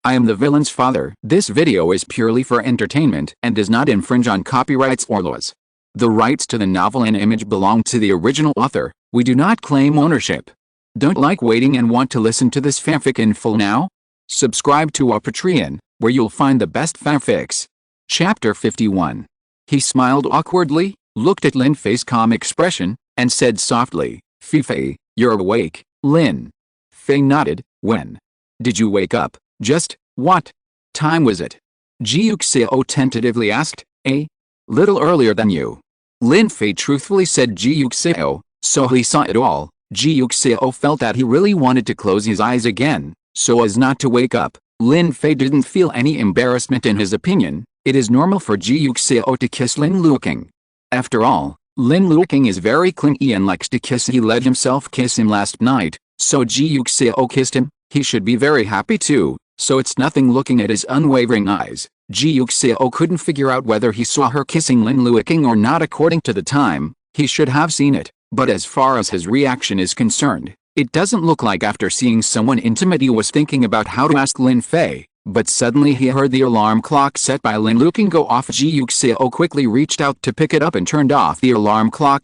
I am the villain's father. This video is purely for entertainment and does not infringe on copyrights or laws. The rights to the novel and image belong to the original author. We do not claim ownership. Don't like waiting and want to listen to this fanfic in full now? Subscribe to our Patreon, where you'll find the best fanfics. Chapter 51. He smiled awkwardly, looked at Lin Fei's calm expression, and said softly, "Fei, you're awake." Lin Fei nodded. "When did you wake up? Just what time was it?" Ji Yuxiao tentatively asked. "A little earlier than you." Lin Fei truthfully said Ji Yuxiao, so he saw it all. Ji Yuxiao felt that he really wanted to close his eyes again, so as not to wake up. Lin Fei didn't feel any embarrassment in his opinion. It is normal for Ji Yuxiao to kiss Lin Luoqing. After all, Lin Luoqing is very clingy and likes to kiss. He let himself kiss him last night, so Ji Yuxiao kissed him. He should be very happy too, so it's nothing looking at his unwavering eyes. Ji Yuxiao couldn't figure out whether he saw her kissing Lin Luoqing or not. According to the time, he should have seen it, but as far as his reaction is concerned, it doesn't look like after seeing someone intimate he was thinking about how to ask Lin Fei. But suddenly he heard the alarm clock set by Lin Luoqing go off. Ji Yuxiao quickly reached out to pick it up and turned off the alarm clock.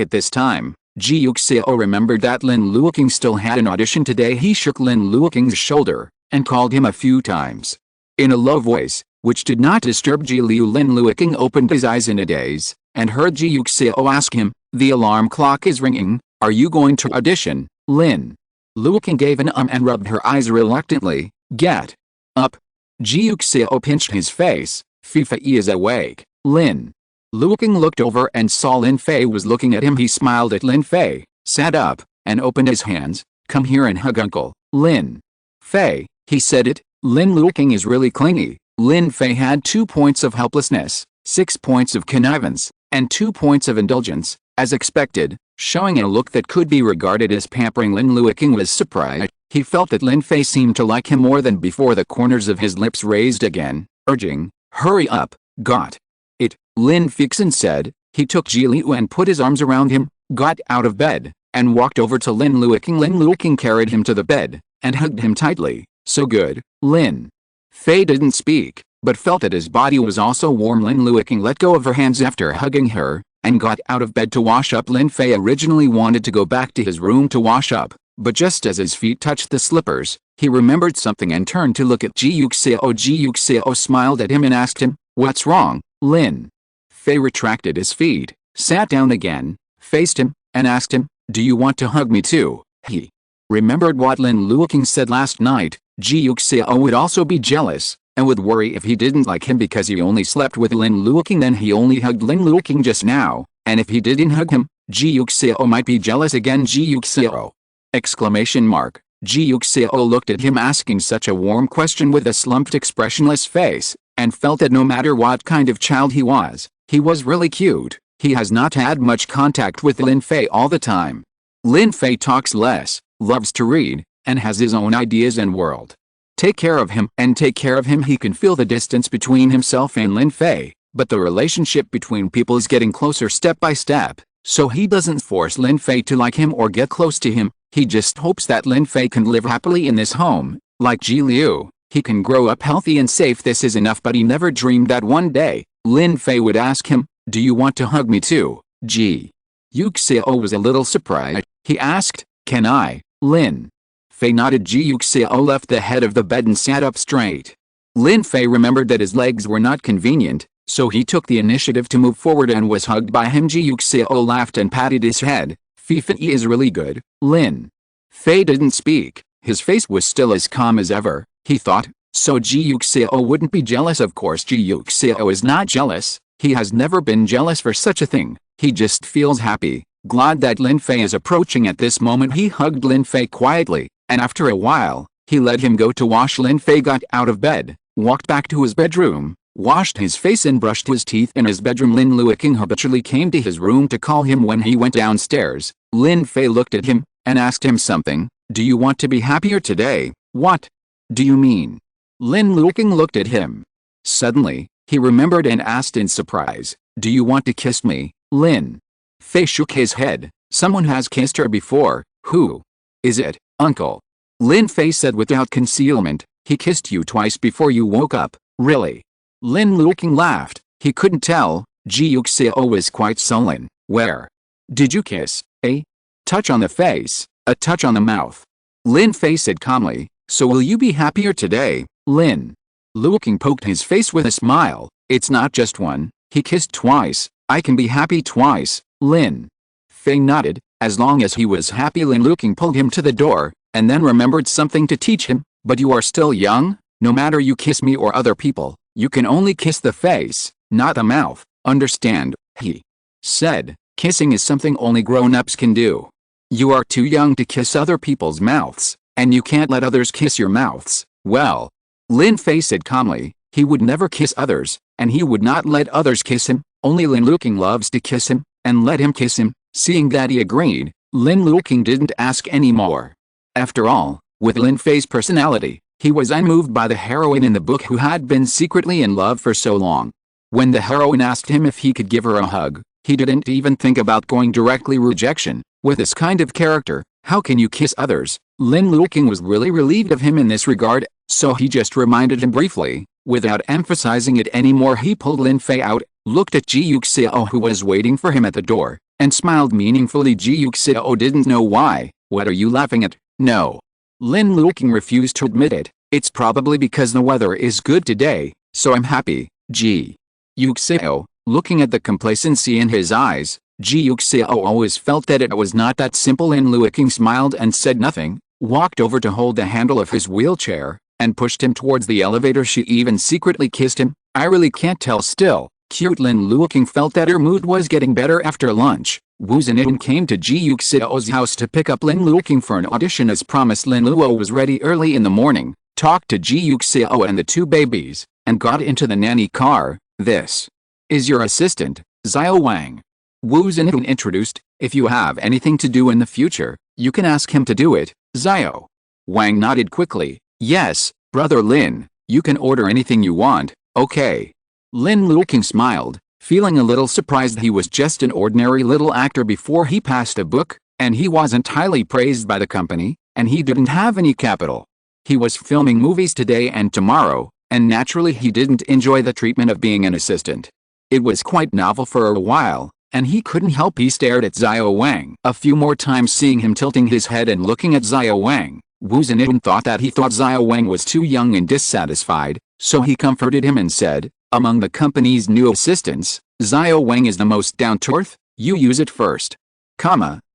At this time, Ji Yuxiao remembered that Lin Luoqing still had an audition today. He shook Lin Luoqing's shoulder and called him a few times. In a low voice, which did not disturb Ji Liu, Lin Luoqing opened his eyes in a daze and heard Ji Yuxiao ask him, "The alarm clock is ringing. Are you going to audition?" Lin Luoqing gave an and rubbed her eyes reluctantly. "Get up." Ji Yuxiao pinched his face. "Fei is awake." Lin Luoqing looked over and saw Lin Fei was looking at him. He smiled at Lin Fei, sat up, and opened his hands. "Come here and hug Uncle Lin Fei," he said it. Lin Luoqing is really clingy. Lin Fei had 2 points of helplessness, 6 points of connivance, and 2 points of indulgence, as expected, showing a look that could be regarded as pampering. Lin Luoqing was surprised. He felt that Lin Fei seemed to like him more than before. The corners of his lips raised again, urging, "Hurry up." "Got it," Lin Feixin said. He took Ji Liu and put his arms around him, got out of bed, and walked over to Lin Luoqing. Lin Luoqing carried him to the bed and hugged him tightly. "So good." Lin Fei didn't speak, but felt that his body was also warm. Lin Luoqing let go of her hands after hugging her, and got out of bed to wash up. Lin Fei originally wanted to go back to his room to wash up, but just as his feet touched the slippers, he remembered something and turned to look at Ji Yuxiao. Ji Yuxiao smiled at him and asked him, "What's wrong?" Lin Fei retracted his feet, sat down again, faced him, and asked him, "Do you want to hug me too?" He remembered what Lin Luoqing said last night. Ji Yuxiao would also be jealous, and would worry if he didn't like him because he only slept with Lin Luoqing. Then he only hugged Lin Luoqing just now, and if he didn't hug him, Ji Yuxiao might be jealous again. Ji Yuxiao! Exclamation mark. Ji Yuxiao looked at him asking such a warm question with a slumped expressionless face, and felt that no matter what kind of child he was really cute. He has not had much contact with Lin Fei all the time. Lin Fei talks less, loves to read, and has his own ideas and world. Take care of him and take care of him. He can feel the distance between himself and Lin Fei, but the relationship between people is getting closer step by step, so he doesn't force Lin Fei to like him or get close to him. He just hopes that Lin Fei can live happily in this home. Like Ji Liu, he can grow up healthy and safe. This is enough, but he never dreamed that one day, Lin Fei would ask him, "Do you want to hug me too?" Ji Yuxiao was a little surprised. He asked, "Can I?" Lin Fei nodded. Ji Yuxiao left the head of the bed and sat up straight. Lin Fei remembered that his legs were not convenient, so he took the initiative to move forward and was hugged by him. Ji Yuxiao laughed and patted his head. "Fei is really good." Lin Fei didn't speak. His face was still as calm as ever, he thought, so Ji Yuxiao wouldn't be jealous. Of course Ji Yuxiao is not jealous. He has never been jealous for such a thing. He just feels happy, glad that Lin Fei is approaching. At this moment he hugged Lin Fei quietly, and after a while, he let him go to wash. Lin Fei got out of bed, walked back to his bedroom, washed his face and brushed his teeth in his bedroom. Lin Luoqing habitually came to his room to call him when he went downstairs. Lin Fei looked at him, and asked him something. "Do you want to be happier today?" "What do you mean?" Lin Luoqing looked at him. Suddenly, he remembered and asked in surprise, "Do you want to kiss me?" Lin Fei shook his head. "Someone has kissed her before." "Who is it, Uncle?" Lin Fei said without concealment. He kissed you twice before you woke up, really? Lin Luoqing laughed. He couldn't tell. Ji Yuxiao was quite sullen. Where did you kiss? A touch on the face, a touch on the mouth. Lin Fei said calmly. So will you be happier today, Lin? Luoqing poked his face with a smile. It's not just one. He kissed twice. I can be happy twice, Lin Fei nodded. As long as he was happy. Lin Luoqing pulled him to the door, and then remembered something to teach him. But you are still young. No matter you kiss me or other people, you can only kiss the face, not the mouth. Understand? He said. Kissing is something only grown-ups can do. You are too young to kiss other people's mouths, and you can't let others kiss your mouths. Well, Lin Fei said calmly, he would never kiss others, and he would not let others kiss him. Only Lin Luoqing loves to kiss him, and let him kiss him. Seeing that he agreed, Lin Luoqing didn't ask any more. After all, with Lin Fei's personality, he was unmoved by the heroine in the book who had been secretly in love for so long. When the heroine asked him if he could give her a hug, he didn't even think about going directly rejection. With this kind of character, how can you kiss others? Lin Luoqing was really relieved of him in this regard, so he just reminded him briefly. Without emphasizing it anymore, he pulled Lin Fei out, looked at Ji Yuxiao who was waiting for him at the door, and smiled meaningfully. Ji Yuxiao didn't know why. What are you laughing at? No. Lin Luoqing refused to admit it. It's probably because the weather is good today, so I'm happy. Ji Yuxiao, looking at the complacency in his eyes, Ji Yuxiao always felt that it was not that simple. Lin Luoqing smiled and said nothing, walked over to hold the handle of his wheelchair, and pushed him towards the elevator. She even secretly kissed him. I really can't tell still. Cute. Lin Luoqing felt that her mood was getting better after lunch. Wu Zhenyin came to Ji Yuxiao's house to pick up Lin Luoqing for an audition as promised. Lin Luo was ready early in the morning, talked to Ji Yuxiao and the two babies, and got into the nanny car. This is your assistant, Xiao Wang. Wu Zhenyin introduced. If you have anything to do in the future, you can ask him to do it. Xiao Wang nodded quickly. Yes, brother Lin, you can order anything you want, okay. Lin Luoqing smiled, feeling a little surprised. He was just an ordinary little actor before he passed a book, and he wasn't highly praised by the company, and he didn't have any capital. He was filming movies today and tomorrow, and naturally he didn't enjoy the treatment of being an assistant. It was quite novel for a while, and he couldn't help. He stared at Xiao Wang a few more times, seeing him tilting his head and looking at Xiao Wang. Wu Zhenyin thought Xiao Wang was too young and dissatisfied, so he comforted him and said, among the company's new assistants, Xiao Wang is the most down-to-earth. You use it first.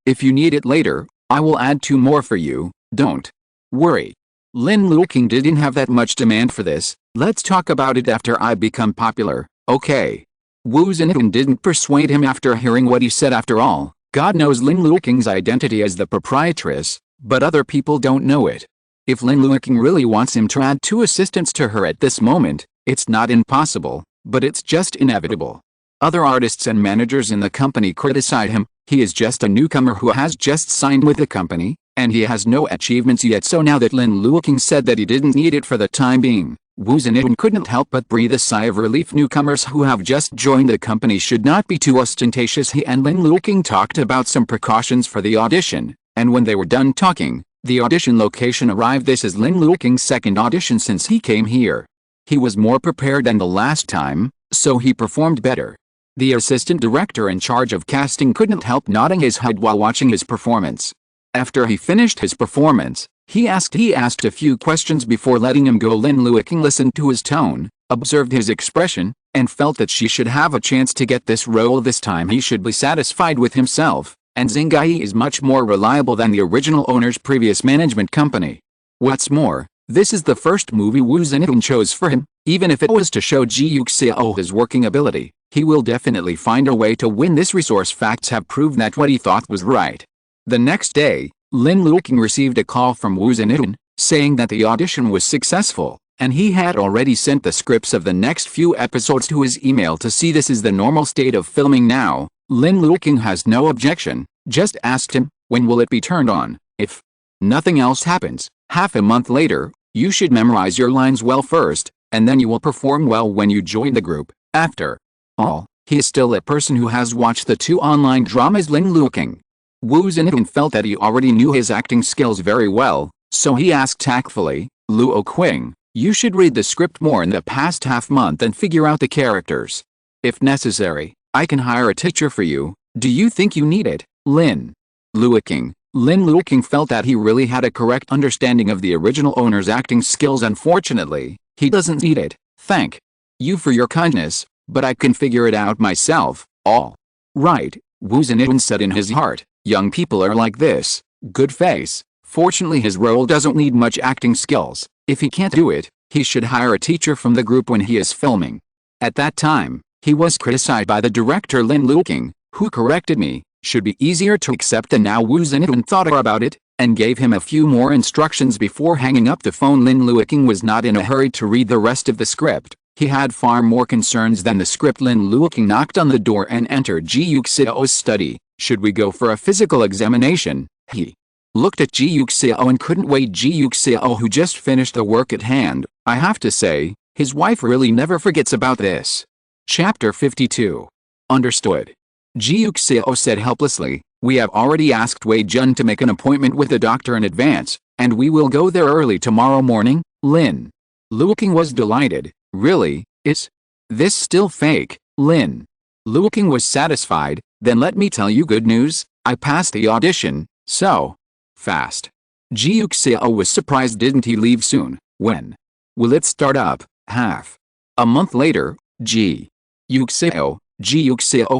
If you need it later, I will add 2 more for you. Don't worry. Lin Luoqing didn't have that much demand for this. Let's talk about it after I become popular, okay? Wu Zhenyin didn't persuade him after hearing what he said. After all, God knows Lin Luoqing's identity as the proprietress, but other people don't know it. If Lin Luoqing really wants him to add 2 assistants to her at this moment, it's not impossible, but it's just inevitable. Other artists and managers in the company criticize him. He is just a newcomer who has just signed with the company, and he has no achievements yet. So now that Lin Luoqing said that he didn't need it for the time being, Wu Zhenyin couldn't help but breathe a sigh of relief. Newcomers who have just joined the company should not be too ostentatious. He and Lin Luoqing talked about some precautions for the audition, and when they were done talking, the audition location arrived. This is Lin Luoqing's second audition since he came here. He was more prepared than the last time, so he performed better. The assistant director in charge of casting couldn't help nodding his head while watching his performance. After he finished his performance, he asked a few questions before letting him go. Lin Luoqing listened to his tone, observed his expression, and felt that she should have a chance to get this role this time. He should be satisfied with himself, and Zingyi is much more reliable than the original owner's previous management company. What's more, this is the first movie Wu Zhenyin chose for him. Even if it was to show Ji Yuxiao his working ability, he will definitely find a way to win this resource. Facts have proved that what he thought was right. The next day, Lin Luoqing received a call from Wu Zhenyin, saying that the audition was successful, and he had already sent the scripts of the next few episodes to his email to see. This is the normal state of filming now. Lin Luoqing has no objection, just asked him, when will it be turned on? If nothing else happens, half a month later, you should memorize your lines well first, and then you will perform well when you join the group. After all, he is still a person who has watched the 2 online dramas. Lin Luoqing. Wu Zhenyin felt that he already knew his acting skills very well, so he asked tactfully, Luoqing, You should read the script more in the past half month and figure out the characters. If necessary, I can hire a teacher for you. Do you think you need it, Lin Luoqing? Lin Luoqing felt that he really had a correct understanding of the original owner's acting skills. Unfortunately, he doesn't need it. Thank you for your kindness, but I can figure it out myself. All right, Wu Zhenyin said in his heart. Young people are like this. Good face. Fortunately, his role doesn't need much acting skills. If he can't do it, he should hire a teacher from the group when he is filming. At that time, he was criticized by the director Lin Luoqing, who corrected me. Should be easier to accept, and now Wu Zhenyin thought about it, and gave him a few more instructions before hanging up the phone. Lin Luoqing was not in a hurry to read the rest of the script. He had far more concerns than the script. Lin Luoqing knocked on the door and entered Ji Yuxiao's study. Should we go for a physical examination? He looked at Ji Yuxiao and couldn't wait. Ji Yuxiao, who just finished the work at hand, I have to say, his wife really never forgets about this. Chapter 52. Understood. Ji Yuxiao said helplessly, we have already asked Wei Jun to make an appointment with the doctor in advance, and we will go there early tomorrow morning. Lin Luoqing was delighted. Really? Is this still fake? Lin Luoqing was satisfied. Then let me tell you good news, I passed the audition. So fast. Ji Yuxiao was surprised. Didn't he leave soon? When will it start up? Half a month later. Ji Yuxiao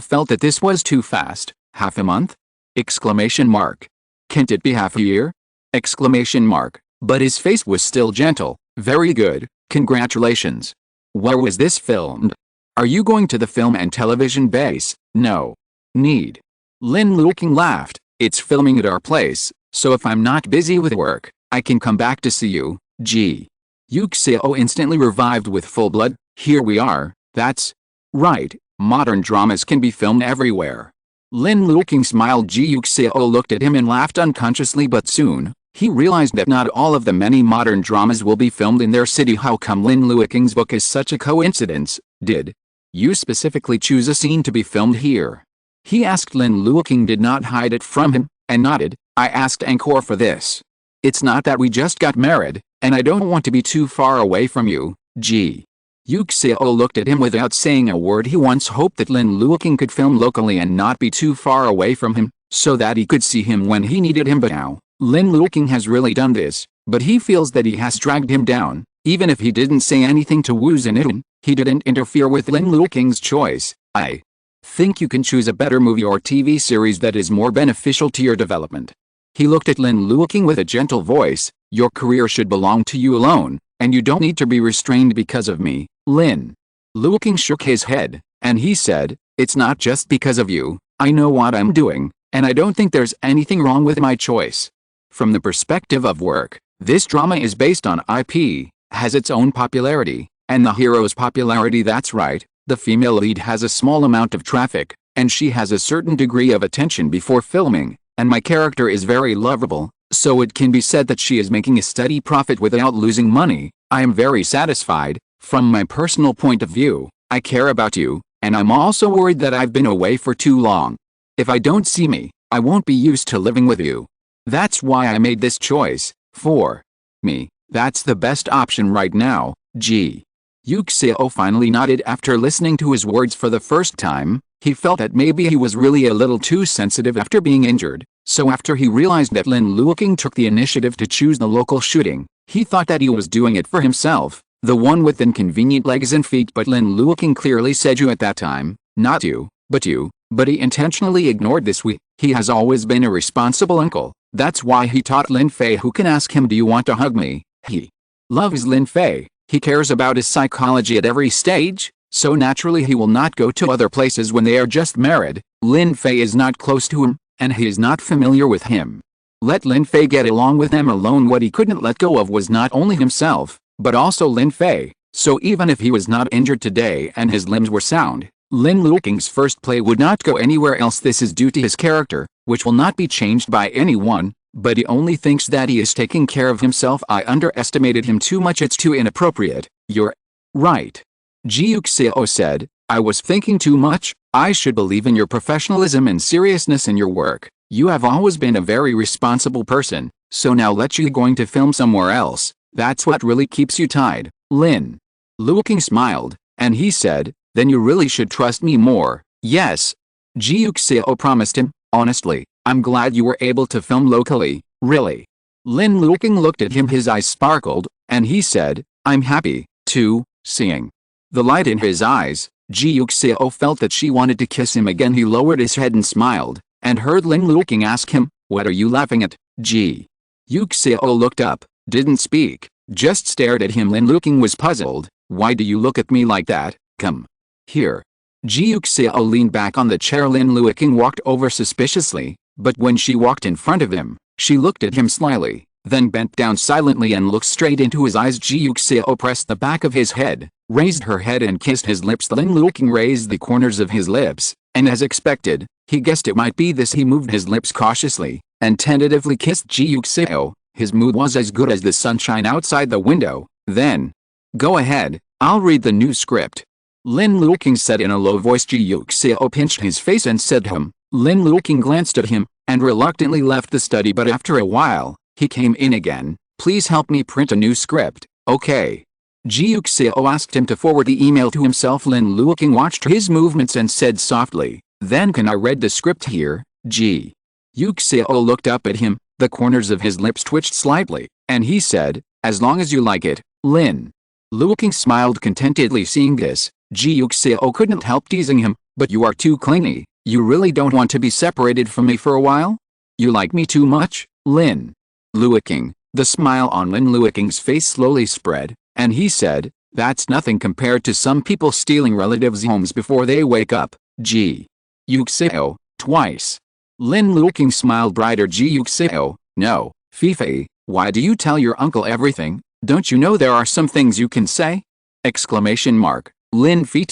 felt that this was too fast. Half a month? Exclamation mark. Can't it be half a year? Exclamation mark. But his face was still gentle. Very good, congratulations. Where was this filmed? Are you going to the film and television base? No need. Lin Luoqing laughed. It's filming at our place, so if I'm not busy with work, I can come back to see you. Ji Yuxiao instantly revived with full blood. Here we are. That's right. Modern dramas can be filmed everywhere. Lin Luoqing smiled. Ji Yuxiao looked at him and laughed unconsciously, but soon he realized that not all of the many modern dramas will be filmed in their city. How come Lin Luoqing's book is such a coincidence? Did you specifically choose a scene to be filmed here? He asked. Lin Luoqing did not hide it from him, and nodded. I asked Angkor for this. It's not that we just got married, and I don't want to be too far away from you. Ji Yuxiao looked at him without saying a word. He once hoped that Lin Luoqing could film locally and not be too far away from him, so that he could see him when he needed him. But now, Lin Luoqing has really done this, but he feels that he has dragged him down. Even if he didn't say anything to Wu Zhenyin, he didn't interfere with Lin Luoqing's choice. I think you can choose a better movie or TV series that is more beneficial to your development. He looked at Lin Luoqing with a gentle voice. Your career should belong to you alone, and you don't need to be restrained because of me. Lin Luoqing shook his head, and he said, it's not just because of you. I know what I'm doing, and I don't think there's anything wrong with my choice. From the perspective of work, this drama is based on IP, has its own popularity, and the hero's popularity. That's right. The female lead has a small amount of traffic, and she has a certain degree of attention before filming, and my character is very lovable, so it can be said that she is making a steady profit without losing money. I am very satisfied. From my personal point of view, I care about you, and I'm also worried that I've been away for too long. If I don't see me, I won't be used to living with you. That's why I made this choice. For me, that's the best option right now. Ji Yuxiao finally nodded after listening to his words for the first time. He felt that maybe he was really a little too sensitive after being injured, so after he realized that Lin Luoqing took the initiative to choose the local shooting, he thought that he was doing it for himself, the one with inconvenient legs and feet. But Lin Luoqing clearly said you at that time, not you, but you, but he intentionally ignored this we. He has always been a responsible uncle. That's why he taught Lin Fei, who can ask him, do you want to hug me? He loves Lin Fei. He cares about his psychology at every stage, so naturally he will not go to other places when they are just married. Lin Fei is not close to him, and he is not familiar with him. Let Lin Fei get along with them alone. What he couldn't let go of was not only himself, but also Lin Fei. So even if he was not injured today and his limbs were sound, Lin Luoqing's first play would not go anywhere else. This is due to his character, which will not be changed by anyone, but he only thinks that he is taking care of himself. I underestimated him too much. It's too inappropriate. You're right. Ji Yuxiao said, I was thinking too much. I should believe in your professionalism and seriousness in your work. You have always been a very responsible person, so now let you going to film somewhere else. That's what really keeps you tied, Lin. Luoqing smiled, and he said, then you really should trust me more. Yes. Ji Yuxiao promised him, honestly, I'm glad you were able to film locally, really. Lin Luoqing looked at him, his eyes sparkled, and he said, I'm happy, too, seeing the light in his eyes. Ji Yuxiao felt that she wanted to kiss him again. He lowered his head and smiled, and heard Lin Luoqing ask him, what are you laughing at, Ji? Yuxiao looked up, didn't speak, just stared at him. Lin Luoqing was puzzled. Why do you look at me like that? Come here. Ji Yuxiao leaned back on the chair. Lin Luoqing walked over suspiciously, but when she walked in front of him, she looked at him slyly, then bent down silently and looked straight into his eyes. Ji Yuxiao pressed the back of his head, raised her head and kissed his lips. Lin Luoqing raised the corners of his lips, and as expected, he guessed it might be this. He moved his lips cautiously, and tentatively kissed Ji Yuxiao. His mood was as good as the sunshine outside the window. Then, go ahead, I'll read the new script. Lin Luoqing said in a low voice. Ji Yuxiao pinched his face and said Lin Luoqing glanced at him, and reluctantly left the study, but after a while, he came in again. Please help me print a new script, okay? Ji Yuxiao asked him to forward the email to himself. Lin Luoqing watched his movements and said softly, then can I read the script here, Ji? Yuxiao looked up at him, the corners of his lips twitched slightly, and he said, as long as you like it, Lin. Luoqing smiled contentedly. Seeing this, Ji Yuxiao couldn't help teasing him, but you are too clingy. You really don't want to be separated from me for a while? You like me too much, Lin. Luoqing. The smile on Lin Luoqing's face slowly spread, and he said, that's nothing compared to some people stealing relatives' homes before they wake up, Ji Yuxiao, twice. Lin Luoqing smiled brighter. Ji Yuxiao, no, Fei, why do you tell your uncle everything? Don't you know there are some things you can say? Exclamation mark. Lin Fei,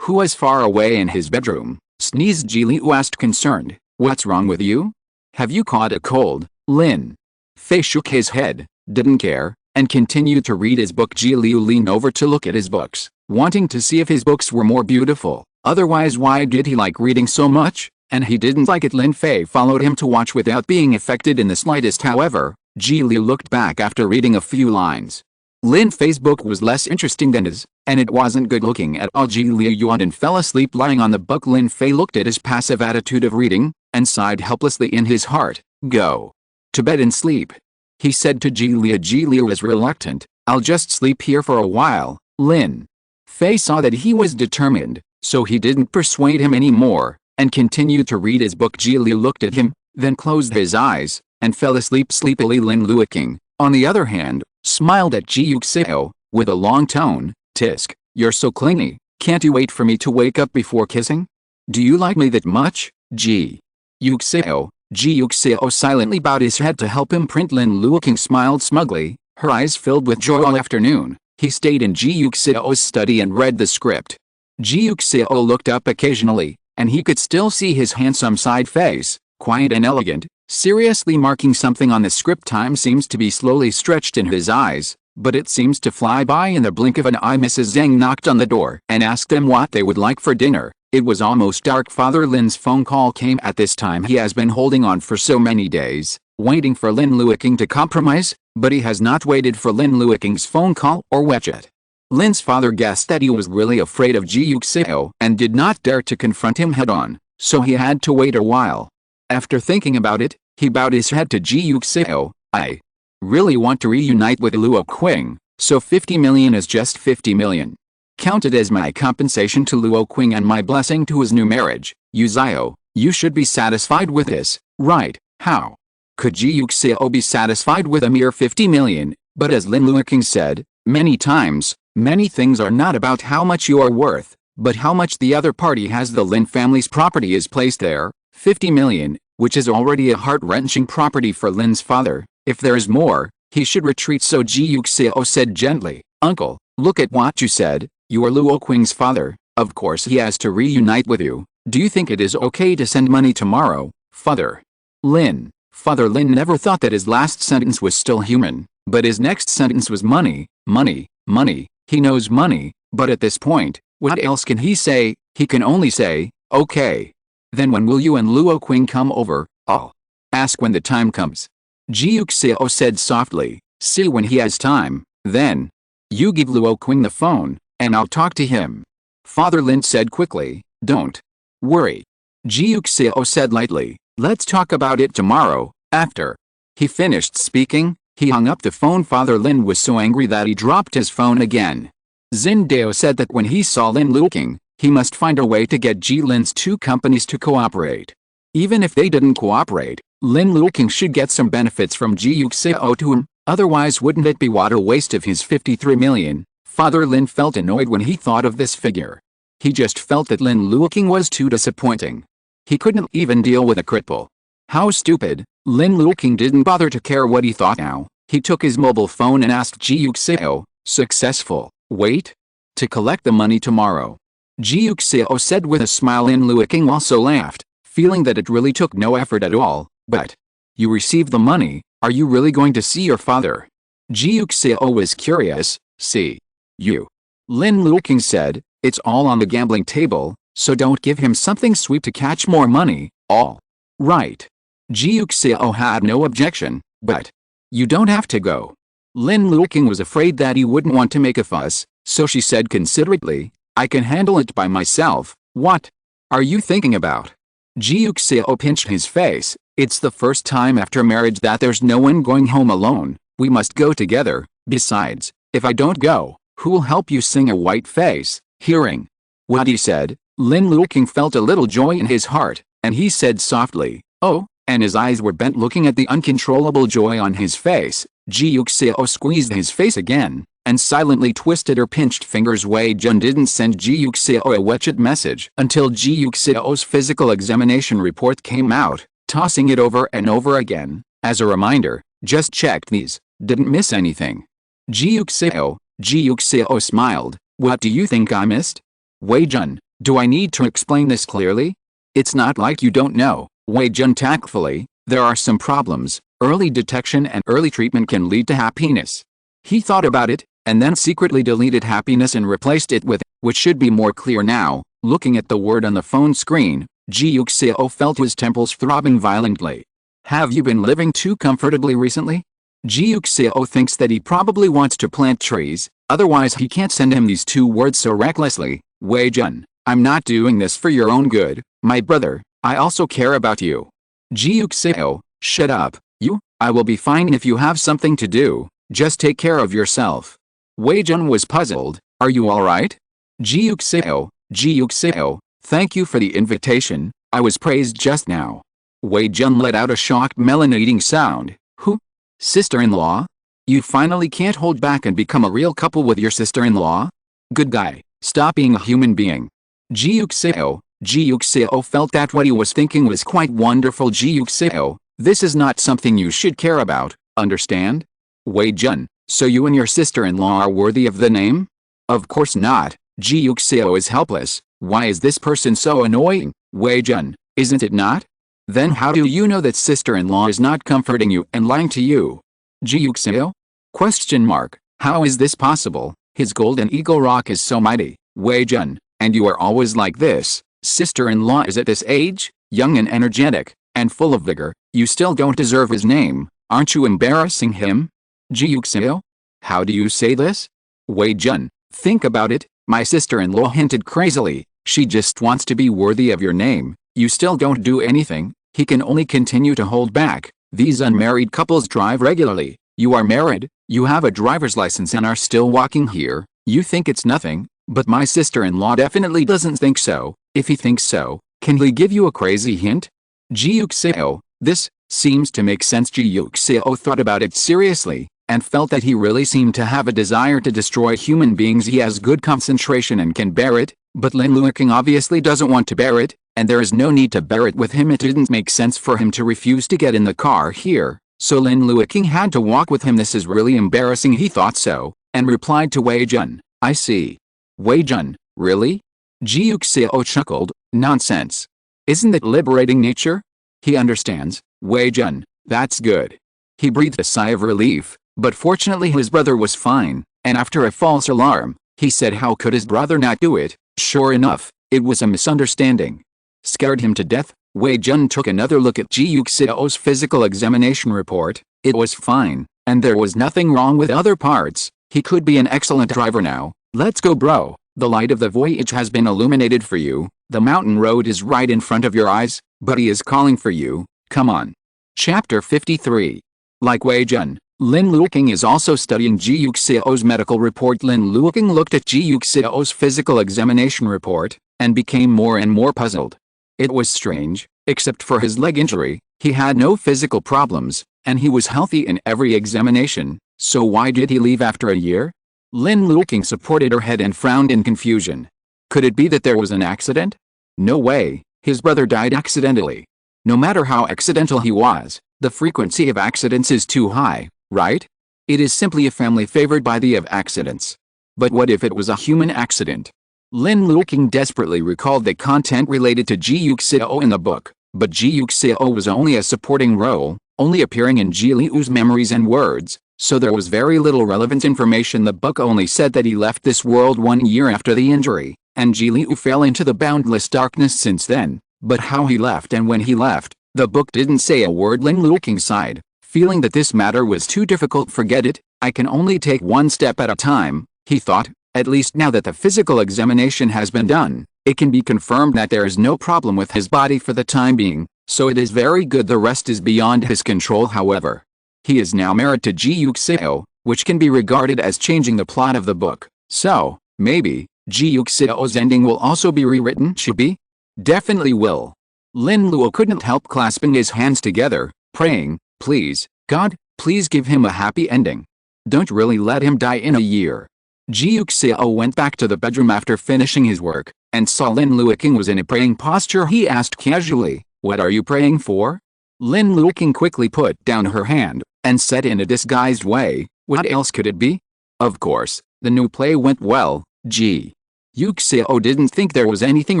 who was far away in his bedroom, sneezed. Ji Liu asked concerned, what's wrong with you? Have you caught a cold? Lin Fei shook his head, didn't care, and continued to read his book. Ji Liu leaned over to look at his books, wanting to see if his books were more beautiful. Otherwise, why did he like reading so much? And he didn't like it. Lin Fei followed him to watch without being affected in the slightest. However, Ji Liu looked back after reading a few lines. Lin Fei's book was less interesting than his, and it wasn't good looking at all. Ji Liu yawned and fell asleep lying on the book. Lin Fei looked at his passive attitude of reading, and sighed helplessly in his heart. Go to bed and sleep, he said to Ji Liu. Ji Liu was reluctant. I'll just sleep here for a while. Lin Fei saw that he was determined, so he didn't persuade him anymore, and continued to read his book. Ji Liu looked at him, then closed his eyes, and fell asleep sleepily. Lin Luoqing, on the other hand, smiled at Ji Yuxiao, with a long tone, Tisk, you're so clingy, can't you wait for me to wake up before kissing? Do you like me that much, Ji Yuxiao? Ji Yuxiao silently bowed his head to help him print. Lin Luoqing smiled smugly, her eyes filled with joy. All afternoon, he stayed in Ji Yuxiao's study and read the script. Ji Yuxiao looked up occasionally, and he could still see his handsome side face, quiet and elegant, seriously marking something on the script. Time seems to be slowly stretched in his eyes, but it seems to fly by in the blink of an eye. Mrs. Zhang knocked on the door and asked them what they would like for dinner. It was almost dark. Father Lin's phone call came at this time. He has been holding on for so many days, waiting for Lin Luoqing to compromise, but he has not waited for Lin Luoqing's phone call or WeChat. Lin's father guessed that he was really afraid of Ji Yuxiao and did not dare to confront him head-on, so he had to wait a while. After thinking about it, he bowed his head to Ji Yuxiao. I really want to reunite with Luoqing, so 50 million is just 50 million. Count it as my compensation to Luoqing and my blessing to his new marriage. Yuxiao, you should be satisfied with this, right? How could Ji Yuxiao be satisfied with a mere 50 million? But as Lin Luoqing said many times, many things are not about how much you are worth, but how much the other party has. The Lin family's property is placed there, 50 million, which is already a heart-wrenching property for Lin's father. If there is more, he should retreat. So Ji Yuxiao said gently, Uncle, look at what you said, you are Luoqing's father, of course he has to reunite with you. Do you think it is okay to send money tomorrow, Father Lin? Father Lin never thought that his last sentence was still human, but his next sentence was money, money, money. He knows money, but at this point, what else can he say? He can only say, okay. Then when will you and Luoqing come over? I'll ask when the time comes. Ji Yuxiao said softly, See when he has time, then. You give Luoqing the phone, and I'll talk to him. Father Lin said quickly. Don't worry. Ji Yuxiao said lightly. Let's talk about it tomorrow, after. He finished speaking, he hung up the phone. Father Lin was so angry that he dropped his phone again. Xin Dao said that when he saw Lin Luoqing, he must find a way to get Ji Lin's two companies to cooperate. Even if they didn't cooperate, Lin Luoqing should get some benefits from Ji Yuxiao to him, otherwise wouldn't it be what a waste of his 53 million? Father Lin felt annoyed when he thought of this figure. He just felt that Lin Luoqing was too disappointing. He couldn't even deal with a cripple. How stupid. Lin Luoqing didn't bother to care what he thought now. He took his mobile phone and asked Ji Yuxiao, successful, wait? To collect the money tomorrow. Ji Yuxiao said with a smile. Lin Luoqing also laughed, feeling that it really took no effort at all. But you received the money, are you really going to see your father? Ji Yuxiao was curious. See you. Lin Luoqing said, it's all on the gambling table, so don't give him something sweet to catch more money. All right. Ji Yuxiao had no objection, but you don't have to go. Lin Luoqing was afraid that he wouldn't want to make a fuss, so she said considerately, I can handle it by myself. What are you thinking about? Ji Yuxiao pinched his face. It's the first time after marriage that there's no one going home alone. We must go together. Besides, if I don't go, who will help you sing a white face? Hearing what he said, Lin Luoqing felt a little joy in his heart, and he said softly, oh, and his eyes were bent looking at the uncontrollable joy on his face. Ji Yuxiao squeezed his face again, and silently twisted her pinched fingers. Wei Jun didn't send Ji Yuxiao a WeChat message until Ji Yuxiao's physical examination report came out, tossing it over and over again, as a reminder, just checked these, didn't miss anything. Ji Yuxiao smiled, what do you think I missed? Wei Jun, do I need to explain this clearly? It's not like you don't know. Wei Jun tactfully, there are some problems, early detection and early treatment can lead to happiness. He thought about it, and then secretly deleted happiness and replaced it with, which should be more clear now. Looking at the word on the phone screen, Ji Yuxiao felt his temples throbbing violently. Have you been living too comfortably recently? Ji Yuxiao thinks that he probably wants to plant trees, otherwise he can't send him these two words so recklessly. Wei Jun, I'm not doing this for your own good, my brother, I also care about you. Ji Yuxiao, shut up, you, I will be fine if you have something to do, just take care of yourself. Wei Jun was puzzled, are you alright? Ji Yuxiao, thank you for the invitation, I was praised just now. Wei Jun let out a shocked melanating sound. Who? Sister-in-law? You finally can't hold back and become a real couple with your sister-in-law? Good guy, stop being a human being. Ji Yuxiao felt that what he was thinking was quite wonderful. Ji Yuxiao, this is not something you should care about, understand? Wei Jun, so you and your sister-in-law are worthy of the name? Of course not. Ji Yuxiao is helpless. Why is this person so annoying? Wei Jun, isn't it not? Then how do you know that sister-in-law is not comforting you and lying to you? Ji Yuxiao? Question mark. How is this possible? His golden eagle rock is so mighty. Wei Jun, and you are always like this. Sister-in-law is at this age, young and energetic, and full of vigor. You still don't deserve his name. Aren't you embarrassing him? Ji Yuxiao? How do you say this? Wei Jun, think about it. My sister-in-law hinted crazily. She just wants to be worthy of your name. You still don't do anything. He can only continue to hold back. These unmarried couples drive regularly. You are married, you have a driver's license and are still walking here. You think it's nothing, but my sister-in-law definitely doesn't think so. If he thinks so, can he give you a crazy hint? Ji Yuxiao, this seems to make sense. Ji Yuxiao thought about it seriously, and felt that he really seemed to have a desire to destroy human beings. He has good concentration and can bear it, but Lin Luoqing obviously doesn't want to bear it, and there is no need to bear it with him. It didn't make sense for him to refuse to get in the car here, so Lin Luoqing had to walk with him. This is really embarrassing. He thought so, and replied to Wei Jun, I see. Wei Jun, really? Ji Yuxiao chuckled, nonsense. Isn't it liberating nature? He understands. Wei Jun, that's good. He breathed a sigh of relief, but fortunately his brother was fine, and after a false alarm, he said how could his brother not do it? Sure enough, it was a misunderstanding. Scared him to death? Wei Jun took another look at Ji Yuxiao's physical examination report. It was fine. And there was nothing wrong with other parts. He could be an excellent driver now. Let's go, bro. The light of the voyage has been illuminated for you. The mountain road is right in front of your eyes, but he is calling for you. Come on. Chapter 53. Like Wei Jun, Lin Luoqing is also studying Ji Yuxiao's medical report. Lin Luoqing looked at Ji Yuxiao's physical examination report, and became more and more puzzled. It was strange, except for his leg injury, he had no physical problems, and he was healthy in every examination, so why did he leave after a year? Lin Luoqing supported her head and frowned in confusion. Could it be that there was an accident? No way, his brother died accidentally. No matter how accidental he was, the frequency of accidents is too high, right? It is simply a family favored by the of accidents. But what if it was a human accident? Lin Luoqing desperately recalled the content related to Ji Yuxiao in the book, but Ji Yuxiao was only a supporting role, only appearing in Ji Liu's memories and words, so there was very little relevant information. The book only said that he left this world 1 year after the injury, and Ji Liu fell into the boundless darkness since then, but how he left and when he left, the book didn't say a word. Lin Luoqing sighed, feeling that this matter was too difficult. Forget it, I can only take one step at a time, he thought. At least now that the physical examination has been done, it can be confirmed that there is no problem with his body for the time being, so it is very good. The rest is beyond his control. However, he is now married to Ji Yuxiao, which can be regarded as changing the plot of the book, so, maybe, Ji Yuxiao's ending will also be rewritten. Should be? Definitely will. Lin Luo couldn't help clasping his hands together, praying, please, God, please give him a happy ending. Don't really let him die in a year. Ji Yuxiao went back to the bedroom after finishing his work, and saw Lin Luoqing was in a praying posture. He asked casually, what are you praying for? Lin Luoqing quickly put down her hand, and said in a disguised way, what else could it be? Of course, the new play went well. Ji Yuxiao didn't think there was anything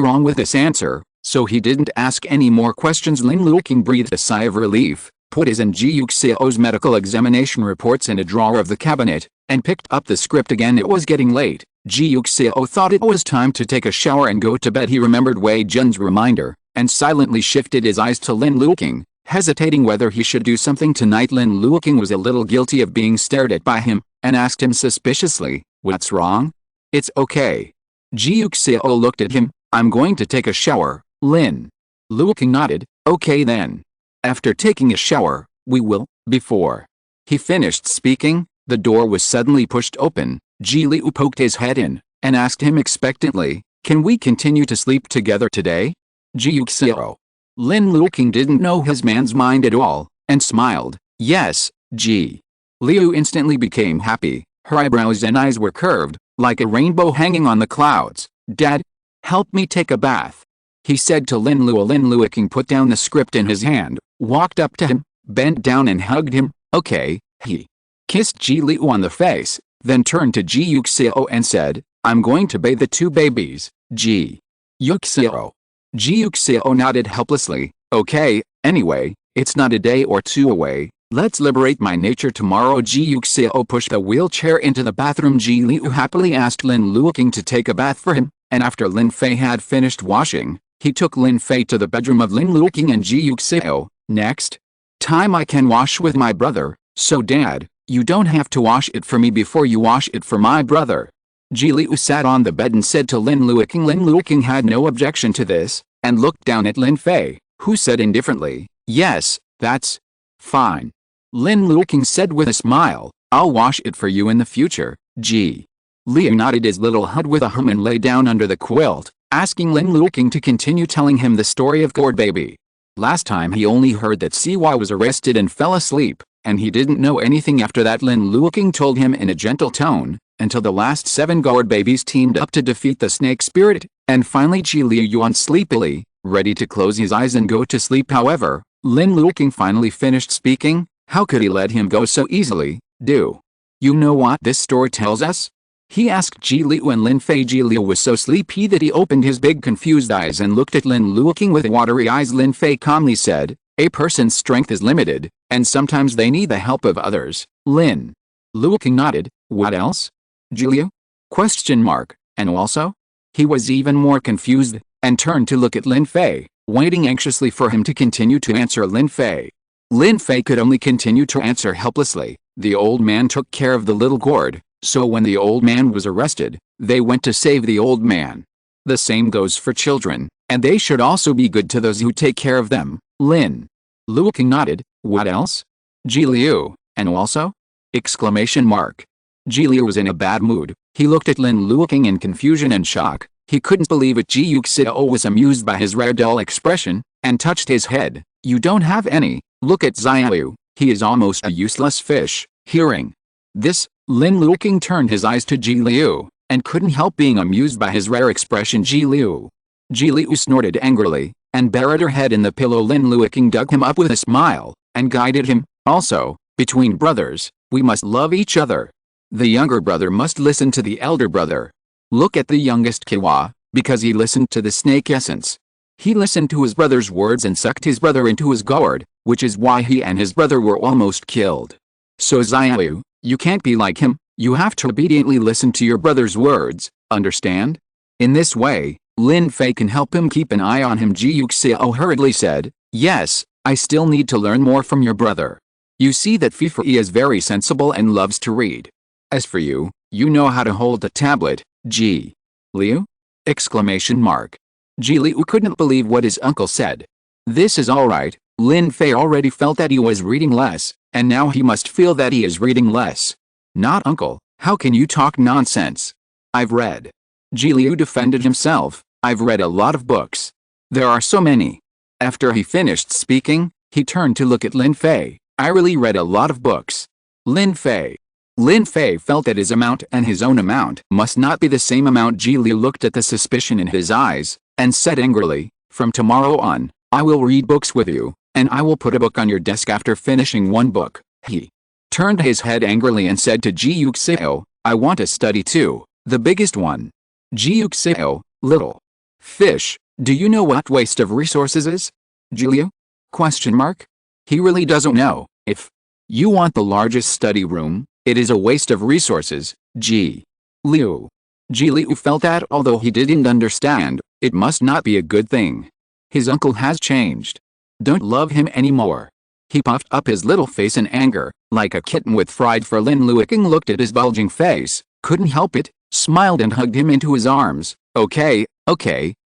wrong with this answer, so he didn't ask any more questions. Lin Luoqing breathed a sigh of relief, put his and Ji Yuxiao's medical examination reports in a drawer of the cabinet, and picked up the script again. It was getting late. Ji Yuxiao thought it was time to take a shower and go to bed. He remembered Wei Jun's reminder, and silently shifted his eyes to Lin Luoqing, hesitating whether he should do something tonight. Lin Luoqing was a little guilty of being stared at by him, and asked him suspiciously, what's wrong? It's okay. Ji Yuxiao looked at him, I'm going to take a shower. Lin Luoqing nodded, okay then. After taking a shower, we will. Before he finished speaking, the door was suddenly pushed open. Ji Liu poked his head in, and asked him expectantly, can we continue to sleep together today? Ji Yuxiao. Lin Luoqing didn't know his man's mind at all, and smiled, yes, Ji. Liu instantly became happy, her eyebrows and eyes were curved, like a rainbow hanging on the clouds. Dad, help me take a bath, he said to Lin Luo. Lin Luoqing put down the script in his hand, walked up to him, bent down and hugged him. Okay, he kissed Ji Liu on the face, then turned to Ji Yuxiao and said, I'm going to bathe the two babies. Ji Yuxiao. Ji Yuxiao nodded helplessly, okay, anyway, it's not a day or two away, let's liberate my nature tomorrow. Ji Yuxiao pushed the wheelchair into the bathroom. Ji Liu happily asked Lin Luoqing to take a bath for him, and after Lin Fei had finished washing, he took Lin Fei to the bedroom of Lin Luoqing and Ji Yuxiao. Next time I can wash with my brother, so Dad, you don't have to wash it for me before you wash it for my brother. Ji Liu sat on the bed and said to Lin Luoqing. Lin Luoqing had no objection to this, and looked down at Lin Fei, who said indifferently, yes, that's fine. Lin Luoqing said with a smile, I'll wash it for you in the future. Ji Liu nodded his little head with a hum and lay down under the quilt, asking Lin Luoqing to continue telling him the story of Gourd Baby. Last time he only heard that CY was arrested and fell asleep, and he didn't know anything after that. Lin Luoqing told him in a gentle tone, until the last 7 Gourd babies teamed up to defeat the snake spirit, and finally Ji Liu yawned sleepily, ready to close his eyes and go to sleep. However, Lin Luoqing finally finished speaking. How could he let him go so easily? Do you know what this story tells us? He asked Ji Liu and Lin Fei. Ji Liu was so sleepy that he opened his big confused eyes and looked at Lin Luoqing with watery eyes. Lin Fei calmly said, a person's strength is limited, and sometimes they need the help of others. Lin Luoqing nodded. What else? Ji Liu? Question mark. And also? He was even more confused, and turned to look at Lin Fei, waiting anxiously for him to continue to answer. Lin Fei could only continue to answer helplessly, The old man took care of the little gourd, so when the old man was arrested, they went to save the old man. The same goes for children, and they should also be good to those who take care of them. Lin Luoqing nodded. What else? Ji Liu, and also? Exclamation mark. Ji Liu was in a bad mood. He looked at Lin Luoqing in confusion and shock. He couldn't believe it. Ji Yuxiao was amused by his rare dull expression, and touched his head. You don't have any. Look at Xiao. He is almost a useless fish. Hearing this, Lin Luoqing turned his eyes to Ji Liu, and couldn't help being amused by his rare expression. Ji Liu snorted angrily, and buried her head in the pillow. Lin Luoqing dug him up with a smile, and guided him. Also, between brothers, we must love each other. The younger brother must listen to the elder brother. Look at the youngest Kiwa, because he listened to the snake essence. He listened to his brother's words and sucked his brother into his gourd, which is why he and his brother were almost killed. So Xiao, you can't be like him. You have to obediently listen to your brother's words, understand? In this way, Lin Fei can help him keep an eye on him. Ji Yuxiao hurriedly said, yes, I still need to learn more from your brother. You see that Fei is very sensible and loves to read. As for you, you know how to hold a tablet. Ji Liu? Exclamation mark. Ji Liu couldn't believe what his uncle said. This is alright. Lin Fei already felt that he was reading less, and now he must feel that he is reading less. Not uncle, how can you talk nonsense? I've read. Ji Liu defended himself. I've read a lot of books. There are so many. After he finished speaking, he turned to look at Lin Fei. I really read a lot of books. Lin Fei felt that his amount and his own amount must not be the same amount. Ji Liu looked at the suspicion in his eyes, and said angrily, from tomorrow on, I will read books with you, and I will put a book on your desk after finishing one book. He turned his head angrily and said to Ji Yuxiao, I want to study too, the biggest one. Ji Yuxiao, little fish, do you know what waste of resources is? Ji Liu? Question mark? He really doesn't know. If you want the largest study room, it is a waste of resources. Ji Liu felt that although he didn't understand, it must not be a good thing. His uncle has changed. Don't love him anymore. He puffed up his little face in anger, like a kitten with fright. For Lin Luoqing looked at his bulging face, couldn't help it, smiled and hugged him into his arms. Okay,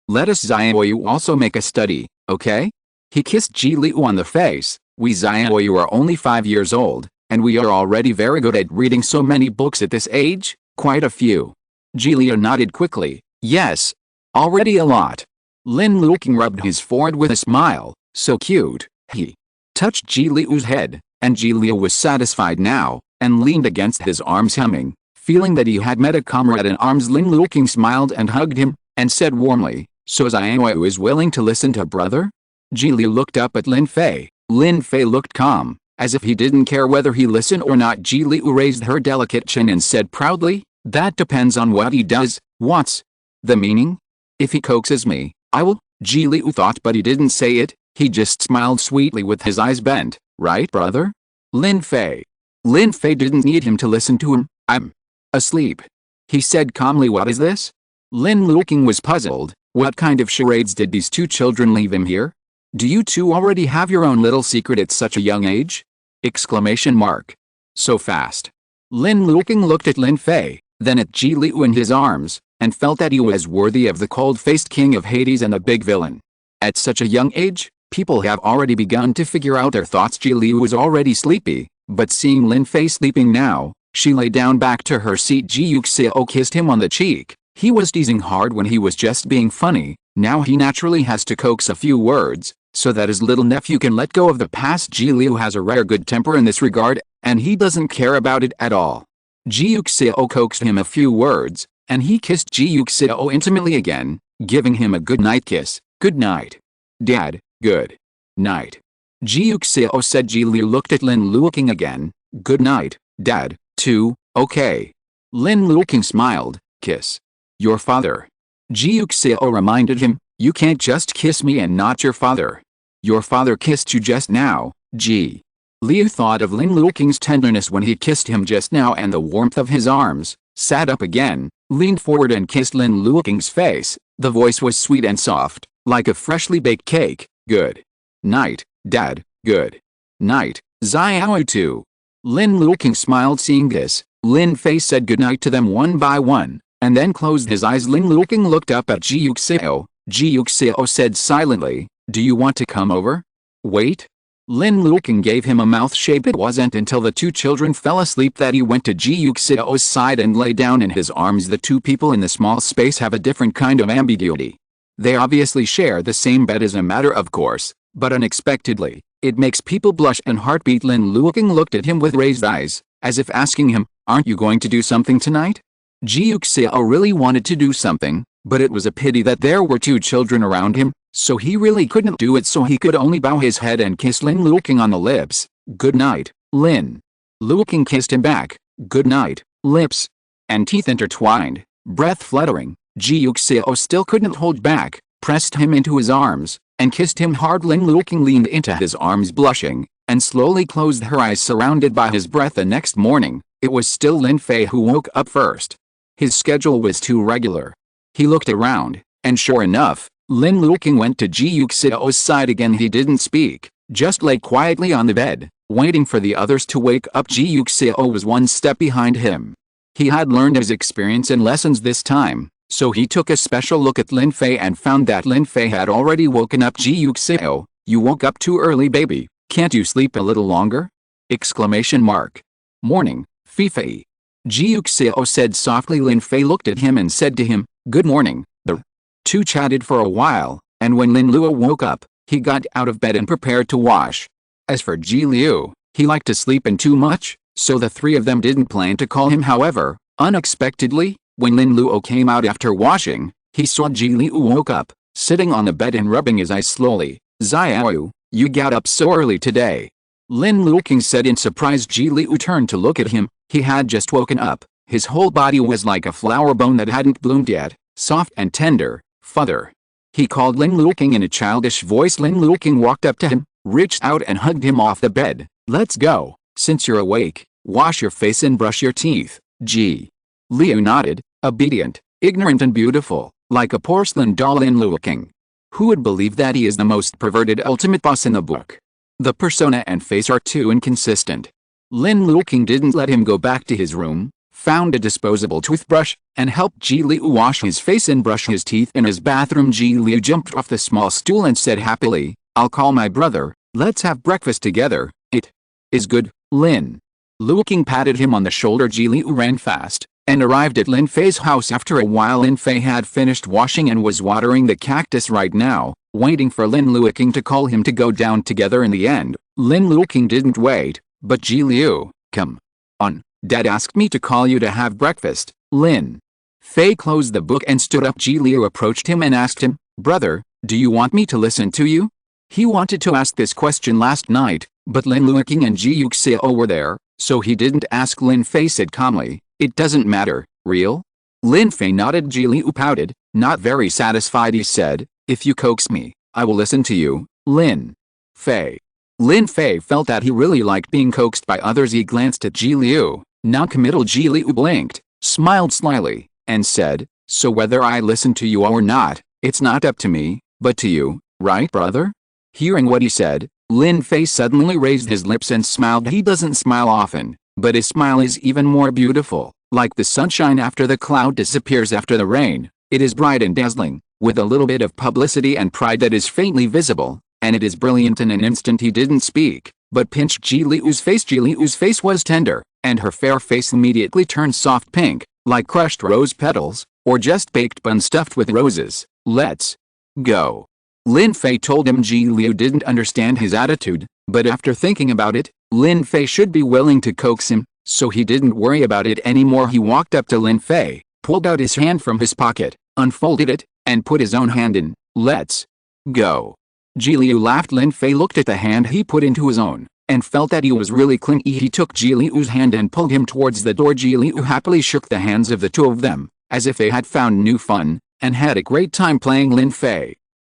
let us Xiao also make a study, okay? He kissed Ji Liu on the face. We Xiao are only 5 years old, and we are already very good at reading so many books at this age, quite a few. Ji Liu nodded quickly. Yes, already a lot. Lin Luoqing rubbed his forehead with a smile. So cute. He touched Ji Liu's head, and Ji Liu was satisfied now, and leaned against his arms humming, feeling that he had met a comrade in arms. Lin Luoqing smiled and hugged him, and said warmly, so Xiao is willing to listen to brother? Ji Liu looked up at Lin Fei. Lin Fei looked calm, as if he didn't care whether he listened or not. Ji Liu raised her delicate chin and said proudly, that depends on what he does. What's the meaning? If he coaxes me, I will. Ji Liu thought, but he didn't say it. He just smiled sweetly with his eyes bent. Right, brother? Lin Fei didn't need him to listen to him. I'm asleep. He said calmly. What is this? Lin Luoqing was puzzled. What kind of charades did these two children leave him here? Do you two already have your own little secret at such a young age? Exclamation mark. So fast. Lin Luoqing looked at Lin Fei, then at Ji Liu in his arms, and felt that he was worthy of the cold-faced king of Hades and the big villain. At such a young age, people have already begun to figure out their thoughts. Ji Liu was already sleepy, but seeing Lin Fei sleeping now, she lay down back to her seat. Ji Yuxiao kissed him on the cheek. He was teasing hard when he was just being funny. Now he naturally has to coax a few words, so that his little nephew can let go of the past. Ji Liu has a rare good temper in this regard, and he doesn't care about it at all. Ji Yuxiao coaxed him a few words, and he kissed Ji Yuxiao intimately again, giving him a good night kiss. Good night, Dad. Good night. Ji Yuxiao said. Ji Liu looked at Lin Luoqing again. Good night, Dad, too, okay. Lin Luoqing smiled. Kiss your father. Ji Yuxiao reminded him, you can't just kiss me and not your father. Your father kissed you just now. Ji Liu thought of Lin Luoqing's tenderness when he kissed him just now and the warmth of his arms, sat up again, leaned forward and kissed Lin Luoqing's face. The voice was sweet and soft, like a freshly baked cake. Good night, Dad. Good night, Xiao too. Lin Luoqing smiled seeing this. Lin Fei said goodnight to them one by one, and then closed his eyes. Lin Luoqing looked up at Ji Yuxiao. Ji Yuxiao said silently, "Do you want to come over?" "Wait." Lin Luoqing gave him a mouth shape. It wasn't until the two children fell asleep that he went to Ji Yuxiao's side and lay down in his arms. The two people in the small space have a different kind of ambiguity. They obviously share the same bed as a matter of course, but unexpectedly, it makes people blush and heartbeat. Lin Luoqing looked at him with raised eyes, as if asking him, "Aren't you going to do something tonight?" Ji Yuxiao really wanted to do something, but it was a pity that there were two children around him, so he really couldn't do it, so he could only bow his head and kiss Lin Luoqing on the lips. "Good night, Lin." Luoqing kissed him back. "Good night," lips and teeth intertwined, breath fluttering. Ji Yuxiao still couldn't hold back, pressed him into his arms, and kissed him hard. Lin Luoqing leaned into his arms blushing, and slowly closed her eyes surrounded by his breath. The next morning, it was still Lin Fei who woke up first. His schedule was too regular. He looked around, and sure enough, Lin Luoqing went to Ji Yuxiao's side again. He didn't speak, just lay quietly on the bed, waiting for the others to wake up. Ji Yuxiao was one step behind him. He had learned his experience and lessons this time, so he took a special look at Lin Fei and found that Lin Fei had already woken up. "Ji Yuxiao, you woke up too early, baby. Can't you sleep a little longer?" Exclamation mark. "Morning, Fei." Ji Yuxiao said softly. Lin Fei looked at him and said to him, "Good morning." The two chatted for a while, and when Lin Luo woke up, he got out of bed and prepared to wash. As for Ji Liu, he liked to sleep and too much, so the three of them didn't plan to call him. However, unexpectedly, when Lin Luo came out after washing, he saw Ji Liu woke up, sitting on the bed and rubbing his eyes slowly. "Xiao, you got up so early today?" Lin Luoqing said in surprise. Ji Liu turned to look at him. He had just woken up. His whole body was like a flower bone that hadn't bloomed yet, soft and tender. "Father." He called Lin Luoqing in a childish voice. Lin Luoqing walked up to him, reached out and hugged him off the bed. "Let's go. Since you're awake, wash your face and brush your teeth." Ji Liu nodded, obedient, ignorant and beautiful, like a porcelain doll. Lin Luoqing. Who would believe that he is the most perverted ultimate boss in the book? The persona and face are too inconsistent. Lin Luoqing didn't let him go back to his room, found a disposable toothbrush, and helped Ji Liu wash his face and brush his teeth in his bathroom. Ji Liu jumped off the small stool and said happily, "I'll call my brother. Let's have breakfast together." "It is good, Lin." Luoqing patted him on the shoulder. Ji Liu ran fast, and arrived at Lin Fei's house after a while. Lin Fei had finished washing and was watering the cactus right now, waiting for Lin Luoqing to call him to go down together. In the end, Lin Luoqing didn't wait, but Ji Liu, "Come on, Dad asked me to call you to have breakfast." Lin Fei closed the book and stood up. Ji Liu approached him and asked him, "Brother, do you want me to listen to you?" He wanted to ask this question last night, but Lin Luoqing and Ji Yuxiao were there, so he didn't ask. Lin Fei said calmly, "It doesn't matter, real?" Lin Fei nodded. Ji Liu pouted, not very satisfied. He said, "If you coax me, I will listen to you, Lin Fei." Lin Fei felt that he really liked being coaxed by others. He glanced at Ji Liu, non-committal. Ji Liu blinked, smiled slyly, and said, "So whether I listen to you or not, it's not up to me, but to you, right, brother?" Hearing what he said, Lin Fei suddenly raised his lips and smiled. He doesn't smile often, but his smile is even more beautiful, like the sunshine after the cloud disappears after the rain. It is bright and dazzling, with a little bit of publicity and pride that is faintly visible, and it is brilliant. In an instant he didn't speak, but pinched Ji Liu's face. Ji Liu's face was tender, and her fair face immediately turned soft pink, like crushed rose petals, or just baked bun stuffed with roses. "Let's go." Lin Fei told him. Ji Liu didn't understand his attitude, but after thinking about it, Lin Fei should be willing to coax him, so he didn't worry about it anymore. He walked up to Lin Fei, pulled out his hand from his pocket, unfolded it, and put his own hand in. "Let's go." Ji Liu laughed. Lin Fei looked at the hand he put into his own, and felt that he was really clingy. He took Ji Liu's hand and pulled him towards the door. Ji Liu happily shook the hands of the two of them, as if they had found new fun, and had a great time playing.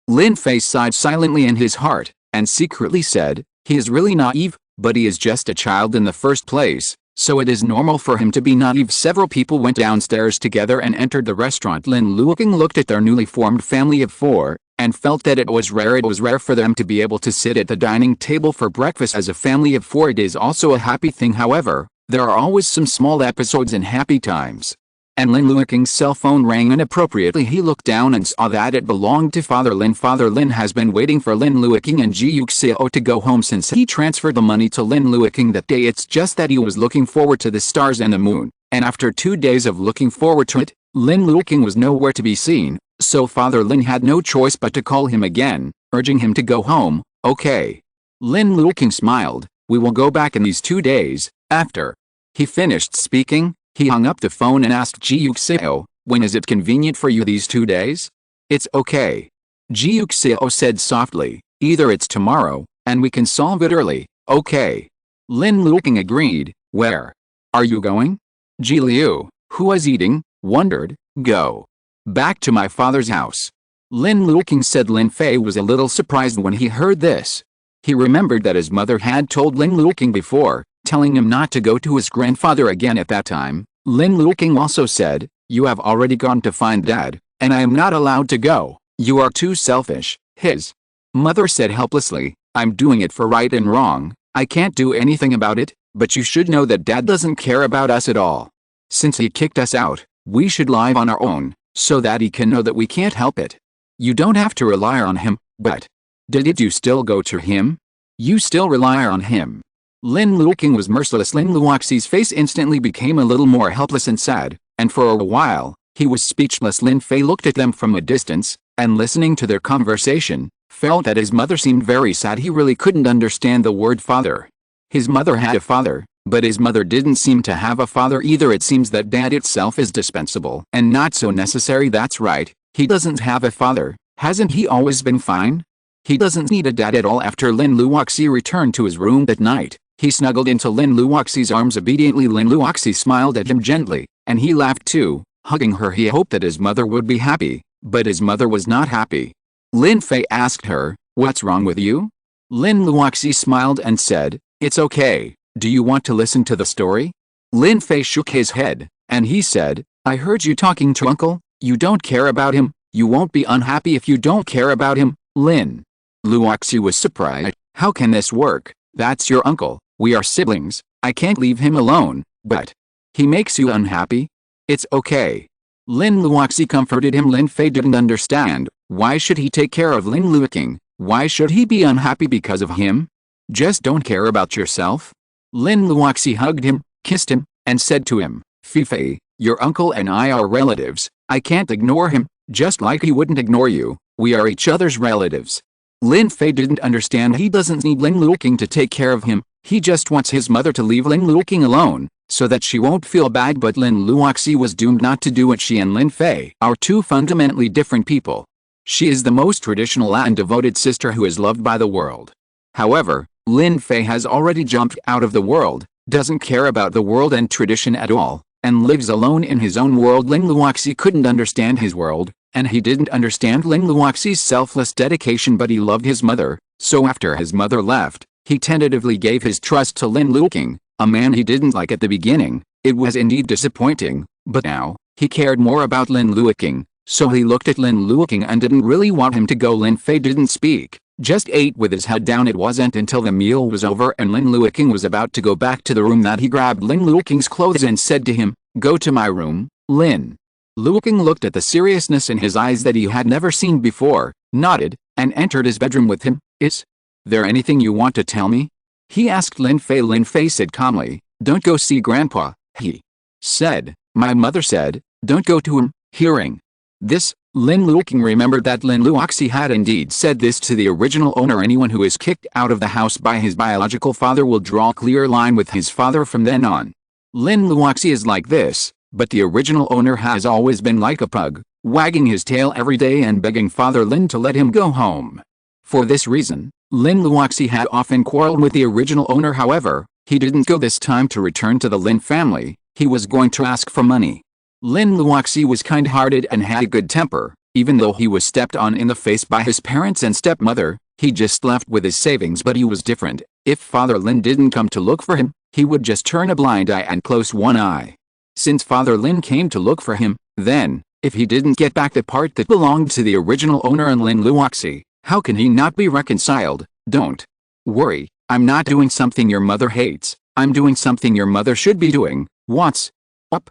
Lin Fei sighed silently in his heart, and secretly said, "He is really naive, but he is just a child in the first place, so it is normal for him to be naive." Several people went downstairs together and entered the restaurant. Lin Luoqing looked at their newly formed family of four, and felt that it was rare for them to be able to sit at the dining table for breakfast as a family of four. It is also a happy thing, however. There are always some small episodes in happy times. And Lin Luoqing's cell phone rang inappropriately. He looked down and saw that it belonged to Father Lin. Father Lin has been waiting for Lin Luoqing and Ji Yuxiao to go home since he transferred the money to Lin Luoqing that day. It's just that he was looking forward to the stars and the moon, and after 2 days of looking forward to it, Lin Luoqing was nowhere to be seen, so Father Lin had no choice but to call him again, urging him to go home. Okay. Lin Luoqing smiled. We will go back in these 2 days. After he finished speaking, he hung up the phone and asked Ji Yuxiao, when is it convenient for you these 2 days? It's okay. Ji Yuxiao said softly, either it's tomorrow, and we can solve it early. Okay. Lin Luoqing agreed. Where are you going? Ji Liu, who was eating, wondered. Go back to my father's house. Lin Luoqing said. Lin Fei was a little surprised when he heard this. He remembered that his mother had told Lin Luoqing before, telling him not to go to his grandfather again at that time. Lin Luoqing also said, you have already gone to find Dad, and I am not allowed to go. You are too selfish. His mother said helplessly, I'm doing it for right and wrong. I can't do anything about it, but you should know that Dad doesn't care about us at all. Since he kicked us out, we should live on our own, so that he can know that we can't help it. You don't have to rely on him, but did you still go to him? You still rely on him. Lin Luoqing was merciless. Lin Luoqing's face instantly became a little more helpless and sad, and for a while, he was speechless. Lin Fei looked at them from a distance, and listening to their conversation, felt that his mother seemed very sad. He really couldn't understand the word father. His mother had a father, but his mother didn't seem to have a father either. It seems that Dad itself is dispensable and not so necessary. That's right, he doesn't have a father. Hasn't he always been fine? He doesn't need a dad at all. After Lin Luoqing returned to his room that night, he snuggled into Lin Luoqing's arms obediently. Lin Luoqing smiled at him gently, and he laughed too, hugging her. He hoped that his mother would be happy, but his mother was not happy. Lin Fei asked her, what's wrong with you? Lin Luoqing smiled and said, it's okay. Do you want to listen to the story? Lin Fei shook his head, and he said, I heard you talking to Uncle. You don't care about him. You won't be unhappy if you don't care about him. Lin Luoqing was surprised. How can this work? That's your uncle. We are siblings. I can't leave him alone. But he makes you unhappy? It's okay. Lin Luoqing comforted him. Lin Fei didn't understand. Why should he take care of Lin Luoqing? Why should he be unhappy because of him? Just don't care about yourself? Lin Luoqing hugged him, kissed him, and said to him, Fei, your uncle and I are relatives. I can't ignore him, just like he wouldn't ignore you. We are each other's relatives. Lin Fei didn't understand. He doesn't need Lin Luoqing to take care of him. He just wants his mother to leave Lin Luoqing alone, so that she won't feel bad. But Lin Luoqing was doomed not to do it. She and Lin Fei are two fundamentally different people. She is the most traditional and devoted sister who is loved by the world. However, Lin Fei has already jumped out of the world, doesn't care about the world and tradition at all, and lives alone in his own world. Lin Luoqing couldn't understand his world, and he didn't understand Lin Luoqing's selfless dedication, but he loved his mother, so after his mother left, he tentatively gave his trust to Lin Luoqing, a man he didn't like at the beginning. It was indeed disappointing, but now, he cared more about Lin Luoqing, so he looked at Lin Luoqing and didn't really want him to go. Lin Fei didn't speak, just ate with his head down. It wasn't until the meal was over and Lin Luoqing was about to go back to the room that he grabbed Lin Luoqing's clothes and said to him, go to my room. Lin Luoqing looked at the seriousness in his eyes that he had never seen before, nodded, and entered his bedroom with him. Is there anything you want to tell me? He asked Lin Fei. Lin Fei said calmly, don't go see Grandpa. He said, my mother said, don't go to him. Hearing this, Lin Luoqing remembered that Lin Luoqing had indeed said this to the original owner. Anyone who is kicked out of the house by his biological father will draw a clear line with his father from then on. Lin Luoqing is like this, but the original owner has always been like a pug, wagging his tail every day and begging Father Lin to let him go home. For this reason, Lin Luoqing had often quarreled with the original owner. However, he didn't go this time to return to the Lin family. He was going to ask for money. Lin Luoqing was kind-hearted and had a good temper. Even though he was stepped on in the face by his parents and stepmother, he just left with his savings. But he was different. If Father Lin didn't come to look for him, he would just turn a blind eye and close one eye. Since Father Lin came to look for him, then If he didn't get back the part that belonged to the original owner and Lin Luoqing, how can he not be reconciled? Don't worry, I'm not doing something your mother hates. I'm doing something your mother should be doing. What's up?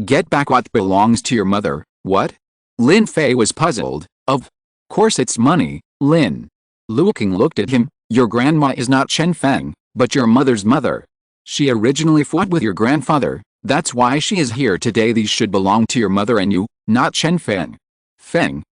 Get back what belongs to your mother. What? Lin Fei was puzzled. Of course it's money. Lin Luoqing looked at him. Your grandma is not Chen Feng, but your mother's mother. She originally fought with your grandfather. That's why she is here today. These should belong to your mother and you, not Chen Feng.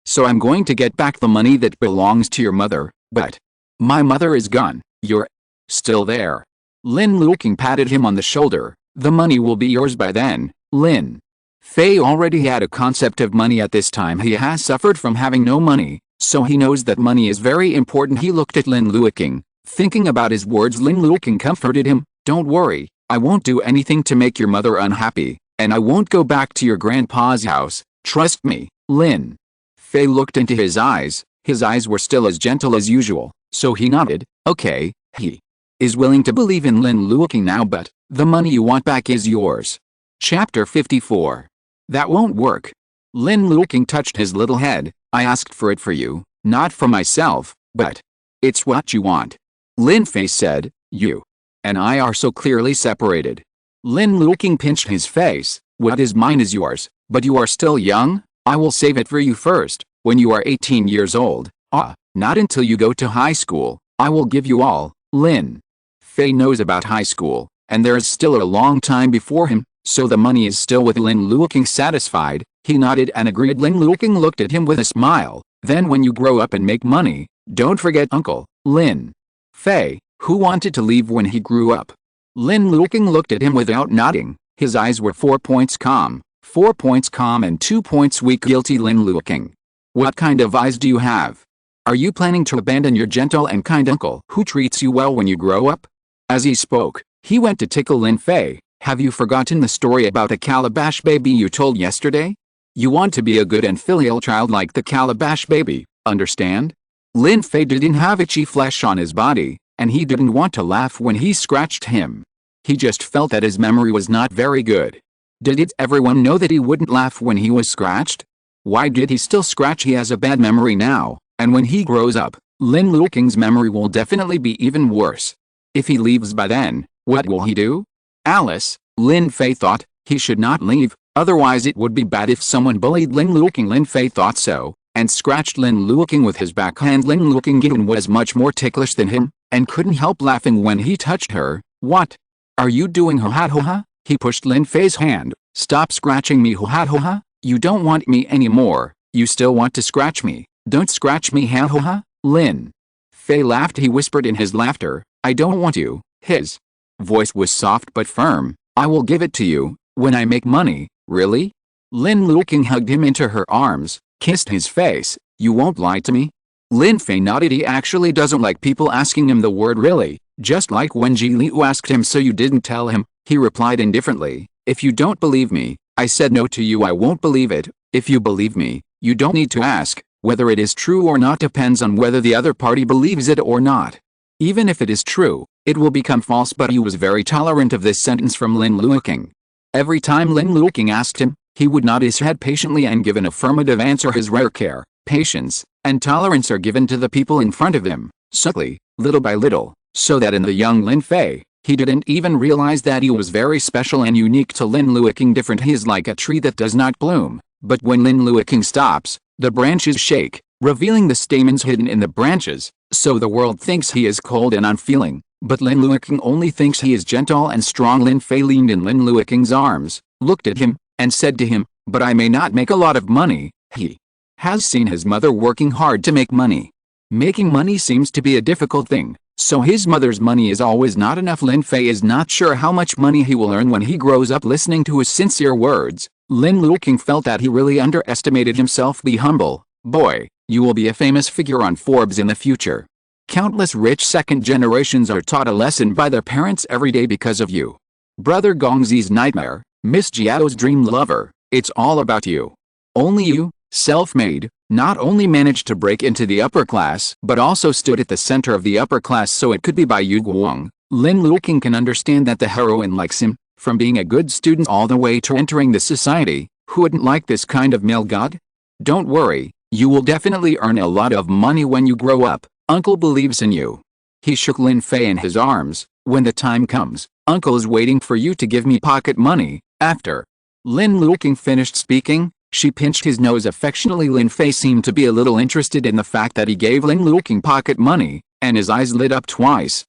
So I'm going to get back the money that belongs to your mother, but my mother is gone. You're still there. Lin Luoqing patted him on the shoulder. The money will be yours by then. Lin Fei already had a concept of money at this time. He has suffered from having no money, so he knows that money is very important. He looked at Lin Luoqing. Thinking about his words, Lin Luoqing comforted him. Don't worry, I won't do anything to make your mother unhappy, and I won't go back to your grandpa's house. Trust me. Lin Fei looked into his eyes. His eyes were still as gentle as usual, so he nodded. Okay, he is willing to believe in Lin Luoqing now, but the money you want back is yours. Chapter 54. That won't work. Lin Luoqing touched his little head. I asked for it for you, not for myself, but it's what you want. Lin Fei said, you and I are so clearly separated. Lin Luoqing pinched his face. What is mine is yours, but you are still young. I will save it for you first, when you are 18 years old. Not until you go to high school. I will give you all. Lin Fei knows about high school, and there is still a long time before him, so the money is still with Lin Luoqing. Satisfied, he nodded and agreed. Lin Luoqing looked at him with a smile. Then when you grow up and make money, don't forget Uncle Lin Fei, who wanted to leave when he grew up. Lin Luoqing looked at him without nodding. His eyes were 4 points calm. 4 points calm and 2 points weak. Guilty. Lin Luoqing. What kind of eyes do you have? Are you planning to abandon your gentle and kind uncle who treats you well when you grow up? As he spoke, he went to tickle Lin Fei. Have you forgotten the story about a calabash baby you told yesterday? You want to be a good and filial child like the calabash baby, understand? Lin Fei didn't have itchy flesh on his body, and he didn't want to laugh when he scratched him. He just felt that his memory was not very good. Did everyone know that he wouldn't laugh when he was scratched? Why did he still scratch? He has a bad memory now, and when he grows up, Lin Luoqing's memory will definitely be even worse. If he leaves by then, what will he do? Alice, Lin Fei thought, he should not leave, otherwise it would be bad if someone bullied Lin Luoqing. Lin Fei thought so, and scratched Lin Luoqing with his backhand. Lin Luoqing was much more ticklish than him, and couldn't help laughing when he touched her. What are you doing? Ha? He pushed Lin Fei's hand. Stop scratching me. Ha. You don't want me anymore. You still want to scratch me. Don't scratch me. Ha. Lin Fei laughed. He whispered in his laughter, I don't want you. His voice was soft but firm. I will give it to you, when I make money. Really? Lin Luoqing hugged him into her arms, kissed his face. You won't lie to me? Lin Fei nodded. He actually doesn't like people asking him the word really, just like when Ji Liu asked him so you didn't tell him, he replied indifferently, if you don't believe me, I said no to you. I won't believe it. If you believe me, you don't need to ask. Whether it is true or not depends on whether the other party believes it or not. Even if it is true, it will become false. But he was very tolerant of this sentence from Lin Luoqing. Every time Lin Luoqing asked him, he would nod his head patiently and give an affirmative answer. His rare care, patience, and tolerance are given to the people in front of him, subtly, little by little, so that in the young Lin Fei, he didn't even realize that he was very special and unique to Lin Luoqing. Different. He is like a tree that does not bloom, but when Lin Luoqing stops, the branches shake, revealing the stamens hidden in the branches, so the world thinks he is cold and unfeeling, but Lin Luoqing only thinks he is gentle and strong. Lin Fei leaned in Lin Luoqing's arms, looked at him, and said to him, but I may not make a lot of money. He has seen his mother working hard to make money. Making money seems to be a difficult thing, so his mother's money is always not enough. Lin Fei is not sure how much money he will earn when he grows up. Listening to his sincere words, Lin Luoqing felt that he really underestimated himself. Be humble, boy, you will be a famous figure on Forbes in the future. Countless rich second generations are taught a lesson by their parents every day because of you. Brother Gongzi's nightmare, Miss Jiao's dream lover, it's all about you. Only you, self-made, not only managed to break into the upper class but also stood at the center of the upper class so it could be by Yu Guang. Lin Luoqing can understand that the heroine likes him, from being a good student all the way to entering the society, Who wouldn't like this kind of male god? Don't worry, you will definitely earn a lot of money when you grow up. Uncle believes in you. He shook Lin Fei in his arms. When the time comes, Uncle is waiting for you to give me pocket money. After Lin Luoqing finished speaking, she pinched his nose affectionately. Lin Fei seemed to be a little interested in the fact that he gave Lin Luoqing pocket money, and his eyes lit up twice.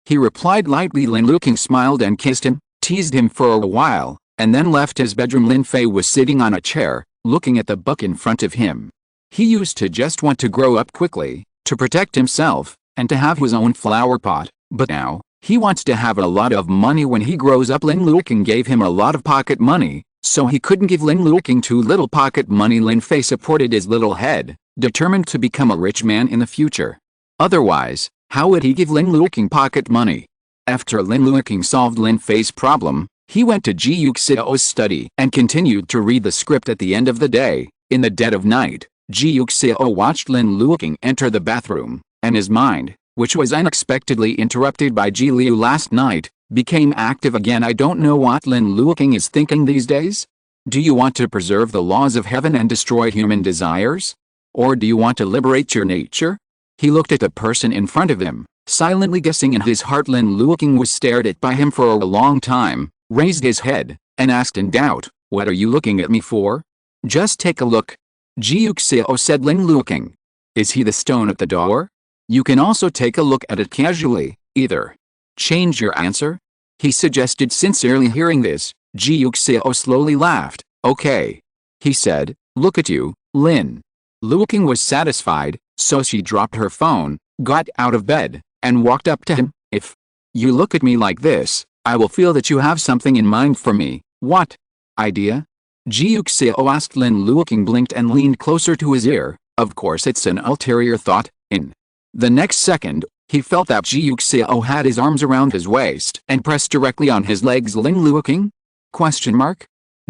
He replied lightly. Lin Luoqing smiled and kissed him, teased him for a while, and then left his bedroom. Lin Fei was sitting on a chair, looking at the book in front of him. He used to just want to grow up quickly, to protect himself, and to have his own flower pot, but now, he wants to have a lot of money when he grows up. Lin Luoqing gave him a lot of pocket money, so he couldn't give Lin Luoqing too little pocket money. Lin Fei supported his little head, determined to become a rich man in the future. Otherwise, how would he give Lin Luoqing pocket money? After Lin Luoqing solved Lin Fei's problem, he went to Ji Yuxiao's study and continued to read the script. At the end of the day, in the dead of night, Ji Yuxiao watched Lin Luoqing enter the bathroom, and his mind, which was unexpectedly interrupted by Ji Liu last night, became active again. I don't know what Lin Luoqing is thinking these days. Do you want to preserve the laws of heaven and destroy human desires? Or do you want to liberate your nature? He looked at the person in front of him, silently guessing in his heart. Lin Luoqing was stared at by him for a long time, raised his head, and asked in doubt, "What are you looking at me for?" "Just take a look," Ji Yuxiao said. Lin Luoqing, "Is he the stone at the door? You can also take a look at it casually, either. Change your answer," he suggested sincerely. Hearing this, Ji Yuxiao slowly laughed. "Okay," he said, "look at you, Lin." Luoqing was satisfied, so she dropped her phone, got out of bed, and walked up to him. "If you look at me like this, I will feel that you have something in mind for me." "What idea?" Ji Yuxiao asked. Lin Luoqing blinked and leaned closer to his ear. "Of course it's an ulterior thought." In the next second, he felt that Ji Yuxiao had his arms around his waist and pressed directly on his legs. "Lin Luoqing?"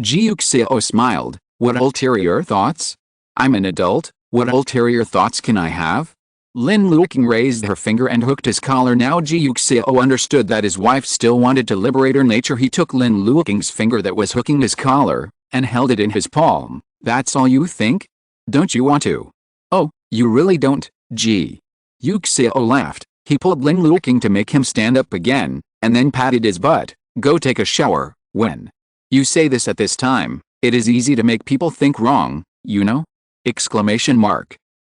Ji Yuxiao smiled. "What ulterior thoughts? I'm an adult, what ulterior thoughts can I have?" Lin Luoqing raised her finger and hooked his collar. Now Ji Yuxiao understood that his wife still wanted to liberate her nature. He took Lin Luoqing's finger that was hooking his collar, and held it in his palm. "That's all you think? Don't you want to?" "Oh, you really don't?" Ji Yuxiao laughed. He pulled Lin Luoqing to make him stand up again, and then patted his butt. "Go take a shower." "When you say this at this time, it is easy to make people think wrong, you know?"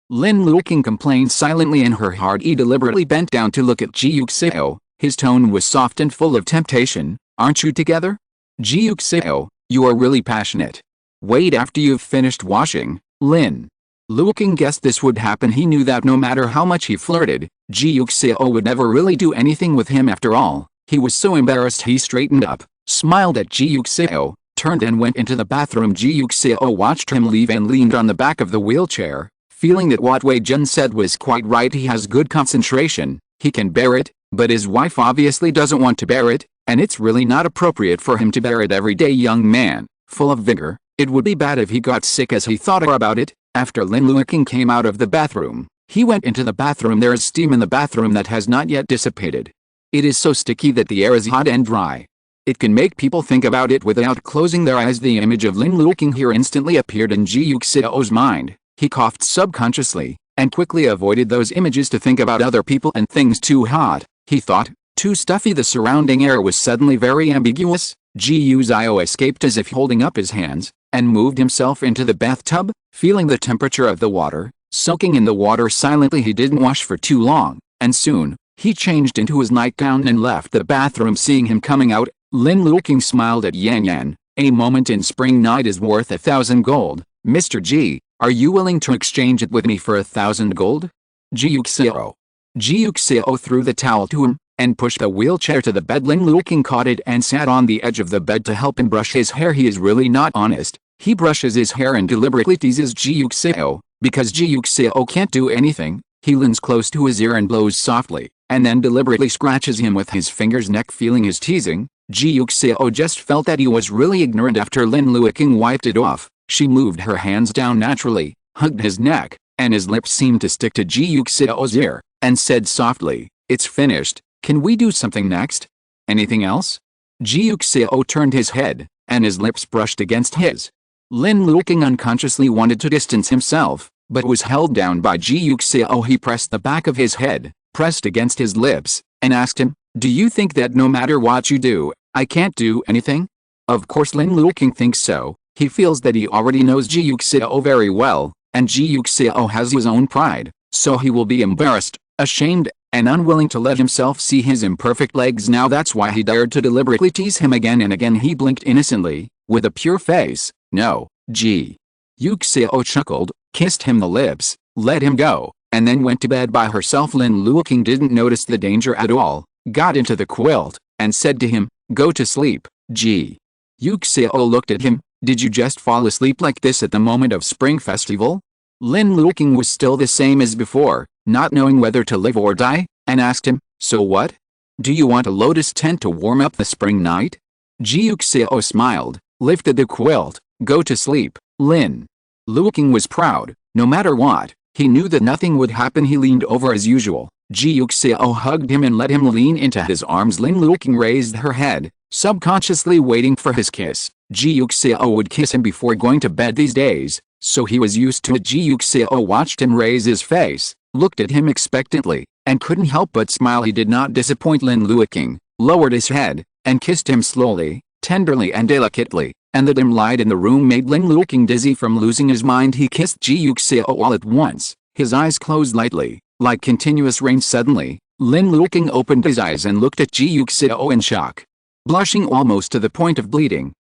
Lin Luoqing complained silently in her heart. He deliberately bent down to look at Ji Yuxiao. His tone was soft and full of temptation. "Aren't you together?" "Ji Yuxiao, you are really passionate. Wait after you've finished washing." Lin Luoqing guessed this would happen. He knew that no matter how much he flirted, Ji Yuxiao would never really do anything with him after all. He was so embarrassed he straightened up, smiled at Ji Yuxiao, turned and went into the bathroom. Ji Yuxiao watched him leave and leaned on the back of the wheelchair, feeling that what Wei Jun said was quite right. He has good concentration, he can bear it, but his wife obviously doesn't want to bear it, and it's really not appropriate for him to bear it every day. Young man, full of vigor, it would be bad if he got sick. As he thought about it, after Lin Luoqing came out of the bathroom, he went into the bathroom. There is steam in the bathroom that has not yet dissipated. It is so sticky that the air is hot and dry. It can make people think about it without closing their eyes. The image of Lin Luoqing here instantly appeared in Ji Yuxiao's mind. He coughed subconsciously, and quickly avoided those images to think about other people and things. Too hot, he thought, too stuffy. The surrounding air was suddenly very ambiguous. Ji Yuxiao escaped as if holding up his hands, and moved himself into the bathtub, feeling the temperature of the water, soaking in the water silently. He didn't wash for too long, and soon, he changed into his nightgown and left the bathroom. Seeing him coming out, Lin Luoqing smiled at Yan Yan. "A moment in spring night is worth 1,000 gold. Mr. Ji, are you willing to exchange it with me for 1,000 gold? Ji Yuxiao threw the towel to him, and pushed the wheelchair to the bed. Lin Luoqing caught it and sat on the edge of the bed to help him brush his hair. He is really not honest. He brushes his hair and deliberately teases Ji Yuxiao. Because Ji Yuxiao can't do anything, he leans close to his ear and blows softly, and then deliberately scratches him with his fingers' neck. Feeling his teasing, Ji Yuxiao just felt that he was really ignorant. After Lin Luoqing wiped it off, she moved her hands down naturally, hugged his neck, and his lips seemed to stick to Ji Yuxiao's ear, and said softly, "It's finished. Can we do something next? Anything else?" Ji Yuxiao turned his head, and his lips brushed against his. Lin Luoqing unconsciously wanted to distance himself, but was held down by Ji Yuxiao. He pressed the back of his head, pressed against his lips, and asked him, "Do you think that no matter what you do, I can't do anything?" Of course Lin Luoqing thinks so. He feels that he already knows Ji Yuxiao very well, and Ji Yuxiao has his own pride, so he will be embarrassed, ashamed, and unwilling to let himself see his imperfect legs now. That's why he dared to deliberately tease him again and again. He blinked innocently, with a pure face. "No." Ji Yuxiao chuckled, kissed him the lips, let him go, and then went to bed by herself. Lin Luoqing didn't notice the danger at all, got into the quilt, and said to him, "Go to sleep." Ji Yuxiao looked at him. "Did you just fall asleep like this at the moment of Spring Festival?" Lin Luoqing was still the same as before, not knowing whether to live or die, and asked him, "So what? Do you want a lotus tent to warm up the spring night?" Ji Yuxiao smiled, lifted the quilt. "Go to sleep." Lin Luoqing was proud. No matter what, he knew that nothing would happen. He leaned over as usual. Ji Yuxiao hugged him and let him lean into his arms. Lin Luoqing raised her head, subconsciously waiting for his kiss. Ji Yuxiao would kiss him before going to bed these days, so he was used to it. Ji Yuxiao watched him raise his face, looked at him expectantly, and couldn't help but smile. He did not disappoint. Lin Luoqing lowered his head, and kissed him slowly, tenderly and delicately, and the dim light in the room made Lin Luoqing dizzy from losing his mind. He kissed Ji Yuxiao all at once, his eyes closed lightly, like continuous rain. Suddenly, Lin Luoqing opened his eyes and looked at Ji Yuxiao in shock. Blushing almost to the point of bleeding,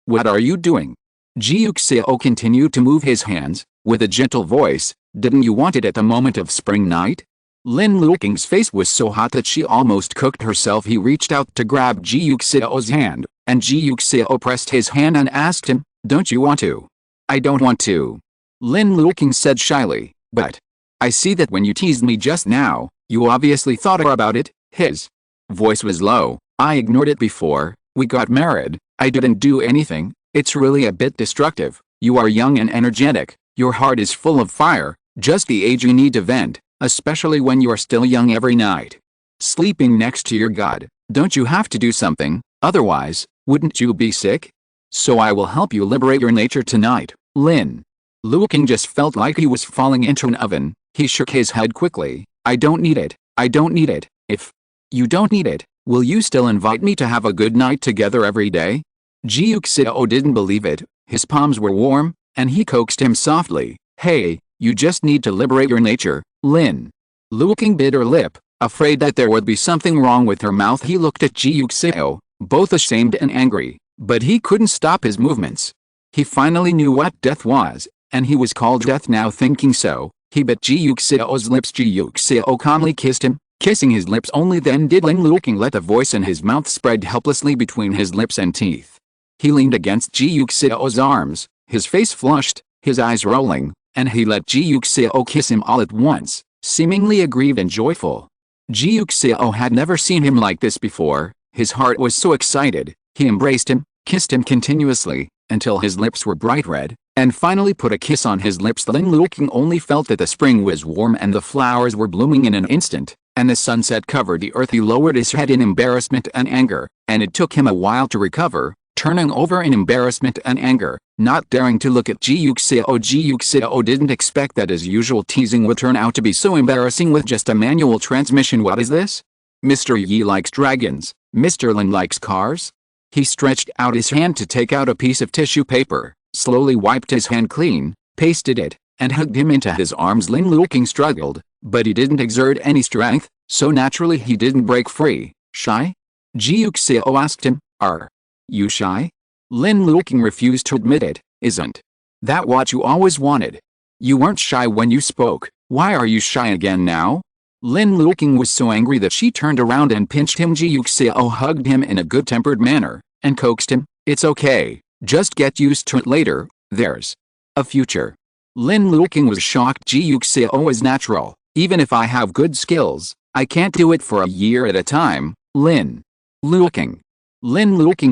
"What are you doing?" Ji Yuxiao continued to move his hands, with a gentle voice. "Didn't you want it at the moment of spring night?" Lin Luoqing's face was so hot that she almost cooked herself. He reached out to grab Ji Yuxiao's hand, and Ji Yuxiao pressed his hand and asked him, "Don't you want to?" "I don't want to," Lin Luoqing said shyly, "but I see that when you teased me just now, you obviously thought about it." His voice was low. "I ignored it before we got married. I didn't do anything. It's really a bit destructive. You are young and energetic. Your heart is full of fire, just the age you need to vent, especially when you are still young. Every night, sleeping next to your god, don't you have to do something, otherwise, wouldn't you be sick? So I will help you liberate your nature tonight." Lin Luoqing just felt like he was falling into an oven. He shook his head quickly. "I don't need it. I don't need it. If you don't need it, will you still invite me to have a good night together every day?" Ji Yuxiao didn't believe it. His palms were warm, and he coaxed him softly. "Hey, you just need to liberate your nature." Lin Luoqing bit her lip, afraid that there would be something wrong with her mouth. He looked at Ji Yuxiao, both ashamed and angry, but he couldn't stop his movements. He finally knew what death was, and he was called death now. Thinking so, he bit Ji Yuxiao's lips. Ji Yuxiao calmly kissed him, kissing his lips. Only then did Lin Luoqing let the voice in his mouth spread helplessly between his lips and teeth. He leaned against Ji Yuxiao's arms, his face flushed, his eyes rolling, and he let Ji Yuxiao kiss him all at once, seemingly aggrieved and joyful. Ji Yuxiao had never seen him like this before. His heart was so excited. He embraced him, kissed him continuously, until his lips were bright red, and finally put a kiss on his lips. Lin Luoqing only felt that the spring was warm and the flowers were blooming in an instant, and the sunset covered the earth. He lowered his head in embarrassment and anger, and it took him a while to recover, turning over in embarrassment and anger, not daring to look at Ji Yuxiao. Ji Yuxiao didn't expect that his usual teasing would turn out to be so embarrassing with just a manual transmission. What is this? Mr. Yi likes dragons, Mr. Lin likes cars? He stretched out his hand to take out a piece of tissue paper, slowly wiped his hand clean, pasted it, and hugged him into his arms. Lin Luoqing struggled, but he didn't exert any strength, so naturally he didn't break free. "Shy?" Ji Yuxiao asked him. "Are you shy?" Lin Luoqing refused to admit it. "Isn't that what you always wanted? You weren't shy when you spoke. Why are you shy again now?" Lin Luoqing was so angry that she turned around and pinched him. Ji Yuxiao hugged him in a good-tempered manner, and coaxed him. "It's okay. Just get used to it later. There's a future." Lin Luoqing was shocked. Ji Yuxiao is natural. "Even if I have good skills, I can't do it for a year at a time." Lin Luoqing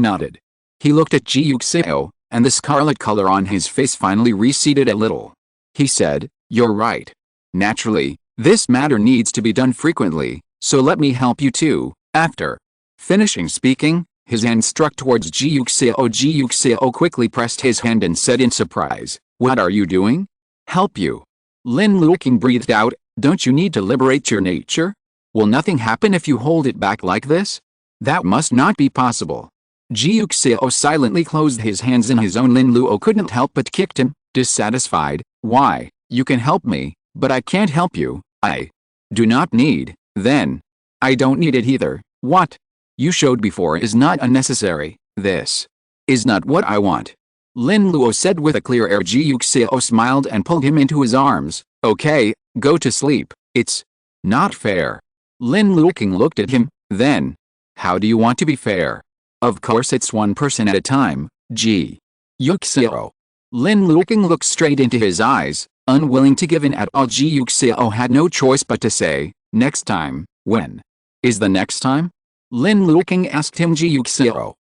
nodded. He looked at Ji Yuxiao, and the scarlet color on his face finally receded a little. He said, "You're right. Naturally, this matter needs to be done frequently, so let me help you too." After finishing speaking, His hand struck towards Ji Yuxiao. Ji Yuxiao quickly pressed his hand and said in surprise, "What are you doing?" "Help you." Lin Luoqing breathed out, "Don't you need to liberate your nature? Will nothing happen if you hold it back like this? That must not be possible." Ji Yuxiao silently closed his hands in his own. Lin Luo couldn't help but kicked him, dissatisfied. "Why? You can help me, but I can't help you. I do not need, then. I don't need it either. What you showed before is not unnecessary. This is not what I want." Lin Luo said with a clear air. Ji Yuxiao smiled and pulled him into his arms. "Okay, go to sleep. It's not fair." Lin Luoqing looked at him, then, "How do you want to be fair?" "Of course it's one person at a time, Ji Yuxiao." Lin Luoqing looked straight into his eyes, unwilling to give in at all. Ji Yuxiao had no choice but to say, "Next time." "When is the next time?" Lin Luoqing asked him. Ji Yuxiao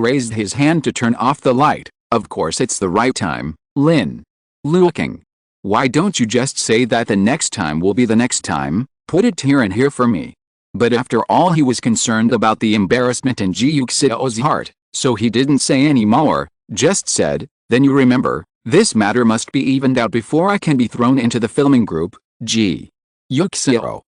raised his hand to turn off the light. "Of course it's the right time, Lin Luoqing. Why don't you just say that the next time will be the next time? Put it here and here for me." But after all, he was concerned about the embarrassment in Ji Yuxiao's heart, so he didn't say any more, just said, "Then you remember, this matter must be evened out before I can be thrown into the filming group, Ji Yuxiao.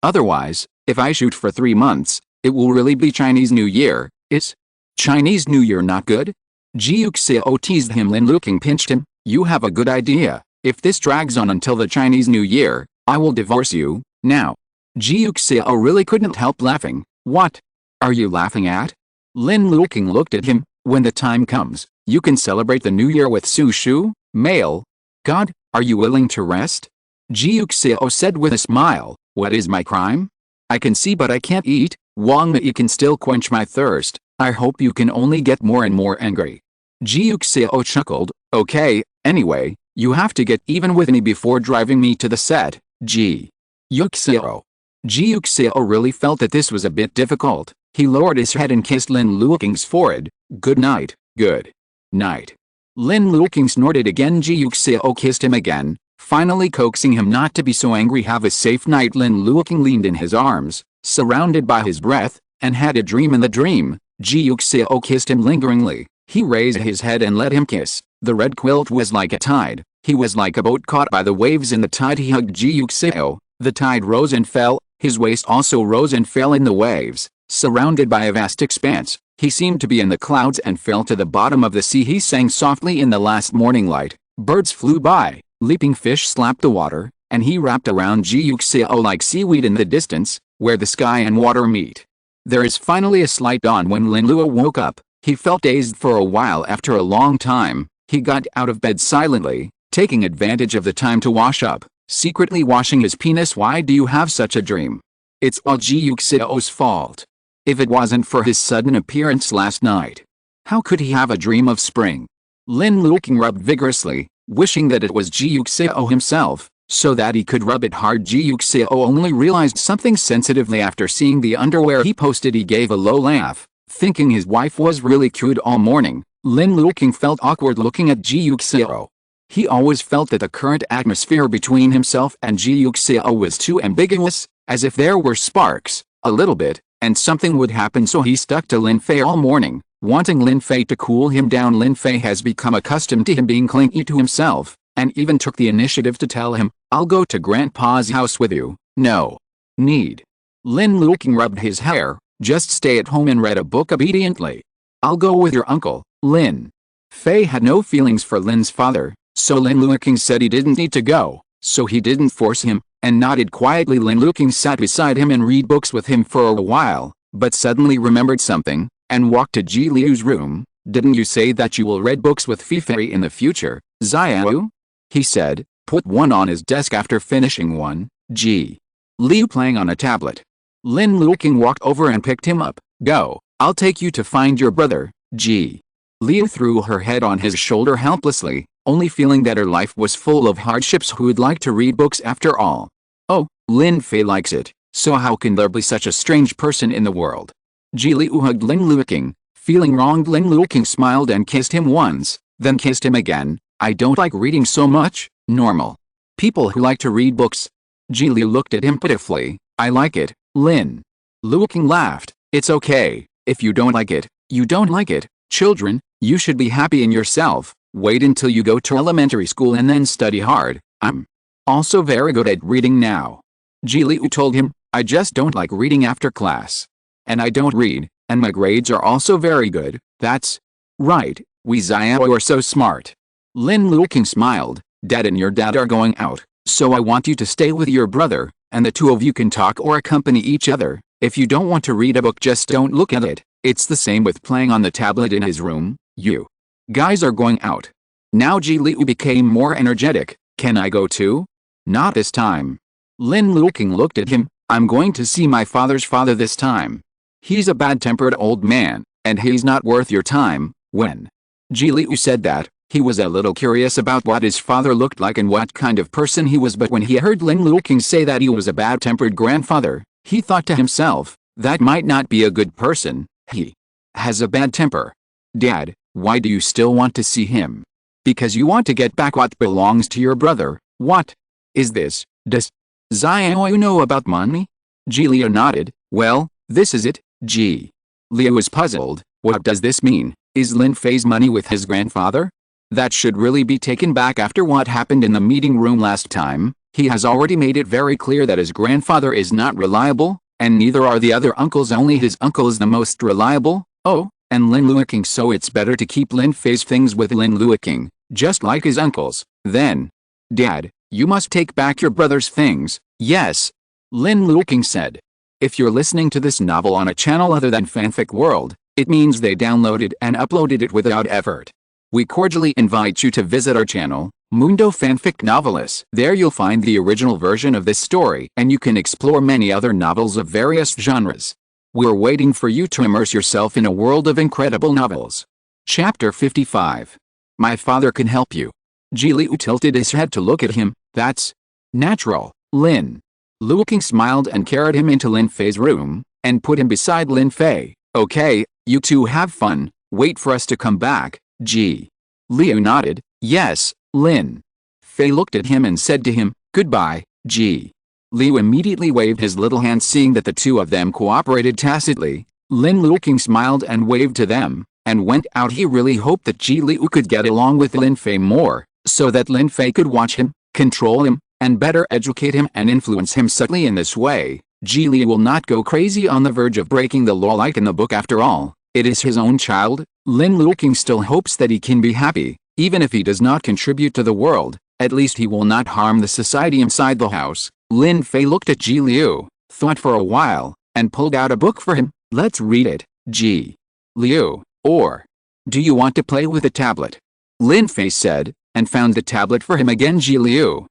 Otherwise, if I shoot for 3 months, it will really be Chinese New Year. Is Chinese New Year not good?" Ji Yuxiao teased him. Lin Luoqing pinched him. "You have a good idea. If this drags on until the Chinese New Year, I will divorce you, now." Ji Yuxiao really couldn't help laughing. "What are you laughing at?" Lin Luoqing looked at him. "When the time comes, you can celebrate the New Year with Su Shu, male. God, are you willing to rest?" Ji Yuxiao said with a smile. "What is my crime? I can see but I can't eat. Wang Yi can still quench my thirst. I hope you can only get more and more angry." Ji Yuxiao chuckled. "Okay, anyway, you have to get even with me before driving me to the set, Ji Yuxiao." Ji Yuxiao really felt that this was a bit difficult. He lowered his head and kissed Lin Luoqing's forehead. "Good night." "Good night." Lin Luoqing snorted again. Ji Yuxiao kissed him again, finally coaxing him not to be so angry. "Have a safe night." Lin Luoqing leaned in his arms, surrounded by his breath, and had a dream. In the dream, Ji Yuxiao kissed him lingeringly. He raised his head and let him kiss. The red quilt was like a tide. He was like a boat caught by the waves in the tide. He hugged Ji Yuxiao. The tide rose and fell. His waist also rose and fell in the waves. Surrounded by a vast expanse, he seemed to be in the clouds and fell to the bottom of the sea. He sang softly in the last morning light. Birds flew by, leaping fish slapped the water, and he wrapped around Ji Yuxiao like seaweed in the distance, where the sky and water meet. There is finally a slight dawn. When Lin Luo woke up, he felt dazed for a while. After a long time, he got out of bed silently, taking advantage of the time to wash up, secretly washing his penis. "Why do you have such a dream?" "It's all Ji Yuxiao's fault. If it wasn't for his sudden appearance last night, how could he have a dream of spring?" Lin Luoqing rubbed vigorously, wishing that it was Ji Yuxiao himself, so that he could rub it hard. Ji Yuxiao only realized something sensitively after seeing the underwear he posted. He gave a low laugh, thinking his wife was really cute all morning. Lin Luoqing felt awkward looking at Ji Yuxiao. He always felt that the current atmosphere between himself and Ji Yuxiao was too ambiguous, as if there were sparks, a little bit, and something would happen. So he stuck to Lin Fei all morning, wanting Lin Fei to cool him down. Lin Fei has become accustomed to him being clingy to himself, and even took the initiative to tell him, "I'll go to Grandpa's house with you." "No need." Lin Luoqing rubbed his hair. "Just stay at home and read a book obediently." "I'll go with your uncle." Lin Fei had no feelings for Lin's father, so Lin Luoqing said he didn't need to go, so he didn't force him, and nodded quietly. Lin Luoqing sat beside him and read books with him for a while, but suddenly remembered something, and walked to Ji Liu's room. "Didn't you say that you will read books with Fei in the future, Xiao?" he said, put one on his desk after finishing one. Ji Liu playing on a tablet. Lin Luoqing walked over and picked him up. "Go, I'll take you to find your brother." Ji Liu threw her head on his shoulder helplessly, only feeling that her life was full of hardships. Who would like to read books after all? "Oh, Lin Fei likes it, so how can there be such a strange person in the world?" Ji Liu hugged Lin Luoqing, feeling wronged. Lin Luoqing smiled and kissed him once, then kissed him again. "I don't like reading so much. Normal people who like to read books." Ji Liu looked at him pitifully. "I like it." Lin Luoqing laughed. "It's okay, If you don't like it, you don't like it. Children, you should be happy in yourself. Wait until you go to elementary school and then study hard. I'm also very good at reading now. Ji Liu told him, I just don't like reading after class. And I don't read, and my grades are also very good. That's right, we Xiao are so smart. Lin Luoqing smiled. Dad and your dad are going out, so I want you to stay with your brother, and the two of you can talk or accompany each other. If you don't want to read a book, just don't look at it. It's the same with playing on the tablet in his room. You guys are going out. Now Ji Liu became more energetic. Can I go too? Not this time. Lin Luoqing looked at him. I'm going to see my father's father this time. He's a bad-tempered old man, and he's not worth your time. When Ji Liu said that, he was a little curious about what his father looked like and what kind of person he was, but when he heard Lin Luoqing say that he was a bad-tempered grandfather, he thought to himself, that might not be a good person. He has a bad temper. Dad, why do you still want to see him? Because you want to get back what belongs to your brother. What is this? Does Xiao know about money? Ji Liu nodded. Well, this is it. Ji Liu was puzzled. What does this mean? Is Lin Fei's money with his grandfather? That should really be taken back after what happened in the meeting room last time. He has already made it very clear that his grandfather is not reliable, and neither are the other uncles, only his uncle is the most reliable. Oh, and Lin Luoqing, so it's better to keep Lin Fei's things with Lin Luoqing, just like his uncles. Then, Dad, you must take back your brother's things. Yes, Lin Luoqing said. If you're listening to this novel on a channel other than Fanfic World, it means they downloaded and uploaded it without effort. We cordially invite you to visit our channel, Mundo Fanfic Novelis. There you'll find the original version of this story, and you can explore many other novels of various genres. We're waiting for you to immerse yourself in a world of incredible novels. Chapter 55. My father can help you. Ji Liu tilted his head to look at him. That's natural. Lin Luoqing smiled and carried him into Lin Fei's room, and put him beside Lin Fei. Okay, you two have fun. Wait for us to come back. Ji Liu nodded. Yes, Lin Fei looked at him and said to him, goodbye. Ji Liu immediately waved his little hand, seeing that the two of them cooperated tacitly. Lin Luoqing smiled and waved to them, and went out. He really hoped that Ji Liu could get along with Lin Fei more, so that Lin Fei could watch him, control him, and better educate him and influence him subtly. In this way, Ji Liu will not go crazy on the verge of breaking the law like in the book. After all, it is his own child. Lin Luoqing still hopes that he can be happy, even if he does not contribute to the world. At least he will not harm the society inside the house. Lin Fei looked at Ji Liu, thought for a while, and pulled out a book for him. Let's read it, Ji Liu. Or do you want to play with the tablet? Lin Fei said, and found the tablet for him again. Ji Liu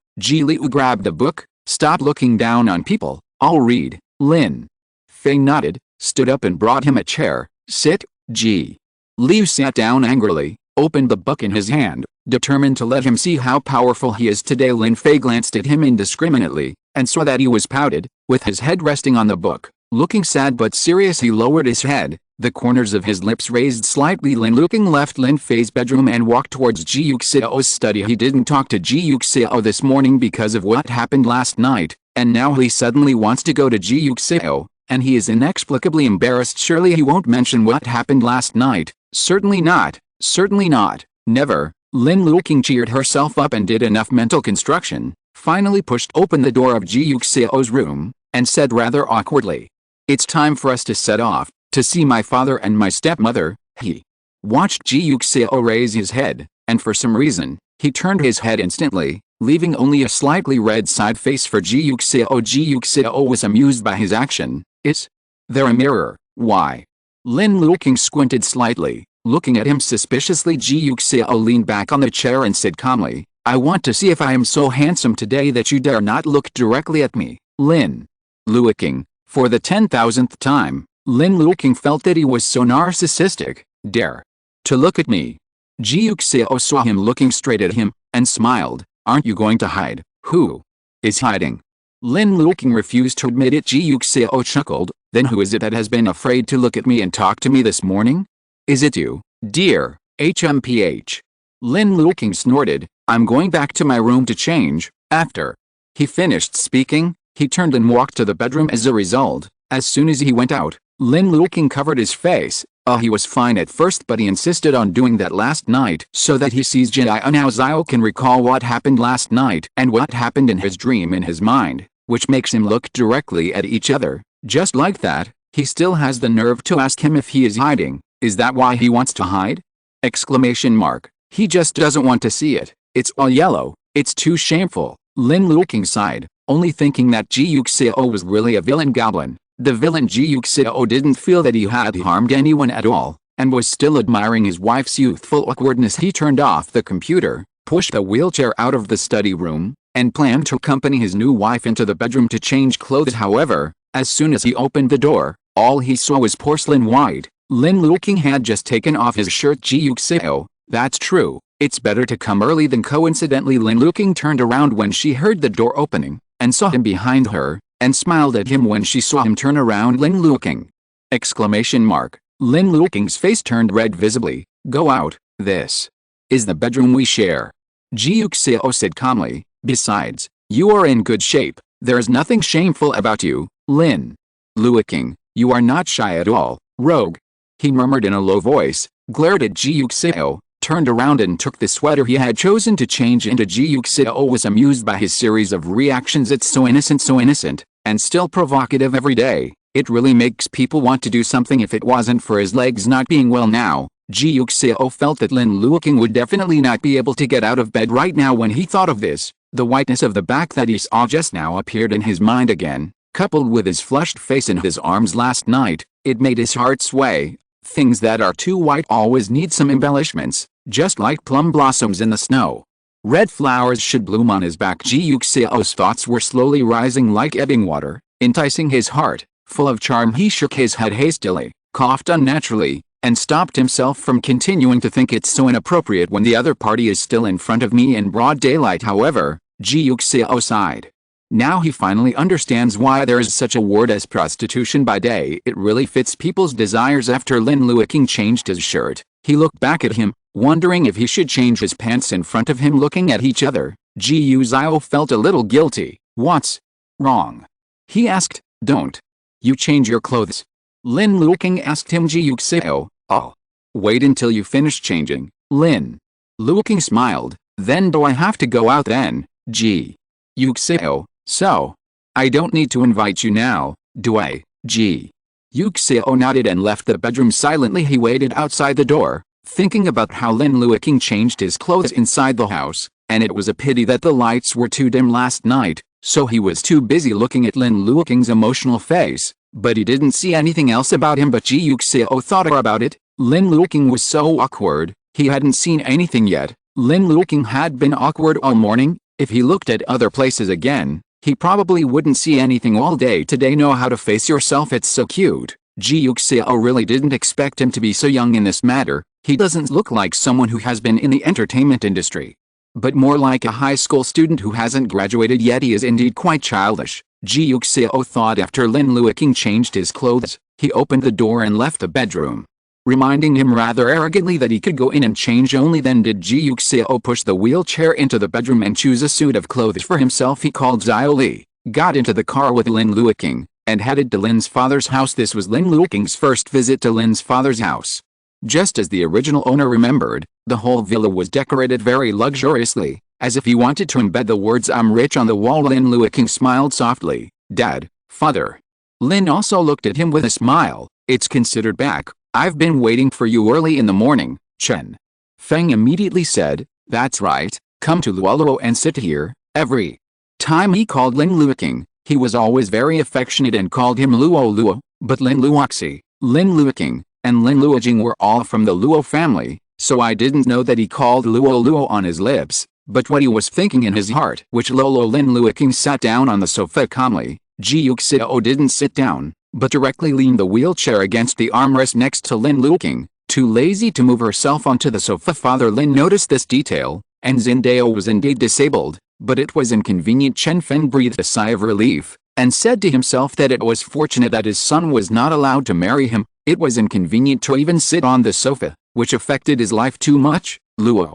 grabbed the book. Stop looking down on people. I'll read. Lin Fei nodded, stood up and brought him a chair. Sit. Ji Liu sat down angrily, opened the book in his hand, determined to let him see how powerful he is today. Lin Fei glanced at him indiscriminately, and saw that he was pouted, with his head resting on the book. Looking sad but serious, he lowered his head, the corners of his lips raised slightly. Lin Luoqing left Lin Fei's bedroom and walked towards Ji Yuxiao's study. He didn't talk to Ji Yuxiao this morning because of what happened last night, and now he suddenly wants to go to Ji Yuxiao, and he is inexplicably embarrassed. Surely he won't mention what happened last night. Certainly not. Certainly not. Never. Lin Luoqing cheered herself up and did enough mental construction, finally pushed open the door of Ji Yuxiao's room, and said rather awkwardly, it's time for us to set off, to see my father and my stepmother. He watched Ji Yuxiao raise his head, and for some reason, he turned his head instantly, leaving only a slightly red side face for Ji Yuxiao. Ji Yuxiao was amused by his action. Is there a mirror? Why? Lin Luoqing squinted slightly, looking at him suspiciously. Ji Yuxiao leaned back on the chair and said calmly, I want to see if I am so handsome today that you dare not look directly at me. Lin Luoqing. For the 10,000th time, Lin Luoqing felt that he was so narcissistic. Dare to look at me. Ji Yuxiao saw him looking straight at him, and smiled. Aren't you going to hide? Who is hiding? Lin Luoqing refused to admit it. Ji Yuxiao chuckled. Then who is it that has been afraid to look at me and talk to me this morning? Is it you, dear HMPH? Lin Luoqing snorted. I'm going back to my room to change. After he finished speaking, he turned and walked to the bedroom. As a result, as soon as he went out, Lin Luoqing covered his face. He was fine at first, but he insisted on doing that last night so that he sees Ji Yuxiao can recall what happened last night and what happened in his dream in his mind, which makes him look directly at each other. Just like that, he still has the nerve to ask him if he is hiding. Is that why he wants to hide? Exclamation mark. He just doesn't want to see it. It's all yellow. It's too shameful. Lin Luoqing sighed, only thinking that Ji Yuxiao was really a villain goblin. The villain Ji Yuxiao didn't feel that he had harmed anyone at all, and was still admiring his wife's youthful awkwardness. He turned off the computer, pushed the wheelchair out of the study room, and planned to accompany his new wife into the bedroom to change clothes. However, as soon as he opened the door, all he saw was porcelain white. Lin Luoqing had just taken off his shirt. Ji Yuxiao, that's true. It's better to come early than coincidentally. Lin Luoqing turned around when she heard the door opening, and saw him behind her, and smiled at him when she saw him turn around. Lin Luoqing! Exclamation mark. Lin Luoqing's face turned red visibly. Go out. This is the bedroom we share. Ji Yuxiao said calmly. Besides, you are in good shape. There is nothing shameful about you, Lin Luoqing. You are not shy at all, rogue. He murmured in a low voice, glared at Ji Yuxiao, turned around and took the sweater he had chosen to change into. Ji Yuxiao was amused by his series of reactions. It's so innocent, and still provocative every day. It really makes people want to do something. If it wasn't for his legs not being well now, Ji Yuxiao felt that Lin Luoqing would definitely not be able to get out of bed right now. When he thought of this, the whiteness of the back that he saw just now appeared in his mind again, coupled with his flushed face and his arms last night. It made his heart sway. Things that are too white always need some embellishments, just like plum blossoms in the snow. Red flowers should bloom on his back. Ji Yuxiao's thoughts were slowly rising like ebbing water, enticing his heart. Full of charm, he shook his head hastily, coughed unnaturally, and stopped himself from continuing to think it's so inappropriate when the other party is still in front of me in broad daylight. However, Ji Yuxiao sighed. Now he finally understands why there is such a word as prostitution by day. It really fits people's desires. After Lin Luoqing changed his shirt, he looked back at him, wondering if he should change his pants in front of him. Looking at each other, Ji Yuxiao felt a little guilty. What's wrong? He asked. Don't you change your clothes? Lin Luoqing asked him. Ji Yuxiao, oh. Wait until you finish changing. Lin Luoqing smiled. Then do I have to go out then? Ji Yuxiao, so I don't need to invite you now, do I? Ji Yuxiao nodded and left the bedroom silently. He waited outside the door, thinking about how Lin Luoqing changed his clothes inside the house, and it was a pity that the lights were too dim last night, so he was too busy looking at Lin Luoqing's emotional face, but he didn't see anything else about him. But Ji Yuxiao thought about it. Lin Luoqing was so awkward, he hadn't seen anything yet. Lin Luoqing had been awkward all morning. If he looked at other places again, he probably wouldn't see anything all day today. Know how to face yourself. It's so cute. Ji Yuxiao really didn't expect him to be so young in this matter. He doesn't look like someone who has been in the entertainment industry, but more like a high school student who hasn't graduated yet. He is indeed quite childish, Ji Yuxiao thought. After Lin Luoqing changed his clothes, he opened the door and left the bedroom, reminding him rather arrogantly that he could go in and change. Only then did Ji Yuxiao push the wheelchair into the bedroom and choose a suit of clothes for himself. He called Xiao Li, got into the car with Lin Luoqing, and headed to Lin's father's house. This was Lin Luoqing's first visit to Lin's father's house. Just as the original owner remembered, the whole villa was decorated very luxuriously, as if he wanted to embed the words "I'm rich" on the wall. Lin Luoqing smiled softly. Dad, father. Lin also looked at him with a smile. It's considered back. I've been waiting for you early in the morning, Chen Feng immediately said. That's right, come to Luoluo and sit here. Every time he called Lin Luoqing, he was always very affectionate and called him Luo, but Lin Luoxi, Lin Luoqing, and Lin Luoqing were all from the Luo family, so I didn't know that he called Luo on his lips, but what he was thinking in his heart. Which Lolo. Lin Luoqing sat down on the sofa calmly. Ji Yuxiao didn't sit down, but directly leaned the wheelchair against the armrest next to Lin Luoqing, too lazy to move herself onto the sofa. Father Lin noticed this detail, and Zindao was indeed disabled, but it was inconvenient. Chen Feng breathed a sigh of relief, and said to himself that it was fortunate that his son was not allowed to marry him. It was inconvenient to even sit on the sofa, which affected his life too much. Luo,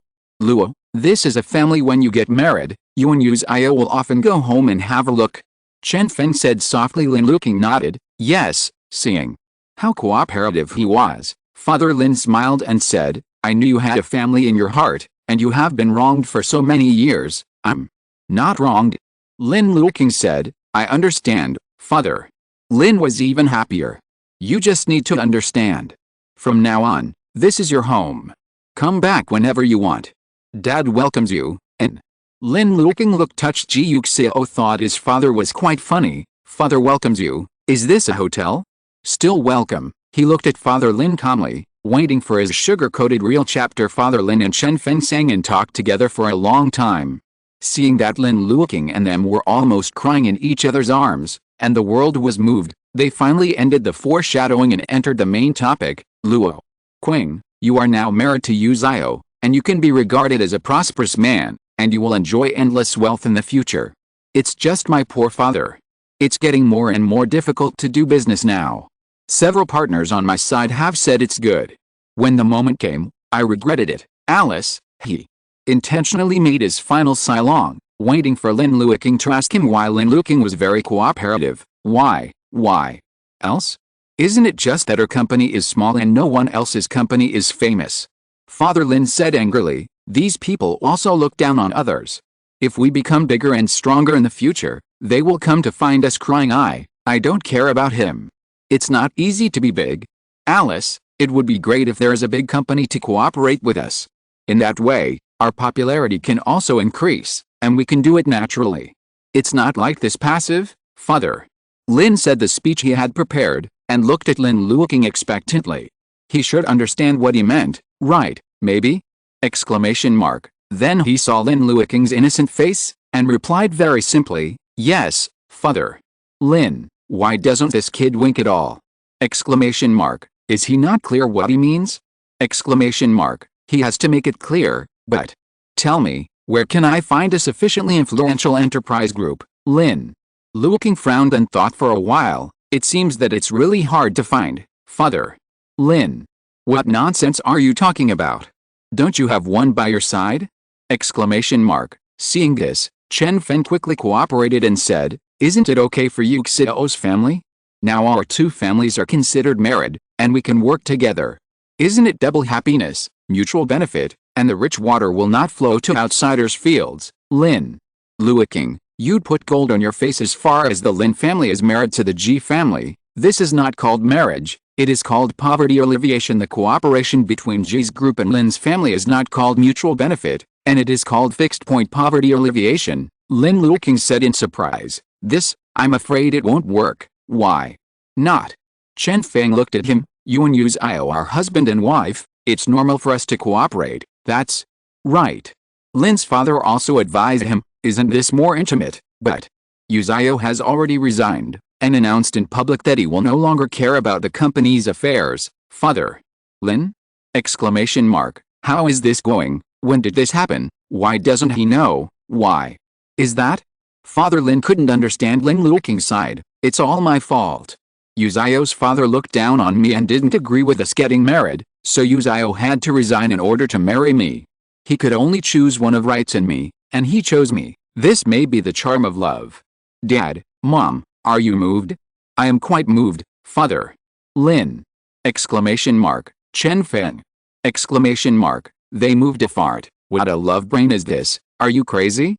this is a family. When you get married, you and Yuxiao will often go home and have a look, Chen Feng said softly. Lin Luoqing nodded. Yes, seeing How cooperative he was. Father Lin smiled and said, I knew you had a family in your heart, and you have been wronged for so many years. I'm not wronged. Lin Luoqing said, I understand, Father. Lin was even happier. You just need to understand. From now on, this is your home. Come back whenever you want. Dad welcomes you, and Lin Luoqing looked touched. Ji Yuxiao thought his father was quite funny. Father welcomes you, is this a hotel? Still welcome. He looked at Father Lin calmly, waiting for his sugar-coated real chapter. Father Lin and Chen Fen sang and talked together for a long time. Seeing that Lin Luoqing and them were almost crying in each other's arms, and the world was moved, they finally ended the foreshadowing and entered the main topic. Luoqing, you are now married to Yuxiao, and you can be regarded as a prosperous man, and you will enjoy endless wealth in the future. It's just my poor father. It's getting more and more difficult to do business now. Several partners on my side have said it's good. When the moment came, I regretted it. Alice, he intentionally made his final sigh-long, waiting for Lin Luoqing to ask him why. Lin Luoqing was very cooperative. Why else? Isn't it just that her company is small and no one else's company is famous? Father Lin said angrily, these people also look down on others. If we become bigger and stronger in the future, they will come to find us crying. I don't care about him. It's not easy to be big. Alice, it would be great if there is a big company to cooperate with us. In that way, our popularity can also increase, and we can do it naturally. It's not like this passive, Father. Lin said the speech he had prepared, and looked at Lin Luoqing expectantly. He should understand what he meant, right, maybe? Then he saw Lin Luoqing's innocent face, and replied very simply, yes, Father. Lin, why doesn't this kid wink at all? Is he not clear what he means? He has to make it clear, but tell me, where can I find a sufficiently influential enterprise group? Lin Luoqing frowned and thought for a while. It seems that it's really hard to find, Father. Lin, what nonsense are you talking about? Don't you have one by your side? Seeing this, Chen Fen quickly cooperated and said, isn't it okay for Yuxiao's family? Now our two families are considered married, and we can work together. Isn't it double happiness, mutual benefit, and the rich water will not flow to outsiders' fields? Lin Luoqing, you'd put gold on your face. As far as the Lin family is married to the Ji family, this is not called marriage, it is called poverty alleviation. The cooperation between Ji's group and Lin's family is not called mutual benefit, and it is called fixed-point poverty alleviation, Lin Luoqing said in surprise. This, I'm afraid it won't work. Why not? Chen Feng looked at him. You and Yuxiao are husband and wife, it's normal for us to cooperate. That's right. Lin's father also advised him, isn't this more intimate? But Yuxiao has already resigned, and announced in public that he will no longer care about the company's affairs. Father. Lin? How is this going? When did this happen? Why doesn't he know? Why is that? Father Lin couldn't understand Lin Luoqing's side. It's all my fault. Yuxiao's father looked down on me and didn't agree with us getting married, so Yuxiao had to resign in order to marry me. He could only choose one of rights in me, and he chose me. This may be the charm of love. Dad, Mom, are you moved? I am quite moved, Father. Lin. Chen Feng. They moved a fart. What a love brain is this? Are you crazy?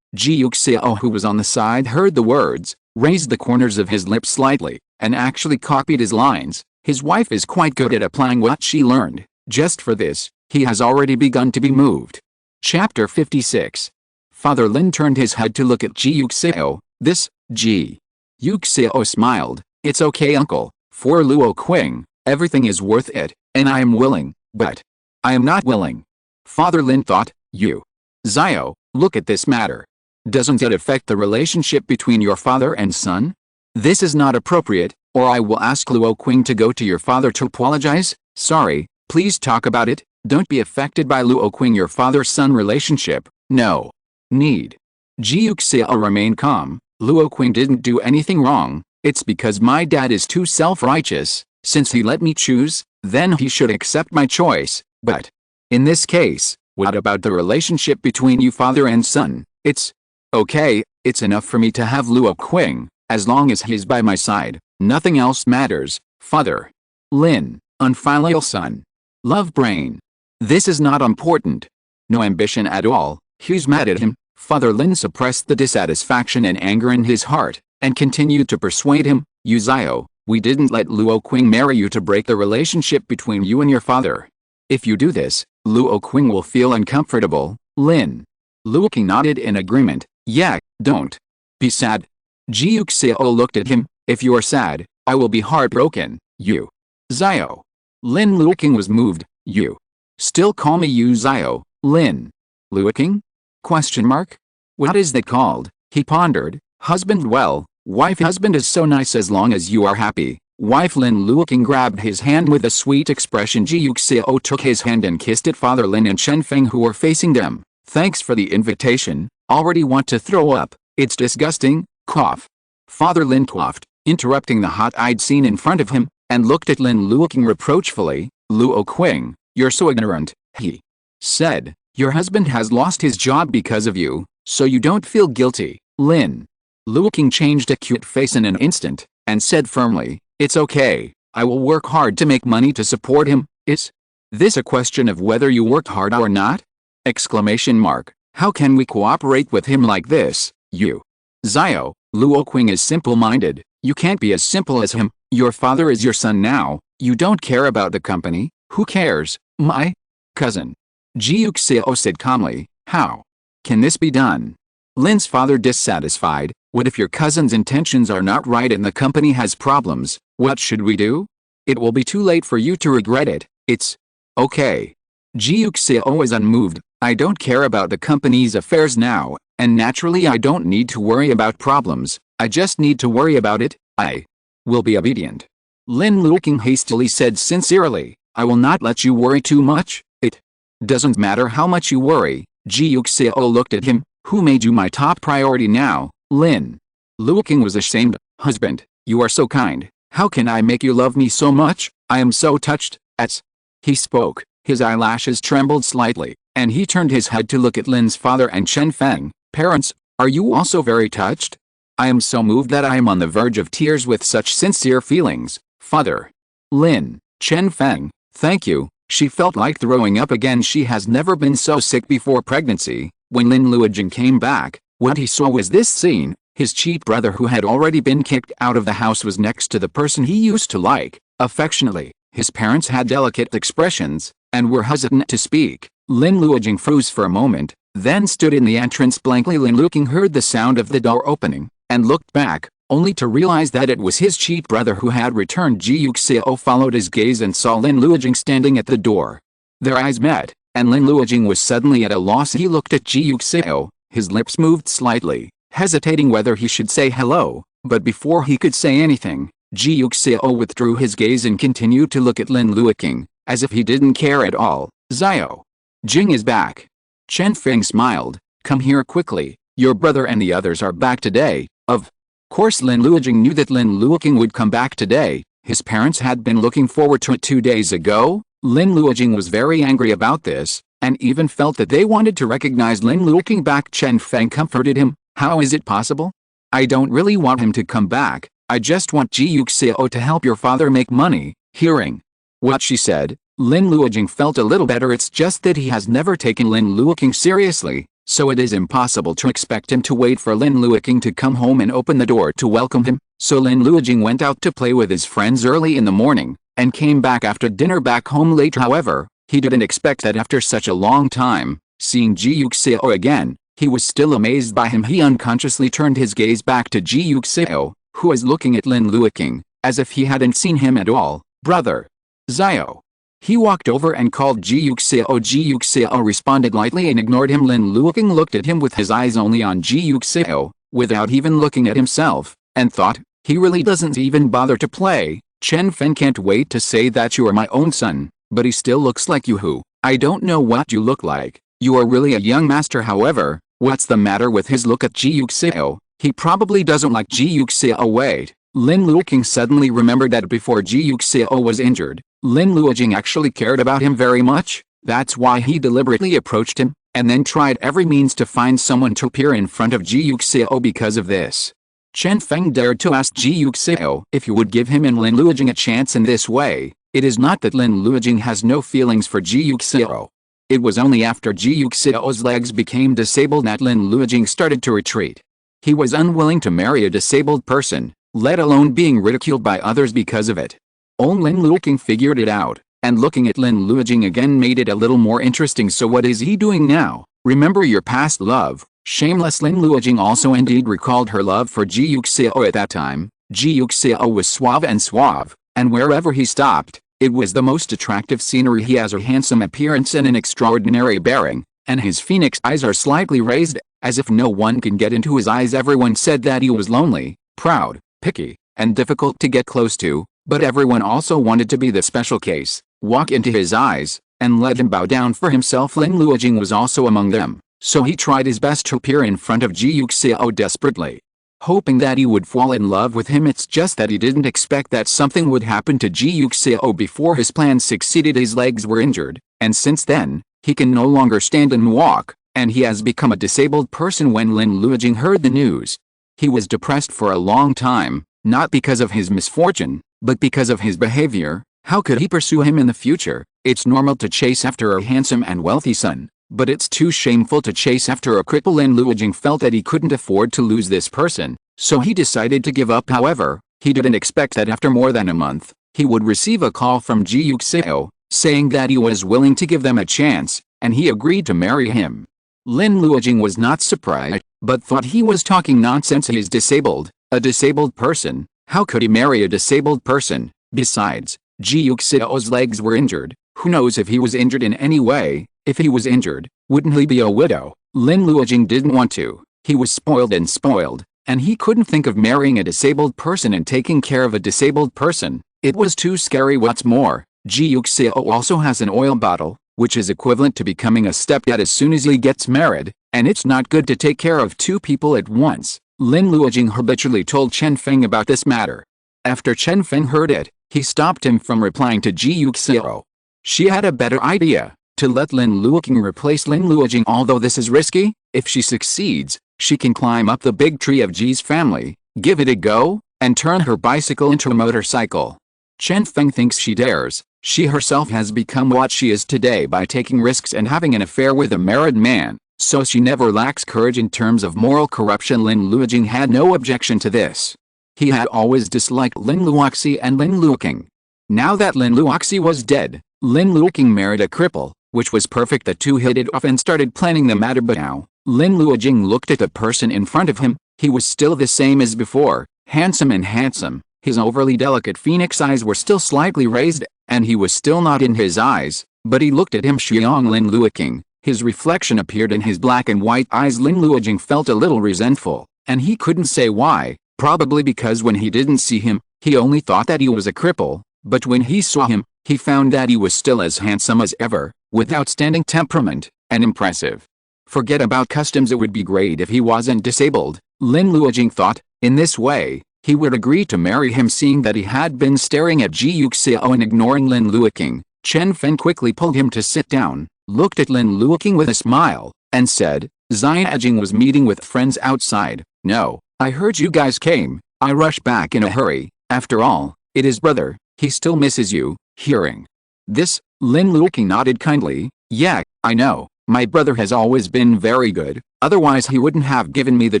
Ji Yuxiao, who was on the side, heard the words, raised the corners of his lips slightly, and actually copied his lines. His wife is quite good at applying what she learned. Just for this, he has already begun to be moved. Chapter 56. Father Lin turned his head to look at Ji Yuxiao. This, Ji Yuxiao smiled. It's okay, uncle. For Luoqing, everything is worth it, and I am willing, but I am not willing. Father Lin thought, Yuxiao, look at this matter. Doesn't it affect the relationship between your father and son? This is not appropriate, or I will ask Luoqing to go to your father to apologize. Sorry, please talk about it. Don't be affected by Luoqing, your father-son relationship. No need. Ji Yuxiao remained calm. Luoqing didn't do anything wrong. It's because my dad is too self-righteous. Since he let me choose, then he should accept my choice. But in this case, what about the relationship between you father and son? It's okay, it's enough for me to have Luoqing, as long as he's by my side. Nothing else matters, father. Lin, unfilial son. Love brain. This is not important. No ambition at all. He's mad at him. Father Lin suppressed the dissatisfaction and anger in his heart, and continued to persuade him, Yuxiao, we didn't let Luoqing marry you to break the relationship between you and your father. If you do this, Luoqing will feel uncomfortable. Lin Luoqing nodded in agreement. Yeah, don't be sad. Ji Yuxiao looked at him. If you are sad, I will be heartbroken. You Xiao. Lin Luoqing was moved. You still call me Yuxiao, Lin Luoqing? Question mark? What is that called? He pondered. Husband well, wife husband is so nice as long as you are happy. Wife Lin Luoqing grabbed his hand with a sweet expression. Ji Yuxiao took his hand and kissed it. Father Lin and Chen Feng who were facing them. Thanks for the invitation. Already want to throw up. It's disgusting. Cough. Father Lin coughed, interrupting the hot-eyed scene in front of him, and looked at Lin Luoqing reproachfully. Luoqing, you're so ignorant, he said. Your husband has lost his job because of you, so you don't feel guilty. Lin Luoqing changed a cute face in an instant, and said firmly, it's okay, I will work hard to make money to support him. Is this a question of whether you worked hard or not? Exclamation mark. How can we cooperate with him like this? You Xiao, Luoqing is simple-minded. You can't be as simple as him. Your father is your son now. You don't care about the company. Who cares? My cousin. Ji Yuxiao said calmly. How can this be done? Lin's father dissatisfied. What if your cousin's intentions are not right and the company has problems? What should we do? It will be too late for you to regret it. It's okay. Ji Yuxiao is unmoved. I don't care about the company's affairs now, and naturally I don't need to worry about problems. I just need to worry about it. I will be obedient. Lin Luoqing hastily said sincerely, I will not let you worry too much. It doesn't matter how much you worry. Ji Yuxiao looked at him. Who made you my top priority now? Lin Luoqing was ashamed. Husband, you are so kind. How can I make you love me so much? I am so touched. As he spoke, his eyelashes trembled slightly, and he turned his head to look at Lin's father and Chen Feng. Parents, are you also very touched? I am so moved that I am on the verge of tears with such sincere feelings. Father Lin, Chen Feng, thank you. She felt like throwing up again. She has never been so sick before pregnancy. When Lin Luoqing came back, what he saw was this scene. His cheap brother who had already been kicked out of the house was next to the person he used to like affectionately. His parents had delicate expressions, and were hesitant to speak. Lin Luoqing froze for a moment, then stood in the entrance blankly. Lin Luoqing heard the sound of the door opening, and looked back, only to realize that it was his cheap brother who had returned. Ji Yuxiao followed his gaze and saw Lin Luoqing standing at the door. Their eyes met, and Lin Luoqing was suddenly at a loss. He looked at Ji Yuxiao, his lips moved slightly, hesitating whether he should say hello, but before he could say anything, Ji Yuxiao withdrew his gaze and continued to look at Lin Luoqing, as if he didn't care at all. Xiao Jing is back. Chen Feng smiled. Come here quickly, your brother and the others are back today. Of course Lin Luoqing knew that Lin Luoqing would come back today. His parents had been looking forward to it 2 days ago. Lin Luoqing was very angry about this, and even felt that they wanted to recognize Lin Luoqing back. Chen Feng comforted him. How is it possible? I don't really want him to come back. I just want Ji Yuxiao to help your father make money. Hearing what she said, Lin Luoqing felt a little better. It's just that he has never taken Lin Luoqing seriously, so it is impossible to expect him to wait for Lin Luoqing to come home and open the door to welcome him. So Lin Luoqing went out to play with his friends early in the morning, and came back after dinner back home late. However, he didn't expect that after such a long time, seeing Ji Yuxiao again, he was still amazed by him. He unconsciously turned his gaze back to Ji Yuxiao, who was looking at Lin Luoqing, as if he hadn't seen him at all. Brother Xiao. He walked over and called Ji Yuxiao. Ji Yuxiao responded lightly and ignored him. Lin Luoqing looked at him with his eyes only on Ji Yuxiao, without even looking at himself, and thought, he really doesn't even bother to play. Chen Feng can't wait to say that you are my own son, but he still looks like you. Who? I don't know what you look like. You are really a young master. However, what's the matter with his look at Ji Yuxiao? He probably doesn't like Ji Yuxiao. Wait. Lin Luoqing suddenly remembered that before Ji Yuxiao was injured, Lin Luoqing actually cared about him very much. That's why he deliberately approached him, and then tried every means to find someone to appear in front of Ji Yuxiao. Because of this, Chen Feng dared to ask Ji Yuxiao if he would give him and Lin Luoqing a chance in this way. It is not that Lin Luoqing has no feelings for Ji Yuxiao. It was only after Ji Yuxiao's legs became disabled that Lin Luoqing started to retreat. He was unwilling to marry a disabled person, let alone being ridiculed by others because of it. Old Lin Luoqing figured it out, and looking at Lin Luoqing again made it a little more interesting. So what is he doing now? Remember your past love. Shameless Lin Luoqing also indeed recalled her love for Ji Yuxiao at that time. Ji Yuxiao was suave, and wherever he stopped, it was the most attractive scenery. He has a handsome appearance and an extraordinary bearing, and his phoenix eyes are slightly raised, as if no one can get into his eyes. Everyone said that he was lonely, proud, picky, and difficult to get close to, but everyone also wanted to be the special case, walk into his eyes, and let him bow down for himself. Lin Luoqing was also among them. So he tried his best to appear in front of Ji Yuxiao desperately, hoping that he would fall in love with him. It's just that he didn't expect that something would happen to Ji Yuxiao before his plan succeeded. His legs were injured, and since then, he can no longer stand and walk, and he has become a disabled person. When Lin Luoqing heard the news, he was depressed for a long time, not because of his misfortune, but because of his behavior. How could he pursue him in the future? It's normal to chase after a handsome and wealthy son, but it's too shameful to chase after a cripple. Lin Luoqing felt that he couldn't afford to lose this person, so he decided to give up. However, he didn't expect that after more than a month, he would receive a call from Ji Yuxiao, saying that he was willing to give them a chance, and he agreed to marry him. Lin Luoqing was not surprised, but thought he was talking nonsense. He is disabled, a disabled person. How could he marry a disabled person? Besides, Ji Yuxiao's legs were injured. Who knows if he was injured in any way? If he was injured, wouldn't he be a widow? Lin Luoqing didn't want to. He was spoiled, and he couldn't think of marrying a disabled person and taking care of a disabled person. It was too scary. What's more, Ji Yuxiao also has an oil bottle, which is equivalent to becoming a stepdad as soon as he gets married, and it's not good to take care of two people at once. Lin Luoqing habitually told Chen Feng about this matter. After Chen Feng heard it, he stopped him from replying to Ji Yuxiao. She had a better idea, to let Lin Luoqing replace Lin Luoqing. Although this is risky, if she succeeds, she can climb up the big tree of Ji's family, give it a go, and turn her bicycle into a motorcycle. Chen Feng thinks she dares. She herself has become what she is today by taking risks and having an affair with a married man, so she never lacks courage in terms of moral corruption. Lin Luoqing had no objection to this. He had always disliked Lin Luoqing and Lin Luoqing. Now that Lin Luoqing was dead, Lin Luoqing married a cripple, which was perfect. The two hit it off and started planning the matter. But now, Lin Luoqing looked at the person in front of him. He was still the same as before, handsome. His overly delicate phoenix eyes were still slightly raised, and he was still not in his eyes, but he looked at him. Xiang Lin Luoqing. His reflection appeared in his black and white eyes. Lin Luoqing felt a little resentful, and he couldn't say why. Probably because when he didn't see him, he only thought that he was a cripple, but when he saw him, he found that he was still as handsome as ever, with outstanding temperament, and impressive. Forget about customs. It would be great if he wasn't disabled, Lin Luoqing thought. In this way, he would agree to marry him. Seeing that he had been staring at Ji Yuxiao and ignoring Lin Luoqing, Chen Feng quickly pulled him to sit down, looked at Lin Luoqing with a smile, and said, "Xianjing was meeting with friends outside. No, I heard you guys came. I rushed back in a hurry. After all, it is brother. He still misses you." Hearing this, Lin Luoqing nodded kindly. "Yeah, I know. My brother has always been very good, otherwise he wouldn't have given me the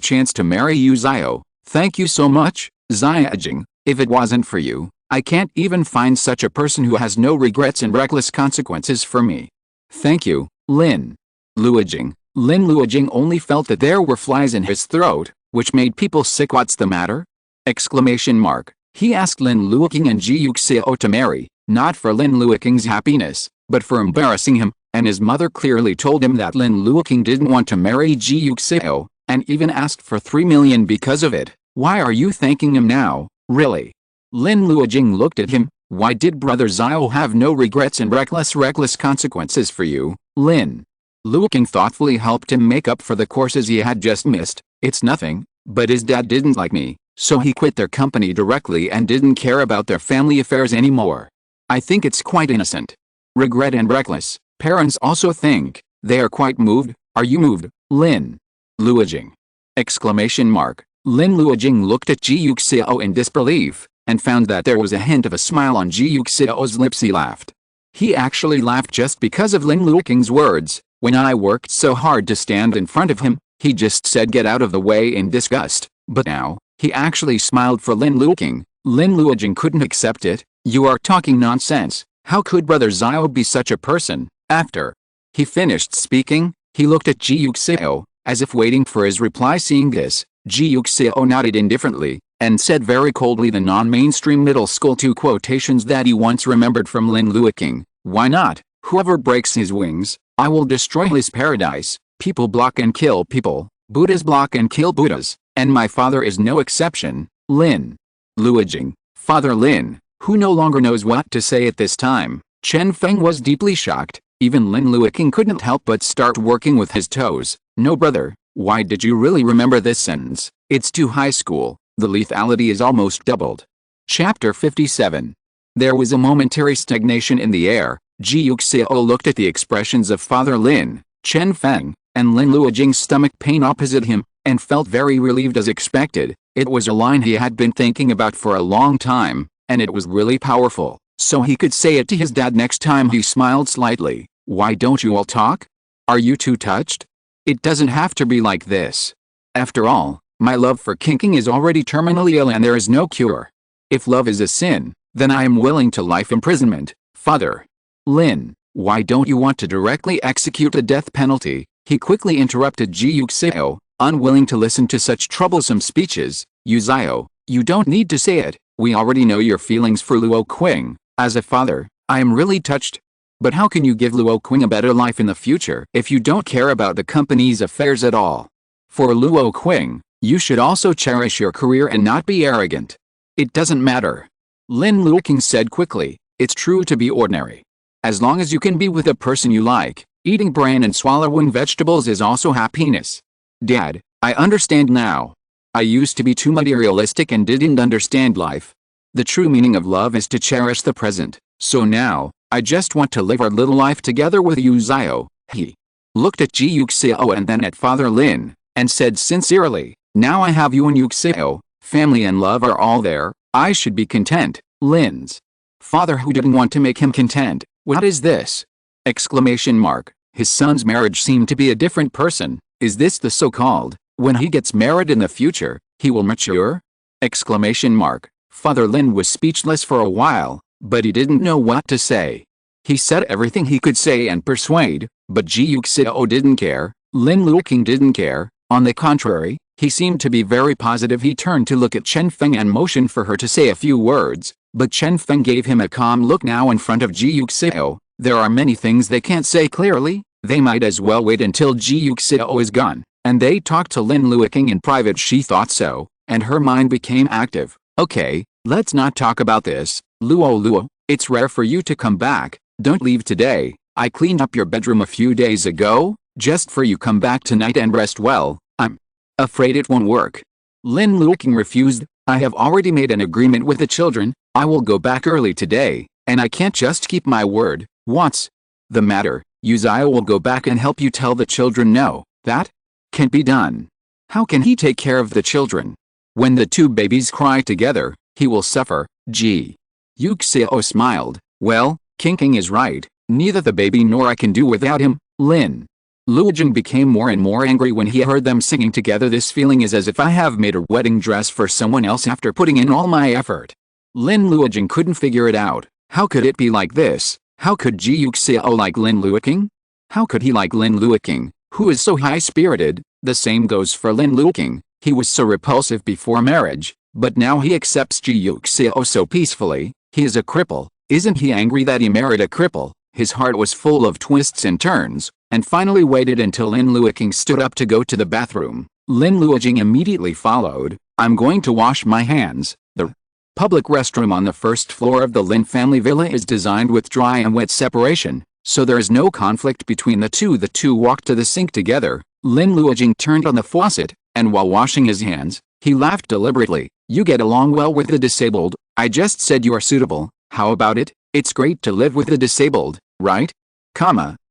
chance to marry you, Xiao. Thank you so much, Xianjing. If it wasn't for you, I can't even find such a person who has no regrets and reckless consequences for me." "Thank you, Lin Luoqing." Lin Luoqing only felt that there were flies in his throat, which made people sick. "What's the matter?" Exclamation mark. He asked Lin Luoqing and Ji Yuxiao to marry, not for Lin Luoqing's happiness, but for embarrassing him, and his mother clearly told him that Lin Luoqing didn't want to marry Ji Yuxiao, and even asked for 3 million because of it. "Why are you thanking him now, really?" Lin Luoqing looked at him. "Why did brother Xiao have no regrets and reckless consequences for you?" Lin Luoqing thoughtfully helped him make up for the courses he had just missed. "It's nothing, but his dad didn't like me, so he quit their company directly and didn't care about their family affairs anymore. I think it's quite innocent. Regret and reckless. Parents also think they are quite moved. Are you moved, Lin Luoqing?" Exclamation mark. Lin Luoqing looked at Ji Yuxiao in disbelief, and found that there was a hint of a smile on Ji Yuxiao's lips. He laughed. He actually laughed just because of Lin Luoqing's words. When I worked so hard to stand in front of him, he just said get out of the way in disgust, but now, he actually smiled for Lin Luoqing. Lin Luoqing couldn't accept it. You are talking nonsense. How could Brother Xiao be such a person? After he finished speaking, he looked at Ji Yuxiao, as if waiting for his reply. Seeing this, Ji Yuxiao nodded indifferently, and said very coldly the non-mainstream middle school two quotations that he once remembered from Lin Luoqing. Why not? Whoever breaks his wings, I will destroy his paradise. People block and kill people, Buddhas block and kill Buddhas, and my father is no exception. Lin Luoqing, Father Lin, who no longer knows what to say at this time. Chen Feng was deeply shocked. Even Lin Luoqing couldn't help but start working with his toes. No brother, why did you really remember this sentence? It's too high school. The lethality is almost doubled. Chapter 57. There was a momentary stagnation in the air. Ji Yuxiao looked at the expressions of Father Lin, Chen Feng, and Lin Luoqing's stomach pain opposite him, and felt very relieved as expected. It was a line he had been thinking about for a long time, and it was really powerful, so he could say it to his dad next time. He smiled slightly. Why don't you all talk? Are you too touched? It doesn't have to be like this. After all, my love for King is already terminally ill and there is no cure. If love is a sin, then I am willing to life imprisonment. Father Lin, why don't you want to directly execute the death penalty? He quickly interrupted Ji Yuxiao, unwilling to listen to such troublesome speeches. Yuxiao, you don't need to say it. We already know your feelings for Luoqing. As a father, I am really touched. But how can you give Luoqing a better life in the future if you don't care about the company's affairs at all? For Luoqing, you should also cherish your career and not be arrogant. It doesn't matter. Lin Luoqing said quickly. It's true to be ordinary. As long as you can be with a person you like, eating bran and swallowing vegetables is also happiness. Dad, I understand now. I used to be too materialistic and didn't understand life. The true meaning of love is to cherish the present, so now, I just want to live our little life together with you, Xiao. He looked at Ji Yuxiao and then at Father Lin, and said sincerely, now I have you and Yuxiao, family and love are all there, I should be content. Lin's father, who didn't want to make him content. What is this? Exclamation mark. His son's marriage seemed to be a different person. Is this the so-called, when he gets married in the future, he will mature? Exclamation mark. Father Lin was speechless for a while, but he didn't know what to say. He said everything he could say and persuade, but Ji Yuxiao didn't care. Lin Luoqing didn't care. On the contrary, he seemed to be very positive. He turned to look at Chen Feng and motioned for her to say a few words, but Chen Feng gave him a calm look. Now in front of Ji Yuxiao, there are many things they can't say clearly. They might as well wait until Ji Yuxiao is gone. And they talked to Lin Luoqing in private. She thought so, and her mind became active. Okay, let's not talk about this. Luo, it's rare for you to come back. Don't leave today. I cleaned up your bedroom a few days ago, just for you. Come back tonight and rest well. I'm afraid it won't work. Lin Luoqing refused. I have already made an agreement with the children. I will go back early today, and I can't just keep my word. What's the matter? Yuxiao will go back and help you tell the children no. That can't be done. How can he take care of the children? When the two babies cry together, he will suffer. Ji Yuxiao smiled. Well, King is right. Neither the baby nor I can do without him. Lin Luoqing became more and more angry when he heard them singing together. This feeling is as if I have made a wedding dress for someone else after putting in all my effort. Lin Luoqing couldn't figure it out. How could it be like this? How could Ji Yuxiao like Lin Luoqing? How could he like Lin Luoqing, who is so high-spirited? The same goes for Lin Luoqing. He was so repulsive before marriage, but now he accepts Ji Yuxiao so peacefully. He is a cripple. Isn't he angry that he married a cripple? His heart was full of twists and turns, and finally waited until Lin Luoqing stood up to go to the bathroom. Lin Luoqing immediately followed. I'm going to wash my hands. The public restroom on the first floor of the Lin family villa is designed with dry and wet separation, so there is no conflict between the two. The two walked to the sink together. Lin Luoqing turned on the faucet, and while washing his hands, he laughed deliberately. You get along well with the disabled. I just said you are suitable. How about it? It's great to live with the disabled, right?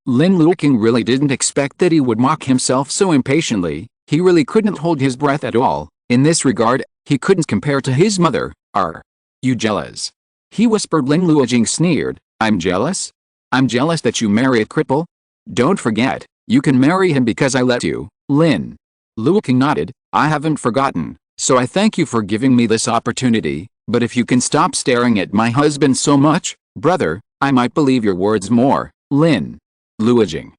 Lin Luoqing really didn't expect that he would mock himself so impatiently. He really couldn't hold his breath at all. In this regard, he couldn't compare to his mother. Are you jealous? He whispered. Lin Luoqing sneered. I'm jealous? I'm jealous that you marry a cripple? Don't forget, you can marry him because I let you. Lin Luoqing nodded. I haven't forgotten, so I thank you for giving me this opportunity, but if you can stop staring at my husband so much, brother, I might believe your words more. Lin Luoqing.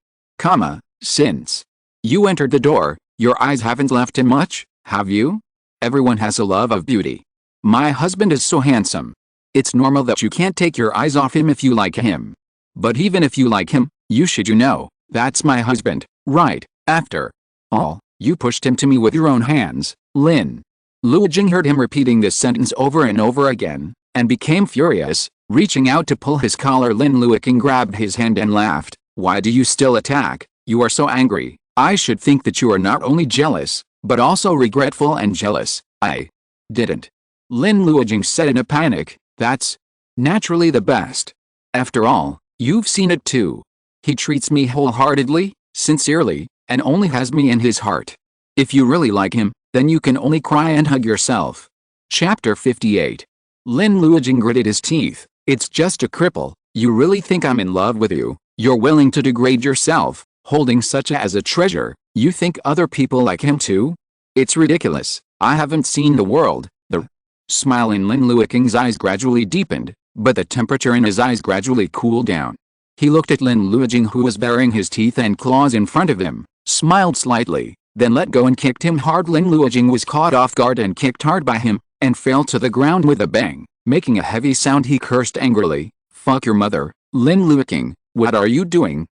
Since you entered the door, your eyes haven't left him much, have you? Everyone has a love of beauty. My husband is so handsome. It's normal that you can't take your eyes off him if you like him. But even if you like him, you know, that's my husband, right? After all, you pushed him to me with your own hands. Lin Luoqing heard him repeating this sentence over and over again, and became furious. Reaching out to pull his collar, Lin Luoqing grabbed his hand and laughed. Why do you still attack? You are so angry. I should think that you are not only jealous, but also regretful and jealous. I didn't. Lin Luoqing said in a panic. That's naturally the best. After all, you've seen it too. He treats me wholeheartedly, sincerely, and only has me in his heart. If you really like him, then you can only cry and hug yourself. Chapter 58. Lin Luoqing gritted his teeth. It's just a cripple. You really think I'm in love with you? You're willing to degrade yourself, holding such as a treasure. You think other people like him too? It's ridiculous. I haven't seen the world. The smile in Lin Luoqing's eyes gradually deepened, but the temperature in his eyes gradually cooled down. He looked at Lin Luoqing, who was baring his teeth and claws in front of him, smiled slightly, then let go and kicked him hard. Lin Luoqing was caught off guard and kicked hard by him, and fell to the ground with a bang. Making a heavy sound, he cursed angrily. Fuck your mother, Lin Luoqing, what are you doing?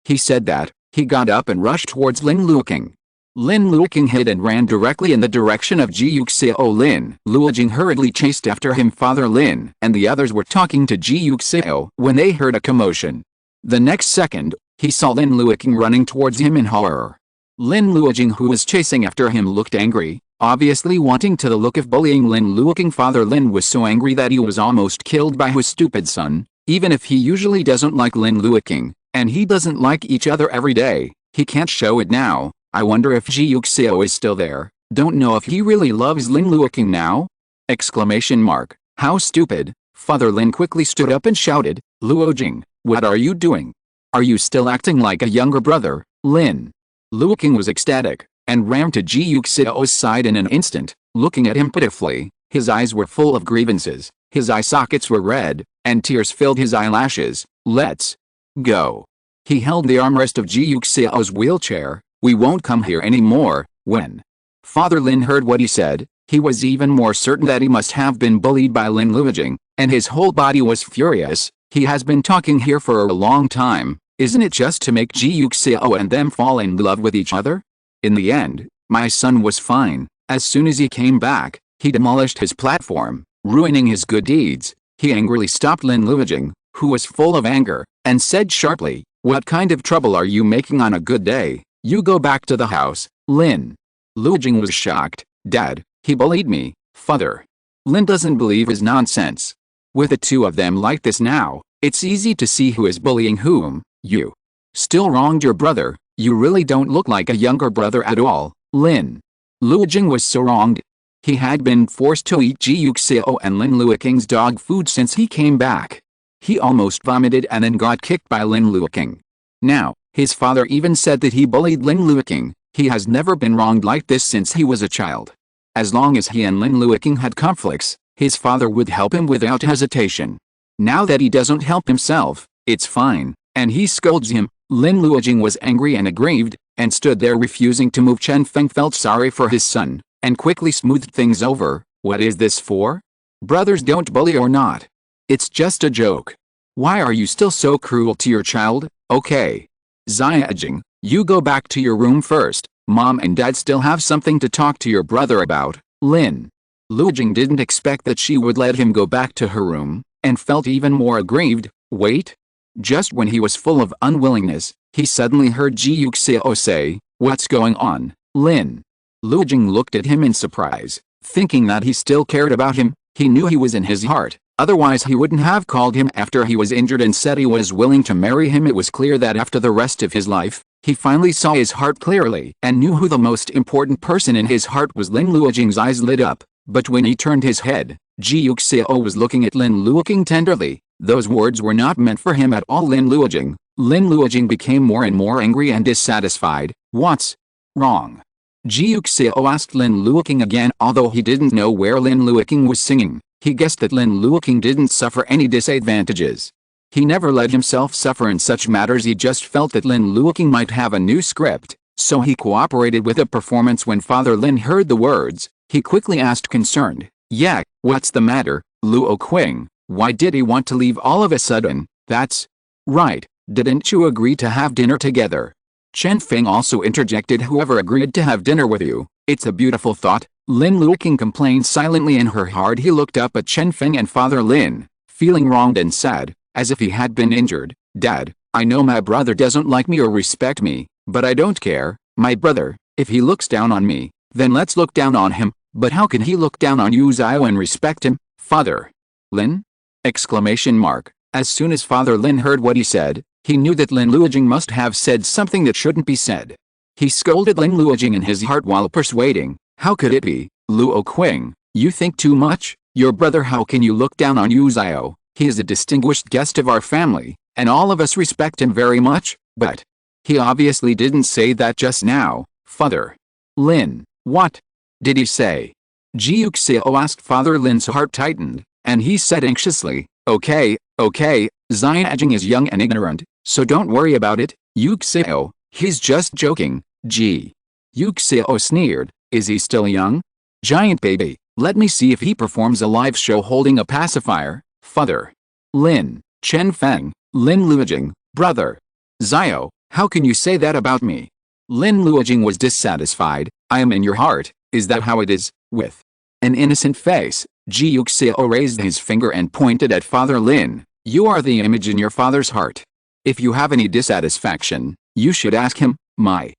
He said that, he got up and rushed towards Lin Luoqing. Lin Luoqing hid and ran directly in the direction of Ji Yuxiao. Lin Luoqing hurriedly chased after him. Father Lin and the others were talking to Ji Yuxiao when they heard a commotion. The next second, he saw Lin Luoqing running towards him in horror. Lin Luoqing, who was chasing after him, looked angry, obviously wanting to the look of bullying Lin Luoqing. Father Lin was so angry that he was almost killed by his stupid son. Even if he usually doesn't like Lin Luoqing, and he doesn't like each other every day, he can't show it now. I wonder if Ji Yuxiao is still there. Don't know if he really loves Lin Luoqing now? Exclamation mark. How stupid. Father Lin quickly stood up and shouted, Luoqing, what are you doing? Are you still acting like a younger brother? Lin Luoqing was ecstatic, and ran to Ji Yuxiao's side in an instant, looking at him pitifully. His eyes were full of grievances, his eye sockets were red, and tears filled his eyelashes. Let's go. He held the armrest of Ji Yuxiao's wheelchair. We won't come here anymore. When Father Lin heard what he said, he was even more certain that he must have been bullied by Lin Luoqing, and his whole body was furious. He has been talking here for a long time. Isn't it just to make Ji Yuxiao and them fall in love with each other? In the end, my son was fine. As soon as he came back, he demolished his platform, ruining his good deeds. He angrily stopped Lin Luoqing, who was full of anger, and said sharply, what kind of trouble are you making on a good day? You go back to the house. Lin Luoqing was shocked. Dad, he bullied me. Father Lin doesn't believe his nonsense. With the two of them like this now, it's easy to see who is bullying whom. You still wronged your brother. You really don't look like a younger brother at all. Lin Luoqing was so wronged. He had been forced to eat Ji Yuxiao and Lin Luoqing's dog food since he came back. He almost vomited and then got kicked by Lin Luoqing. Now, his father even said that he bullied Lin Luoqing. He has never been wronged like this since he was a child. As long as he and Lin Luoqing had conflicts, his father would help him without hesitation. Now that he doesn't help himself, it's fine, and he scolds him. Lin Luoqing was angry and aggrieved, and stood there refusing to move. Chen Feng felt sorry for his son, and quickly smoothed things over. What is this for? Brothers don't bully or not. It's just a joke. Why are you still so cruel to your child? Okay. Xiaojing, you go back to your room first. Mom and Dad still have something to talk to your brother about. Lin Luoqing didn't expect that she would let him go back to her room, and felt even more aggrieved. Wait. Just when he was full of unwillingness, he suddenly heard Ji Yuxiao say, what's going on? Lin Luoqing looked at him in surprise, thinking that he still cared about him. He knew he was in his heart, otherwise he wouldn't have called him after he was injured and said he was willing to marry him. It was clear that after the rest of his life, He finally saw his heart clearly and knew who the most important person in his heart was. Lin Luoqing's eyes lit up, but when he turned his head, Ji Yuxiao was looking at Lin Luoqing tenderly. Those words were not meant for him at all. Lin Luoqing became more and more angry and dissatisfied. What's wrong? Ji Yuxiao asked Lin Luoqing again. Although he didn't know where Lin Luoqing was singing, he guessed that Lin Luoqing didn't suffer any disadvantages. He never let himself suffer in such matters. He just felt that Lin Luoqing might have a new script, so he cooperated with the performance. When Father Lin heard the words, he quickly asked concerned, "Yeah, what's the matter, Luoqing? Why did he want to leave all of a sudden?" "That's right, didn't you agree to have dinner together?" Chen Feng also interjected. "Whoever agreed to have dinner with you? It's a beautiful thought." Lin Luoqing complained silently in her heart. He looked up at Chen Feng and Father Lin, feeling wronged and sad, as if he had been injured. "Dad, I know my brother doesn't like me or respect me, but I don't care. My brother, if he looks down on me, then let's look down on him. But how can he look down on Yuxiao and respect him, Father Lin?" Exclamation mark. As soon as Father Lin heard what he said, he knew that Lin Luoqing must have said something that shouldn't be said. He scolded Lin Luoqing in his heart while persuading, "How could it be, Luoqing? You think too much. Your brother, how can you look down on Yuxiao? He is a distinguished guest of our family, and all of us respect him very much." "But he obviously didn't say that just now, Father Lin." "What did he say?" Ji Yuxiao asked. Father Lin's heart tightened, and he said anxiously, Okay, Xianjing is young and ignorant, so don't worry about it, Yuxiao, he's just joking." Ji Yuxiao sneered, "Is he still young? Giant baby, let me see if he performs a live show holding a pacifier." Father Lin, Chen Feng, Lin Luoqing, "Brother Xiao, how can you say that about me?" Lin Luoqing was dissatisfied. "I am in your heart, is that how it is?" With an innocent face, Ji Yuxiao raised his finger and pointed at Father Lin. "You are the image in your father's heart. If you have any dissatisfaction, you should ask him." "My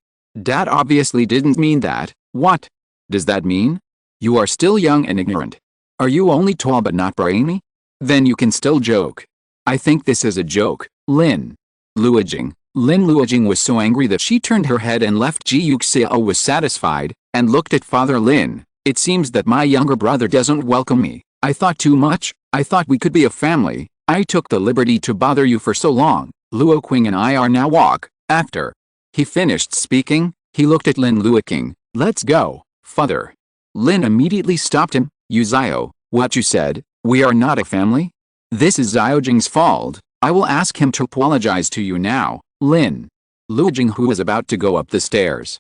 dad obviously didn't mean that." "What does that mean?" "You are still young and ignorant. Are you only tall but not brainy? Then you can still joke." "I think this is a joke, Lin Luoqing." Lin Luoqing was so angry that she turned her head and left. Ji Yuxiao was satisfied, and looked at Father Lin. "It seems that my younger brother doesn't welcome me. I thought too much. I thought we could be a family. I took the liberty to bother you for so long. Luoqing and I are now walk." After he finished speaking, he looked at Lin Luoqing. "Let's go, Father." Lin immediately stopped him. "Yuxiao, what you said, we are not a family? This is Xiaojing's fault. I will ask him to apologize to you now." Lin Luoqing, who was about to go up the stairs.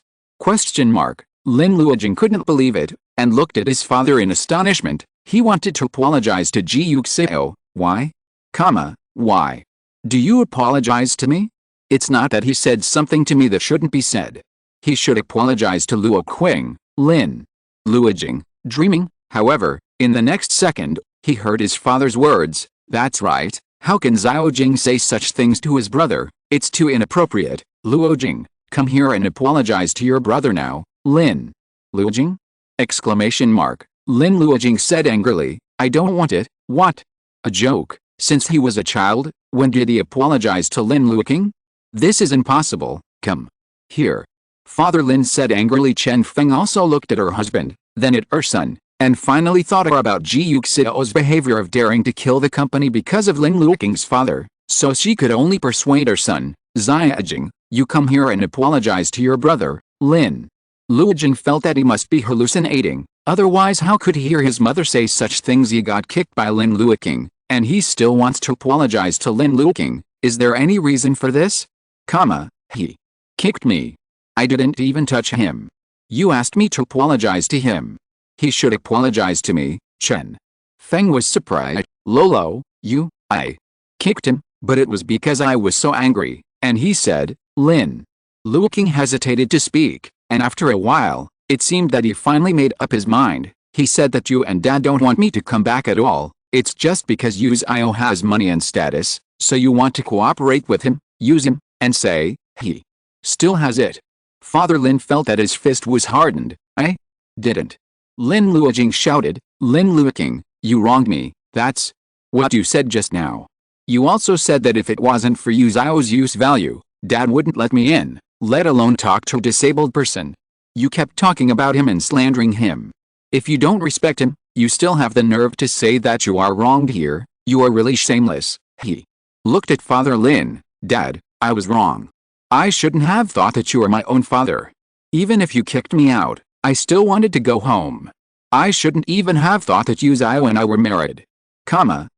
Lin Luoqing couldn't believe it, and looked at his father in astonishment. He wanted to apologize to Ji Yuxiao. "Why? Why do you apologize to me?" "It's not that he said something to me that shouldn't be said. He should apologize to Luoqing." Lin Luoqing, dreaming, however, in the next second, he heard his father's words. "That's right, how can Xiaojing say such things to his brother? It's too inappropriate. Luoqing, come here and apologize to your brother now." Lin Luoqing? Lin Luoqing said angrily, "I don't want it." "What? A joke? Since he was a child, when did he apologize to Lin Luoqing? This is impossible. Come here." Father Lin said angrily. Chen Feng also looked at her husband, then at her son, and finally thought about Ji Yuxiao's behavior of daring to kill the company because of Lin Luoqing's father, so she could only persuade her son, "Xianjing, you come here and apologize to your brother." Lin Luoqing felt that he must be hallucinating, otherwise how could he hear his mother say such things? He got kicked by Lin Luoqing, and he still wants to apologize to Lin Luoqing. Is there any reason for this? He kicked me. I didn't even touch him. You asked me to apologize to him. He should apologize to me." Chen Feng was surprised. "Lolo, I kicked him, but it was because I was so angry." And he said, Lin Luoqing hesitated to speak, and after a while, it seemed that he finally made up his mind. He said that you and Dad don't want me to come back at all. It's just because Yuxiao has money and status, so you want to cooperate with him, use him, and say, he still has it. Father Lin felt that his fist was hardened. "I didn't." Lin Luoqing shouted. "Lin Luoqing, you wronged me. That's what you said just now. You also said that if it wasn't for Yuxiao's use value, Dad wouldn't let me in." let alone talk to a disabled person. You kept talking about him and slandering him. If you don't respect him, you still have the nerve to say that you are wronged here. You are really shameless. He looked at Father Lin. Dad, I was wrong. I shouldn't have thought that you were my own father. Even if you kicked me out, I still wanted to go home. I shouldn't even have thought that Yuxiao and I were married.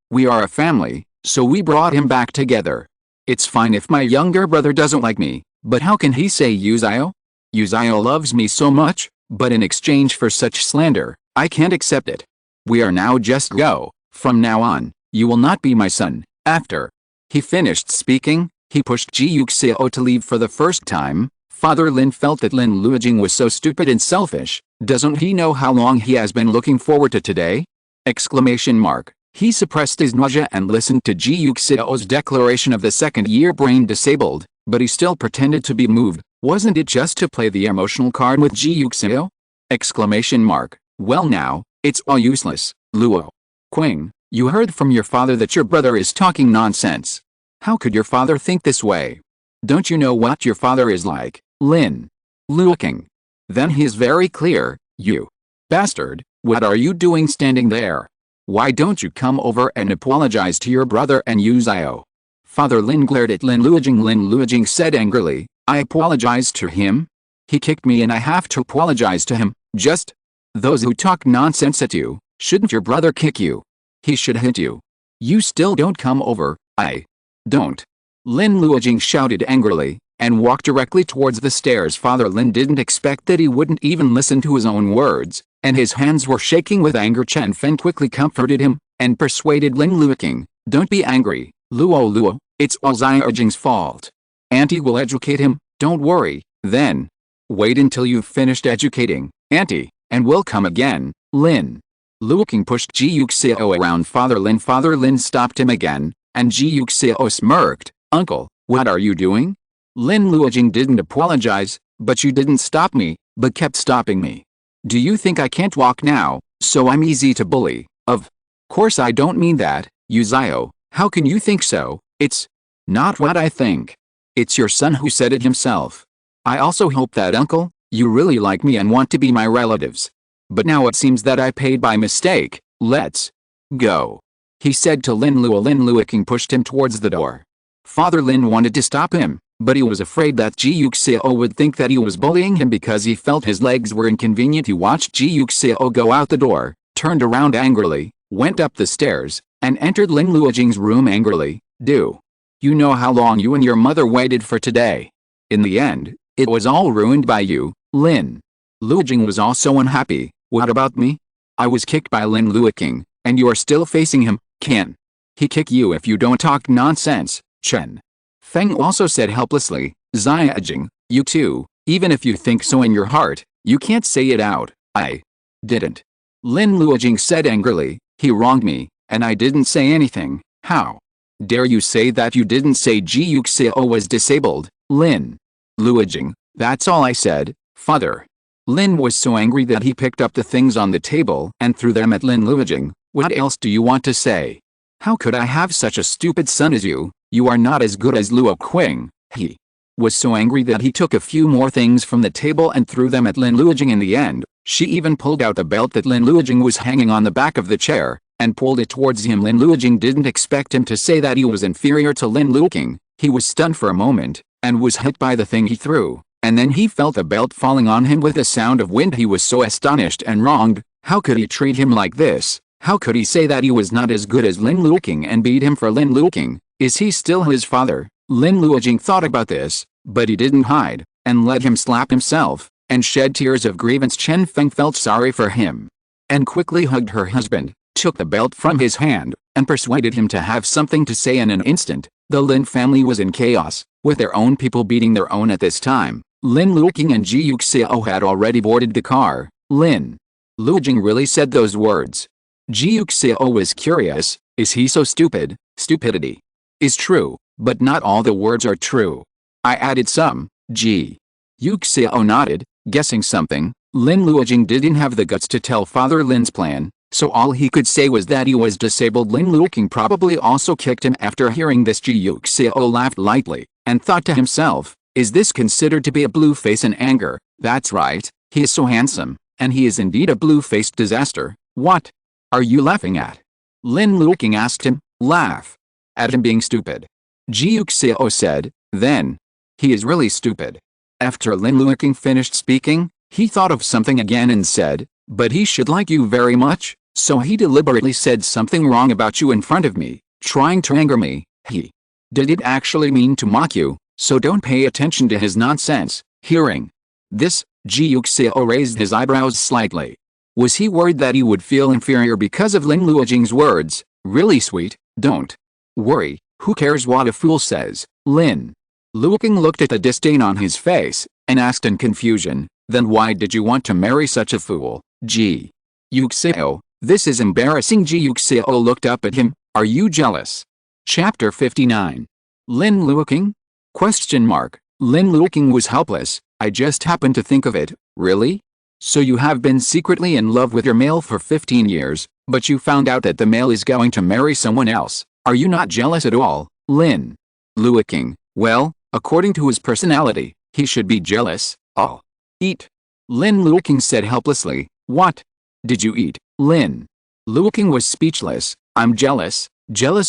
We are a family, so we brought him back together. It's fine if my younger brother doesn't like me, but how can he say Yuxiao? Yuxiao loves me so much, but in exchange for such slander, I can't accept it. We are now just go. From now on, you will not be my son. After he finished speaking, he pushed Ji Yuxiao to leave for the first time. Father Lin felt that Lin Luoqing was so stupid and selfish. Doesn't he know how long he has been looking forward to today? Exclamation mark. He suppressed his nausea and listened to Ji Yuxiao's declaration of the second-year brain disabled, but he still pretended to be moved. Wasn't it just to play the emotional card with Ji Yuxiao? Exclamation mark. Well now, it's all useless, Luoqing. You heard from your father that your brother is talking nonsense. How could your father think this way? Don't you know what your father is like, Lin Luoqing? Then he is very clear. You bastard, what are you doing standing there? Why don't you come over and apologize to your brother and Yuxiao? Father Lin glared at Lin Luoqing. Lin Luoqing said angrily, I apologize to him? He kicked me and I have to apologize to him. Just those who talk nonsense at you, shouldn't your brother kick you? He should hit you. You still don't come over. I don't. Lin Luoqing shouted angrily, and walked directly towards the stairs. Father Lin didn't expect that he wouldn't even listen to his own words, and his hands were shaking with anger. Chen Feng quickly comforted him, and persuaded Lin Luoqing, don't be angry, Luo, it's all Ji Yuxiao's fault. Auntie will educate him, don't worry, then. Wait until you've finished educating, Auntie, and we'll come again. Lin Luoqing pushed Ji Yuxiao around Father Lin. Father Lin stopped him again, and Ji Yuxiao smirked, Uncle, what are you doing? Lin Luoqing didn't apologize, but you didn't stop me, but kept stopping me. Do you think I can't walk now, so I'm easy to bully? Of course I don't mean that, Yuxiao, how can you think so? It's not what I think. It's your son who said it himself. I also hope that, Uncle, you really like me and want to be my relatives. But now it seems that I paid by mistake. Let's go, he said to Lin Luo. Lin Luoqing pushed him towards the door. Father Lin wanted to stop him, but he was afraid that Ji Yuxiao would think that he was bullying him because he felt his legs were inconvenient. He watched Ji Yuxiao go out the door, turned around angrily, went up the stairs, and entered Lin Luoqing's room angrily. Do you know how long you and your mother waited for today? In the end, it was all ruined by you. Lin Luoqing was also unhappy. What about me? I was kicked by Lin Luoqing, and you are still facing him. Can he kick you if you don't talk nonsense? Chen Feng also said helplessly, Ji Yuxiao, you too, even if you think so in your heart, you can't say it out. I didn't. Lin Luoqing said angrily, he wronged me, and I didn't say anything. How dare you say that you didn't say Ji Yuxiao was disabled? Lin Luoqing, that's all I said, Father. Lin was so angry that he picked up the things on the table and threw them at Lin Luoqing. What else do you want to say? How could I have such a stupid son as you? You are not as good as Luoqing. He was so angry that he took a few more things from the table and threw them at Lin Luoqing. In the end, she even pulled out the belt that Lin Luoqing was hanging on the back of the chair, and pulled it towards him. Lin Luoqing didn't expect him to say that he was inferior to Lin Luoqing. He was stunned for a moment, and was hit by the thing he threw, and then he felt the belt falling on him with the sound of wind. He was so astonished and wronged. How could he treat him like this? How could he say that he was not as good as Lin Luoqing and beat him for Lin Luoqing? Is he still his father? Lin Luoqing thought about this, but he didn't hide, and let him slap himself, and shed tears of grievance. Chen Feng felt sorry for him, and quickly hugged her husband, took the belt from his hand, and persuaded him to have something to say. In an instant, the Lin family was in chaos, with their own people beating their own. At this time, Lin Luoqing and Ji Yuxiao had already boarded the car. Lin Luoqing really said those words. Ji Yuxiao was curious, is he so stupid? Stupidity is true, but not all the words are true. I added some. Ji Yuxiao nodded, guessing something. Lin Luoqing didn't have the guts to tell Father Lin's plan, so all he could say was that he was disabled. Lin Luoqing probably also kicked him. After hearing this, Ji Yuxiao laughed lightly, and thought to himself, Is this considered to be a blue face in anger? That's right, he is so handsome, and he is indeed a blue-faced disaster. What are you laughing at? Lin Luoqing asked him. Laugh at him being stupid, Ji Yuxiao said. Then, he is really stupid. After Lin Luoqing finished speaking, he thought of something again and said, but he should like you very much, so he deliberately said something wrong about you in front of me, trying to anger me. He did it actually mean to mock you, so don't pay attention to his nonsense. Hearing this, Ji Yuxiao raised his eyebrows slightly. Was he worried that he would feel inferior because of Lin Luoqing's words? Really, sweet, don't worry, who cares what a fool says? Lin Luoqing looked at the disdain on his face, and asked in confusion, then why did you want to marry such a fool? Ji Yuxiao, this is embarrassing. Ji Yuxiao looked up at him. Are you jealous? Chapter 59. Lin Luoqing? Lin Luoqing was helpless. I just happened to think of it. Really? So you have been secretly in love with your male for 15 years, but you found out that the male is going to marry someone else. Are you not jealous at all? Lin Luoqing, well, according to his personality, he should be jealous. I'll eat. Lin Luoqing said helplessly. What did you eat? Lin Luoqing was speechless. I'm jealous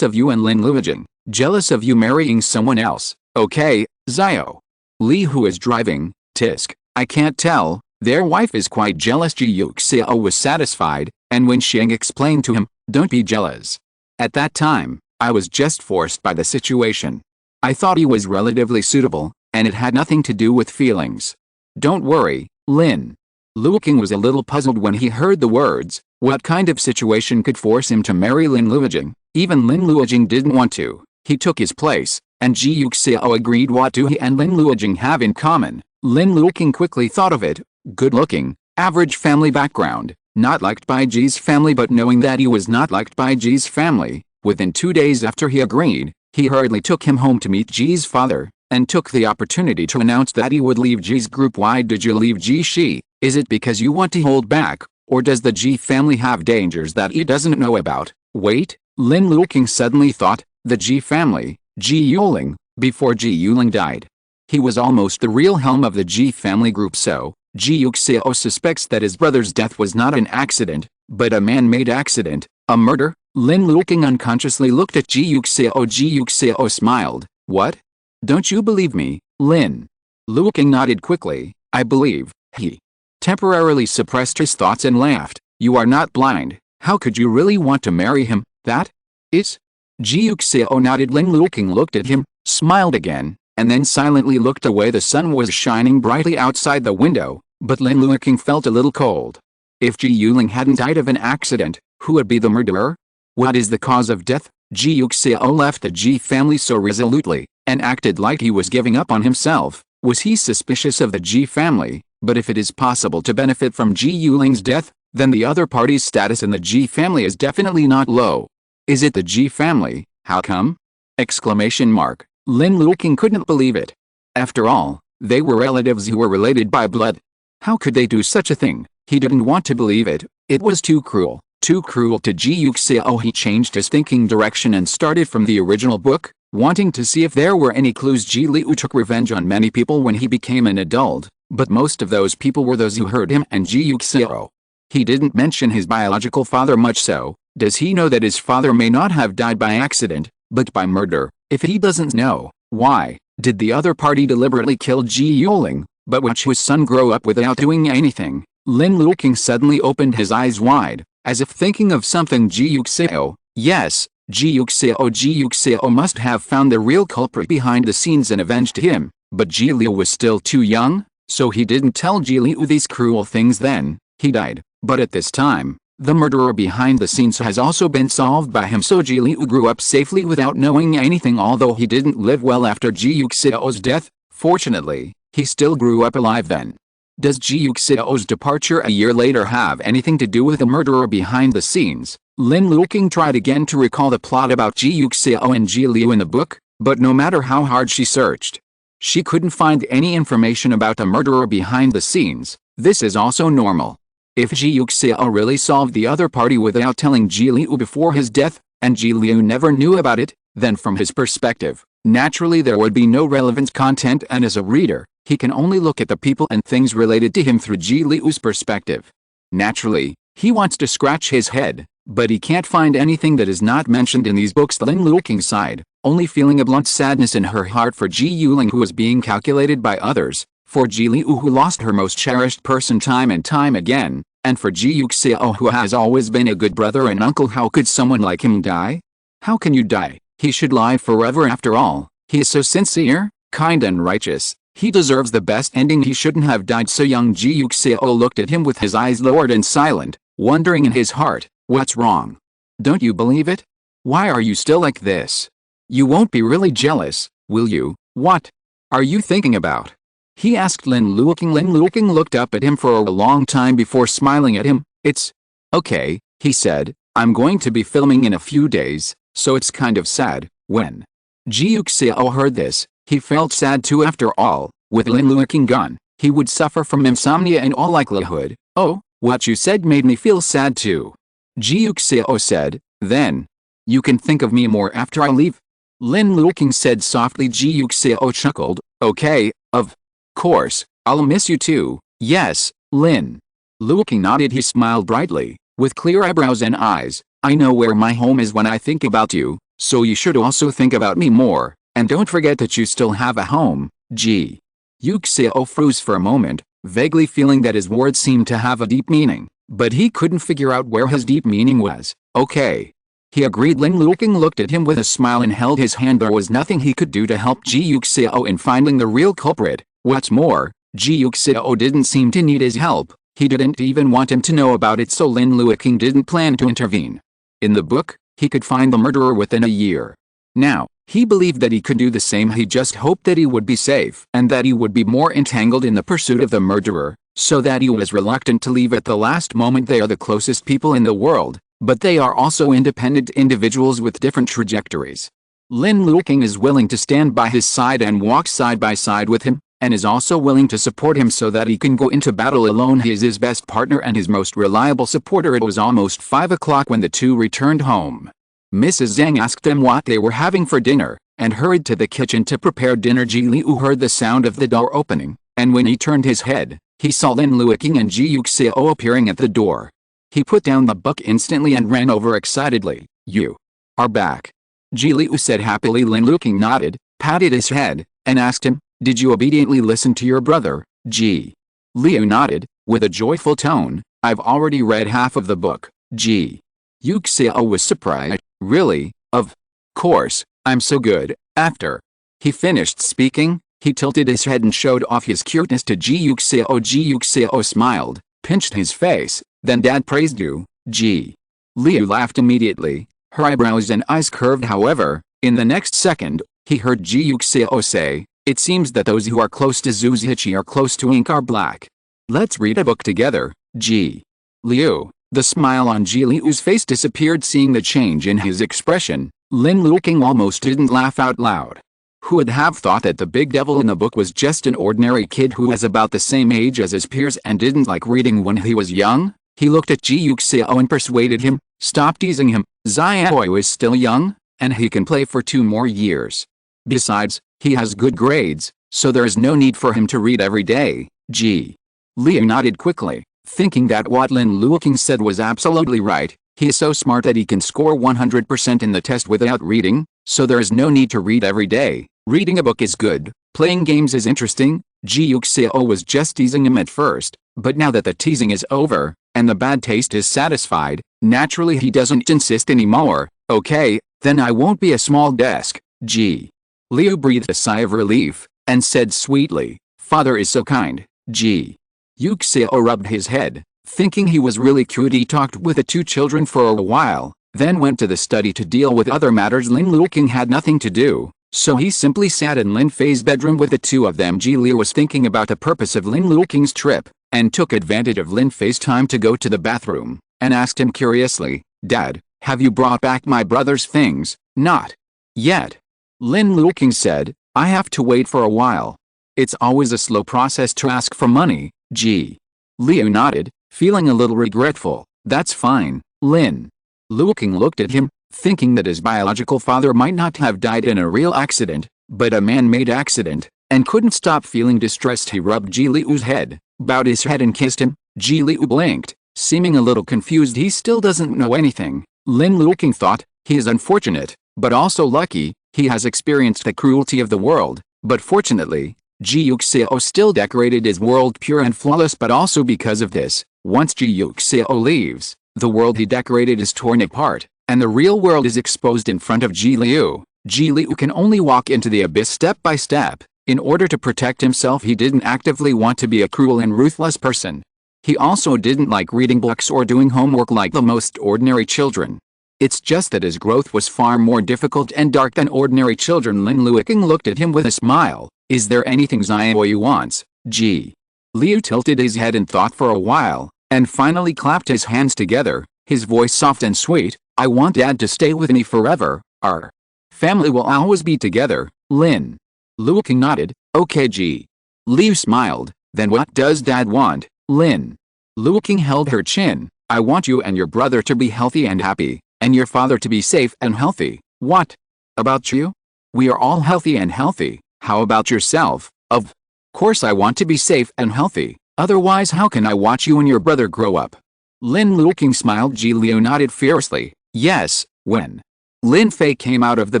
of you and Lin Luoqing, jealous of you marrying someone else. Okay, Xiao Li, who is driving, tisk, I can't tell, their wife is quite jealous. Ji Yuxiao was satisfied, and when Xiang explained to him, don't be jealous. At that time, I was just forced by the situation. I thought he was relatively suitable, and it had nothing to do with feelings. Don't worry, Lin Luoqing was a little puzzled when he heard the words. What kind of situation could force him to marry Lin Luoqing? Even Lin Luoqing didn't want to. He took his place, and Ji Yuxiao agreed. What do he and Lin Luoqing have in common? Lin Luoqing quickly thought of it. Good-looking, average family background, not liked by Ji's family. But knowing that he was not liked by Ji's family, within 2 days after he agreed, he hurriedly took him home to meet Ji's father, and took the opportunity to announce that he would leave Ji's group. Why did you leave Ji? She, is it because you want to hold back, or does the Ji family have dangers that he doesn't know about? Wait, Lin Luoqing suddenly thought, the Ji family, Ji Yuling, before Ji Yuling died. He was almost the real helm of the Ji family group, so Ji Yuxiao suspects that his brother's death was not an accident, but a man-made accident, a murder. Lin Luoqing unconsciously looked at Ji Yuxiao. Ji Yuxiao smiled. What? Don't you believe me? Lin Luoqing nodded quickly. I believe. He temporarily suppressed his thoughts and laughed. You are not blind. How could you really want to marry him? That is. Ji Yuxiao nodded. Lin Luoqing looked at him, smiled again, and then silently looked away. The sun was shining brightly outside the window, but Lin Luoqing felt a little cold. If Ji Yuling hadn't died of an accident, who would be the murderer? What is the cause of death? Ji Yuxiao left the Ji family so resolutely, and acted like he was giving up on himself. Was he suspicious of the Ji family? But if it is possible to benefit from Ji Yuling's death, then the other party's status in the Ji family is definitely not low. Is it the Ji family? How come? Exclamation mark. Lin Luoqing couldn't believe it. After all, they were relatives who were related by blood. How could they do such a thing? He didn't want to believe it. It was too cruel to Ji Yuxiao. He changed his thinking direction and started from the original book, wanting to see if there were any clues. Ji Liu took revenge on many people when he became an adult, but most of those people were those who hurt him and Ji Yuxiao. He didn't mention his biological father much. So does he know that his father may not have died by accident, but by murder? If he doesn't know, why did the other party deliberately kill Ji Yuling, but watch his son grow up without doing anything? Lin Luoqing suddenly opened his eyes wide, as if thinking of something. Ji Yuxiao, yes, Ji Yuxiao must have found the real culprit behind the scenes and avenged him, but Ji Liu was still too young, so he didn't tell Ji Liu these cruel things. Then he died, but at this time, the murderer behind the scenes has also been solved by him. So Ji Liu grew up safely without knowing anything. Although he didn't live well after Ji Yuxiao's death, fortunately, he still grew up alive then. Does Ji Yuxiao's departure a year later have anything to do with the murderer behind the scenes? Lin Luoqing tried again to recall the plot about Ji Yuxiao and Ji Liu in the book, but no matter how hard she searched, she couldn't find any information about the murderer behind the scenes. This is also normal. If Ji Yuxiao really solved the other party without telling Ji Liu before his death, and Ji Liu never knew about it, then from his perspective, Naturally there would be no relevant content, and as a reader, he can only look at the people and things related to him through Ji Liu's perspective. Naturally, he wants to scratch his head, but he can't find anything that is not mentioned in these books. Lin Luoqing sighed, only feeling a blunt sadness in her heart for Ji Yuling, who was being calculated by others, for Ji Liu, who lost her most cherished person time and time again, and for Ji Yuxiao, who has always been a good brother and uncle. How could someone like him die? How can you die? He should live forever after all. He is so sincere, kind and righteous. He deserves the best ending. He shouldn't have died so young. Ji Yuxiao looked at him with his eyes lowered and silent, wondering in his heart, what's wrong? Don't you believe it? Why are you still like this? You won't be really jealous, will you? What are you thinking about? He asked Lin Luoqing. Lin Luoqing looked up at him for a long time before smiling at him. It's okay, he said. I'm going to be filming in a few days, so it's kind of sad. When Ji Yuxiao heard this, he felt sad too. After all, with Lin Luoqing gone, he would suffer from insomnia in all likelihood. Oh, what you said made me feel sad too. Ji Yuxiao said, then you can think of me more after I leave. Lin Luoqing said softly. Ji Yuxiao chuckled. Okay, of course, I'll miss you too. Yes, Lin Luoqing nodded. He smiled brightly, with clear eyebrows and eyes. I know where my home is when I think about you, so you should also think about me more, and don't forget that you still have a home. Ji Yuxiao froze for a moment, vaguely feeling that his words seemed to have a deep meaning, but he couldn't figure out where his deep meaning was. Okay, he agreed. Lin Luoqing looked at him with a smile and held his hand. There was nothing he could do to help Ji Yuxiao in finding the real culprit. What's more, Ji Yuxiao didn't seem to need his help. He didn't even want him to know about it, so Lin Luoqing didn't plan to intervene. In the book, he could find the murderer within a year. Now, he believed that he could do the same. He just hoped that he would be safe and that he would be more entangled in the pursuit of the murderer, so that he was reluctant to leave at the last moment. They are the closest people in the world, but they are also independent individuals with different trajectories. Lin Luoqing is willing to stand by his side and walk side by side with him, and is also willing to support him so that he can go into battle alone. He is his best partner and his most reliable supporter. It was almost 5 o'clock when the two returned home. Mrs. Zhang asked them what they were having for dinner, and hurried to the kitchen to prepare dinner. Ji Liu heard the sound of the door opening, and when he turned his head, he saw Lin Luoqing and Ji Yuxiao appearing at the door. He put down the book instantly and ran over excitedly. You are back, Ji Liu said happily. Lin Luoqing nodded, patted his head, and asked him, did you obediently listen to your brother? Ji Liu nodded, with a joyful tone. I've already read half of the book. Ji Yuxiao was surprised. Really? Of course, I'm so good. After he finished speaking, he tilted his head and showed off his cuteness to Ji Yuxiao. Ji Yuxiao smiled, pinched his face. Then Dad praised you. Ji Liu laughed immediately, her eyebrows and eyes curved. However, in the next second, he heard Ji Yuxiao say, it seems that those who are close to Zuzichi are close to ink are black. Let's read a book together, Ji Liu. The smile on Ji Liu's face disappeared. Seeing the change in his expression, Lin Luoqing almost didn't laugh out loud. Who would have thought that the big devil in the book was just an ordinary kid who was about the same age as his peers and didn't like reading when he was young? He looked at Ji Yuxiao and persuaded him, stop teasing him. Xiaoyu is still young, and he can play for 2 more years. Besides, he has good grades, so there is no need for him to read every day. Ji Liu nodded quickly, thinking that what Lin Luoqing said was absolutely right. He is so smart that he can score 100% in the test without reading, so there is no need to read every day. Reading a book is good, playing games is interesting. Ji Yuxiao was just teasing him at first, but now that the teasing is over, and the bad taste is satisfied, naturally he doesn't insist anymore. Okay, then I won't be a small desk. Ji Liu breathed a sigh of relief, and said sweetly, Father is so kind. Ji Yuxiao rubbed his head, thinking he was really cute. He talked with the 2 children for a while, then went to the study to deal with other matters. Lin Luoqing had nothing to do, so he simply sat in Lin Fei's bedroom with the 2 of them. Ji Liu was thinking about the purpose of Lin Luoqing's trip, and took advantage of Lin Fei's time to go to the bathroom, and asked him curiously, Dad, have you brought back my brother's things? Not yet, Lin Luoqing said. I have to wait for a while. It's always a slow process to ask for money. Ji Liu nodded, feeling a little regretful. That's fine. Lin Luoqing looked at him, thinking that his biological father might not have died in a real accident, but a man-made accident, and couldn't stop feeling distressed. He rubbed Ji Liu's head, bowed his head and kissed him. Ji Liu blinked, seeming a little confused. He still doesn't know anything. Lin Luoqing thought, he is unfortunate, but also lucky. He has experienced the cruelty of the world, but fortunately, Ji Yuxiao still decorated his world pure and flawless. But also because of this, once Ji Yuxiao leaves, the world he decorated is torn apart, and the real world is exposed in front of Ji Liu. Ji Liu can only walk into the abyss step by step. In order to protect himself, he didn't actively want to be a cruel and ruthless person. He also didn't like reading books or doing homework like the most ordinary children. It's just that his growth was far more difficult and dark than ordinary children. Lin Luoqing looked at him with a smile. Is there anything Xiaoyu wants? Ji Liu tilted his head and thought for a while, and finally clapped his hands together, his voice soft and sweet. I want Dad to stay with me forever. Our family will always be together. Lin Luoqing nodded. Okay. Ji Liu smiled. Then what does Dad want? Lin Luoqing held her chin. I want you and your brother to be healthy and happy, and your father to be safe and healthy. What about you? We are all healthy and healthy. How about yourself? Of course I want to be safe and healthy. Otherwise how can I watch you and your brother grow up? Lin Luoqing smiled. Ji Liu nodded fiercely. Yes. When Lin Fei came out of the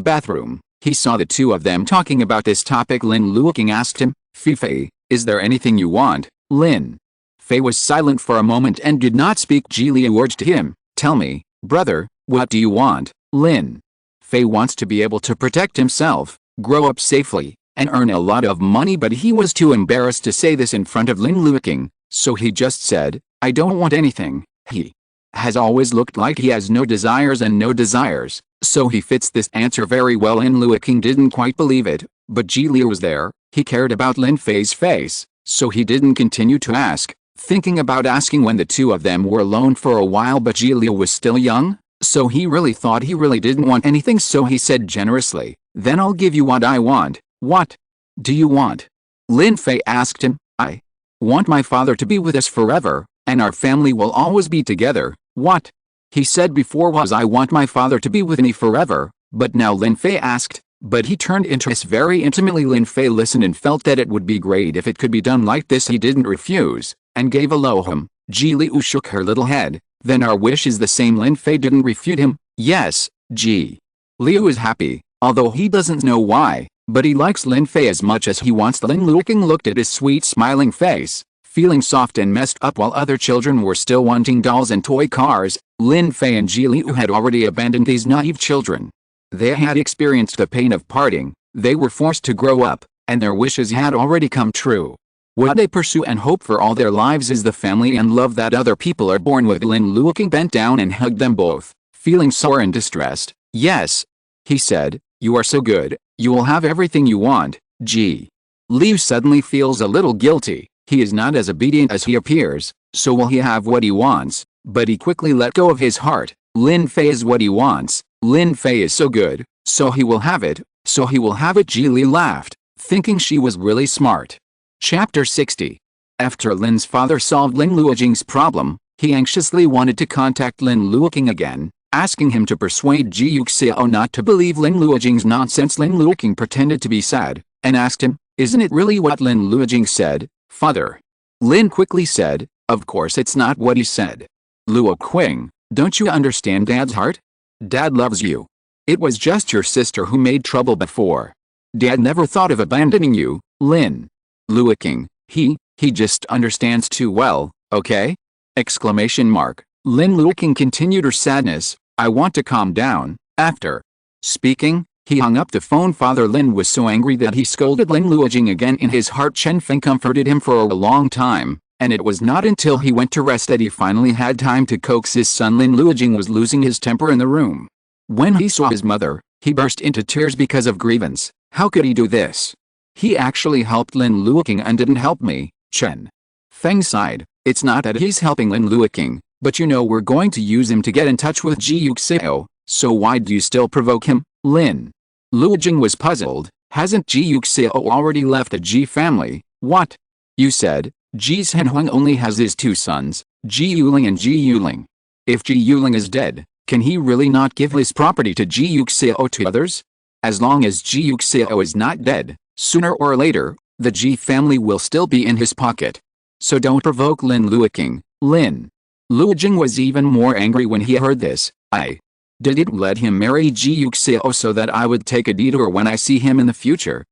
bathroom, he saw the two of them talking about this topic. Lin Luoqing asked him, Fei, is there anything you want? Lin Fei was silent for a moment and did not speak. Ji Liu urged him, tell me, brother, what do you want? Lin Fei wants to be able to protect himself, grow up safely, and earn a lot of money, but he was too embarrassed to say this in front of Lin Luoqing, so he just said, I don't want anything. He has always looked like he has no desires and no desires, so he fits this answer very well. Lin Luoqing didn't quite believe it, but Ji Liu was there. He cared about Lin Fei's face, so he didn't continue to ask, thinking about asking when the two of them were alone for a while. But Ji Liu was still young, so he really thought he really didn't want anything, so he said generously, then I'll give you what I want. What do you want? Lin Fei asked him. I want my father to be with us forever, and our family will always be together. What he said before was I want my father to be with me forever, but now Lin Fei asked, but he turned into us very intimately. Lin Fei listened and felt that it would be great if it could be done like this. He didn't refuse, and gave a low hum. Ji Liu shook her little head. Then our wish is the same. Lin Fei didn't refute him. Yes, Ji Liu is happy, although he doesn't know why, but he likes Lin Fei as much as he wants. Lin Luoqing looked at his sweet smiling face, feeling soft and messed up. While other children were still wanting dolls and toy cars, Lin Fei and Ji Liu had already abandoned these naive children. They had experienced the pain of parting, they were forced to grow up, and their wishes had already come true. What they pursue and hope for all their lives is the family and love that other people are born with. Lin Luoqing bent down and hugged them both, feeling sore and distressed. Yes, he said, you are so good, you will have everything you want. Ji Liu suddenly feels a little guilty. He is not as obedient as he appears, so will he have what he wants? But he quickly let go of his heart. Lin Fei is what he wants. Lin Fei is so good, so he will have it, so he will have it. Ji Liu laughed, thinking she was really smart. Chapter 60. After Lin's father solved Lin Luoqing's problem, he anxiously wanted to contact Lin Luoqing again, asking him to persuade Ji Yuxiao not to believe Lin Luoqing's nonsense. Lin Luoqing pretended to be sad, and asked him, isn't it really what Lin Luoqing said, father? Lin quickly said, of course it's not what he said. Luoqing, don't you understand Dad's heart? Dad loves you. It was just your sister who made trouble before. Dad never thought of abandoning you. Lin Luoqing, he just understands too well, okay? Exclamation mark. Lin Luoqing continued her sadness. I want to calm down. After speaking, he hung up the phone. Father Lin was so angry that he scolded Lin Luoqing again. In his heart, Chen Feng comforted him for a long time, and it was not until he went to rest that he finally had time to coax his son. Lin Luoqing was losing his temper in the room. When he saw his mother, he burst into tears because of grievance. How could he do this? He actually helped Lin Luoqing and didn't help me. Chen Feng sighed. It's not that he's helping Lin Luoqing, but you know we're going to use him to get in touch with Ji Yuxiao, so why do you still provoke him? Lin Luoqing was puzzled. Hasn't Ji Yuxiao already left the Ji family? What? You said Ji Zhenhuang only has his two sons, Ji Yuling and Ji Yuling. If Ji Yuling is dead, can he really not give his property to Ji Yuxiao to others? As long as Ji Yuxiao is not dead, sooner or later, the Ji family will still be in his pocket. So don't provoke Lin Luoqing. Lin Luoqing was even more angry when he heard this. I didn't let him marry Ji Yuxiao so that I would take a detour when I see him in the future.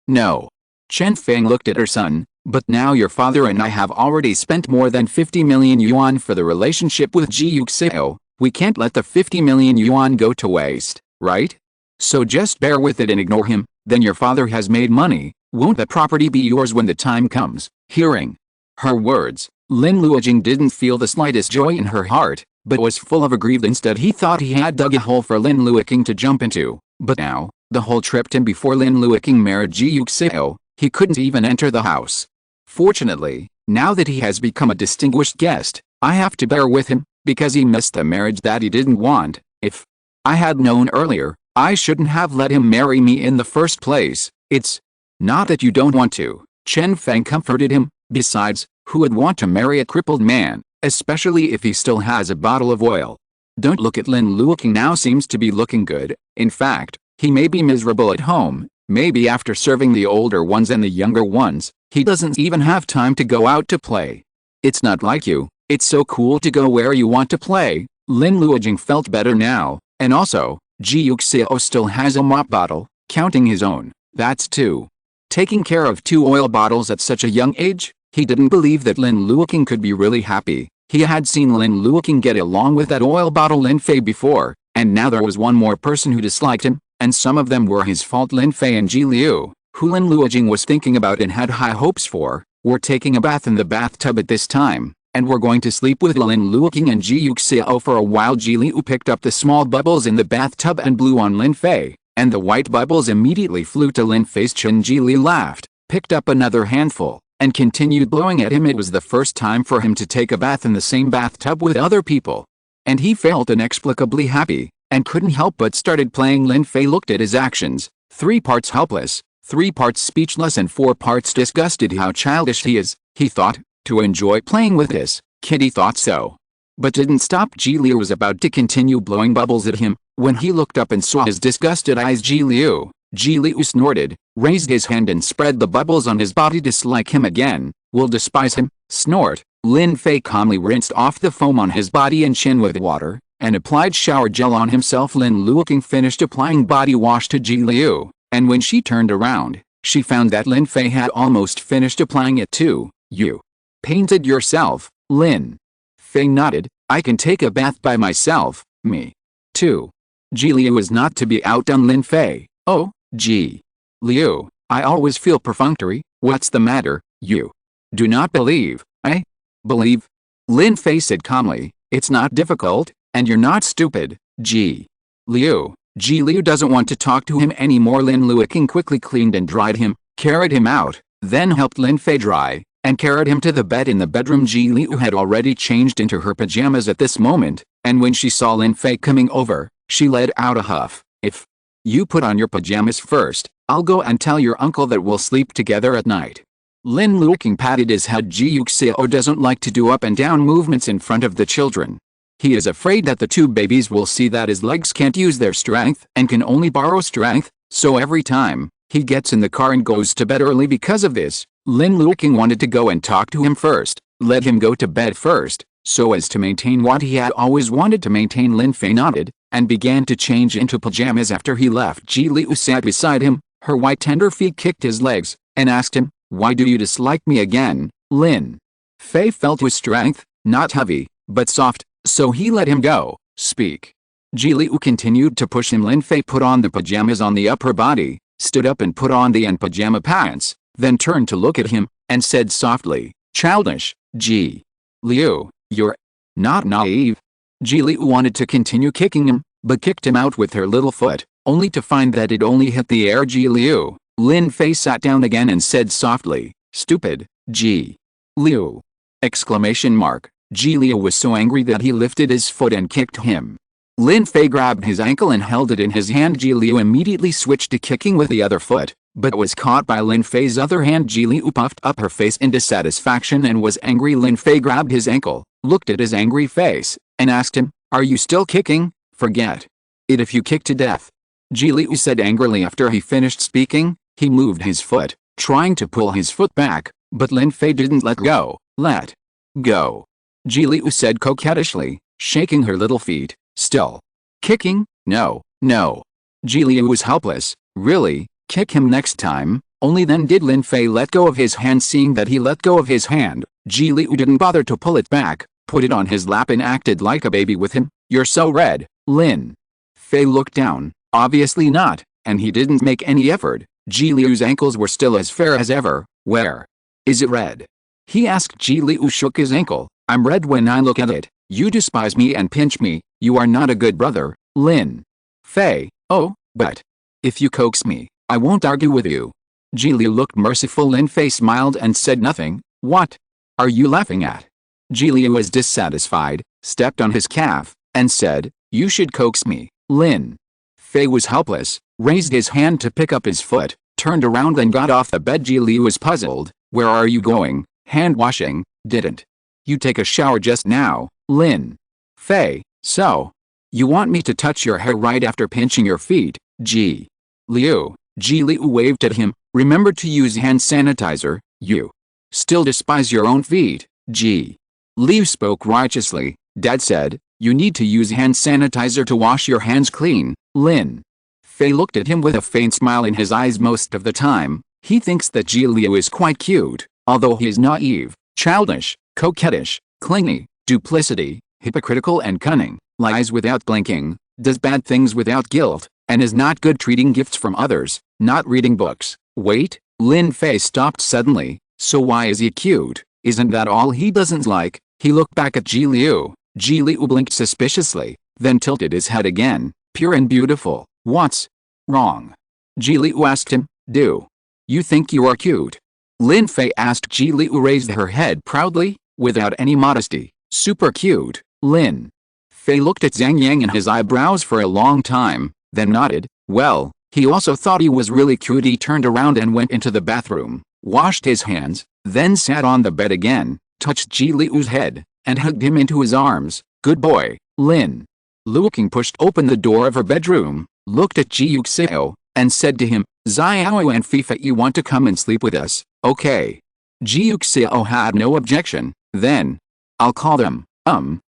No. Chen Feng looked at her son, but now your father and I have already spent more than 50 million yuan for the relationship with Ji Yuxiao. We can't let the 50 million yuan go to waste, right? So just bear with it and ignore him, then your father has made money. Won't the property be yours when the time comes? Hearing her words, Lin Luoqing didn't feel the slightest joy in her heart, but was full of aggrieved. Instead he thought he had dug a hole for Lin Luoqing to jump into, but now, the hole tripped him before Lin Luoqing married Ji Yuxiao. He couldn't even enter the house. Fortunately, now that he has become a distinguished guest, I have to bear with him, because he missed the marriage that he didn't want. If I had known earlier, I shouldn't have let him marry me in the first place. It's not that you don't want to. Chen Feng comforted him. Besides, who would want to marry a crippled man, especially if he still has a bottle of oil? Don't look at Lin Luoqing now, seems to be looking good. In fact, he may be miserable at home. Maybe after serving the older ones and the younger ones, he doesn't even have time to go out to play. It's not like you. It's so cool to go where you want to play. Lin Luoqing felt better now, and also, Ji Yuxiao still has a mop bottle, counting his own. That's two. Taking care of 2 oil bottles at such a young age? He didn't believe that Lin Luoqing could be really happy. He had seen Lin Luoqing get along with that oil bottle Lin Fei before, and now there was one more person who disliked him, and some of them were his fault. Lin Fei and Ji Leyu, who Lin Luoqing was thinking about and had high hopes for, were taking a bath in the bathtub at this time, and were going to sleep with Lin Luoqing and Ji Yuxiao for a while. Ji Leyu picked up the small bubbles in the bathtub and blew on Lin Fei, and the white bubbles immediately flew to Lin Fei's chin. Ji Leyu laughed, picked up another handful, and continued blowing at him. It was the first time for him to take a bath in the same bathtub with other people, and he felt inexplicably happy, and couldn't help but started playing. Lin Fei looked at his actions, 3 parts helpless, 3 parts speechless, and 4 parts disgusted. How childish he is, he thought, to enjoy playing with this kid. He thought so, but didn't stop. Ji Leyu was about to continue blowing bubbles at him, when he looked up and saw his disgusted eyes. Ji Leyu snorted, raised his hand and spread the bubbles on his body. Dislike him again, will despise him, snort. Lin Fei calmly rinsed off the foam on his body and chin with water, and applied shower gel on himself. Lin Luoqing finished applying body wash to Ji Leyu, and when she turned around, she found that Lin Fei had almost finished applying it too. You painted yourself? Lin Fei nodded. I can take a bath by myself. Me too. Ji Leyu was not to be outdone. Lin Fei. Oh, Ji Leyu, I always feel perfunctory. What's the matter? You do not believe? I believe. Lin Fei said calmly. It's not difficult, and you're not stupid, Ji Leyu. Ji Leyu doesn't want to talk to him anymore. Lin Luoqing quickly cleaned and dried him, carried him out, then helped Lin Fei dry, and carried him to the bed in the bedroom. Ji Leyu had already changed into her pajamas at this moment, and when she saw Lin Fei coming over, she let out a huff. If you put on your pajamas first, I'll go and tell your uncle that we'll sleep together at night. Lin Luoqing patted his head. Ji Yuxiao doesn't like to do up and down movements in front of the children. He is afraid that the 2 babies will see that his legs can't use their strength and can only borrow strength, so every time, he gets in the car and goes to bed early because of this. Lin Luoqing wanted to go and talk to him first, let him go to bed first, so as to maintain what he had always wanted to maintain. Lin Fei nodded, and began to change into pajamas after he left. Ji Leyu sat beside him, her white tender feet kicked his legs, and asked him, why do you dislike me again? Lin Fei felt his strength, not heavy, but soft, so he let him go. Speak. Ji Leyu continued to push him. Lin Fei put on the pajamas on the upper body, stood up and put on the end pajama pants, then turned to look at him, and said softly, childish, Ji Leyu, you're not naive. Ji Leyu wanted to continue kicking him, but kicked him out with her little foot, only to find that it only hit the air. Ji Leyu. Lin Fei sat down again and said softly, stupid, Ji Leyu! Exclamation mark. Ji Leyu was so angry that he lifted his foot and kicked him. Lin Fei grabbed his ankle and held it in his hand. Ji Leyu immediately switched to kicking with the other foot, but was caught by Lin Fei's other hand. Ji Leyu puffed up her face in dissatisfaction and was angry. Lin Fei grabbed his ankle, looked at his angry face, and asked him, are you still kicking? Forget it if you kick to death. Ji Liu said angrily after he finished speaking. He moved his foot, trying to pull his foot back, but Lin Fei didn't let go. Let go. Ji Liu said coquettishly, shaking her little feet. Still kicking? No, no. Ji Liu was helpless. Really? Kick him next time? Only then did Lin Fei let go of his hand. Seeing that he let go of his hand, Ji Liu didn't bother to pull it back, put it on his lap and acted like a baby with him. You're so red, Lin Fei looked down. Obviously not, and he didn't make any effort. Ji Liu's ankles were still as fair as ever. Where is it red? He asked. Ji Liu shook his ankle. I'm red when I look at it. You despise me and pinch me. You are not a good brother, Lin Fei. Oh, but if you coax me, I won't argue with you. Ji Liu looked merciful. Lin Fei smiled and said nothing. What are you laughing at? Ji Liu was dissatisfied, stepped on his calf, and said, you should coax me. Lin Fei was helpless, raised his hand to pick up his foot, turned around and got off the bed. Ji Liu was puzzled. Where are you going? Hand washing? Didn't you take a shower just now, Lin Fei? So you want me to touch your hair right after pinching your feet, Ji Liu? Ji Liu waved at him. Remember to use hand sanitizer. You still despise your own feet. Ji Liu spoke righteously. Dad said, you need to use hand sanitizer to wash your hands clean. Lin Fei looked at him with a faint smile in his eyes. Most of the time, he thinks that Ji Liu is quite cute, although he is naive, childish, coquettish, clingy, duplicity, hypocritical and cunning, lies without blinking, does bad things without guilt, and is not good treating gifts from others, not reading books. Wait, Lin Fei stopped suddenly. So why is he cute? Isn't that all he doesn't like? He looked back at Ji Liu. Ji Liu blinked suspiciously, then tilted his head again. Pure and beautiful. What's wrong? Ji Liu asked him. Do you think you are cute? Lin Fei asked. Ji Liu raised her head proudly, without any modesty. Super cute. Lin Fei looked at Zhang Yang and his eyebrows for a long time, then nodded. Well, he also thought he was really cute. He turned around and went into the bathroom, washed his hands, then sat on the bed again, touched Ji Liu's head, and hugged him into his arms. Good boy. Lin Luoqing pushed open the door of her bedroom, looked at Ji Yuxiao, and said to him, Xiao and Fifa, you want to come and sleep with us? Okay. Ji Yuxiao had no objection. Then I'll call them.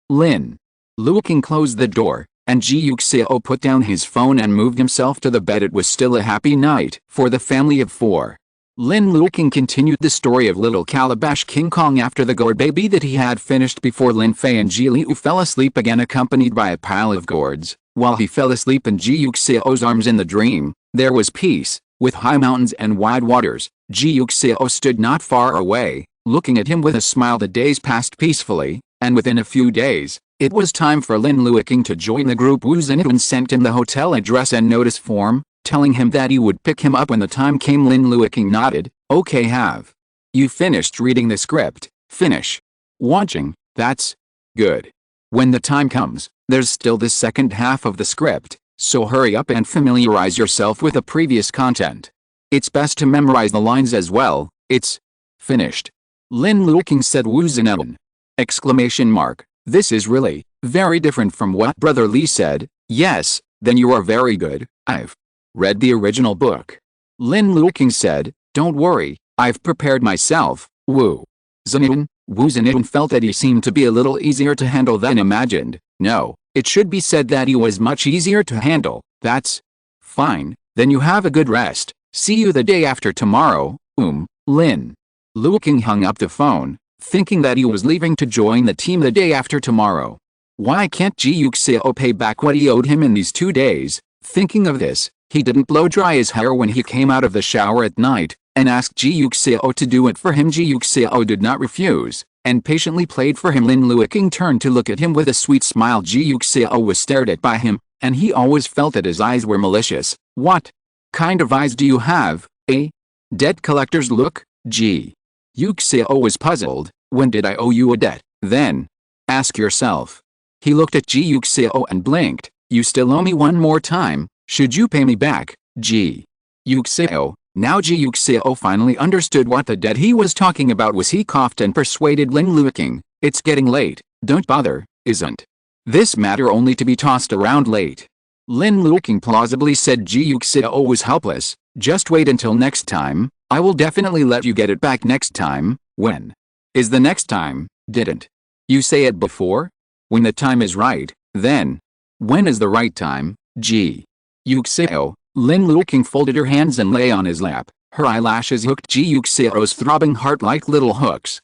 Lin Luoqing closed the door, and Ji Yuxiao put down his phone and moved himself to the bed. It was still a happy night for the family of four. Lin Luoqing continued the story of little Calabash King Kong after the gourd baby that he had finished before Lin Fei and Ji Liu fell asleep again, accompanied by a pile of gourds. While he fell asleep in Ji Yuxiao's arms in the dream, there was peace, with high mountains and wide waters. Ji Yuxiao stood not far away, looking at him with a smile. The days passed peacefully, and within a few days, it was time for Lin Luoqing to join the group. Wu Zhenwen sent him the hotel address and notice form, telling him that he would pick him up when the time came. Lin Luoqing nodded. Okay, have you finished reading the script? Finish watching? That's good. When the time comes, there's still the second half of the script, so hurry up and familiarize yourself with the previous content. It's best to memorize the lines as well. It's finished. Lin Luoqing said. Wu Zhenwen! Exclamation mark. This is really very different from what Brother Li said. Yes, then you are very good. I've read the original book. Lin Luoqing said. Don't worry, I've prepared myself. Wu Zhenwen felt that he seemed to be a little easier to handle than imagined. No, it should be said that he was much easier to handle. That's fine, then you have a good rest. See you the day after tomorrow. Lin Luoqing hung up the phone, thinking that he was leaving to join the team the day after tomorrow. Why can't Ji Yuxiao pay back what he owed him in these 2 days? Thinking of this, he didn't blow dry his hair when he came out of the shower at night, and asked Ji Yuxiao to do it for him. Ji Yuxiao did not refuse, and patiently played for him. Lin Luoqing turned to look at him with a sweet smile. Ji Yuxiao was stared at by him, and he always felt that his eyes were malicious. What kind of eyes do you have? A debt collector's look? Ji Yuxiao was puzzled. When did I owe you a debt? Then ask yourself. He looked at Ji Yuxiao and blinked. You still owe me one more time. Should you pay me back, Ji Yuxiao? Now Ji Yuxiao finally understood what the debt he was talking about was. He coughed and persuaded Lin Luoqing. It's getting late. Don't bother, isn't this matter only to be tossed around late? Lin Luoqing plausibly said. Ji Yuxiao was helpless. Just wait until next time. I will definitely let you get it back next time. When is the next time? Didn't you say it before? When the time is right, then. When is the right time? Ji Yuxiao. Lin Luoqing folded her hands and lay on his lap. Her eyelashes hooked Ji Yuxiao's throbbing heart like little hooks.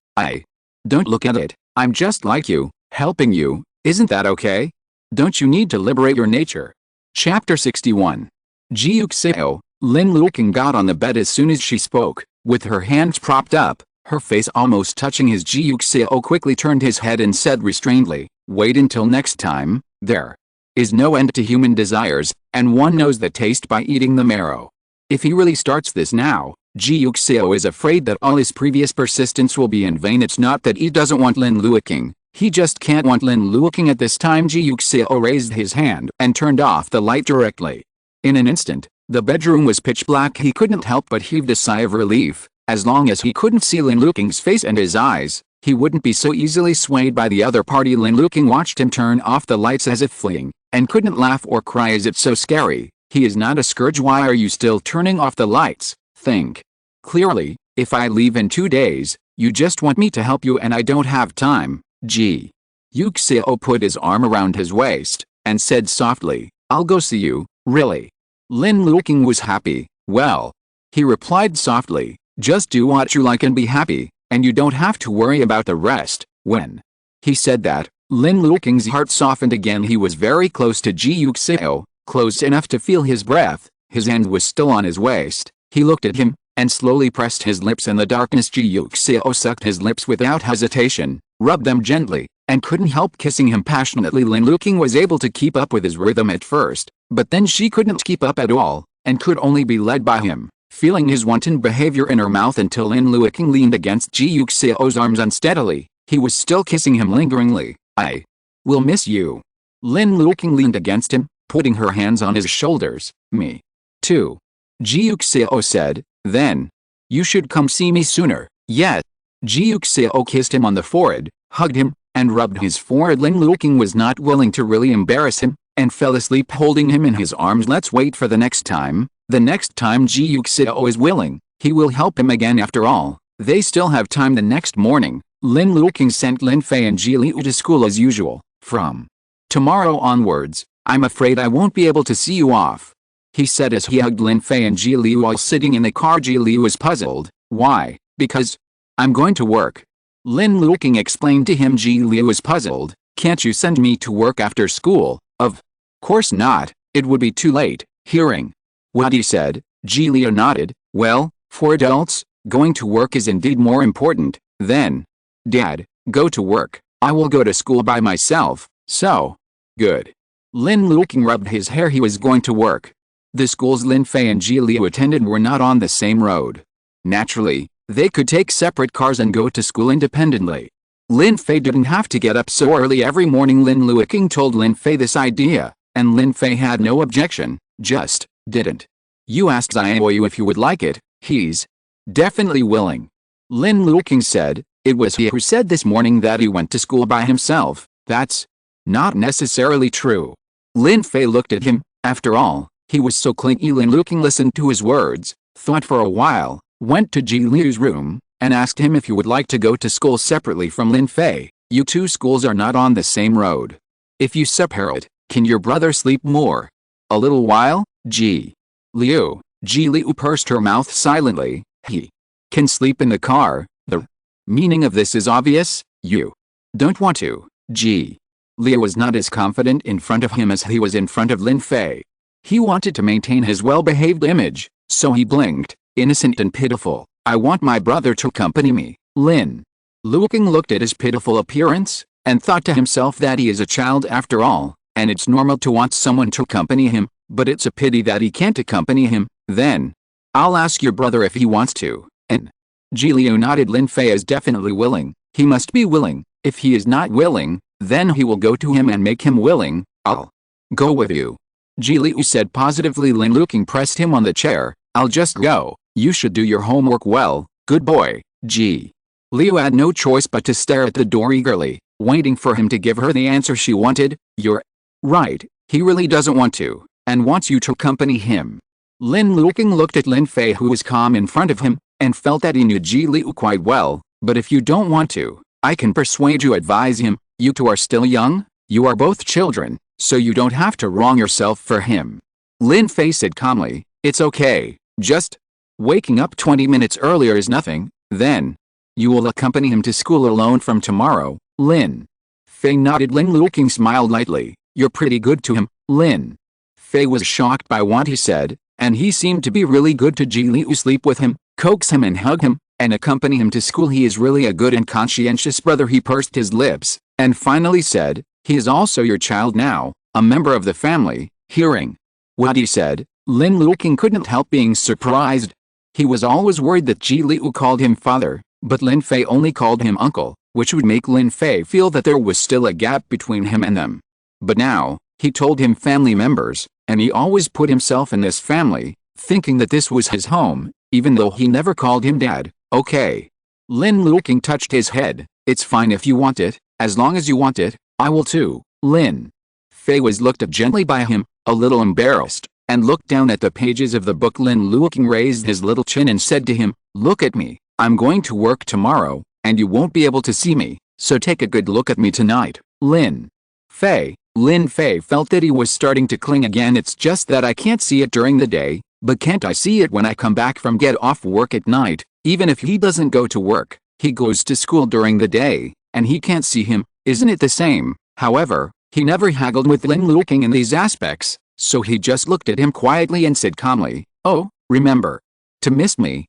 Don't look at it. I'm just like you, helping you. Isn't that okay? Don't you need to liberate your nature? Chapter 61. Ji Yuxiao. Lin Luoqing got on the bed as soon as she spoke. With her hands propped up, her face almost touching his, Ji Yuxiao quickly turned his head and said restrainedly, wait until next time. There is no end to human desires, and one knows the taste by eating the marrow. If he really starts this now, Ji Yuxiao is afraid that all his previous persistence will be in vain. It's not that he doesn't want Lin Luoqing. He just can't want Lin Luoqing at this time. Ji Yuxiao raised his hand and turned off the light directly. In an instant, the bedroom was pitch black. He couldn't help but heave a sigh of relief. As long as he couldn't see Lin Luoqing's face and his eyes, he wouldn't be so easily swayed by the other party. Lin Luoqing watched him turn off the lights as if fleeing, and couldn't laugh or cry. Is it so scary? He is not a scourge. Why are you still turning off the lights? Think clearly. If I leave in 2 days, you just want me to help you and I don't have time. Ji Yuxiao put his arm around his waist and said softly, I'll go see you. Really? Lin Luoqing was happy. Well, he replied softly, just do what you like and be happy, and you don't have to worry about the rest. When he said that, Lin Luoqing's heart softened again. He was very close to Ji Yuxiao, close enough to feel his breath. His hand was still on his waist. He looked at him and slowly pressed his lips in the darkness. Ji Yuxiao sucked his lips without hesitation, rubbed them gently, and couldn't help kissing him passionately. Lin Luoqing was able to keep up with his rhythm at first, but then she couldn't keep up at all, and could only be led by him, feeling his wanton behavior in her mouth until Lin Luoqing leaned against Ji Yuxiao's arms unsteadily. He was still kissing him lingeringly. I will miss you. Lin Luoqing leaned against him, putting her hands on his shoulders. Me too. Ji Yuxiao said. Then you should come see me sooner. Yes. Ji Yuxiao kissed him on the forehead, hugged him, and rubbed his forehead. Lin Luoqing was not willing to really embarrass him, and fell asleep holding him in his arms. Let's wait for the next time. The next time Ji Yuxiao is willing, he will help him again. After all, they still have time. The next morning, Lin Luoqing sent Lin Fei and Ji Leyu to school as usual. From tomorrow onwards, I'm afraid I won't be able to see you off, he said as he hugged Lin Fei and Ji Leyu while sitting in the car. Ji Leyu was puzzled. Why? Because I'm going to work. Lin Luoqing explained to him. Ji Leyu was puzzled. Can't you send me to work after school? Of course not. It would be too late. Hearing what he said, Ji Leyu nodded. Well, for adults, going to work is indeed more important. Then, Dad, go to work. I will go to school by myself. So good. Lin Luoqing rubbed his hair. He was going to work. The schools Lin Fei and Ji Leyu attended were not on the same road. Naturally, they could take separate cars and go to school independently. Lin Fei didn't have to get up so early every morning. Lin Luoqing told Lin Fei this idea, and Lin Fei had no objection, just didn't. You asked Xiaoyu if you would like it. He's definitely willing. Lin Luoqing said. It was he who said this morning that he went to school by himself. That's not necessarily true. Lin Fei looked at him. After all, he was so clingy. Lin Luoqing listened to his words, thought for a while, went to Ji Liyu's room, and asked him if he would like to go to school separately from Lin Fei. You two schools are not on the same road. If you separate, can your brother sleep more? A little while? Ji Liyu. Ji Liyu pursed her mouth silently. He can sleep in the car. The meaning of this is obvious. You don't want to. Ji Liyu was not as confident in front of him as he was in front of Lin Fei. He wanted to maintain his well-behaved image, so he blinked, innocent and pitiful. I want my brother to accompany me. Lin Luoqing looked at his pitiful appearance, and thought to himself that he is a child after all, and it's normal to want someone to accompany him, but it's a pity that he can't accompany him. Then, I'll ask your brother if he wants to. And Ji Liyu nodded. Lin Fei is definitely willing. He must be willing. If he is not willing, then he will go to him and make him willing. I'll go with you, Ji Liyu said positively. Lin Luoqing pressed him on the chair. I'll just go. You should do your homework well. Good boy. Ji Liyu had no choice but to stare at the door eagerly, waiting for him to give her the answer she wanted. You're right. He really doesn't want to. and wants you to accompany him. Lin Luoqing looked at Lin Fei, who was calm in front of him, and felt that he knew Ji Liu quite well. But if you don't want to, I can persuade you, advise him. You two are still young, you are both children, so you don't have to wrong yourself for him. Lin Fei said calmly, it's okay, just waking up 20 minutes earlier is nothing. Then you will accompany him to school alone from tomorrow. Lin Fei nodded. Lin Luoqing smiled lightly. You're pretty good to him. Lin Fei was shocked by what he said, and he seemed to be really good to Ji Liu. Sleep with him, coax him and hug him, and accompany him to school. He is really a good and conscientious brother. He pursed his lips, and finally said, he is also your child now, a member of the family. Hearing what he said, Lin Luoqing couldn't help being surprised. He was always worried that Ji Liu called him father, but Lin Fei only called him uncle, which would make Lin Fei feel that there was still a gap between him and them. But now, he told him family members, and he always put himself in this family, thinking that this was his home, even though he never called him dad. Okay. Lin Luoqing touched his head. It's fine if you want it, as long as you want it, I will too. Lin Fei was looked at gently by him, a little embarrassed, and looked down at the pages of the book. Lin Luoqing raised his little chin and said to him, look at me, I'm going to work tomorrow, and you won't be able to see me, so take a good look at me tonight. Lin Fei felt that he was starting to cling again. It's just that I can't see it during the day, but can't I see it when I come back from get off work at night? Even if he doesn't go to work, he goes to school during the day, and he can't see him, isn't it the same? However, he never haggled with Lin Luoqing in these aspects, so he just looked at him quietly and said calmly, oh, remember to miss me,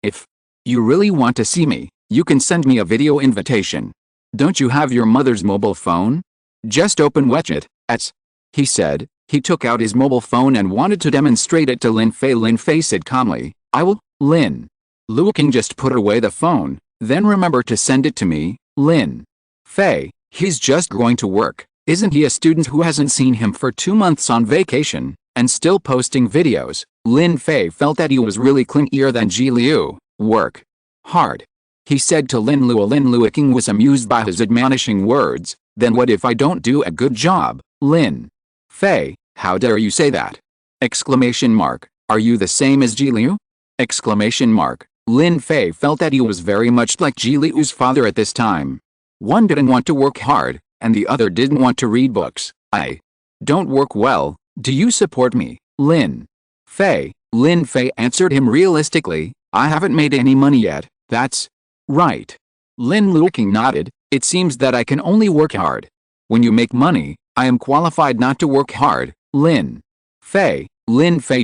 if you really want to see me, you can send me a video invitation. Don't you have your mother's mobile phone? Just open WeChat, he said. He took out his mobile phone and wanted to demonstrate it to Lin Fei. Lin Fei said calmly, I will. Lin Luoqing just put away the phone, then remember to send it to me. Lin Fei, he's just going to work. Isn't he a student who hasn't seen him for 2 months on vacation, and still posting videos? Lin Fei felt that he was really clingier than Ji Liu. Work hard, he said to Lin Luo. Lin Luoqing was amused by his admonishing words. Then what if I don't do a good job? Lin Fei, how dare you say that? Exclamation mark. Are you the same as Ji Liu? Exclamation mark. Lin Fei felt that he was very much like Ji Liu's father at this time. One didn't want to work hard, and the other didn't want to read books. I don't work well. Do you support me? Lin Fei answered him realistically. I haven't made any money yet. That's right. Lin Luoqing nodded. It seems that I can only work hard. When you make money, I am qualified not to work hard. Lin Fei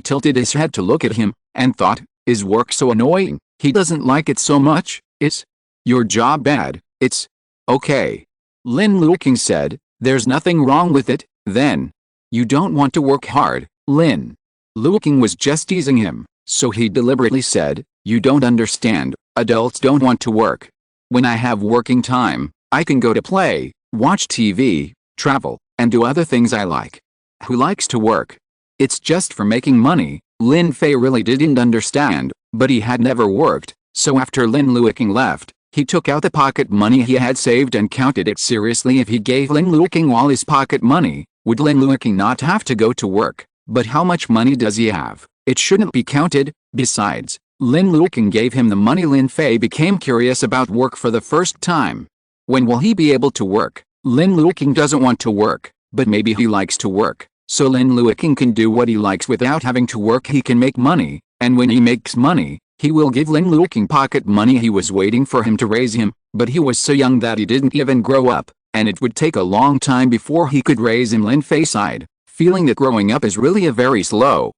tilted his head to look at him, and thought, is work so annoying? He doesn't like it so much. Is your job bad? It's okay. Lin Luoqing said, there's nothing wrong with it. Then you don't want to work hard. Lin Luoqing was just teasing him, so he deliberately said, you don't understand. Adults don't want to work. When I have working time, I can go to play, watch TV, travel, and do other things I like. Who likes to work? It's just for making money. Lin Fei really didn't understand, but he had never worked, so after Lin Luoqing left, he took out the pocket money he had saved and counted it seriously. If he gave Lin Luoqing all his pocket money, would Lin Luoqing not have to go to work? But how much money does he have? It shouldn't be counted. Besides, Lin Luoqing gave him the money. Lin Fei became curious about work for the first time. When will he be able to work? Lin Luoqing doesn't want to work, but maybe he likes to work. So Lin Luoqing can do what he likes without having to work. He can make money, and when he makes money, he will give Lin Luoqing pocket money. He was waiting for him to raise him, but he was so young that he didn't even grow up, and it would take a long time before he could raise him. Lin Fei sighed, feeling that growing up is really a very slow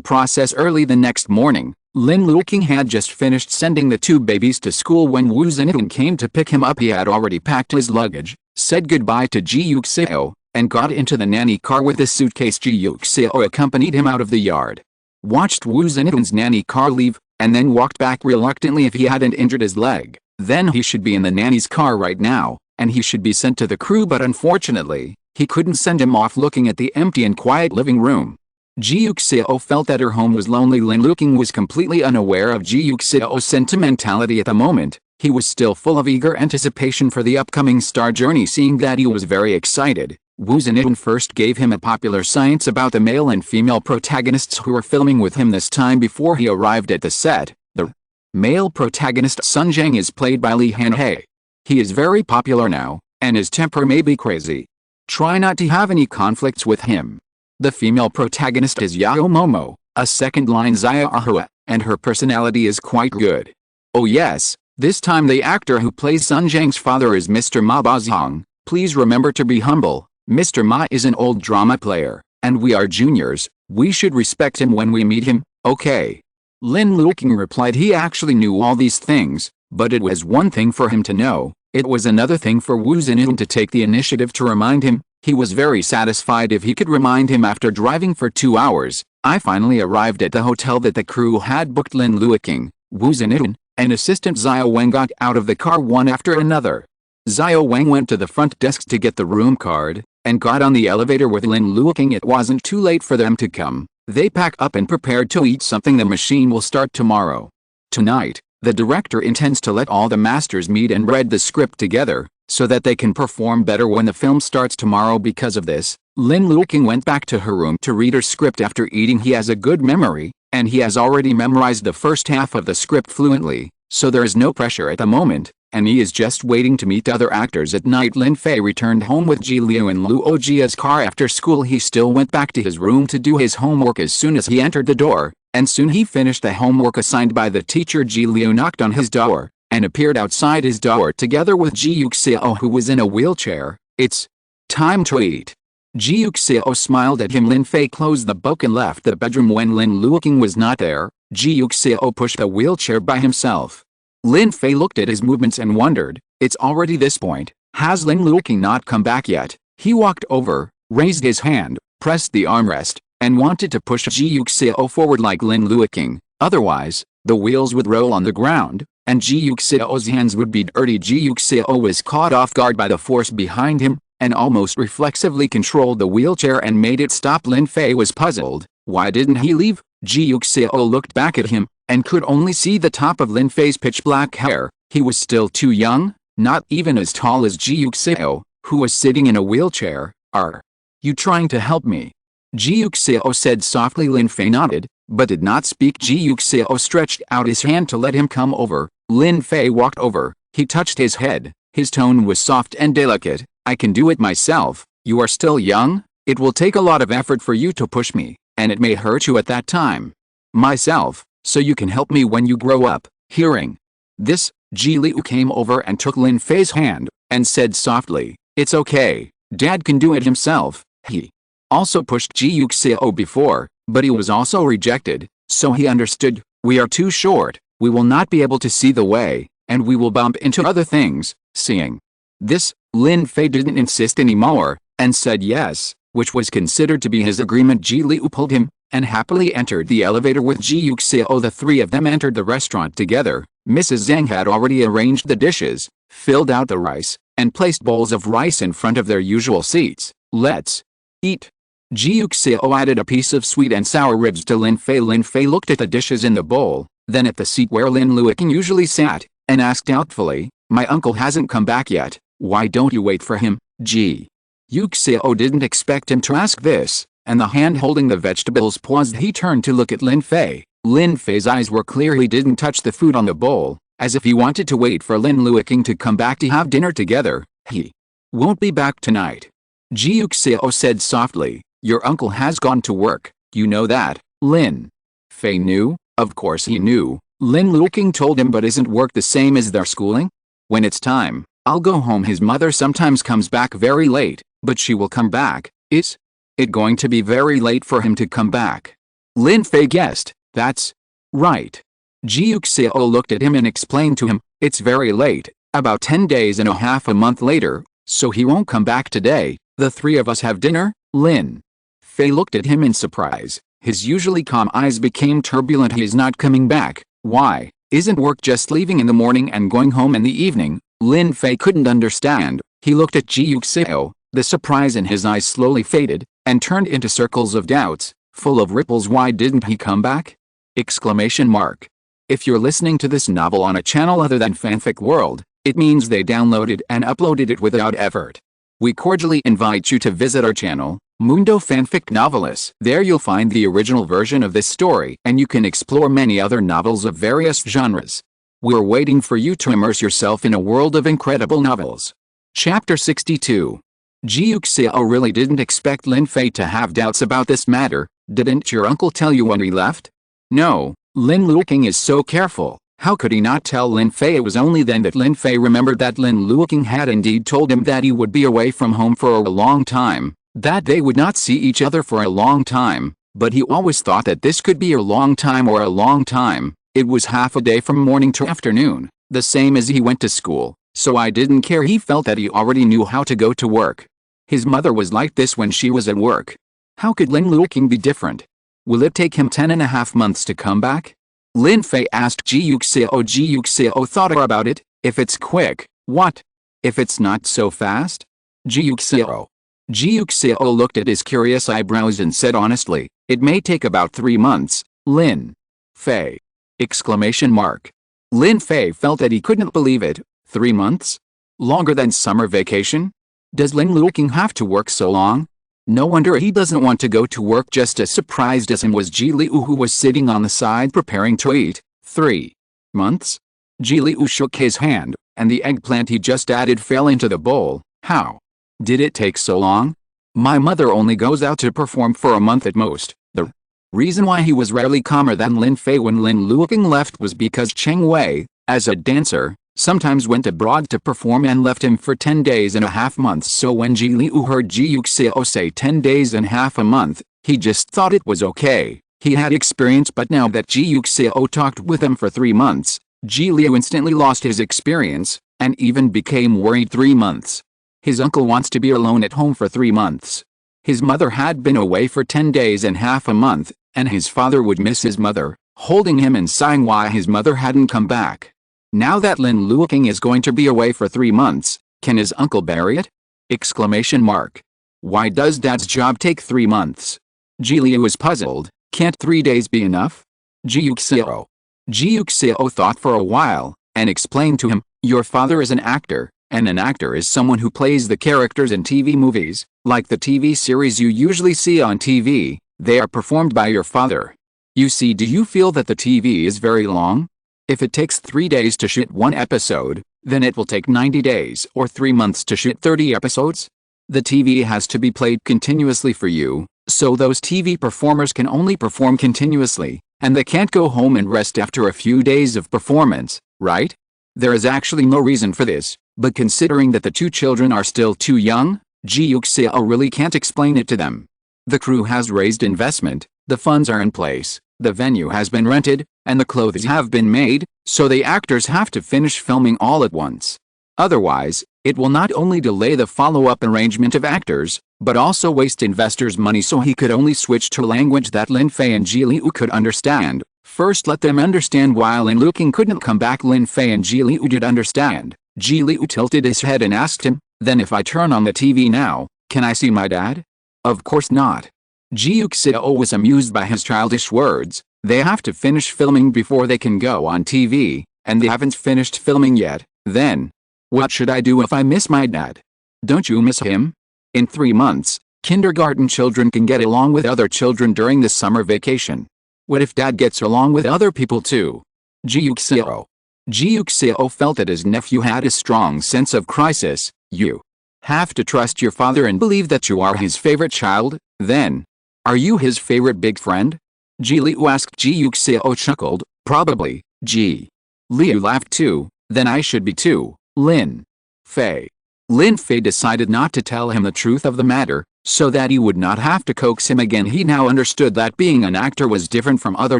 process. Early the next morning, Lin Luoqing had just finished sending the 2 babies to school when Wu Zhenhan came to pick him up. He had already packed his luggage, said goodbye to Ji Yuxiao, and got into the nanny car with his suitcase. Ji Yuxiao accompanied him out of the yard, watched Wu Zhenhan's nanny car leave, and then walked back reluctantly. If he hadn't injured his leg, then he should be in the nanny's car right now, and he should be sent to the crew. But unfortunately, he couldn't send him off looking at the empty and quiet living room. Ji Yuxiao felt that her home was lonely. Lin Luoqing was completely unaware of Ji Yuxiao's sentimentality at the moment. He was still full of eager anticipation for the upcoming star journey. Seeing that, he was very excited. Wu Zhenyan first gave him a popular science about the male and female protagonists who were filming with him this time before he arrived at the set. The male protagonist Sun Zhang is played by Li Hanhei. He is very popular now, and his temper may be crazy. Try not to have any conflicts with him. The female protagonist is Yao Momo, a second-line Xia Ahua, and her personality is quite good. Oh yes, this time the actor who plays Sun Zhang's father is Mr. Ma Baozhang. Please remember to be humble. Mr. Ma is an old drama player, and we are juniors. We should respect him when we meet him, okay? Lin Luoqing replied he actually knew all these things, but it was one thing for him to know. It was another thing for Wu Zhenyan to take the initiative to remind him. He was very satisfied if he could remind him after driving for 2 hours. I finally arrived at the hotel that the crew had booked. Lin Luoqing, Wu Zhenyan, and assistant Xiao Wang got out of the car one after another. Xiao Wang went to the front desk to get the room card, and got on the elevator with Lin Luoqing. It wasn't too late for them to come. They pack up and prepared to eat something. The machine will start tomorrow. Tonight, the director intends to let all the masters meet and read the script together, so that they can perform better when the film starts tomorrow. Because of this, Lin Luoqing went back to her room to read her script after eating. He has a good memory, and he has already memorized the first half of the script fluently, so there is no pressure at the moment, and he is just waiting to meet other actors. At night, Lin Fei returned home with Ji Liu in Luojia's car after school. He still went back to his room to do his homework as soon as he entered the door, and soon he finished the homework assigned by the teacher. Ji Liu knocked on his door, and appeared outside his door together with Ji Yuxiao, who was in a wheelchair. It's time to eat. Ji Yuxiao smiled at him. Lin Fei closed the book and left the bedroom. When Lin Luoqing was not there, Ji Yuxiao pushed the wheelchair by himself. Lin Fei looked at his movements and wondered, it's already this point, has Lin Luoqing not come back yet? He walked over, raised his hand, pressed the armrest, and wanted to push Ji Yuxiao forward like Lin Luoqing. Otherwise, the wheels would roll on the ground, and Ji Yuxiao's hands would be dirty. Ji Yuxiao was caught off guard by the force behind him, and almost reflexively controlled the wheelchair and made it stop. Lin Fei was puzzled. Why didn't he leave? Ji Yuxiao looked back at him, and could only see the top of Lin Fei's pitch-black hair. He was still too young, not even as tall as Ji Yuxiao, who was sitting in a wheelchair. Are you trying to help me? Ji Yuxiao said softly. Lin Fei nodded, but did not speak. Ji Yuxiao stretched out his hand to let him come over. Lin Fei walked over. He touched his head. His tone was soft and delicate. I can do it myself. You are still young. It will take a lot of effort for you to push me, and it may hurt you at that time. Myself, so you can help me when you grow up. Hearing this, Ji Liu came over and took Lin Fei's hand, and said softly, it's okay, Dad can do it himself. He also pushed Ji Yuxiao before, but he was also rejected, so he understood, we are too short, we will not be able to see the way, and we will bump into other things. Seeing this, Lin Fei didn't insist anymore, and said yes, which was considered to be his agreement. Ji Liu pulled him, and happily entered the elevator with Ji Yuxiao. The three of them entered the restaurant together. Mrs. Zhang had already arranged the dishes, filled out the rice, and placed bowls of rice in front of their usual seats. Let's eat. Ji Yuxiao added a piece of sweet and sour ribs to Lin Fei. Lin Fei looked at the dishes in the bowl, then at the seat where Lin Luoqing usually sat, and asked doubtfully, my uncle hasn't come back yet, why don't you wait for him? Ji Yuxiao didn't expect him to ask this, and the hand holding the vegetables paused. He turned to look at Lin Fei. Lin Fei's eyes were clear. He didn't touch the food on the bowl, as if he wanted to wait for Lin Luoqing to come back to have dinner together. He won't be back tonight. Ji Yuxiao said softly, your uncle has gone to work, you know that. Lin Fei knew, of course he knew. Lin Luoqing told him, but isn't work the same as their schooling? When it's time, I'll go home. His mother sometimes comes back very late, but she will come back. Is it going to be very late for him to come back? Lin Fei guessed, that's right. Ji Yuxiao looked at him and explained to him, it's very late, about 10 days and a half, a month later, so he won't come back today. The three of us have dinner. Lin Fei looked at him in surprise. His usually calm eyes became turbulent. He is not coming back. Why? Isn't work just leaving in the morning and going home in the evening? Lin Fei couldn't understand. He looked at Ji Yuxiao. The surprise in his eyes slowly faded, and turned into circles of doubts, full of ripples. Why didn't he come back? Exclamation mark. If you're listening to this novel on a channel other than Fanfic World, it means they downloaded and uploaded it without effort. We cordially invite you to visit our channel, Mundo Fanfic Novelists. There you'll find the original version of this story, and you can explore many other novels of various genres. We're waiting for you to immerse yourself in a world of incredible novels. Chapter 62. Ji Yuxiao really didn't expect Lin Fei to have doubts about this matter. Didn't your uncle tell you when we left? No, Lin Luoqing is so careful. How could he not tell Lin Fei? It was only then that Lin Fei remembered that Lin Luoqing had indeed told him that he would be away from home for a long time, that they would not see each other for a long time, but he always thought that this could be a long time or a long time. It was half a day from morning to afternoon, the same as he went to school, so I didn't care. He felt that he already knew how to go to work. His mother was like this when she was at work. How could Lin Luoqing be different? Will it take him 10.5 months to come back? Lin Fei asked Ji Yuxiao. Ji Yuxiao thought about it. If it's quick, what? If it's not so fast? Ji Yuxiao. Ji Yuxiao looked at his curious eyebrows and said honestly, it may take about 3 months, Lin Fei! Exclamation mark. Lin Fei felt that he couldn't believe it. 3 months? Longer than summer vacation? Does Lin Luoqing have to work so long? No wonder he doesn't want to go to work. Just as surprised as him was Ji Leyu, who was sitting on the side preparing to eat. 3 months? Ji Leyu shook his hand, and the eggplant he just added fell into the bowl. How did it take so long? My mother only goes out to perform for a month at most. The reason why he was rarely calmer than Lin Fei when Lin Luoqing left was because Cheng Wei, as a dancer, sometimes went abroad to perform and left him for 10.5 months. So when Ji Leyu heard Ji Yuxiao say 10.5 months, he just thought it was okay. He had experience, but now that Ji Yuxiao talked with him for 3 months, Ji Leyu instantly lost his experience, and even became worried. 3 months. His uncle wants to be alone at home for 3 months. His mother had been away for 10.5 months, and his father would miss his mother, holding him and sighing why his mother hadn't come back. Now that Lin Luoqing is going to be away for 3 months, can his uncle bear it? Exclamation mark. Why does dad's job take 3 months? Ji Leyu was puzzled. Can't 3 days be enough? Ji Yuxiao. Ji Yuxiao thought for a while, and explained to him, your father is an actor, and an actor is someone who plays the characters in TV movies, like the TV series you usually see on TV, they are performed by your father. You see, do you feel that the TV is very long? If it takes 3 days to shoot 1 episode, then it will take 90 days or 3 months to shoot 30 episodes. The TV has to be played continuously for you, so those TV performers can only perform continuously, and they can't go home and rest after a few days of performance, right? There is actually no reason for this, but considering that the 2 children are still too young, Ji Yuxiao really can't explain it to them. The crew has raised investment, the funds are in place, the venue has been rented, and the clothes have been made, so the actors have to finish filming all at once. Otherwise, it will not only delay the follow-up arrangement of actors, but also waste investors' money. So he could only switch to language that Lin Fei and Ji Leyu could understand. First let them understand why Lin Luoqing couldn't come back. Lin Fei and Ji Leyu did understand. Ji Leyu tilted his head and asked him, then if I turn on the TV now, can I see my dad? Of course not. Ji Yuxiao was amused by his childish words. They have to finish filming before they can go on TV, and they haven't finished filming yet. Then, what should I do if I miss my dad? Don't you miss him? In 3 months, kindergarten children can get along with other children during the summer vacation. What if dad gets along with other people too? Ji Yuxiao. Ji Yuxiao felt that his nephew had a strong sense of crisis. You have to trust your father and believe that you are his favorite child. Then, are you his favorite big friend? Ji Leyu asked. Ji Yuxiao chuckled. Probably. Ji Leyu laughed too. Then I should be too. Lin Fei. Lin Fei decided not to tell him the truth of the matter, so that he would not have to coax him again. He now understood that being an actor was different from other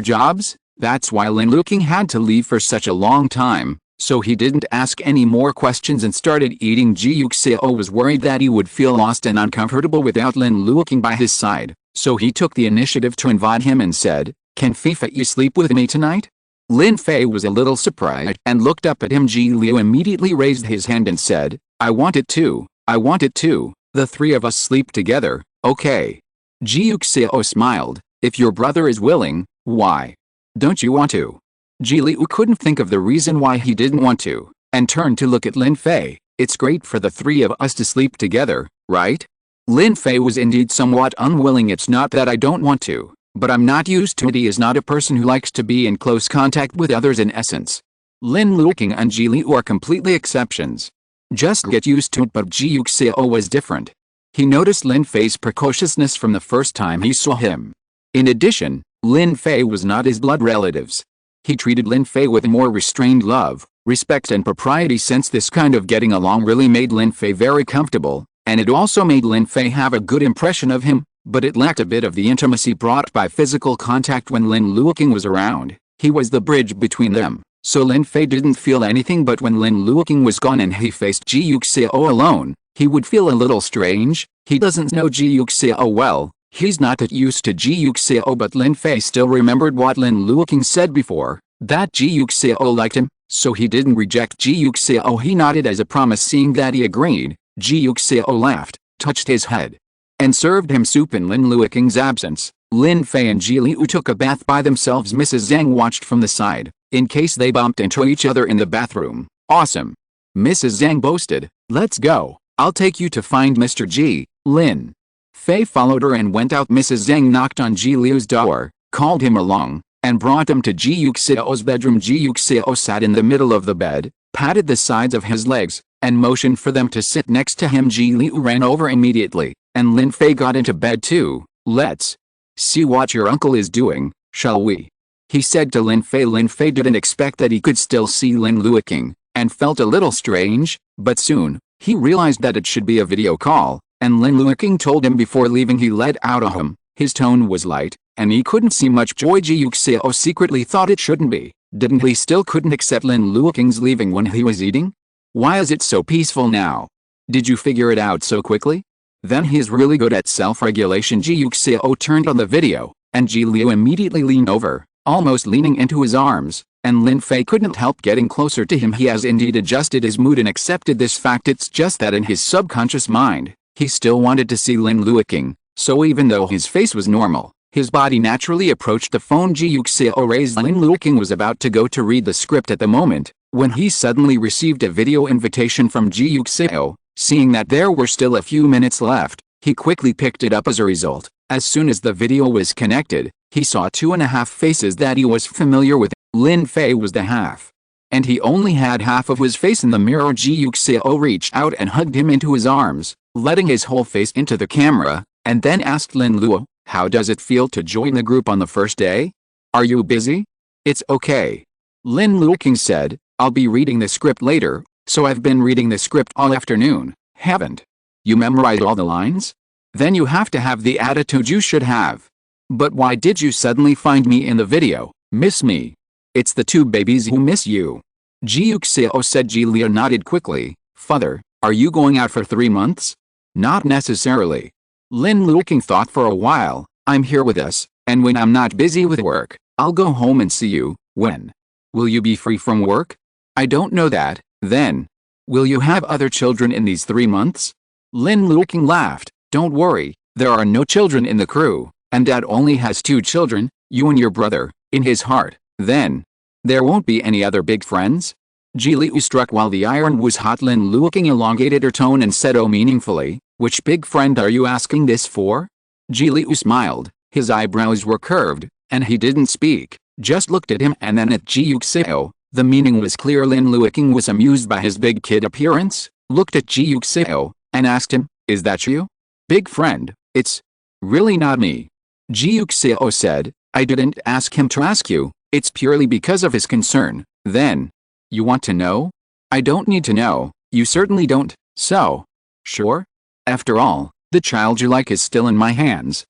jobs. That's why Lin Luoqing had to leave for such a long time, so he didn't ask any more questions and started eating. Ji Yuxiao was worried that he would feel lost and uncomfortable without Lin Luoqing by his side, so he took the initiative to invite him and said, can Fei sleep with me tonight? Lin Fei was a little surprised and looked up at him. Ji Leyu immediately raised his hand and said, I want it too, I want it too. The 3 of us sleep together, okay? Ji Yuxiao smiled. If your brother is willing, why don't you want to? Ji Leyu couldn't think of the reason why he didn't want to, and turned to look at Lin Fei. It's great for the three of us to sleep together, right? Lin Fei was indeed somewhat unwilling. It's not that I don't want to, but I'm not used to it. He is not a person who likes to be in close contact with others in essence. Lin Luoqing and Ji Liu are completely exceptions. Just get used to it. But Ji Yuxiao was different. He noticed Lin Fei's precociousness from the first time he saw him. In addition, Lin Fei was not his blood relatives. He treated Lin Fei with more restrained love, respect and propriety, since this kind of getting along really made Lin Fei very comfortable, and it also made Lin Fei have a good impression of him, but it lacked a bit of the intimacy brought by physical contact when Lin Luoqing was around. He was the bridge between them, so Lin Fei didn't feel anything. But when Lin Luoqing was gone and he faced Ji Yuxiao alone, he would feel a little strange. He doesn't know Ji Yuxiao well. He's not that used to Ji Yuxiao, but Lin Fei still remembered what Lin Luoqing said before, that Ji Yuxiao liked him, so he didn't reject Ji Yuxiao. He nodded as a promise. Seeing that he agreed, Ji Yuxiao laughed, touched his head, and served him soup. In Lin Luoqing's absence, Lin Fei and Ji Liu took a bath by themselves. Mrs. Zhang watched from the side, in case they bumped into each other in the bathroom. Awesome! Mrs. Zhang boasted. Let's go, I'll take you to find Mr. Ji. Lin Fei followed her and went out. Mrs. Zhang knocked on Ji Liu's door, called him along, and brought him to Ji Yuxiao's bedroom. Ji Yuxiao sat in the middle of the bed, patted the sides of his legs, and motioned for them to sit next to him. Ji Liu ran over immediately, and Lin Fei got into bed too. Let's see what your uncle is doing, shall we? He said to Lin Fei. Lin Fei didn't expect that he could still see Lin Luoqing, and felt a little strange, but soon, he realized that it should be a video call, and Lin Luoqing told him before leaving he let out a hum. His tone was light, and he couldn't see much joy. Ji Yuxiao secretly thought it shouldn't be. Didn't he still couldn't accept Lin Luoqing's leaving when he was eating? Why is it so peaceful now? Did you figure it out so quickly? Then he's really good at self-regulation. Ji Yuxiao turned on the video, and Ji Liu immediately leaned over, almost leaning into his arms, and Lin Fei couldn't help getting closer to him. He has indeed adjusted his mood and accepted this fact. It's just that in his subconscious mind, he still wanted to see Lin Luoqing, so even though his face was normal, his body naturally approached the phone. Ji Yuxiao raised. Lin Luoqing was about to go to read the script at the moment, when he suddenly received a video invitation from Ji Yuxiao. Seeing that there were still a few minutes left, he quickly picked it up. As a result, as soon as the video was connected, he saw 2.5 faces that he was familiar with. Lin Fei was the half, and he only had half of his face in the mirror. Ji Yuxiao reached out and hugged him into his arms, letting his whole face into the camera, and then asked Lin Luo, "How does it feel to join the group on the first day? Are you busy?" "It's okay." Lin Luoqing said, "I'll be reading the script later, so I've been reading the script all afternoon." "Haven't you memorized all the lines? Then you have to have the attitude you should have." "But why did you suddenly find me in the video?" "Miss me? It's the two babies who miss you." Ji Yuxiao said. Ji Liu nodded quickly. "Father, are you going out for 3 months?" "Not necessarily." Lin Luoqing thought for a while. "I'm here with us, and when I'm not busy with work, I'll go home and see you." "When will you be free from work?" "I don't know that." "Then will you have other children in these 3 months?" Lin Luoqing laughed. "Don't worry, there are no children in the crew, and Dad only has 2 children, you and your brother, in his heart." "Then there won't be any other big friends?" Ji Liu struck while the iron was hot. Lin Luoqing elongated her tone and said, "Oh," meaningfully, "which big friend are you asking this for?" Ji Liu smiled. His eyebrows were curved, and he didn't speak, just looked at him and then at Ji Yuxiao. The meaning was clear. Lin Luoqing was amused by his big kid appearance, looked at Ji Yuxiao, and asked him, "Is that you? Big friend?" "It's really not me." Ji Yuxiao said, "I didn't ask him to ask you, it's purely because of his concern." "Then you want to know?" "I don't need to know, you certainly don't, so." "Sure? After all, the child you like is still in my hands."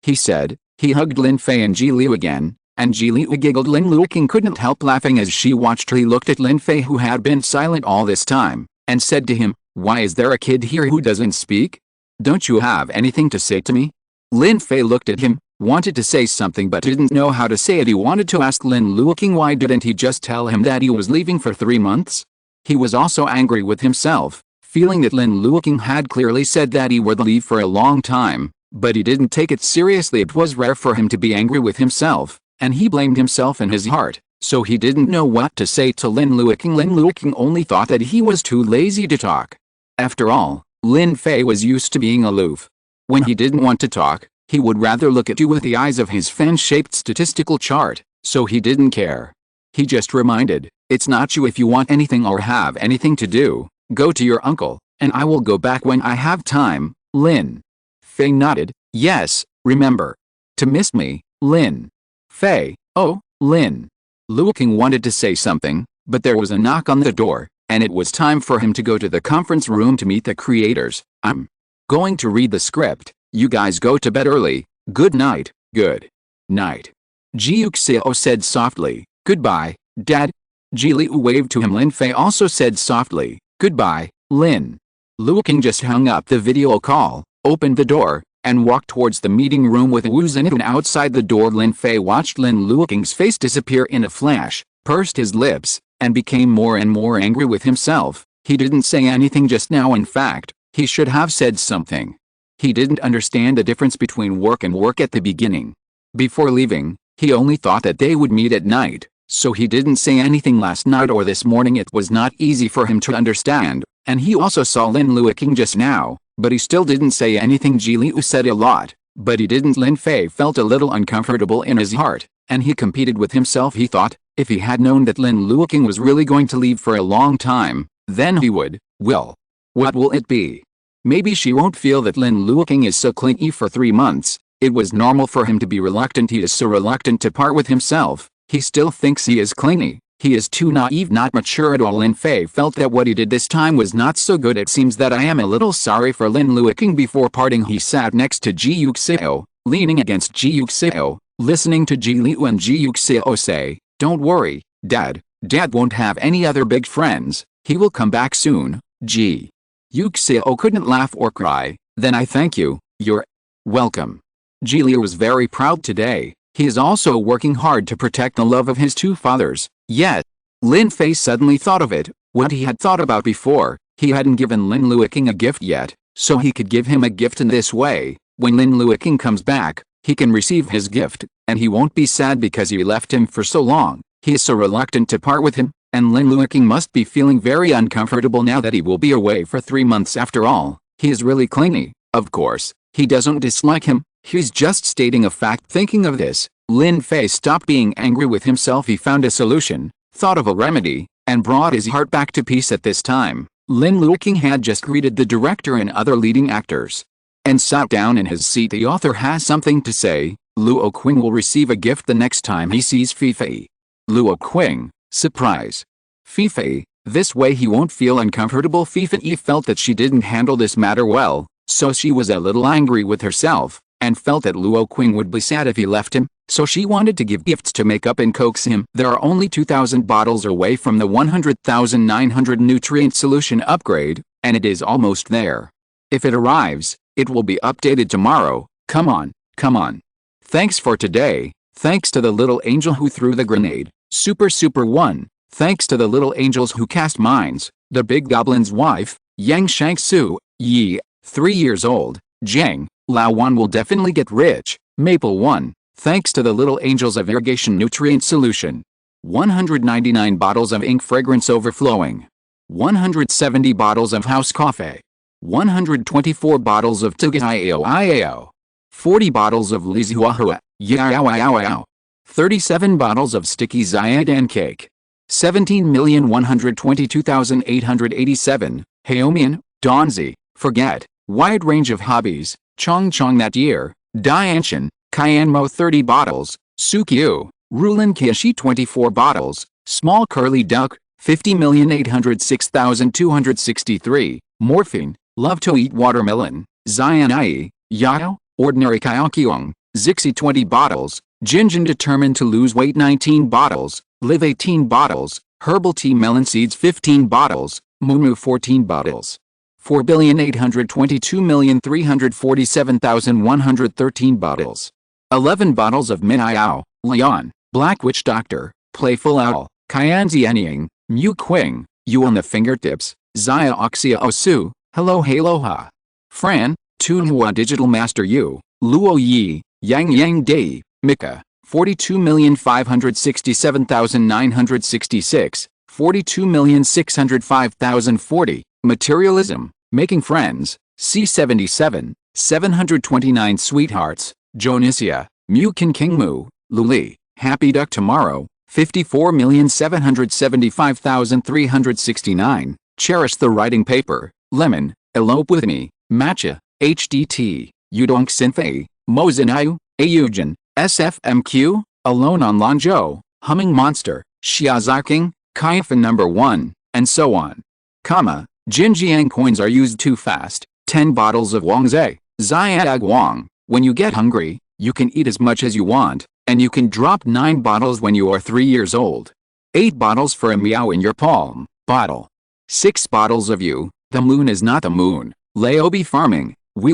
He said. He hugged Lin Fei and Ji Liu again, and Ji Liu giggled. Lin Luoqing couldn't help laughing as she watched her. He looked at Lin Fei, who had been silent all this time, and said to him, "Why is there a kid here who doesn't speak? Don't you have anything to say to me?" Lin Fei looked at him, wanted to say something but didn't know how to say it. He wanted to ask Lin Luoqing why didn't he just tell him that he was leaving for 3 months? He was also angry with himself, feeling that Lin Luoqing had clearly said that he would leave for a long time, but he didn't take it seriously. It was rare for him to be angry with himself, and he blamed himself in his heart. so he didn't know what to say to Lin Luoqing. Lin Luoqing only thought that he was too lazy to talk. After all, Lin Fei was used to being aloof. When he didn't want to talk, he would rather look at you with the eyes of his fan-shaped statistical chart, so he didn't care. He just reminded, "It's not you if you want anything or have anything to do, go to your uncle, and I will go back when I have time." Lin Fei nodded, "Yes, remember to miss me, Lin Fei." "Oh, Lin." Luoqing wanted to say something, but there was a knock on the door, and it was time for him to go to the conference room to meet the creators. "I'm going to read the script, you guys go to bed early, good night." "Good night," Ji Yuxiao said softly. "Goodbye, Dad." Ji Liu waved to him. Lin Fei also said softly, "Goodbye, Lin." Luoqing just hung up the video call, opened the door, and walked towards the meeting room with Wu Zhenhun outside the door. Lin Fei watched Lin Luoqing's face disappear in a flash, pursed his lips, and became more and more angry with himself. He didn't say anything just now. In fact, he should have said something. He didn't understand the difference between work and work at the beginning. Before leaving, he only thought that they would meet at night, so he didn't say anything last night or this morning. It was not easy for him to understand, and he also saw Lin Luoqing just now, but he still didn't say anything. Ji Liu said a lot, but he didn't. Lin Fei felt a little uncomfortable in his heart, and he competed with himself. He thought, if he had known that Lin Luoqing was really going to leave for a long time, then he would, well, what will it be? Maybe she won't feel that Lin Luoqing is so clingy for 3 months. It was normal for him to be reluctant. He is so reluctant to part with himself. He still thinks he is clingy. He is too naive, not mature at all. Lin Fei felt that what he did this time was not so good. It seems that I am a little sorry for Lin Luoqing. Before parting, he sat next to Ji Yuxiao, leaning against Ji Yuxiao, listening to Ji Liu and Ji Yuxiao say, "Don't worry, Dad. Dad won't have any other big friends. He will come back soon." Ji Yuxiao couldn't laugh or cry. "Then I thank you. You're welcome." Ji Liu was very proud today. He is also working hard to protect the love of his 2 fathers. Yet, Lin Fei suddenly thought of it, what he had thought about before. He hadn't given Lin Luoqing a gift yet, so he could give him a gift in this way. When Lin Luoqing comes back, he can receive his gift, and he won't be sad because he left him for so long. He is so reluctant to part with him, and Lin Luoqing must be feeling very uncomfortable now that he will be away for 3 months. After all, he is really clingy. Of course, he doesn't dislike him. He's just stating a fact. Thinking of this, Lin Fei stopped being angry with himself. He found a solution, thought of a remedy, and brought his heart back to peace. At this time, Lin Luoqing had just greeted the director and other leading actors, and sat down in his seat. The author has something to say. Luoqing will receive a gift the next time he sees Fei. Luoqing, surprise. Fei, this way he won't feel uncomfortable. Fei felt that she didn't handle this matter well, so she was a little angry with herself, and felt that Luoqing would be sad if he left him, so she wanted to give gifts to make up and coax him. There are only 2,000 bottles away from the 100,900 nutrient solution upgrade, and it is almost there. If it arrives, it will be updated tomorrow. Come on, come on. Thanks for today. Thanks to the little angel who threw the grenade. Super 1. Thanks to the little angels who cast mines. The big goblin's wife, Yang Shangsu, Yi, 3 years old. Jiang, Lao Wan will definitely get rich. Maple 1. Thanks to the little angels of irrigation nutrient solution. 199 bottles of ink fragrance overflowing. 170 bottles of house coffee. 124 bottles of Tugaiao. 40 bottles of Lizuahua, Yao. 37 bottles of sticky Xiaodan cake. 17,122,887, Haomian, Donzi, forget, wide range of hobbies, Chongchong that year, Dianshan, Cayenne 30 bottles, Sukyu, Rulin Kiashi 24 bottles, small curly duck, 50,806,263, morphine, love to eat watermelon, Xianai, Yao, ordinary Kaokyong, Zixi 20 bottles, Jinjin determined to lose weight 19 bottles, Live 18 bottles, herbal tea melon seeds 15 bottles, Mumu 14 bottles. 4,822,347,113 bottles. 11 bottles of Minayao, Leon, Black Witch Doctor, Playful Owl, Kyanzi Anying, Mu Qing, You on the Fingertips, Xia Oxia Osu, Hello Haloha. Fran, Tunhua Digital Master Yu, Luo Yi, Yang Dei, Mika, 42,567,966, 42,605,040, materialism, making friends, C77, 729 sweethearts, Jonisia, Mu Kin King Mu, Luli, happy duck tomorrow, 54,775,369, cherish the writing paper, lemon, elope with me, matcha, HDT, Yudong Sinfei, Mozinayu, Ayujin, SFMQ, alone on Lanzhou, humming monster, Xiaoziking, Kaifan number 1, and so on. Comma, Jinjiang coins are used too fast, 10 bottles of Wangzhe, Xiadag Wang, when you get hungry, you can eat as much as you want, and you can drop 9 bottles when you are 3 years old. 8 bottles for a meow in your palm, bottle. 6 bottles of you, the moon is not the moon, Leobi farming, wee,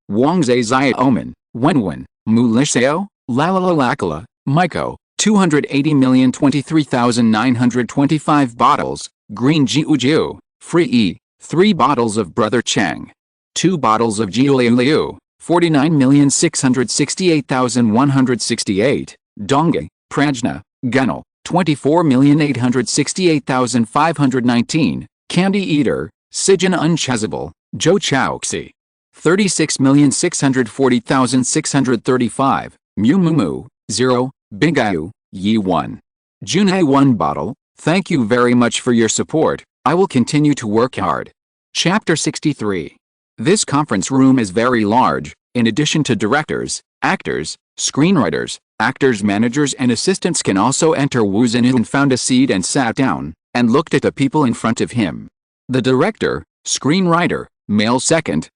Wangzhe Zia Omen, Wenwen, Mu Lishao, Lalalakala, Maiko, 280,023,925 bottles, green Jiujiu, free E, 3 bottles of Brother Cheng. 2 bottles of Leyu, 49,668,168, Dongge, Prajna, Gunnel, 24,868,519, Candy Eater, Sijin Unchazable, Zhou Chaoxi, 36,640,635, Mu Mumu, 0, Bigayu, Yi 1. Junhei 1 bottle, thank you very much for your support, I will continue to work hard. Chapter 63. This conference room is very large. In addition to directors, actors, screenwriters, actors, managers and assistants can also enter. Wu Zhenyu found a seat and sat down, and looked at the people in front of him. The director, screenwriter, male second,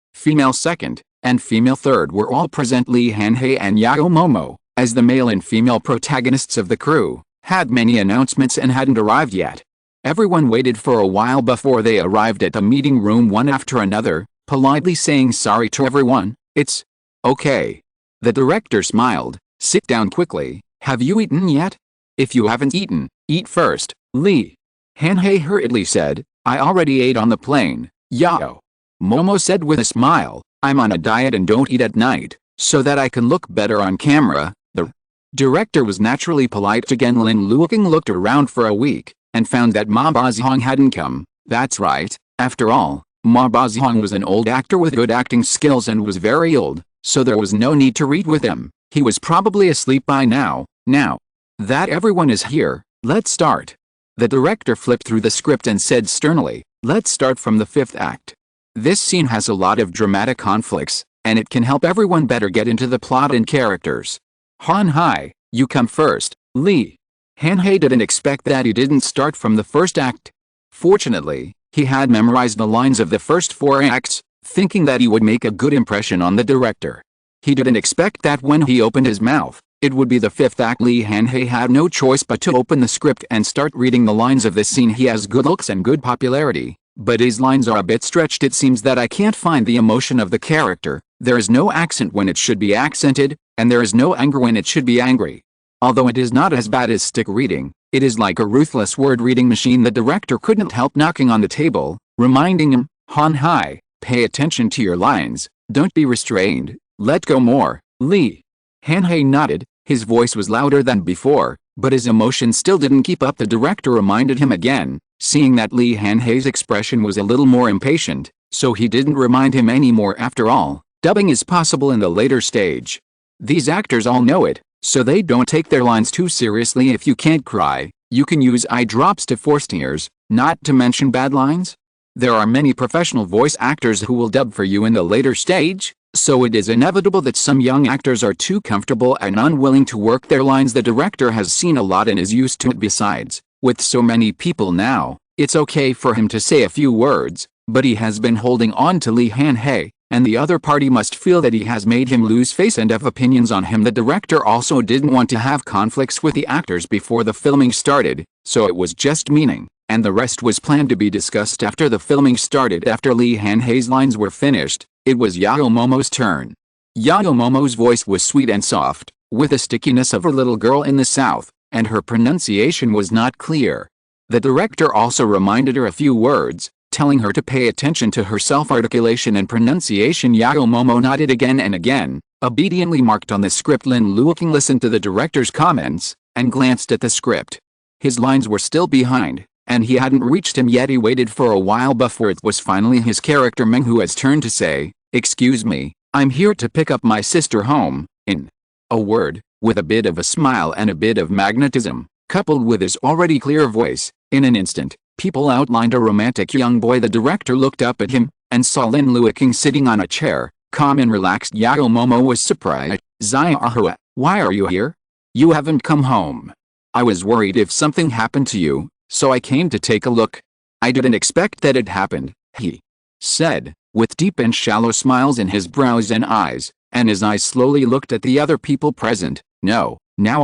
and female third were all present. Li Hanhei and Yao Momo, as the male and female protagonists of the crew, had many announcements and hadn't arrived yet. Everyone waited for a while before they arrived at the meeting room, one after another, politely saying sorry to everyone. It's okay. The director smiled. Sit down quickly. Have you eaten yet? If you haven't eaten, eat first, Li Hanhei hurriedly said. I already ate on the plane, Yao Momo said with a smile. I'm on a diet and don't eat at night, so that I can look better on camera. The director was naturally polite again. Lin Luoqing looked around for a week, and found that Ma Bazihong hadn't come. That's right, after all, Ma Bazihong was an old actor with good acting skills and was very old, so there was no need to read with him. He was probably asleep by now. Now that everyone is here, let's start. The director flipped through the script and said sternly, let's start from the 5th act. This scene has a lot of dramatic conflicts, and it can help everyone better get into the plot and characters. Han Hai, you come first. Li Hanhei didn't expect that he didn't start from the 1st act. Fortunately, he had memorized the lines of the first 4 acts, thinking that he would make a good impression on the director. He didn't expect that when he opened his mouth, it would be the 5th act. Li Hanhei had no choice but to open the script and start reading the lines of this scene. He has good looks and good popularity, but his lines are a bit stretched. It seems that I can't find the emotion of the character. There is no accent when it should be accented, and there is no anger when it should be angry. Although it is not as bad as stick reading, it is like a ruthless word-reading machine. The director couldn't help knocking on the table, reminding him, Han Hai, pay attention to your lines, don't be restrained, let go more. Li Hanhei nodded. His voice was louder than before, but his emotion still didn't keep up. The director reminded him again, seeing that Li Hanhei's expression was a little more impatient, so he didn't remind him anymore. After all, dubbing is possible in the later stage. These actors all know it, so they don't take their lines too seriously. If you can't cry, you can use eye drops to force tears, not to mention bad lines. There are many professional voice actors who will dub for you in the later stage, so it is inevitable that some young actors are too comfortable and unwilling to work their lines. The director has seen a lot and is used to it. Besides, with so many people now, it's okay for him to say a few words, but he has been holding on to Li Hanhei, and the other party must feel that he has made him lose face and have opinions on him. The director also didn't want to have conflicts with the actors before the filming started, so it was just meaning, and the rest was planned to be discussed after the filming started. After Li Hanhei's lines were finished, it was Yao Momo's turn. Yao Momo's voice was sweet and soft, with the stickiness of a little girl in the south, and her pronunciation was not clear. The director also reminded her a few words, telling her to pay attention to her self-articulation and pronunciation. Yao Momo nodded again and again, Obediently marked on the script, Lin Luoqing listened to the director's comments and glanced at the script. His lines were still behind, and he hadn't reached him yet. He waited for a while before it was finally his character Menghua's turn to say, "Excuse me, I'm here to pick up my sister home," in a word, with a bit of a smile and a bit of magnetism, coupled with his already clear voice. In an instant, people outlined a romantic young boy. The director looked up at him and saw Lin Luoqing sitting on a chair, calm and relaxed. Yao Momo was surprised. "Xiaohua, why are you here? You haven't come home. I was worried if something happened to you, so I came to take a look." "I didn't expect that it happened," he said, with deep and shallow smiles in his brows and eyes, and his eyes slowly looked at the other people present. "No, now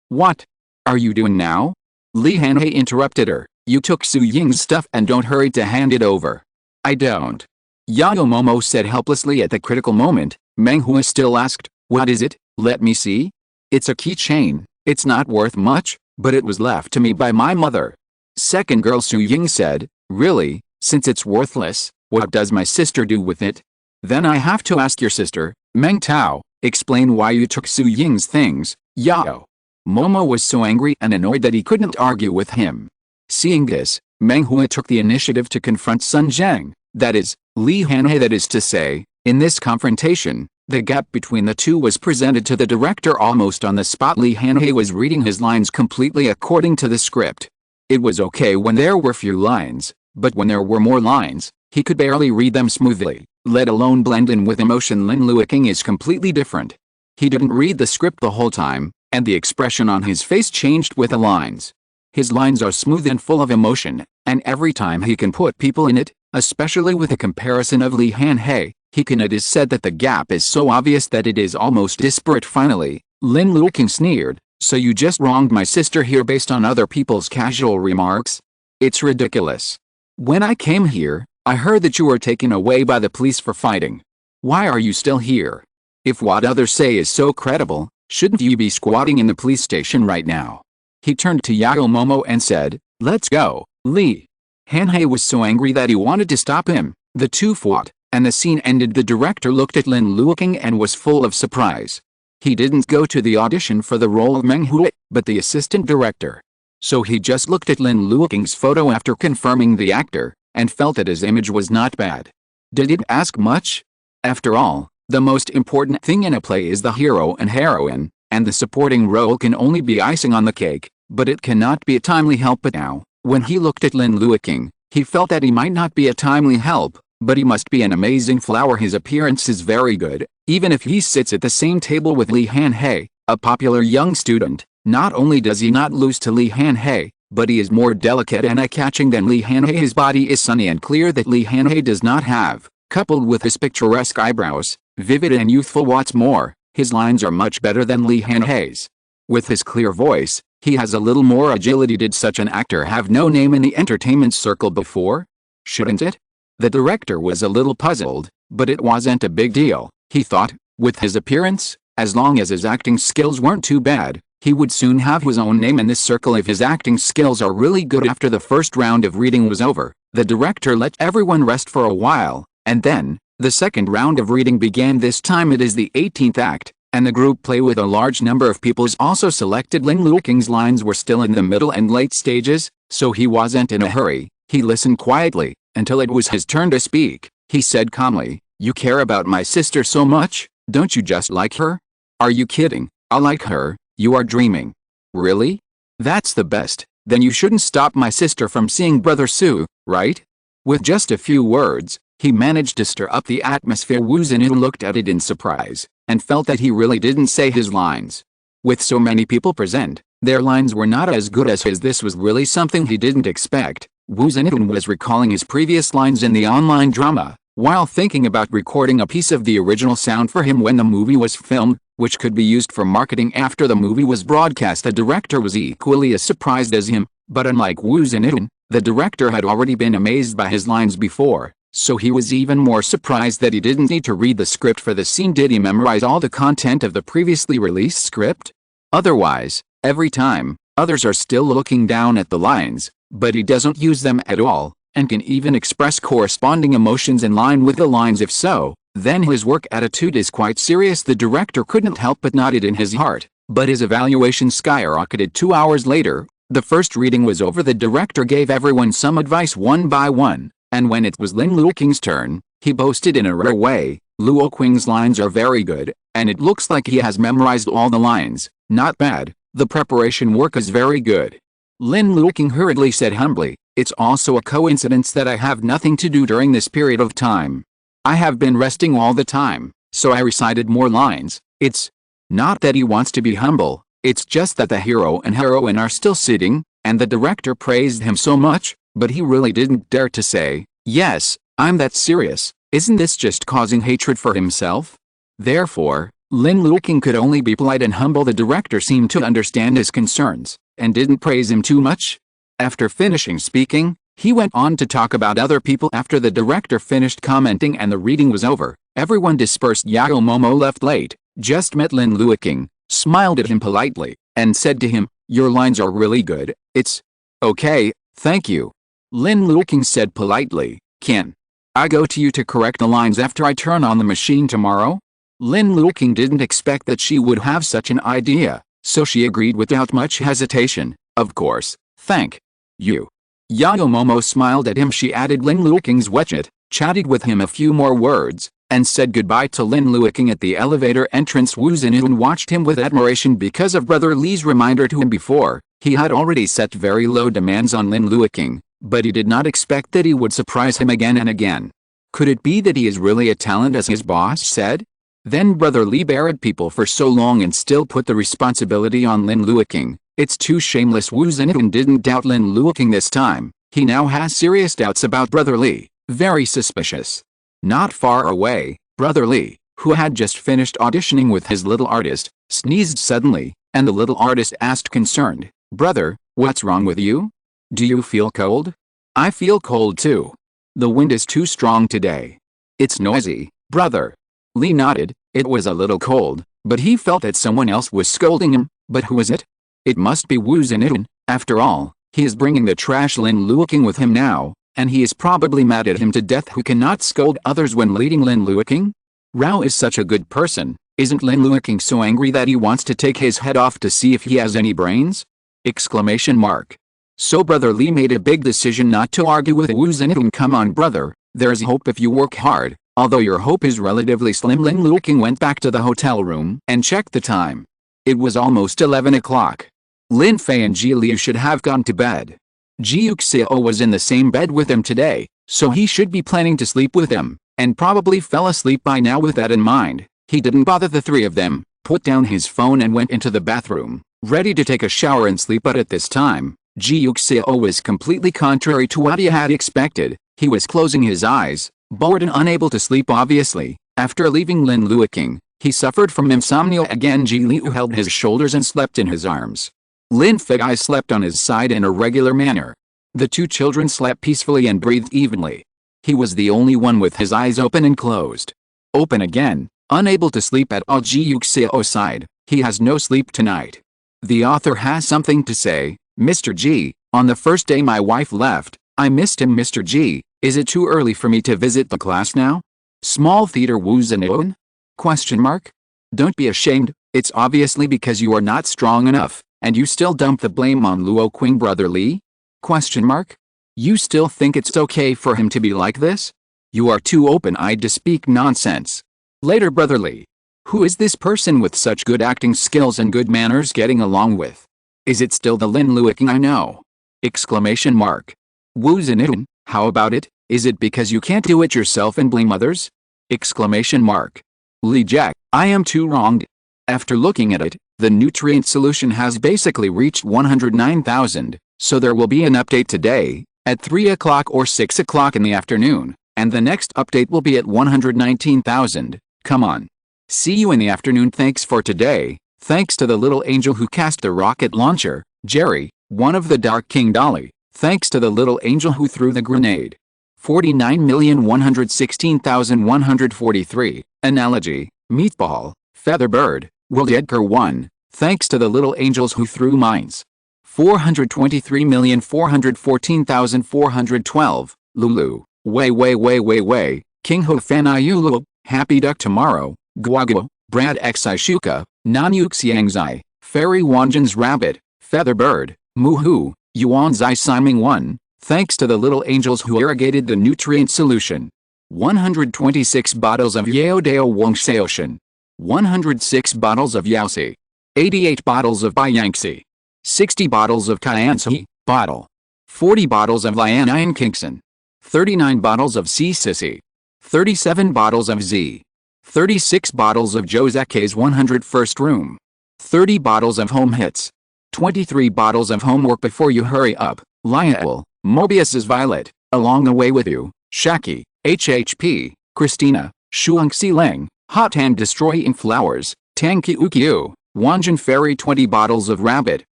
what are you doing now?" Li Hanhei interrupted her. "You took Su Ying's stuff and don't hurry to hand it over." "I don't," Yao Momo said helplessly. At the critical moment, Menghua still asked, "What is it? Let me see." "It's a keychain. It's not worth much, but it was left to me by my mother." Second girl Su Ying said, "Really? Since it's worthless, what does my sister do with it?" "Then I have to ask your sister, Meng Tao, explain why you took Su Ying's things." Yao Momo was so angry and annoyed that he couldn't argue with him. Seeing this, Menghua took the initiative to confront Sun Zhang, that is, Li Hanhei. That is to say, in this confrontation, the gap between the two was presented to the director almost on the spot. Li Hanhei was reading his lines completely according to the script. It was okay when there were few lines, but when there were more lines, he could barely read them smoothly, let alone blend in with emotion. Lin Luoqing is completely different. He didn't read the script the whole time, and the expression on his face changed with the lines. His lines are smooth and full of emotion, and every time he can put people in it, especially with a comparison of Li Hanhei, he can. It is said that the gap is so obvious that it is almost disparate. Finally, Lin Luoqing sneered, "So you just wronged my sister here based on other people's casual remarks? It's ridiculous. When I came here, I heard that you were taken away by the police for fighting. Why are you still here? If what others say is so credible, shouldn't you be squatting in the police station right now?" He turned to Yao Momo and said, "Let's go." Li Hanhei was so angry that he wanted to stop him. The two fought, and the scene ended. The director looked at Lin Luoqing and was full of surprise. He didn't go to the audition for the role of Menghua, but the assistant director. So he just looked at Lin Luoqing's photo after confirming the actor, and felt that his image was not bad. Did it ask much? After all, the most important thing in a play is the hero and heroine, and the supporting role can only be icing on the cake, but it cannot be a timely help. But now, when he looked at Lin Luoqing, he felt that he might not be a timely help, but he must be an amazing flower. His appearance is very good, even if he sits at the same table with Li Hanhei, a popular young student. Not only does he not lose to Li Hanhei, but he is more delicate and eye-catching than Li Hanhei. His body is sunny and clear that Li Hanhei does not have, coupled with his picturesque eyebrows, vivid and youthful. What's more, his lines are much better than Li Hanhei's. With his clear voice, he has a little more agility. Did such an actor have no name in the entertainment circle before? Shouldn't it? The director was a little puzzled, but it wasn't a big deal. He thought, with his appearance, as long as his acting skills weren't too bad, he would soon have his own name in this circle if his acting skills are really good. After the first round of reading was over, the director let everyone rest for a while, and then, the second round of reading began. This time it is the 18th act, and the group play with a large number of people is also selected. Lin Luoqing's lines were still in the middle and late stages, so he wasn't in a hurry. He listened quietly, until it was his turn to speak. He said calmly, "You care about my sister so much, don't you just like her?" "Are you kidding? I like her. You are dreaming." "Really? That's the best. Then you shouldn't stop my sister from seeing Brother Su, right?" With just a few words, he managed to stir up the atmosphere. Wu Zhenyu looked at it in surprise, and felt that he really didn't say his lines. With so many people present, their lines were not as good as his. This was really something he didn't expect. Wu Zhenyu was recalling his previous lines in the online drama, while thinking about recording a piece of the original sound for him when the movie was filmed, which could be used for marketing after the movie was broadcast. The director was equally as surprised as him, but unlike Wu Zhenyu, the director had already been amazed by his lines before, so he was even more surprised that he didn't need to read the script for the scene. Did he memorize all the content of the previously released script? Otherwise, every time, others are still looking down at the lines, but he doesn't use them at all, and can even express corresponding emotions in line with the lines. If so, Then his work attitude is quite serious. The director couldn't help but nod it in his heart, but his evaluation skyrocketed 2 hours later. The first reading was over. The director gave everyone some advice one by one, and when it was Lin Luoqing's turn, he boasted in a rare way, "Luoqing's lines are very good, and it looks like he has memorized all the lines. Not bad, the preparation work is very good." Lin Luoqing hurriedly said humbly, "It's also a coincidence that I have nothing to do during this period of time. I have been resting all the time, so I recited more lines." It's not that he wants to be humble, it's just that the hero and heroine are still sitting, and the director praised him so much, but he really didn't dare to say, "Yes, I'm that serious." Isn't this just causing hatred for himself? Therefore, Lin Luoqing could only be polite and humble. The director seemed to understand his concerns, and didn't praise him too much. After finishing speaking, he went on to talk about other people. After the director finished commenting and the reading was over, everyone dispersed. Yao Momo left late, just met Lin Luoqing, smiled at him politely, and said to him, "Your lines are really good." "It's okay, thank you." Lin Luoqing said politely, "Can I go to you to correct the lines after I turn on the machine tomorrow?" Lin Luoqing didn't expect that she would have such an idea, so she agreed without much hesitation. "Of course, thank you." Yao Momo smiled at him. She added Lin Luoqing's widget, chatted with him a few more words, and said goodbye to Lin Luoqing at the elevator entrance. Wu Zhenyun watched him with admiration because of Brother Li's reminder to him before. He had already set very low demands on Lin Luoqing, but he did not expect that he would surprise him again and again. Could it be that he is really a talent as his boss said? Then Brother Li buried people for so long and still put the responsibility on Lin Luoqing. It's too shameless. Wu Zhenyun didn't doubt Lin Luoqing this time. He now has serious doubts about Brother Li. Very suspicious. Not far away, Brother Li, who had just finished auditioning with his little artist, sneezed suddenly, and the little artist asked concerned, "Brother, what's wrong with you? Do you feel cold?" "I feel cold too. The wind is too strong today. It's noisy, brother." Li nodded. It was a little cold, but he felt that someone else was scolding him. But who is it? It must be Wu Zhenyun. After all, he is bringing the trash Lin Luoqing with him now, and he is probably mad at him to death. Who cannot scold others when leading Lin Luoqing? Rao is such a good person. Isn't Lin Luoqing so angry that he wants to take his head off to see if he has any brains? Exclamation mark. So Brother Li made a big decision not to argue with Wu Zhenyun. "Come on brother, there's hope if you work hard." Although your hope is relatively slim. Lin Luoqing went back to the hotel room and checked the time. It was almost 11 o'clock. Lin Fei and Ji Liu should have gone to bed. Ji Yuxiao was in the same bed with him today, so he should be planning to sleep with him, and probably fell asleep by now. With that in mind, he didn't bother the three of them, put down his phone and went into the bathroom, ready to take a shower and sleep. But at this time, Ji Yuxiao was completely contrary to what he had expected. He was closing his eyes, bored and unable to sleep. Obviously, after leaving Lin Luoqing, he suffered from insomnia again. Ji Liu held his shoulders and slept in his arms. Lin Fei slept on his side in a regular manner. The two children slept peacefully and breathed evenly. He was the only one with his eyes open and closed. Open again, unable to sleep at all. Ji Yuxiao sighed. He has no sleep tonight. The author has something to say. "Mr. Ji, on the first day my wife left, I missed him." "Mr. Ji, is it too early for me to visit the class now?" "Small theater." Wu Zhenyun? Question mark. Don't be ashamed, it's obviously because you are not strong enough, and you still dump the blame on Luoqing. Brother Li? Question mark. You still think it's okay for him to be like this? You are too open-eyed to speak nonsense. Later. Brother Li. Who is this person with such good acting skills and good manners getting along with? Is it still the Lin Luoqing I know? Exclamation mark. Wu Zhenyun, how about it? Is it because you can't do it yourself and blame others? Exclamation mark. Li Jack, I am too wronged. After looking at it, the nutrient solution has basically reached 109,000, so there will be an update today, at 3 o'clock or 6 o'clock in the afternoon, and the next update will be at 119,000, come on. See you in the afternoon. Thanks for today. Thanks to the little angel who cast the rocket launcher, Jerry, one of the Dark King Dolly. Thanks to the little angel who threw the grenade. 49,116,143. Analogy, Meatball, Featherbird, World Edgar 1. Thanks to the little angels who threw mines. 423,414,412. Lulu, Wei, King Ho Fan Iulu. Happy Duck Tomorrow, Guagu, Brad Xi Shuka, Nanyuk Xiangzai, Fairy Wanjan's Rabbit, Featherbird, Moohoo, Yuan Zai Siming 1, thanks to the little angels who irrigated the nutrient solution. 126 bottles of Yaodao Wangseoshan. 106 bottles of Yaosi. 88 bottles of Baiyangsi. 60 bottles of Kaiansi, bottle. 40 bottles of Lian Kingston. 39 bottles of C Sissy. 37 bottles of Z. 36 bottles of Joseke's 101st Room. 30 bottles of Home Hits. 23 bottles of Homework Before You Hurry Up, Lionel, Mobius's Violet, Along the Way With You, Shaki, HHP, Christina, Shuangxi Leng, Hot and Destroying Flowers, Tangki Ukyu, Wanjin Fairy 20 bottles of Rabbit,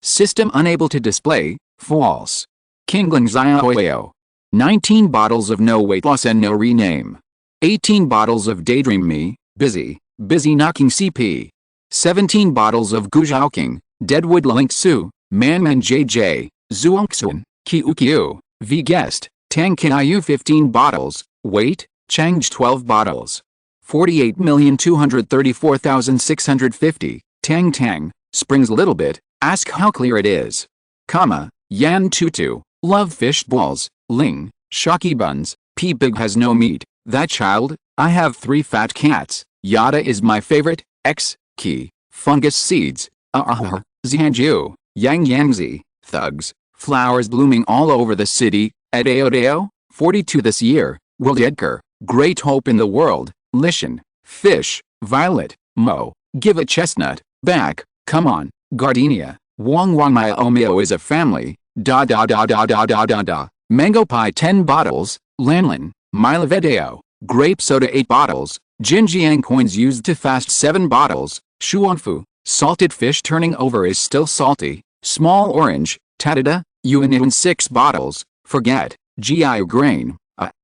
System Unable to Display, False. Kingling Xiaoyo. 19 bottles of No Weight Loss and No Rename. 18 bottles of Daydream Me, Busy Knocking CP. 17 bottles of Gujiaoqing, Deadwood Link Su, Manman JJ, Zhuangxun, Kiukyu, V Guest, Tang Kinayu 15 bottles, Weight, Changj 12 bottles. 48,234,650, Tang Tang, Springs Little Bit, Ask How Clear It Is. Comma, Yan Tutu, Love Fish Balls, Ling, Shocky Buns, P Big Has No Meat, That Child, I Have 3 Fat Cats, Yada Is My Favorite, X, Key, Fungus Seeds, Zhanju, Yang Yangzi, Thugs, Flowers Blooming All Over the City, Adeo, 42 this year, Will Edgar, Great Hope in the World, Lishan, Fish, Violet, Mo, Give a Chestnut, Back, Come On, Gardenia, Wang My Omeo is a Family, Mango Pie 10 bottles, Lanlin, Milavedeo, Grape Soda 8 bottles, Jinjiang Coins Used to Fast 7 bottles, Shuangfu, Salted Fish Turning Over is Still Salty, Small Orange, Tatida, Yuan 6 bottles, Forget, GI Grain,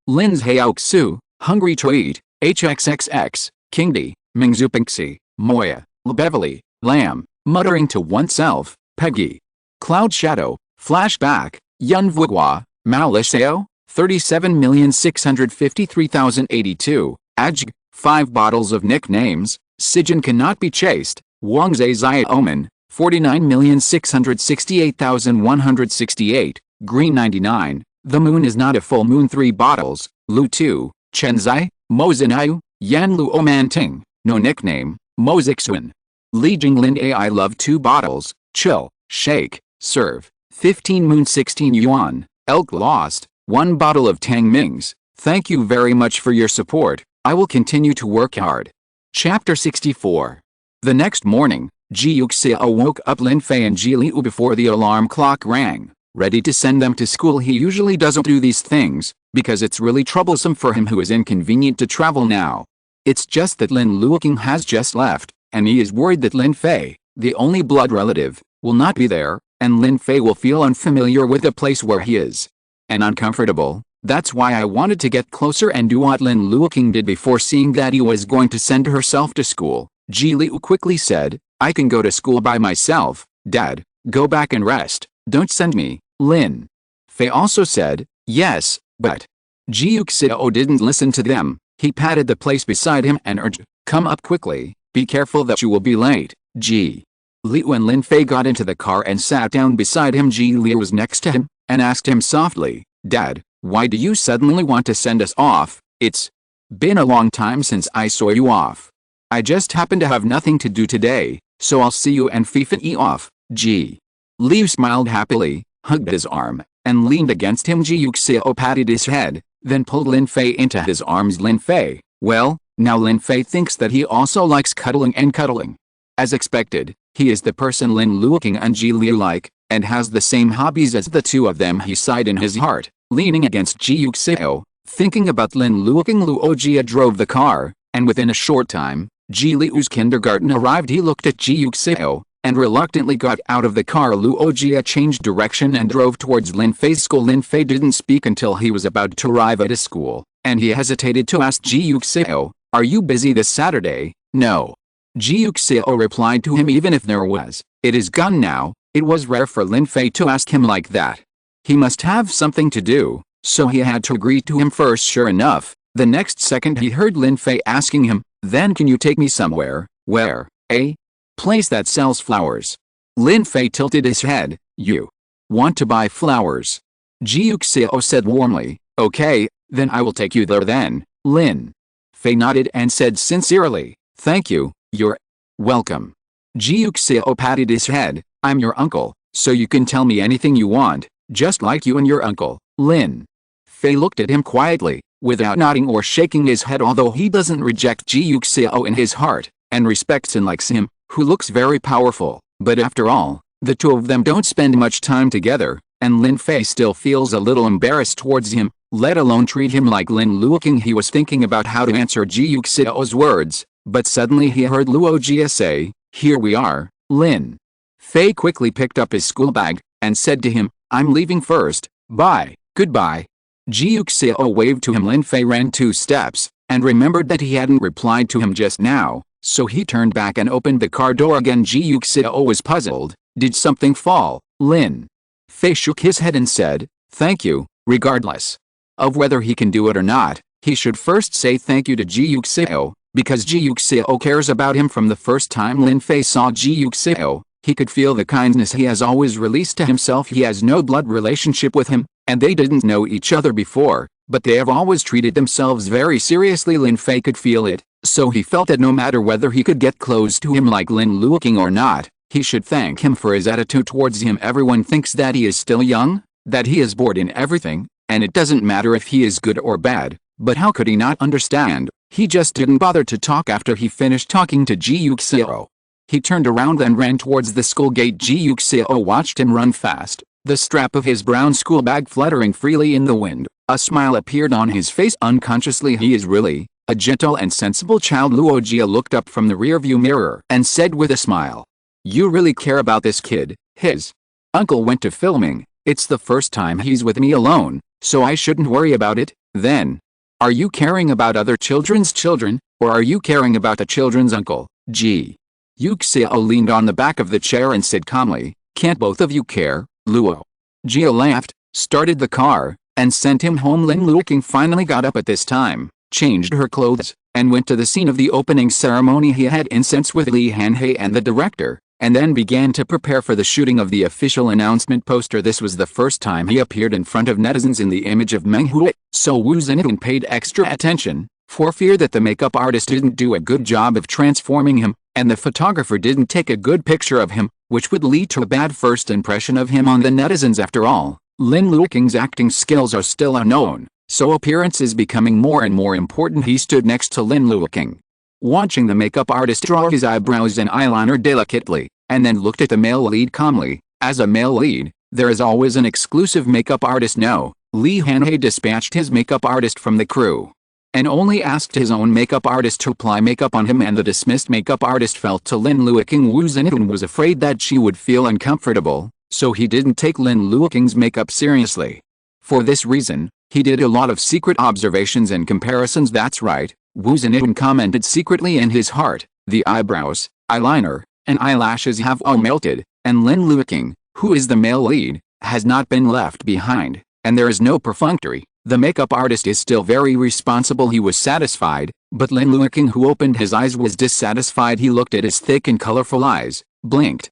Lin's Haoksu, Hungry to Eat, HXXX, Kingdi, Mingzupingxi, Moya, Beverly, Lamb, Muttering to Oneself, Peggy, Cloud Shadow, Flashback, Yun Vuigua, Maliseo, 37,653,082, Ajg, 5 bottles of Nicknames, Sijin Cannot Be Chased, Wangzhe Zia Omen, 49,668,168, Green 99, The Moon Is Not a Full Moon 3 bottles, Lu 2, Chenzai, Mozinayu, Yan Lu Omanting, No Nickname, Mozixuan. Li Jinglin AI Love 2 bottles, Chill, Shake, Serve, 15 Moon 16 Yuan, Elk Lost, 1 bottle of Tang Mings. Thank you very much for your support, I will continue to work hard. Chapter 64. The next morning, Ji Yuxiao woke up Lin Fei and Ji Liu before the alarm clock rang, ready to send them to school. He usually doesn't do these things, because it's really troublesome for him who is inconvenient to travel now. It's just that Lin Luoqing has just left, and he is worried that Lin Fei, the only blood relative, will not be there, and Lin Fei will feel unfamiliar with the place where he is. And uncomfortable. That's why I wanted to get closer and do what Lin Luoqing did before seeing that he was going to send herself to school. Ji Liu quickly said, I can go to school by myself, Dad, go back and rest, don't send me. Lin Fei also said, yes, but Ji Yuxiao didn't listen to them. He patted the place beside him and urged, come up quickly, be careful that you will be late. Ji Liu and Lin Fei got into the car and sat down beside him. Ji Liu was next to him, and asked him softly, Dad, why do you suddenly want to send us off? It's been a long time since I saw you off. I just happen to have nothing to do today, so I'll see you and Fifi off. Ji Liu smiled happily, hugged his arm, and leaned against him. Ji Yuxiao patted his head, then pulled Lin Fei into his arms. Lin Fei, well, now Lin Fei thinks that he also likes cuddling and cuddling. As expected, he is the person Lin Luoqing and Ji Liu like, and has the same hobbies as the two of them. He sighed in his heart, leaning against Ji Yuxiao, thinking about Lin Luoqing. Luojia drove the car, and within a short time, Ji Liu's kindergarten arrived. He looked at Ji Yuxiao, and reluctantly got out of the car. Luojia changed direction and drove towards Lin Fei's school. Lin Fei didn't speak until he was about to arrive at his school, and he hesitated to ask Ji Yuxiao, are you busy this Saturday? No. Ji Yuxiao replied to him, even if there was, it is gone now. It was rare for Lin Fei to ask him like that. He must have something to do, so he had to agree to him first. Sure enough, The next second he heard Lin Fei asking him, "Then can you take me somewhere?" "Where? A place that sells flowers." Lin Fei tilted his head. "You want to buy flowers?" Ji Yuxiao said warmly. "Okay, then I will take you there then." Lin Fei nodded and said sincerely, "Thank you, you're welcome." Ji Yuxiao patted his head. "I'm your uncle, so you can tell me anything you want, just like you and your uncle." Lin Fei looked at him quietly, without nodding or shaking his head, although he doesn't reject Ji Yuxiao in his heart, and respects and likes him, who looks very powerful. But after all, the two of them don't spend much time together, and Lin Fei still feels a little embarrassed towards him, let alone treat him like Lin Luoqing. He was thinking about how to answer Ji Yuxiao's words, but suddenly he heard Luo Jia say, "Here we are." Lin Fei quickly picked up his school bag, and said to him, "I'm leaving first, bye." "Goodbye." Ji Yuxiao waved to him. Lin Fei ran 2 steps, and remembered that he hadn't replied to him just now, so he turned back and opened the car door again. Ji Yuxiao was puzzled. Did something fall? Lin Fei shook his head and said, "Thank you." Regardless of whether he can do it or not, he should first say thank you to Ji Yuxiao, because Ji Yuxiao cares about him. From the first time Lin Fei saw Ji Yuxiao, he could feel the kindness he has always released to himself. He has no blood relationship with him, and they didn't know each other before, but they have always treated themselves very seriously. Lin Fei could feel it, so he felt that no matter whether he could get close to him like Lin Luoqing or not, he should thank him for his attitude towards him. Everyone thinks that he is still young, that he is bored in everything, and it doesn't matter if he is good or bad, but how could he not understand? He just didn't bother to talk after he finished talking to Ji Yuxiao. He turned around and ran towards the school gate. Ji Yuxiao watched him run fast, the strap of his brown school bag fluttering freely in the wind. A smile appeared on his face unconsciously. He is really a gentle and sensible child. Luo Jia looked up from the rearview mirror and said with a smile, "You really care about this kid." His uncle went to filming. "It's the first time he's with me alone, so I shouldn't worry about it." Then, "Are you caring about other children's children, or are you caring about the children's uncle?" Ji Yuxiao leaned on the back of the chair and said calmly, "Can't both of you care?" Luo Jia laughed, started the car, and sent him home. Lin Luoqing finally got up at this time, changed her clothes, and went to the scene of the opening ceremony. He had incense with Li Hanhei and the director, and then began to prepare for the shooting of the official announcement poster. This was the first time he appeared in front of netizens in the image of Meng Hui, so Wu Zhenyan paid extra attention, for fear that the makeup artist didn't do a good job of transforming him, and the photographer didn't take a good picture of him, which would lead to a bad first impression of him on the netizens. After all, Lin Luoqing's acting skills are still unknown, so appearance is becoming more and more important. He stood next to Lin Luoqing, watching the makeup artist draw his eyebrows and eyeliner delicately, and then looked at the male lead calmly. As a male lead, there is always an exclusive makeup artist. No, Li Hanhei dispatched his makeup artist from the crew, and only asked his own makeup artist to apply makeup on him, and the dismissed makeup artist felt to Lin Luoqing. Wu Zhenyan was afraid that she would feel uncomfortable, so he didn't take Lin Luoqing's makeup seriously. For this reason, he did a lot of secret observations and comparisons. That's right, Wu Zhenyan commented secretly in his heart, "The eyebrows, eyeliner, and eyelashes have all melted, and Lin Luoqing, who is the male lead, has not been left behind, and there is no perfunctory. The makeup artist is still very responsible." He was satisfied, but Lin Luoqing, who opened his eyes, was dissatisfied. He looked at his thick and colorful eyes, blinked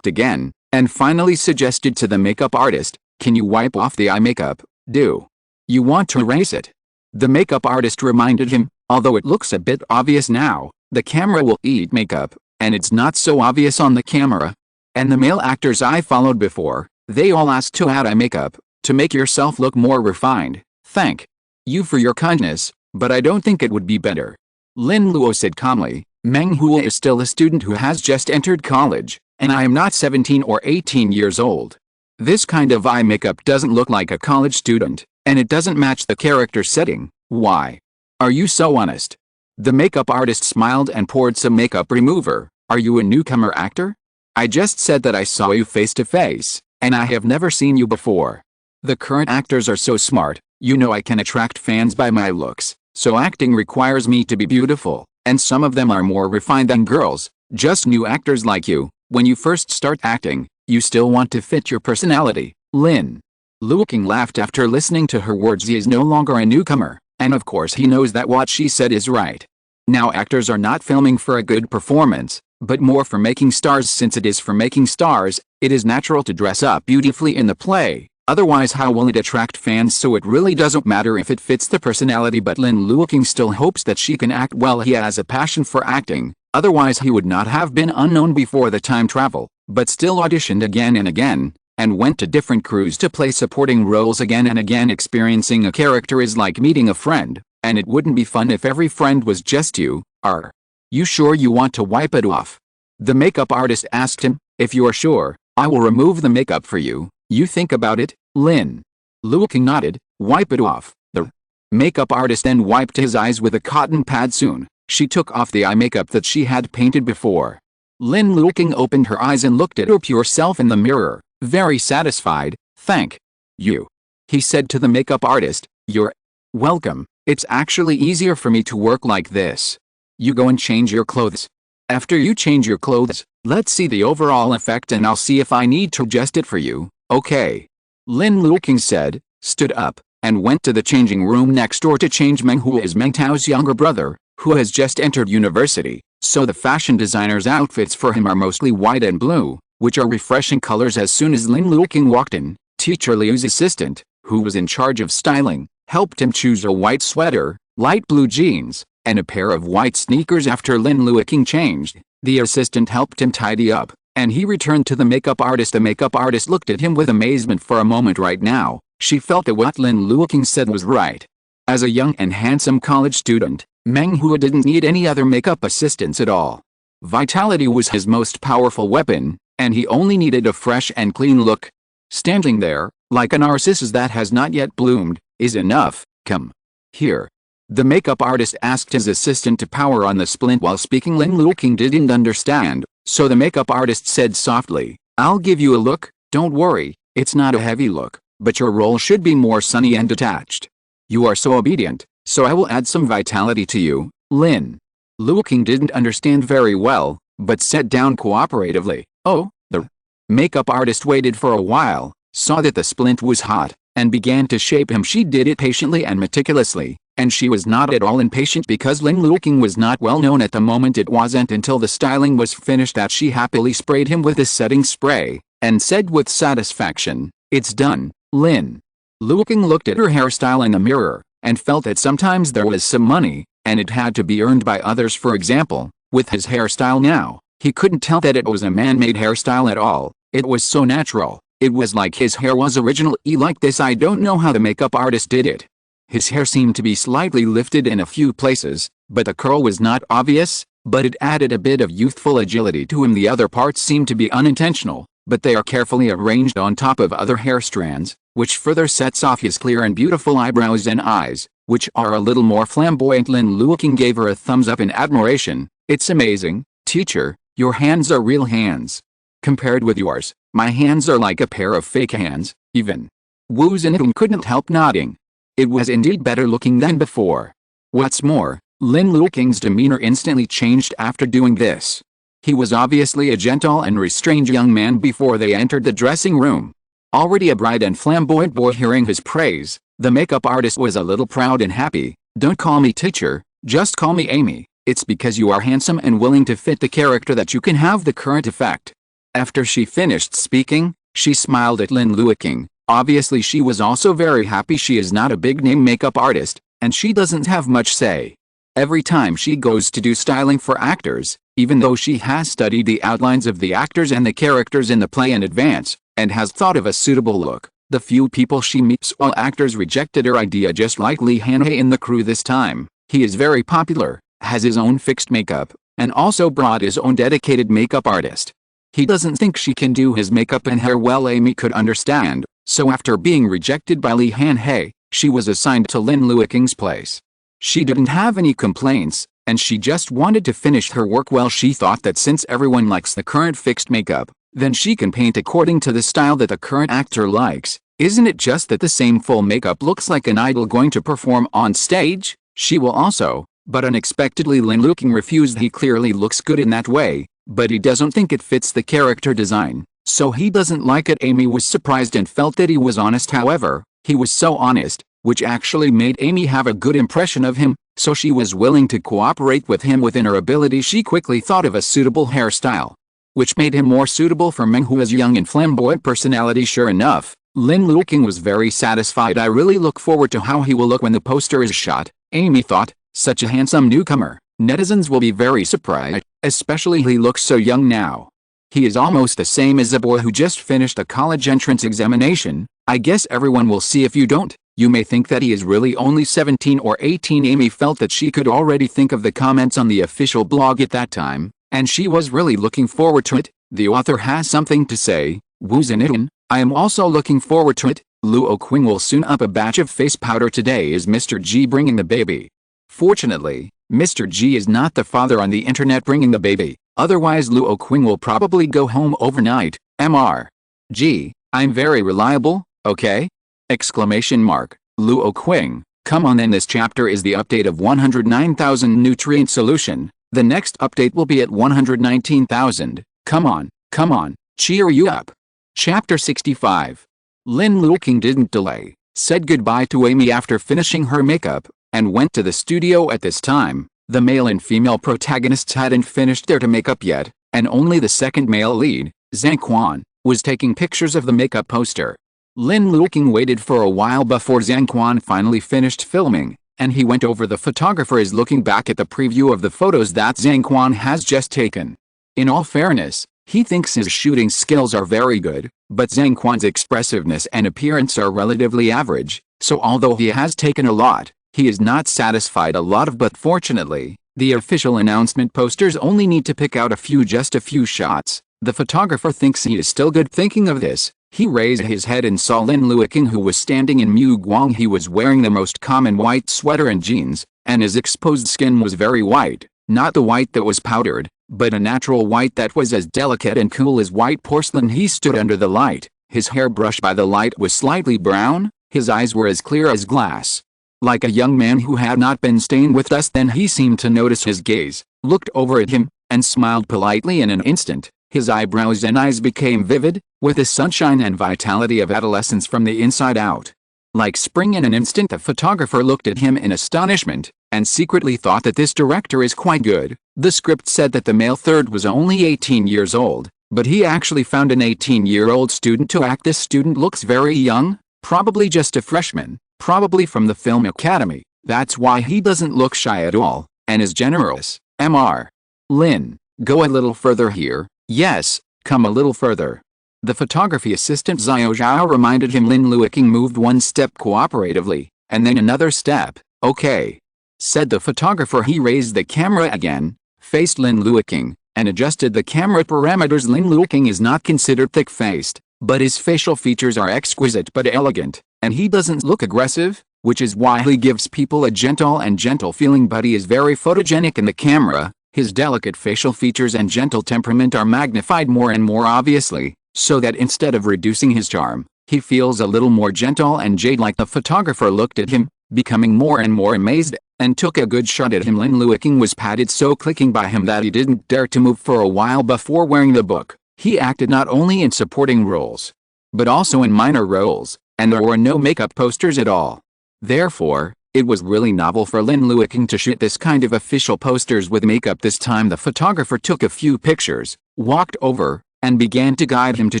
again, and finally suggested to the makeup artist, "Can you wipe off the eye makeup? Do you want to erase it?" The makeup artist reminded him, "Although it looks a bit obvious now, the camera will eat makeup, and it's not so obvious on the camera." And the male actors I followed before, they all asked to add eye makeup, to make yourself look more refined. "Thank you for your kindness, but I don't think it would be better." Lin Luo said calmly, "Meng Hui is still a student who has just entered college, and I am not 17 or 18 years old. This kind of eye makeup doesn't look like a college student, and it doesn't match the character setting. Why are you so honest?" The makeup artist smiled and poured some makeup remover. "Are you a newcomer actor? I just said that I saw you face to face, and I have never seen you before. The current actors are so smart, you know I can attract fans by my looks, so acting requires me to be beautiful, and some of them are more refined than girls, just new actors like you. When you first start acting, you still want to fit your personality." Lin Luoqing laughed after listening to her words. He is no longer a newcomer, And of course he knows that what she said is right. Now actors are not filming for a good performance, but more for making stars. Since it is for making stars, it is natural to dress up beautifully in the play. Otherwise how will it attract fans? So it really doesn't matter if it fits the personality. But Lin Luoqing still hopes that she can act well. He has a passion for acting, otherwise he would not have been unknown before the time travel, but still auditioned again and again, and went to different crews to play supporting roles again and again. Experiencing a character is like meeting a friend, and it wouldn't be fun if every friend was just you. Are you sure you want to wipe it off? The makeup artist asked him. If you are sure, I will remove the makeup for you. You think about it. Lin Luoqing nodded. Wipe it off. The makeup artist then wiped his eyes with a cotton pad. Soon, she took off the eye makeup that she had painted before. Lin Luoqing opened her eyes and looked at her pure self in the mirror, very satisfied. Thank you, he said to the makeup artist. You're welcome. It's actually easier for me to work like this. You go and change your clothes. After you change your clothes, let's see the overall effect and I'll see if I need to adjust it for you. Okay. Lin Luoqing said, stood up, and went to the changing room next door to change Meng, who is Meng Tao's younger brother, who has just entered university, so the fashion designer's outfits for him are mostly white and blue, which are refreshing colors. As soon as Lin Luoqing walked in, teacher Leyu's assistant, who was in charge of styling, helped him choose a white sweater, light blue jeans, and a pair of white sneakers. After Lin Luoqing changed, the assistant helped him tidy up, and he returned to the makeup artist. The makeup artist looked at him with amazement for a moment. Right now, she felt that what Lin Luoqing said was right. As a young and handsome college student, Meng Huo didn't need any other makeup assistants at all. Vitality was his most powerful weapon, and he only needed a fresh and clean look. Standing there, like a narcissus that has not yet bloomed, is enough. Come here. The makeup artist asked his assistant to power on the splint while speaking. Lin Luoqing didn't understand, so the makeup artist said softly, I'll give you a look, don't worry, it's not a heavy look, but your role should be more sunny and detached. You are so obedient, so I will add some vitality to you. Lin Luoqing didn't understand very well, but sat down cooperatively. Oh, the makeup artist waited for a while, saw that the splint was hot, and began to shape him. She did it patiently and meticulously, and she was not at all impatient because Lin Luoqing was not well known at the moment. It wasn't until the styling was finished that she happily sprayed him with a setting spray, and said with satisfaction, It's done. Lin Luoqing looked at her hairstyle in the mirror, and felt that sometimes there was some money, and it had to be earned by others. For example, with his hairstyle now, he couldn't tell that it was a man-made hairstyle at all. It was so natural. It was like his hair was originally like this. I don't know how the makeup artist did it. His hair seemed to be slightly lifted in a few places, but the curl was not obvious, but it added a bit of youthful agility to him. The other parts seemed to be unintentional, but they are carefully arranged on top of other hair strands, which further sets off his clear and beautiful eyebrows and eyes, which are a little more flamboyant. Lin Luoqing gave her a thumbs up in admiration. It's amazing, teacher, your hands are real hands. Compared with yours, my hands are like a pair of fake hands. Even Wu Zhenhong couldn't help nodding. It was indeed better looking than before. What's more, Lin Luoqing's demeanor instantly changed after doing this. He was obviously a gentle and restrained young man before they entered the dressing room. Already a bright and flamboyant boy. Hearing his praise, the makeup artist was a little proud and happy. Don't call me teacher, just call me Amy. It's because you are handsome and willing to fit the character that you can have the current effect. After she finished speaking, she smiled at Lin Luoqing. Obviously she was also very happy. She is not a big-name makeup artist, and she doesn't have much say. Every time she goes to do styling for actors, even though she has studied the outlines of the actors and the characters in the play in advance, and has thought of a suitable look, the few people she meets, all actors rejected her idea, just like Li Hanhe in the crew this time. He is very popular, has his own fixed makeup, and also brought his own dedicated makeup artist. He doesn't think she can do his makeup and hair well. Amy could understand, so after being rejected by Li Hanhe, she was assigned to Lin Luoqing's place. She didn't have any complaints, and she just wanted to finish her work well. She thought that since everyone likes the current fixed makeup, then she can paint according to the style that the current actor likes. Isn't it just that the same full makeup looks like an idol going to perform on stage? She will also, but unexpectedly Lin Luoqing refused. He clearly looks good in that way, but he doesn't think it fits the character design, so he doesn't like it. Amy was surprised and felt that he was honest. However, he was so honest, which actually made Amy have a good impression of him, so she was willing to cooperate with him within her ability. She quickly thought of a suitable hairstyle, which made him more suitable for Meng, who has a young and flamboyant personality. Sure enough, Lin Luoqing was very satisfied. I really look forward to how he will look when the poster is shot, Amy thought. Such a handsome newcomer. Netizens will be very surprised, especially he looks so young now. He is almost the same as a boy who just finished a college entrance examination. I guess everyone will see. If you don't, you may think that he is really only 17 or 18. Amy felt that she could already think of the comments on the official blog at that time, and she was really looking forward to it. The author has something to say. Woozin it in. I am also looking forward to it. Luoqing will soon up a batch of face powder. Today is Mr. Ji bringing the baby. Fortunately, Mr. Ji is not the father on the internet bringing the baby, otherwise Luoqing will probably go home overnight. Mr. Ji, I'm very reliable, okay? Exclamation mark. Luoqing, come on then. This chapter is the update of 109,000 nutrient solution. The next update will be at 119,000. Come on, cheer you up. Chapter 65. Lin Luoqing didn't delay, said goodbye to Amy after finishing her makeup, and went to the studio. At this time, the male and female protagonists hadn't finished their makeup yet, and only the second male lead, Zhang Quan, was taking pictures of the makeup poster. Lin Luoqing waited for a while before Zhang Quan finally finished filming, and he went over. The photographer is looking back at the preview of the photos that Zhang Quan has just taken. In all fairness, he thinks his shooting skills are very good, but Zhang Quan's expressiveness and appearance are relatively average, so although he has taken a lot, he is not satisfied a lot of. But fortunately, the official announcement posters only need to pick out just a few shots. The photographer thinks he is still good. Thinking of this, he raised his head and saw Lin Luoqing, who was standing in Guang. He was wearing the most common white sweater and jeans, and his exposed skin was very white, not the white that was powdered, but a natural white that was as delicate and cool as white porcelain. He stood under the light. His hair brushed by the light was slightly brown, his eyes were as clear as glass, like a young man who had not been stained with dust. Then he seemed to notice his gaze, looked over at him, and smiled politely. In an instant, his eyebrows and eyes became vivid, with the sunshine and vitality of adolescence from the inside out. Like spring. In an instant the photographer looked at him in astonishment, and secretly thought that this director is quite good. The script said that the male third was only 18 years old, but he actually found an 18-year-old student to act. This student looks very young, probably just a freshman, probably from the film academy. That's why he doesn't look shy at all, and is generous. Mr. Lin, go a little further here. Yes, come a little further. The photography assistant Ji Yuxiao reminded him. Lin Luoqing moved one step cooperatively, and then another step. Okay, said the photographer. He raised the camera again, faced Lin Luoqing, and adjusted the camera parameters. Lin Luoqing is not considered thick-faced, but his facial features are exquisite but elegant, and he doesn't look aggressive, which is why he gives people a gentle feeling. But he is very photogenic in the camera. His delicate facial features and gentle temperament are magnified more and more obviously, so that instead of reducing his charm, he feels a little more gentle and jade-like. The photographer looked at him, becoming more and more amazed, and took a good shot at him. Lin Luoqing was patted so clicking by him that he didn't dare to move for a while before wearing the book. He acted not only in supporting roles, but also in minor roles, and there were no makeup posters at all. Therefore, it was really novel for Lin Luoqing to shoot this kind of official posters with makeup. This time the photographer took a few pictures, walked over, and began to guide him to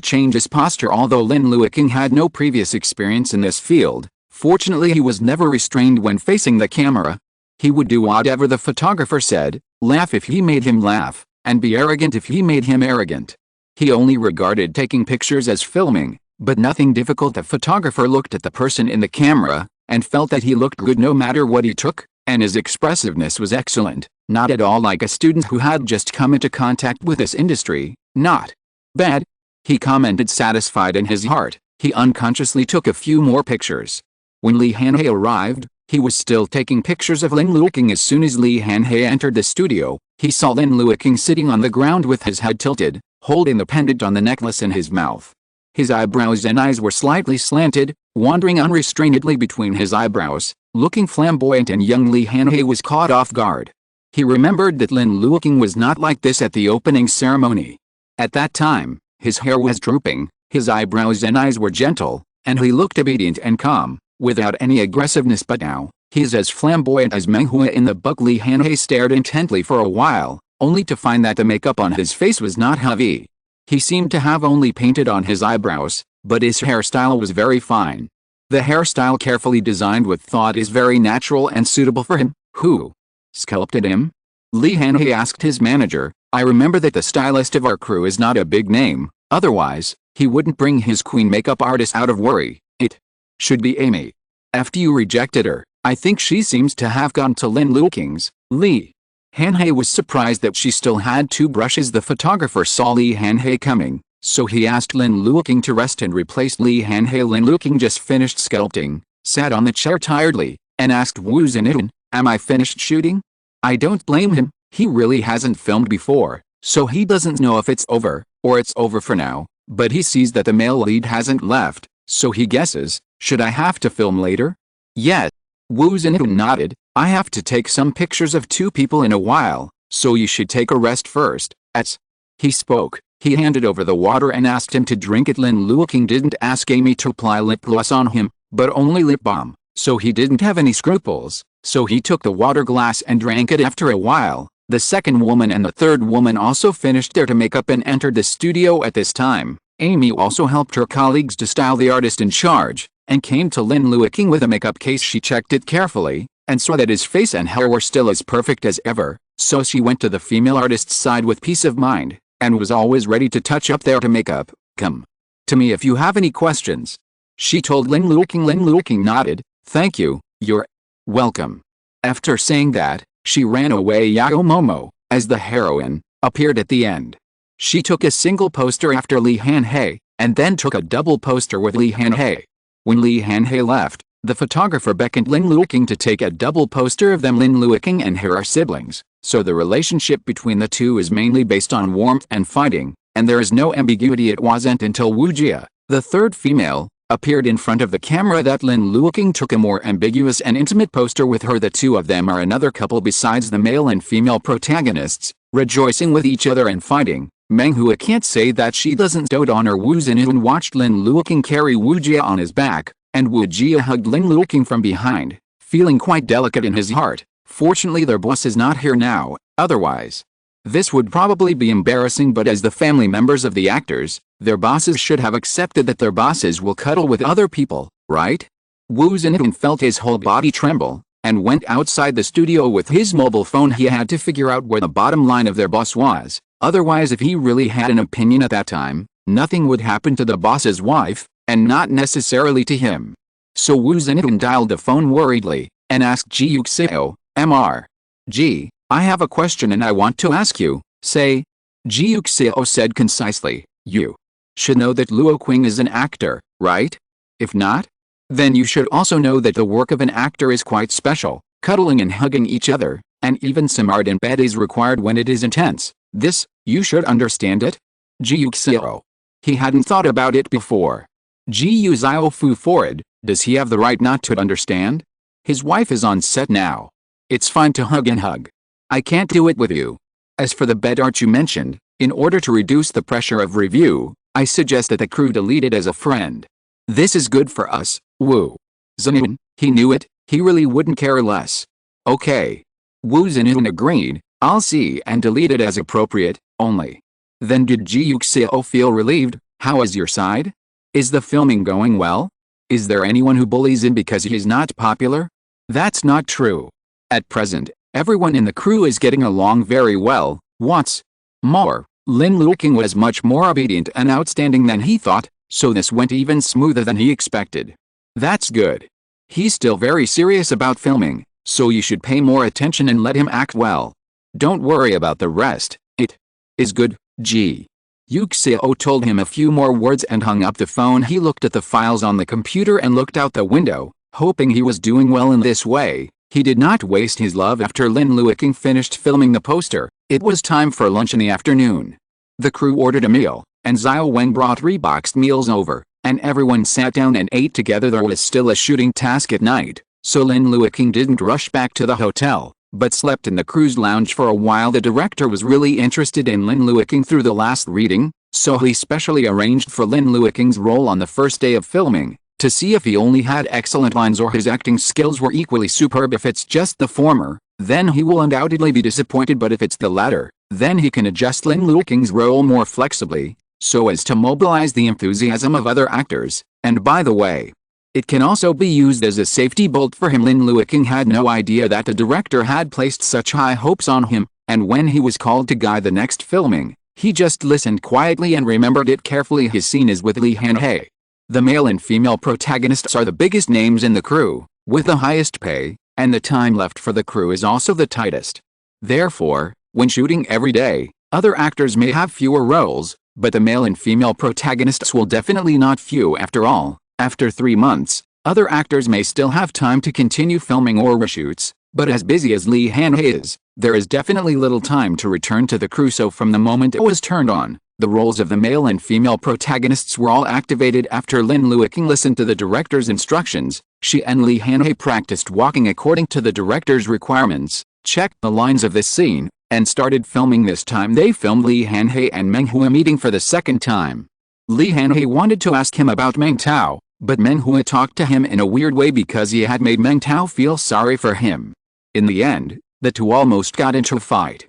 change his posture. Although Lin Luoqing had no previous experience in this field, fortunately he was never restrained when facing the camera. He would do whatever the photographer said, laugh if he made him laugh, and be arrogant if he made him arrogant. He only regarded taking pictures as filming, but nothing difficult. The photographer looked at the person in the camera, and felt that he looked good no matter what he took, and his expressiveness was excellent, not at all like a student who had just come into contact with this industry. Not bad, he commented, satisfied in his heart. He unconsciously took a few more pictures. When Li Hanhe arrived, he was still taking pictures of Lin Luoqing. As soon as Li Hanhe entered the studio, he saw Lin Luoqing sitting on the ground with his head tilted, holding the pendant on the necklace in his mouth. His eyebrows and eyes were slightly slanted, wandering unrestrainedly between his eyebrows, looking flamboyant, and young Li Hanhe was caught off guard. He remembered that Lin Luoqing was not like this at the opening ceremony. At that time, his hair was drooping, his eyebrows and eyes were gentle, and he looked obedient and calm, without any aggressiveness, but now, he is as flamboyant as Meng Hua in the book. Li Hanhe stared intently for a while, only to find that the makeup on his face was not heavy. He seemed to have only painted on his eyebrows, but his hairstyle was very fine. The hairstyle, carefully designed with thought, is very natural and suitable for him. Who sculpted him? Li Hanhe asked his manager. I remember that the stylist of our crew is not a big name, otherwise, he wouldn't bring his queen makeup artist out of worry. It should be Amy. After you rejected her, I think she seems to have gone to Lin Luoqing's. Li Hanhe was surprised that she still had 2 brushes. The photographer saw Li Hanhe coming, so he asked Lin Luoqing to rest and replaced Li Hanhe. Lin Luoqing just finished sculpting, sat on the chair tiredly, and asked Wu Zhenyan, am I finished shooting? I don't blame him, he really hasn't filmed before, so he doesn't know if it's over, or it's over for now, but he sees that the male lead hasn't left, so he guesses, should I have to film later? Yes. Wu Zhenyan nodded, I have to take some pictures of 2 people in a while, so you should take a rest first. As he spoke, he handed over the water and asked him to drink it. Lin Luoqing didn't ask Amy to apply lip gloss on him, but only lip balm, so he didn't have any scruples, so he took the water glass and drank it. After a while, the second woman and the third woman also finished their makeup and entered the studio at this time. Amy also helped her colleagues to style the artist in charge, and came to Lin Luoqing with a makeup case. She checked it carefully, and saw that his face and hair were still as perfect as ever, so she went to the female artist's side with peace of mind, and was always ready to touch up their makeup. Come to me if you have any questions, she told Lin Luoqing. Lin Luoqing nodded, thank you, you're welcome. After saying that, she ran away. Yao Momo, as the heroine, appeared at the end. She took a single poster after Li Hanhe, and then took a double poster with Li Hanhe. When Li Hanhe left, the photographer beckoned Lin Luoqing to take a double poster of them. Lin Luoqing and her are siblings, so the relationship between the two is mainly based on warmth and fighting, and there is no ambiguity. It wasn't until Wu Jia, the third female, appeared in front of the camera that Lin Luoqing took a more ambiguous and intimate poster with her. The 2 of them are another couple besides the male and female protagonists, rejoicing with each other and fighting. Meng Hua can't say that she doesn't dote on her. Wu Zhenyan watched Lin Luoqing carry Wu Jia on his back, and Wu Jia hugged Lin Luoqing from behind, feeling quite delicate in his heart. Fortunately their boss is not here now, otherwise this would probably be embarrassing. But as the family members of the actors, their bosses should have accepted that their bosses will cuddle with other people, right? Wu Zhenyan felt his whole body tremble, and went outside the studio with his mobile phone. He had to figure out where the bottom line of their boss was. Otherwise, if he really had an opinion at that time, nothing would happen to the boss's wife, and not necessarily to him. So Wu Zhenyan dialed the phone worriedly, and asked Ji Yuxiao, Mr. Ji, I have a question and I want to ask you. Say. Ji Yuxiao said concisely, you should know that Luoqing is an actor, right? If not, then you should also know that the work of an actor is quite special. Cuddling and hugging each other, and even some art in bed is required when it is intense. This, you should understand it? Ji Yuxiao. He hadn't thought about it before. Ji Yuxiao fu forward, does he have the right not to understand? His wife is on set now. It's fine to hug and hug. I can't do it with you. As for the bed art you mentioned, in order to reduce the pressure of review, I suggest that the crew delete it as a friend. This is good for us, Wu Zhenyan. He knew it, he really wouldn't care less. Okay. Wu Zhenyan agreed, I'll see and delete it as appropriate, only. Then did Ji Yuxiao feel relieved? How is your side? Is the filming going well? Is there anyone who bullies him because he is not popular? That's not true. At present, everyone in the crew is getting along very well. What's more, Lin Luoqing was much more obedient and outstanding than he thought, so this went even smoother than he expected. That's good. He's still very serious about filming, so you should pay more attention and let him act well. Don't worry about the rest, it is good. Ji Yuxiao told him a few more words and hung up the phone. He looked at the files on the computer and looked out the window, hoping he was doing well in this way. He did not waste his love. After Lin Luoqing finished filming the poster, it was time for lunch in the afternoon. The crew ordered a meal, and Xiao Wang brought 3 boxed meals over, and everyone sat down and ate together. There was still a shooting task at night, so Lin Luoqing didn't rush back to the hotel, but slept in the crew's lounge for a while. The director was really interested in Lin Luoqing through the last reading, so he specially arranged for Lin Luoqing's role on the first day of filming, to see if he only had excellent lines or his acting skills were equally superb. If it's just the former, then he will undoubtedly be disappointed, but if it's the latter, then he can adjust Lin Luoqing's role more flexibly, so as to mobilize the enthusiasm of other actors. And by the way, it can also be used as a safety bolt for him. Lin Luoqing had no idea that the director had placed such high hopes on him, and when he was called to guide the next filming, he just listened quietly and remembered it carefully. His scene is with Li Hanhei. The male and female protagonists are the biggest names in the crew, with the highest pay, and the time left for the crew is also the tightest. Therefore, when shooting every day, other actors may have fewer roles, but the male and female protagonists will definitely not few. After all, after 3 months, other actors may still have time to continue filming or reshoots, but as busy as Li Hanhei is, there is definitely little time to return to the crew. So from the moment it was turned on, the roles of the male and female protagonists were all activated. After Lin Luoqing listened to the director's instructions, she and Li Hanhei practiced walking according to the director's requirements, checked the lines of this scene, and started filming. This time they filmed Li Hanhei and Meng Hua meeting for the second time. Li Hanhei wanted to ask him about Meng Tao, but Meng Hua talked to him in a weird way because he had made Meng Tao feel sorry for him. In the end, the two almost got into a fight.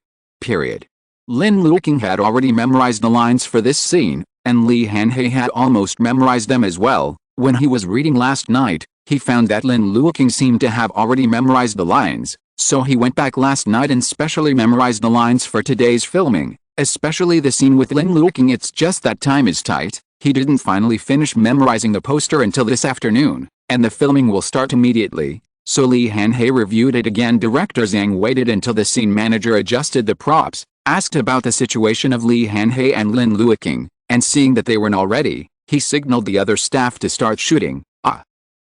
Lin Luoqing had already memorized the lines for this scene, and Li Hanhei had almost memorized them as well. When he was reading last night, he found that Lin Luoqing seemed to have already memorized the lines, so he went back last night and specially memorized the lines for today's filming, especially the scene with Lin Luoqing. It's just that time is tight. He didn't finally finish memorizing the poster until this afternoon, and the filming will start immediately. So Li Hanhei reviewed it again. Director Zhang waited until the scene manager adjusted the props, asked about the situation of Li Hanhei and Lin Luoqing, and seeing that they were not ready, he signaled the other staff to start shooting.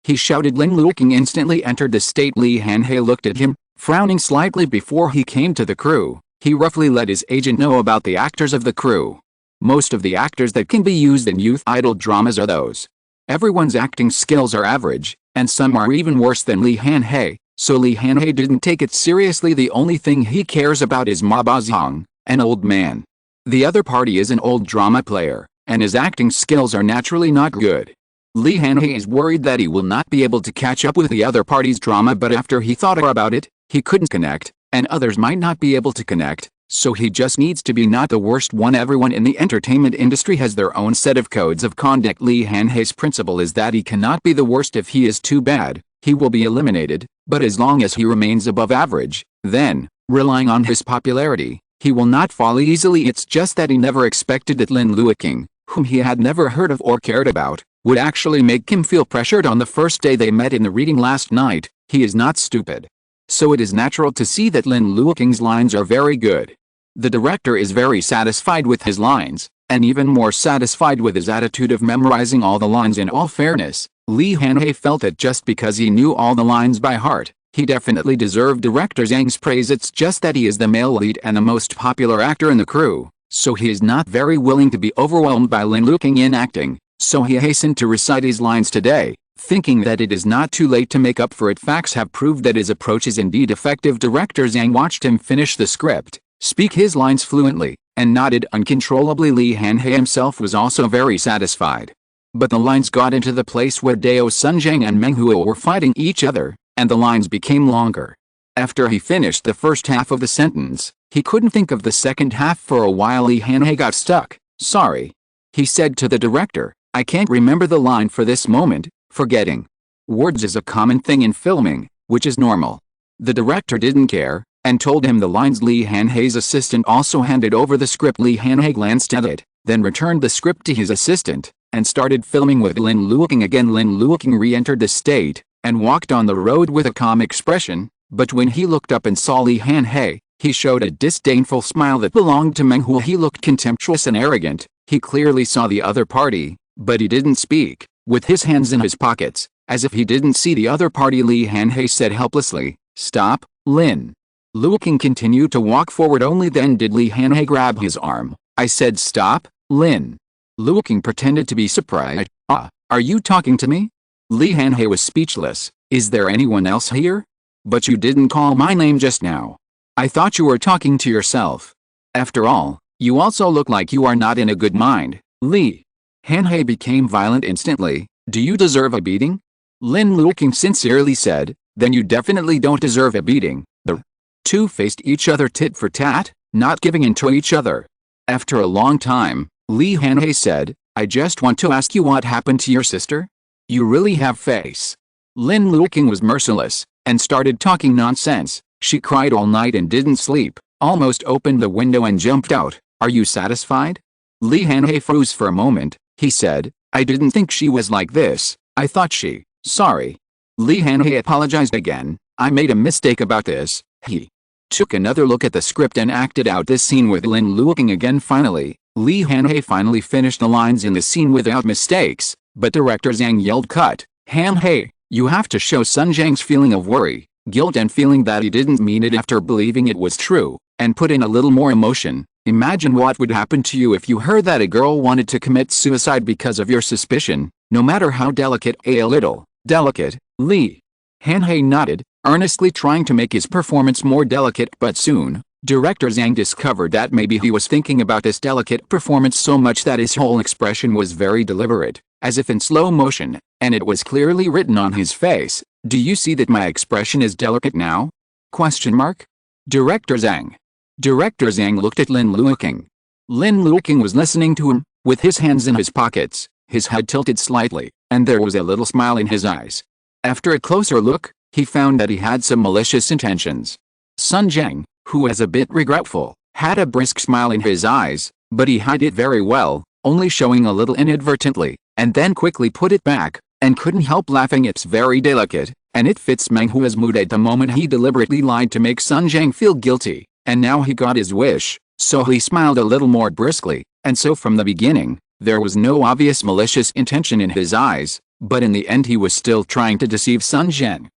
He shouted. Lin Luoqing instantly entered the state. Li Hanhei looked at him, frowning slightly before he came to the crew. He roughly let his agent know about the actors of the crew. Most of the actors that can be used in youth idol dramas are those. Everyone's acting skills are average, and some are even worse than Li Hanhei, so Li Hanhei didn't take it seriously. The only thing he cares about is Ma Bazhang, an old man. The other party is an old drama player, and his acting skills are naturally not good. Li Hanhei is worried that he will not be able to catch up with the other party's drama, but after he thought about it, he couldn't connect, and others might not be able to connect, so he just needs to be not the worst one. Everyone in the entertainment industry has their own set of codes of conduct. Li Hanhei's principle is that he cannot be the worst. If he is too bad, he will be eliminated, but as long as he remains above average, then, relying on his popularity, he will not fall easily. It's just that he never expected that Lin Luoqing, whom he had never heard of or cared about, would actually make him feel pressured on the first day they met in the reading last night. He is not stupid. So it is natural to see that Lin Luoqing's lines are very good. The director is very satisfied with his lines, and even more satisfied with his attitude of memorizing all the lines. In all fairness, Li Hanhei felt that just because he knew all the lines by heart, he definitely deserved director Zhang's praise. It's just that he is the male lead and the most popular actor in the crew, so he is not very willing to be overwhelmed by Lin Luoqing in acting, so he hastened to recite his lines today, thinking that it is not too late to make up for it. Facts have proved that his approach is indeed effective. Director Zhang watched him finish the script, speak his lines fluently, and nodded uncontrollably. Li Hanhei himself was also very satisfied. But the lines got into the place where Dao Sunjiang and Meng Hua were fighting each other, and the lines became longer. After he finished the first half of the sentence, he couldn't think of the second half for a while. Li Hanhei got stuck. "Sorry," he said to the director, "I can't remember the line for this moment." Forgetting words is a common thing in filming, which is normal. The director didn't care, and told him the lines. Li Hanhei's assistant also handed over the script. Li Hanhei glanced at it, then returned the script to his assistant, and started filming with Lin Luoqing again. Lin Luoqing re-entered the state, and walked on the road with a calm expression, but when he looked up and saw Li Hanhei, he showed a disdainful smile that belonged to Meng Hua. He looked contemptuous and arrogant. He clearly saw the other party, but he didn't speak. With his hands in his pockets, as if he didn't see the other party, Li Hanhei said helplessly, "Stop, Lin." Luoqing continued to walk forward. Only then did Li Hanhei grab his arm. "I said stop, Lin." Luoqing pretended to be surprised. Are you talking to me?" Li Hanhei was speechless. "Is there anyone else here? But you didn't call my name just now. I thought you were talking to yourself. After all, you also look like you are not in a good mind." Li Hanhei became violent instantly, Do you deserve a beating? Lin Luoqing sincerely said, then you definitely don't deserve a beating. The two faced each other tit for tat, not giving in to each other. After a long time, Li Hanhei said, I just want to ask you what happened to your sister? You really have face. Lin Luoqing was merciless, and started talking nonsense. She cried all night and didn't sleep, almost opened the window and jumped out. Are you satisfied? Li Hanhei froze for a moment. He said, I didn't think she was like this. I thought she. Sorry. Li Hanhei apologized again. I made a mistake about this. He took another look at the script and acted out this scene with Lin Luoqing again. Finally, Li Hanhei finally finished the lines in the scene without mistakes, but director Zhang yelled cut. Hanhei, you have to show Sun Zhang's feeling of worry, guilt and feeling that he didn't mean it after believing it was true, and put in a little more emotion. Imagine what would happen to you if you heard that a girl wanted to commit suicide because of your suspicion, no matter how delicate. A little delicate. Li Hanhei nodded, earnestly trying to make his performance more delicate, but soon, director Zhang discovered that maybe he was thinking about this delicate performance so much that his whole expression was very deliberate, as if in slow motion, and it was clearly written on his face. Do you see that my expression is delicate now? Question mark? Director Zhang. Director Zhang looked at Lin Luoqing. Lin Luoqing was listening to him, with his hands in his pockets, his head tilted slightly, and there was a little smile in his eyes. After a closer look, he found that he had some malicious intentions. Sun Zhang, who was a bit regretful, had a brisk smile in his eyes, but he hid it very well, only showing a little inadvertently, and then quickly put it back, and couldn't help laughing. It's very delicate, and it fits Meng Hua's mood at the moment. He deliberately lied to make Sun Zhang feel guilty, and now he got his wish, so he smiled a little more briskly, and so from the beginning, there was no obvious malicious intention in his eyes, but in the end he was still trying to deceive Sun Zhang.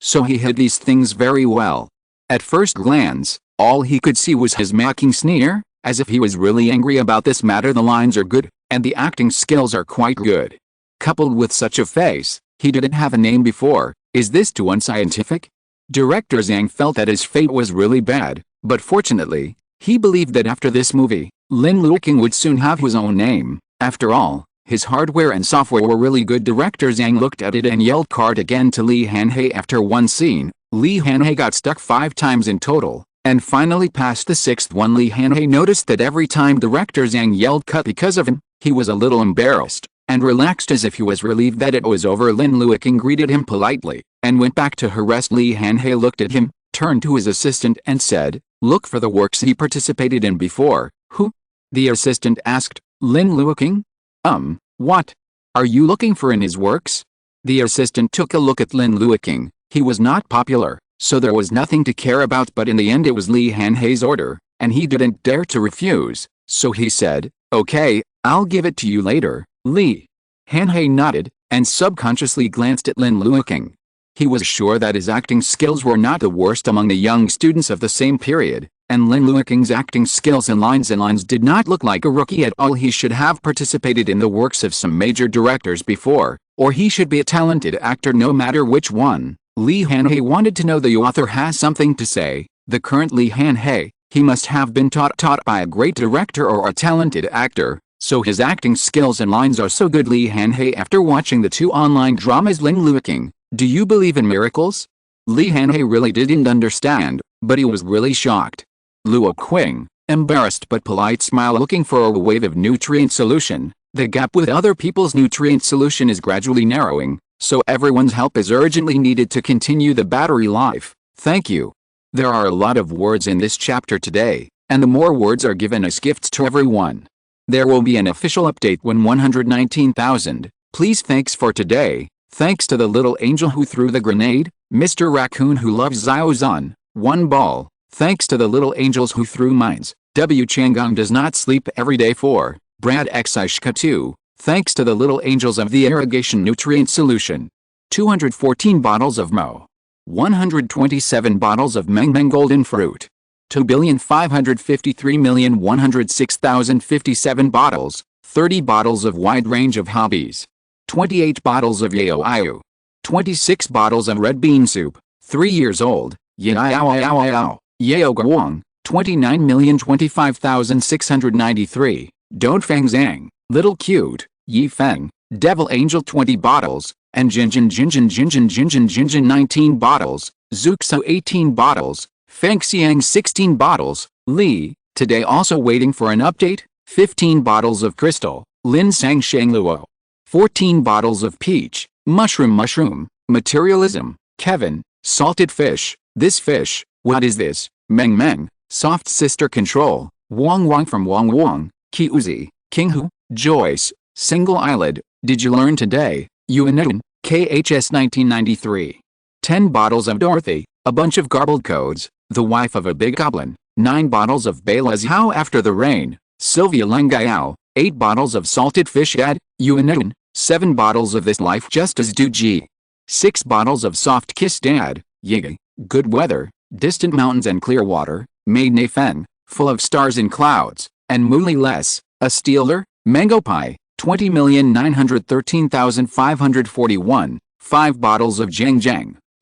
So he hid these things very well. At first glance, all he could see was his mocking sneer, as if he was really angry about this matter. The lines are good, and the acting skills are quite good. Coupled with such a face, he didn't have a name before. Is this too unscientific? Director Zhang felt that his fate was really bad, but fortunately, he believed that after this movie, Lin Luoqing would soon have his own name. After all, his hardware and software were really good. Director Zhang looked at it and yelled card again to Li Hanhei. After one scene, Li Hanhei got stuck 5 times in total, and finally passed the 6th one. Li Hanhei noticed that every time Director Zhang yelled cut because of him, he was a little embarrassed, and relaxed as if he was relieved that it was over. Lin Luoqing greeted him politely, and went back to her rest. Li Hanhei looked at him, turned to his assistant and said, look for the works he participated in before. Who? The assistant asked. Lin Luoqing? What are you looking for in his works? The assistant took a look at Lin Luoqing. He was not popular, so there was nothing to care about, but in the end it was Li Hanhei's order, and he didn't dare to refuse, so he said, okay, I'll give it to you later. Li Hanhei nodded, and subconsciously glanced at Lin Luoqing. He was sure that his acting skills were not the worst among the young students of the same period, and Lin Luoqing's acting skills and lines did not look like a rookie at all. He should have participated in the works of some major directors before, or he should be a talented actor no matter which one. Li Hanhei wanted to know the author has something to say. The current Li Hanhei, he must have been taught by a great director or a talented actor, so his acting skills and lines are so good. Li Hanhei, after watching the 2 online dramas. Lin Luoqing, do you believe in miracles? Li Hanhei really didn't understand, but he was really shocked. Luoqing, embarrassed but polite smile, looking for a wave of nutrient solution. The gap with other people's nutrient solution is gradually narrowing, so everyone's help is urgently needed to continue the battery life. Thank you. There are a lot of words in this chapter today, and the more words are given as gifts to everyone. There will be an official update when 119,000. Please. Thanks for today. Thanks to the little angel who threw the grenade, Mr. Raccoon who loves Xiao Zhan, 1 ball. Thanks to the little angels who threw mines, W. Chang'an does not sleep every day. 4, Brad Xishka 2. Thanks to the little angels of the irrigation nutrient solution. 214 bottles of Mo. 127 bottles of Meng golden fruit. 2,553,106,057 bottles, 30 bottles of wide range of hobbies. 28 bottles of Yao Ayu. 26 bottles of red bean soup, 3 years old, Yao Guang, 29,025,693, Dongfeng Zhang, Little Cute, Yi Feng, Devil Angel 20 bottles, and Jinjin 19 bottles, Zuxo 18 bottles, Fengxiang 16 bottles, Li, today also waiting for an update, 15 bottles of crystal, Lin Sang Shangluo, 14 bottles of peach, mushroom, materialism, Kevin, salted fish, this fish, what is this, Meng, soft sister control, Wang from Wang, Kiuzi, Kinghu, Joyce, single eyelid, did you learn today, Yuanun, KHS 1993. 10 bottles of Dorothy, a bunch of garbled codes, the wife of a big goblin, 9 bottles of Bela Zhao after the rain, Sylvia Lengayao, 8 bottles of salted fish Dad, Yuanun, 7 bottles of this life just as do G. 6 bottles of soft kiss Dad, Yigi, good weather, distant mountains and clear water, magnate Fen, full of stars and clouds, and Muli less, a stealer, mango pie, 20,913,541, 5 bottles of Jang,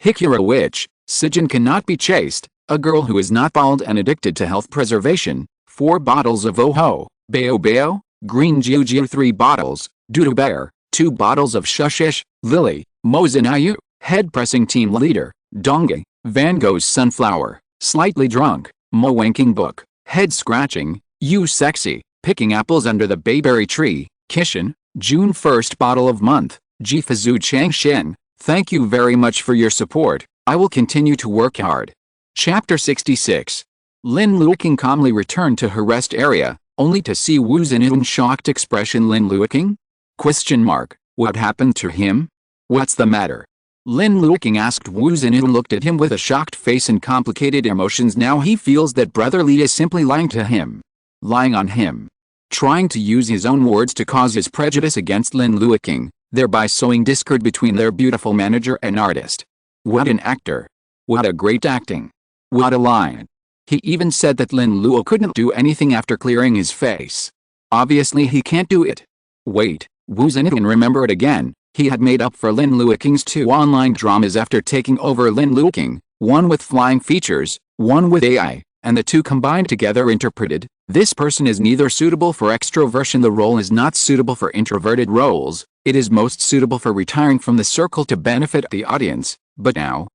Hikura witch, Sijin cannot be chased, a girl who is not bald and addicted to health preservation, 4 bottles of Oho, Bao, green Jiu 3 bottles, Doodoo Bear, 2 bottles of Shushish, Lily, Mozinayu, head pressing team leader, Dongge, Van Gogh's sunflower, slightly drunk, Mo wanking book, head scratching, you sexy, picking apples under the bayberry tree, Kishin, June 1st bottle of month, Jifazu Changshen, thank you very much for your support, I will continue to work hard. Chapter 66. Lin Luoqing calmly returned to her rest area, only to see Wu Zin's shocked expression. Lin Luoqing? Question mark, what happened to him? What's the matter? Lin Luoqing asked. Wu Zin looked at him with a shocked face and complicated emotions. Now he feels that Brother Li is simply lying to him. Lying on him. Trying to use his own words to cause his prejudice against Lin Luoqing, thereby sowing discord between their beautiful manager and artist. What an actor. What a great acting. What a line. He even said that Lin Luo couldn't do anything after clearing his face. Obviously he can't do it. Wait, Wu Zin remembered again. He had made up for Lin Luoqing's 2 online dramas after taking over Lin Luoqing, one with flying features, one with AI, and the 2 combined together interpreted, this person is neither suitable for extroversion, the role is not suitable for introverted roles, it is most suitable for retiring from the circle to benefit the audience, but now,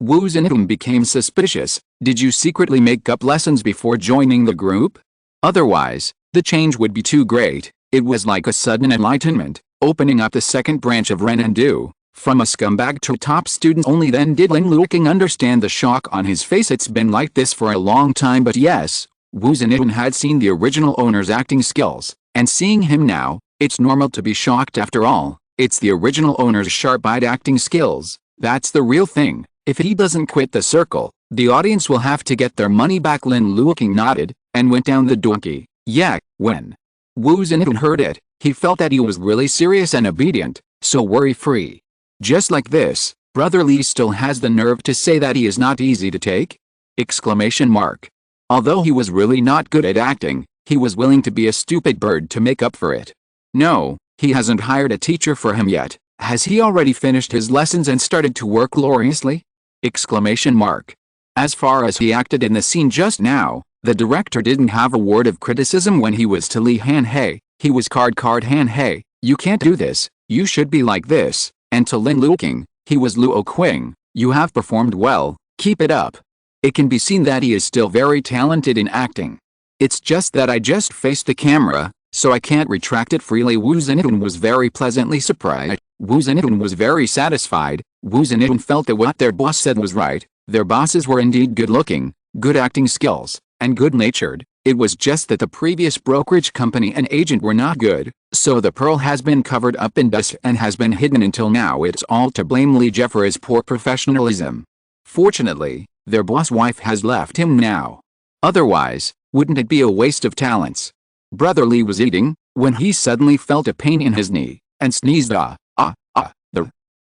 Wu Zin became suspicious. Did you secretly make up lessons before joining the group? Otherwise, the change would be too great. It was like a sudden enlightenment, opening up the second branch of Ren and Du, from a scumbag to top student. Only then did Lin Luoqing understand the shock on his face. It's been like this for a long time, but yes, Wu Zin had seen the original owner's acting skills, and seeing him now, it's normal to be shocked. After all, it's the original owner's sharp-eyed acting skills, that's the real thing. If he doesn't quit the circle, the audience will have to get their money back. Lin Luoqing nodded, and went down the donkey. Yeah, when Wu Zin heard it, he felt that he was really serious and obedient, so worry-free. Just like this, Brother Li still has the nerve to say that he is not easy to take? Exclamation mark. Although he was really not good at acting, he was willing to be a stupid bird to make up for it. No, he hasn't hired a teacher for him yet. Has he already finished his lessons and started to work gloriously? Exclamation mark. As far as he acted in the scene just now, the director didn't have a word of criticism when he was to Li Han-hei. He was card Han-hei, you can't do this, you should be like this, and to Lin Luoqing, he was Luoqing, you have performed well, keep it up. It can be seen that he is still very talented in acting. It's just that I just faced the camera, so I can't retract it freely. Wu Zin was very pleasantly surprised. Wu Zin was very satisfied. Wu Zin felt that what their boss said was right. Their bosses were indeed good-looking, good acting skills, and good-natured. It was just that the previous brokerage company and agent were not good, so the pearl has been covered up in dust and has been hidden until now. It's all to blame Li Jie for his poor professionalism. Fortunately, their boss wife has left him now. Otherwise, wouldn't it be a waste of talents? Brother Li was eating, when he suddenly felt a pain in his knee, and sneezed. The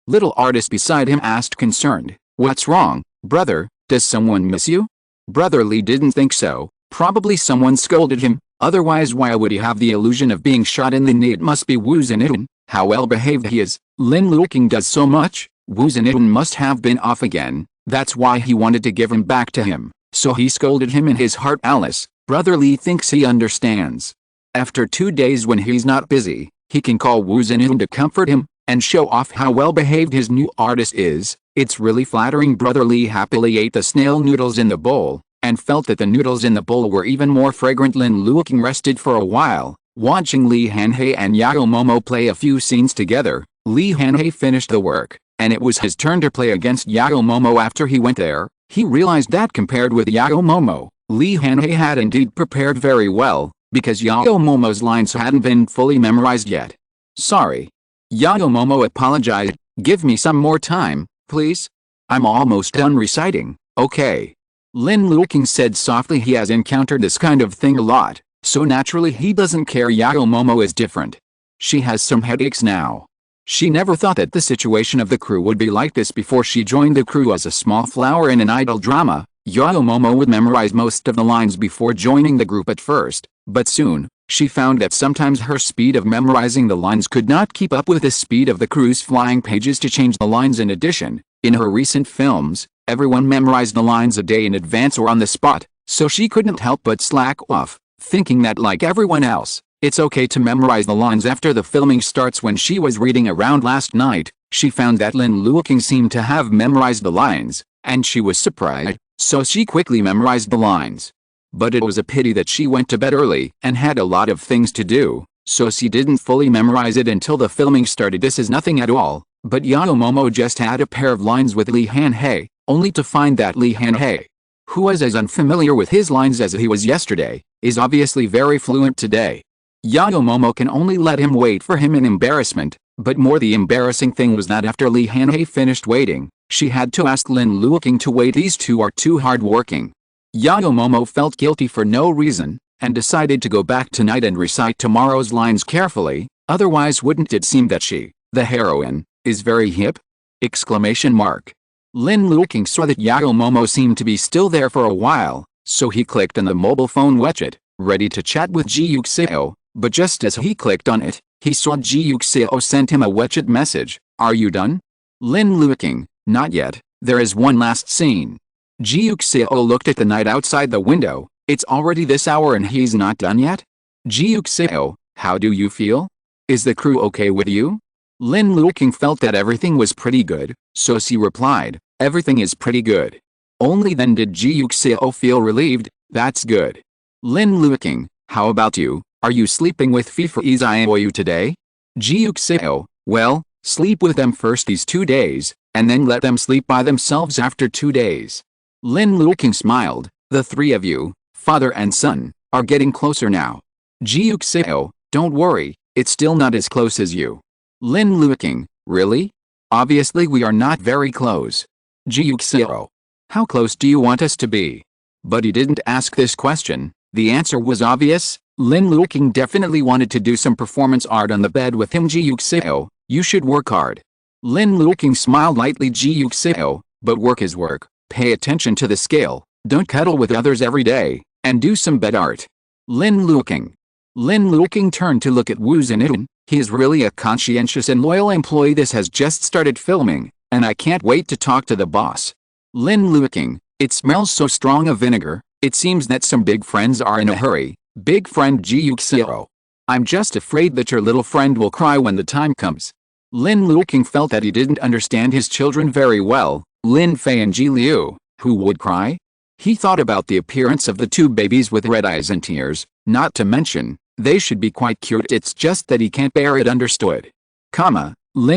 little artist beside him asked concerned, what's wrong, brother, does someone miss you? Brother Li didn't think so, probably someone scolded him, otherwise why would he have the illusion of being shot in the knee? It must be Wu Zin, how well behaved he is, Lin Luoqing does so much, Wu Zin must have been off again, that's why he wanted to give him back to him, so he scolded him in his heart. Alice, Brother Li thinks he understands. After 2 days when he's not busy, He can call Wu Zhenhong to comfort him, and show off how well-behaved his new artist is. It's really flattering. Brother Li happily ate the snail noodles in the bowl, and felt that the noodles in the bowl were even more fragrant. Lin Luoqing rested for a while, watching Li Hanhei and Yao Momo play a few scenes together. Li Hanhei finished the work, and it was his turn to play against Yao Momo. After he went there, he realized that compared with Yao Momo, Li Hanhei had indeed prepared very well, because Yao Momo's lines hadn't been fully memorized yet. Sorry. Yao Momo apologized. Give me some more time, please. I'm almost done reciting. Okay. Lin Luoqing said softly. He has encountered this kind of thing a lot, so naturally he doesn't care. Yao Momo is different. She has some headaches now. She never thought that the situation of the crew would be like this before she joined the crew as a small flower in an idol drama. Yao Momo would memorize most of the lines before joining the group at first, but soon, she found that sometimes her speed of memorizing the lines could not keep up with the speed of the crew's flying pages to change the lines. In addition, in her recent films, everyone memorized the lines a day in advance or on the spot, so she couldn't help but slack off, thinking that like everyone else, it's okay to memorize the lines after the filming starts. When she was reading around last night, she found that Lin Luoqing seemed to have memorized the lines, and she was surprised, so she quickly memorized the lines. But it was a pity that she went to bed early and had a lot of things to do, so she didn't fully memorize it until the filming started. This is nothing at all, but Yao Momo just had a pair of lines with Li Hanhei, only to find that Li Hanhei, who was as unfamiliar with his lines as he was yesterday, is obviously very fluent today. Yao Momo can only let him wait for him in embarrassment, but more the embarrassing thing was that after Li Hanhei finished waiting, she had to ask Lin Luoqing to wait. These two are too hard-working. Yao Momo felt guilty for no reason, and decided to go back tonight and recite tomorrow's lines carefully, otherwise wouldn't it seem that she, the heroine, is very hip? Exclamation mark. Lin Luoqing saw that Yao Momo seemed to be still there for a while, so he clicked on the mobile phone widget, ready to chat with Ji Yuxiao, but just as he clicked on it, he saw Ji Yuxiao sent him a widget message. Are you done? Lin Luoqing, not yet, there is one last scene. Ji Yuxiao looked at the night outside the window. It's already this hour and he's not done yet? Ji Yuxiao, how do you feel? Is the crew okay with you? Lin Luoqing felt that everything was pretty good, so she replied, everything is pretty good. Only then did Ji Yuxiao feel relieved. That's good. Lin Luoqing, how about you? Are you sleeping with Fei for Xiaoyu today? Ji Yuxiao, well, sleep with them first these 2 days, and then let them sleep by themselves after 2 days. Lin Luoqing smiled. The three of you, father and son, are getting closer now. Ji Yuxiao, don't worry, it's still not as close as you. Lin Luoqing, really? Obviously we are not very close. Ji Yuxiao, how close do you want us to be? But he didn't ask this question. The answer was obvious. Lin Luoqing definitely wanted to do some performance art on the bed with him. Ji Yuxiao, you should work hard. Lin Luoqing smiled lightly. Ji Yuxiao, but work is work. Pay attention to the scale, don't cuddle with others every day, and do some bed art. Lin Luoqing. Lin Luoqing turned to look at Wu Zhenhong. He is really a conscientious and loyal employee. This has just started filming, and I can't wait to talk to the boss. Lin Luoqing, it smells so strong of vinegar, it seems that some big friends are in a hurry. Big friend Ji Yuxiao. I'm just afraid that your little friend will cry when the time comes. Lin Luoqing felt that he didn't understand his children very well. Lin Fei and Ji Leyu, who would cry? He thought about the appearance of the two babies with red eyes and tears, not to mention, they should be quite cute. It's just that he can't bear it. Understood. Lin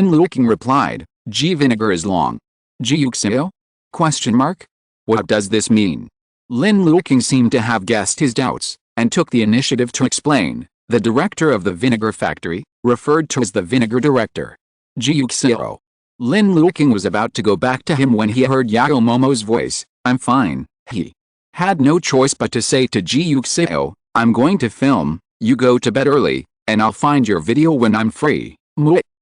Luoqing replied, Ji vinegar is long. Ji Yuxiao? Question mark? What does this mean? Lin Luoqing seemed to have guessed his doubts, and took the initiative to explain. The director of the vinegar factory, referred to as the vinegar director. Ji Yuxiao. Lin Luoqing was about to go back to him when he heard Yao Momo's voice. I'm fine. He had no choice but to say to Ji Yuxiao, I'm going to film, you go to bed early, and I'll find your video when I'm free.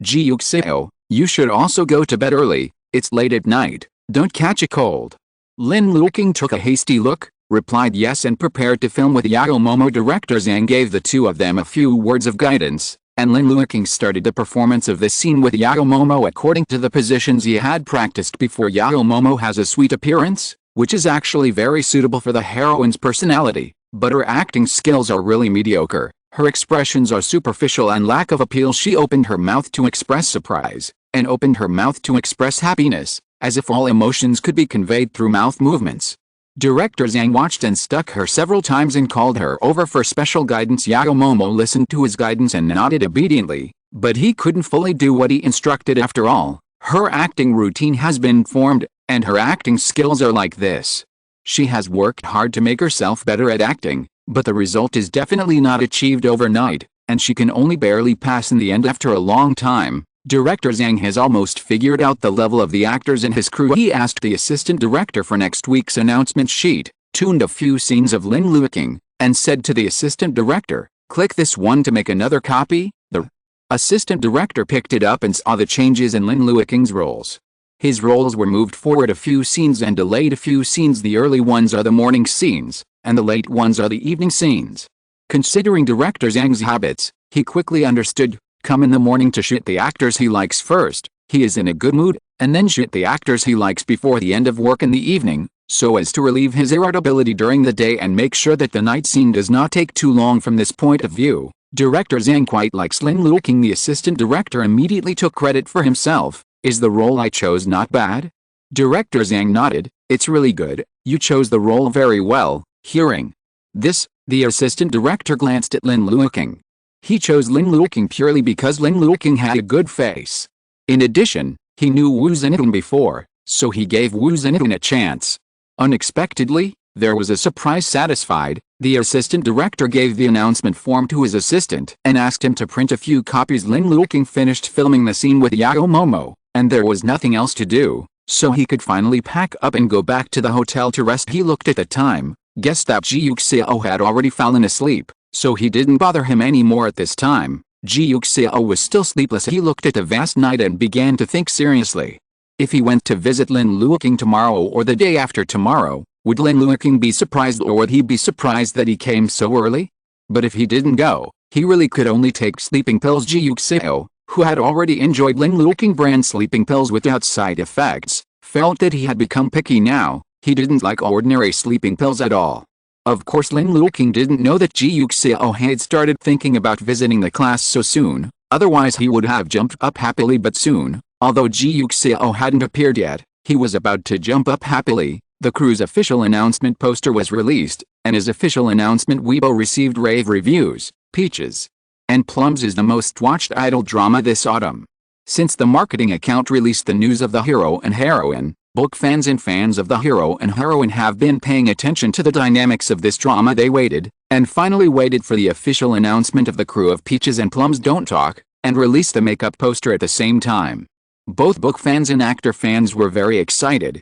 Ji Yuxiao, you should also go to bed early, it's late at night, don't catch a cold. Lin Luoqing took a hasty look, replied yes and prepared to film with Yao Momo. Director Zhang gave the two of them a few words of guidance, and Lin Luoqing started the performance of this scene with Yao Momo according to the positions he had practiced before. Yao Momo has a sweet appearance, which is actually very suitable for the heroine's personality, but her acting skills are really mediocre, Her expressions are superficial and lack of appeal. She opened her mouth to express surprise, and opened her mouth to express happiness, as if all emotions could be conveyed through mouth movements. Director Zhang watched and stuck her several times and called her over for special guidance. Yao Momo listened to his guidance and nodded obediently, but he couldn't fully do what he instructed. After all, her acting routine has been formed, and her acting skills are like this. She has worked hard to make herself better at acting, but the result is definitely not achieved overnight, and she can only barely pass in the end after a long time. Director Zhang has almost figured out the level of the actors in his crew. He asked the assistant director for next week's announcement sheet, tuned a few scenes of Lin Luoqing, and said to the assistant director, "Click this one to make another copy." The assistant director picked it up and saw the changes in Lin Luoqing's roles. His roles were moved forward a few scenes and delayed a few scenes. The early ones are the morning scenes, and the late ones are the evening scenes. Considering Director Zhang's habits, he quickly understood. Come in the morning to shoot the actors he likes first, he is in a good mood, and then shoot the actors he likes before the end of work in the evening, so as to relieve his irritability during the day and make sure that the night scene does not take too long. From this point of view, Director Zhang quite likes Lin Luoqing. The assistant director immediately took credit for himself. Is the role I chose not bad? Director Zhang nodded. It's really good, you chose the role very well. Hearing this, the assistant director glanced at Lin Luoqing. He chose Lin Luoqing purely because Lin Luoqing had a good face. In addition, he knew Wu Zhenitun before, so he gave Wu Zhenitun a chance. Unexpectedly, there was a surprise. Satisfied, the assistant director gave the announcement form to his assistant and asked him to print a few copies. Lin Luoqing finished filming the scene with Yao Momo, and there was nothing else to do, so he could finally pack up and go back to the hotel to rest. He looked at the time, guessed that Ji Yuxiao had already fallen asleep, so he didn't bother him anymore at this time. Ji Yuxiao was still sleepless. He looked at the vast night and began to think seriously. If he went to visit Lin Luoqing tomorrow or the day after tomorrow, would Lin Luoqing be surprised, or would he be surprised that he came so early? But if he didn't go, he really could only take sleeping pills. Ji Yuxiao, who had already enjoyed Lin Luoqing brand sleeping pills without side effects, felt that he had become picky now. He didn't like ordinary sleeping pills at all. Of course, Lin Luoqing didn't know that Ji Yuxiao had started thinking about visiting the class so soon, otherwise he would have jumped up happily. But soon, although Ji Yuxiao hadn't appeared yet, he was about to jump up happily. The crew's official announcement poster was released, and his official announcement Weibo received rave reviews. Peaches and Plums is the most watched idol drama this autumn. Since the marketing account released the news of the hero and heroine, book fans and fans of the hero and heroine have been paying attention to the dynamics of this drama. They waited, and finally waited for the official announcement of the crew of Peaches and Plums Don't Talk, and released the makeup poster at the same time. Both book fans and actor fans were very excited.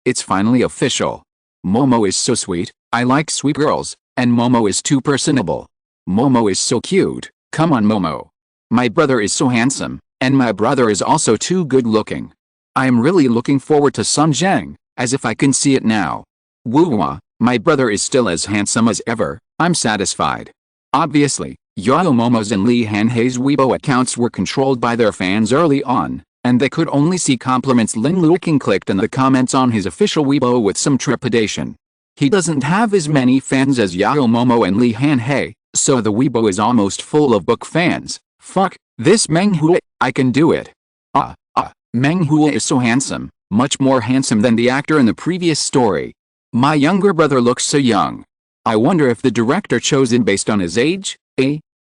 It's finally official. Momo is so sweet, I like sweet girls, and Momo is too personable. Momo is so cute, come on Momo. My brother is so handsome, and my brother is also too good looking. I am really looking forward to Sun Zhang, as if I can see it now. Woo-wah, my brother is still as handsome as ever, I'm satisfied. Obviously, Yao Momo's and Li Hanhei's Weibo accounts were controlled by their fans early on, and they could only see compliments. Lin Luoqing clicked on the comments on his official Weibo with some trepidation. He doesn't have as many fans as Yao Momo and Li Hanhei, so the Weibo is almost full of book fans. Fuck, this Meng Hui, I can do it. Meng Hui is so handsome, much more handsome than the actor in the previous story. My younger brother looks so young. I wonder if the director chose him based on his age?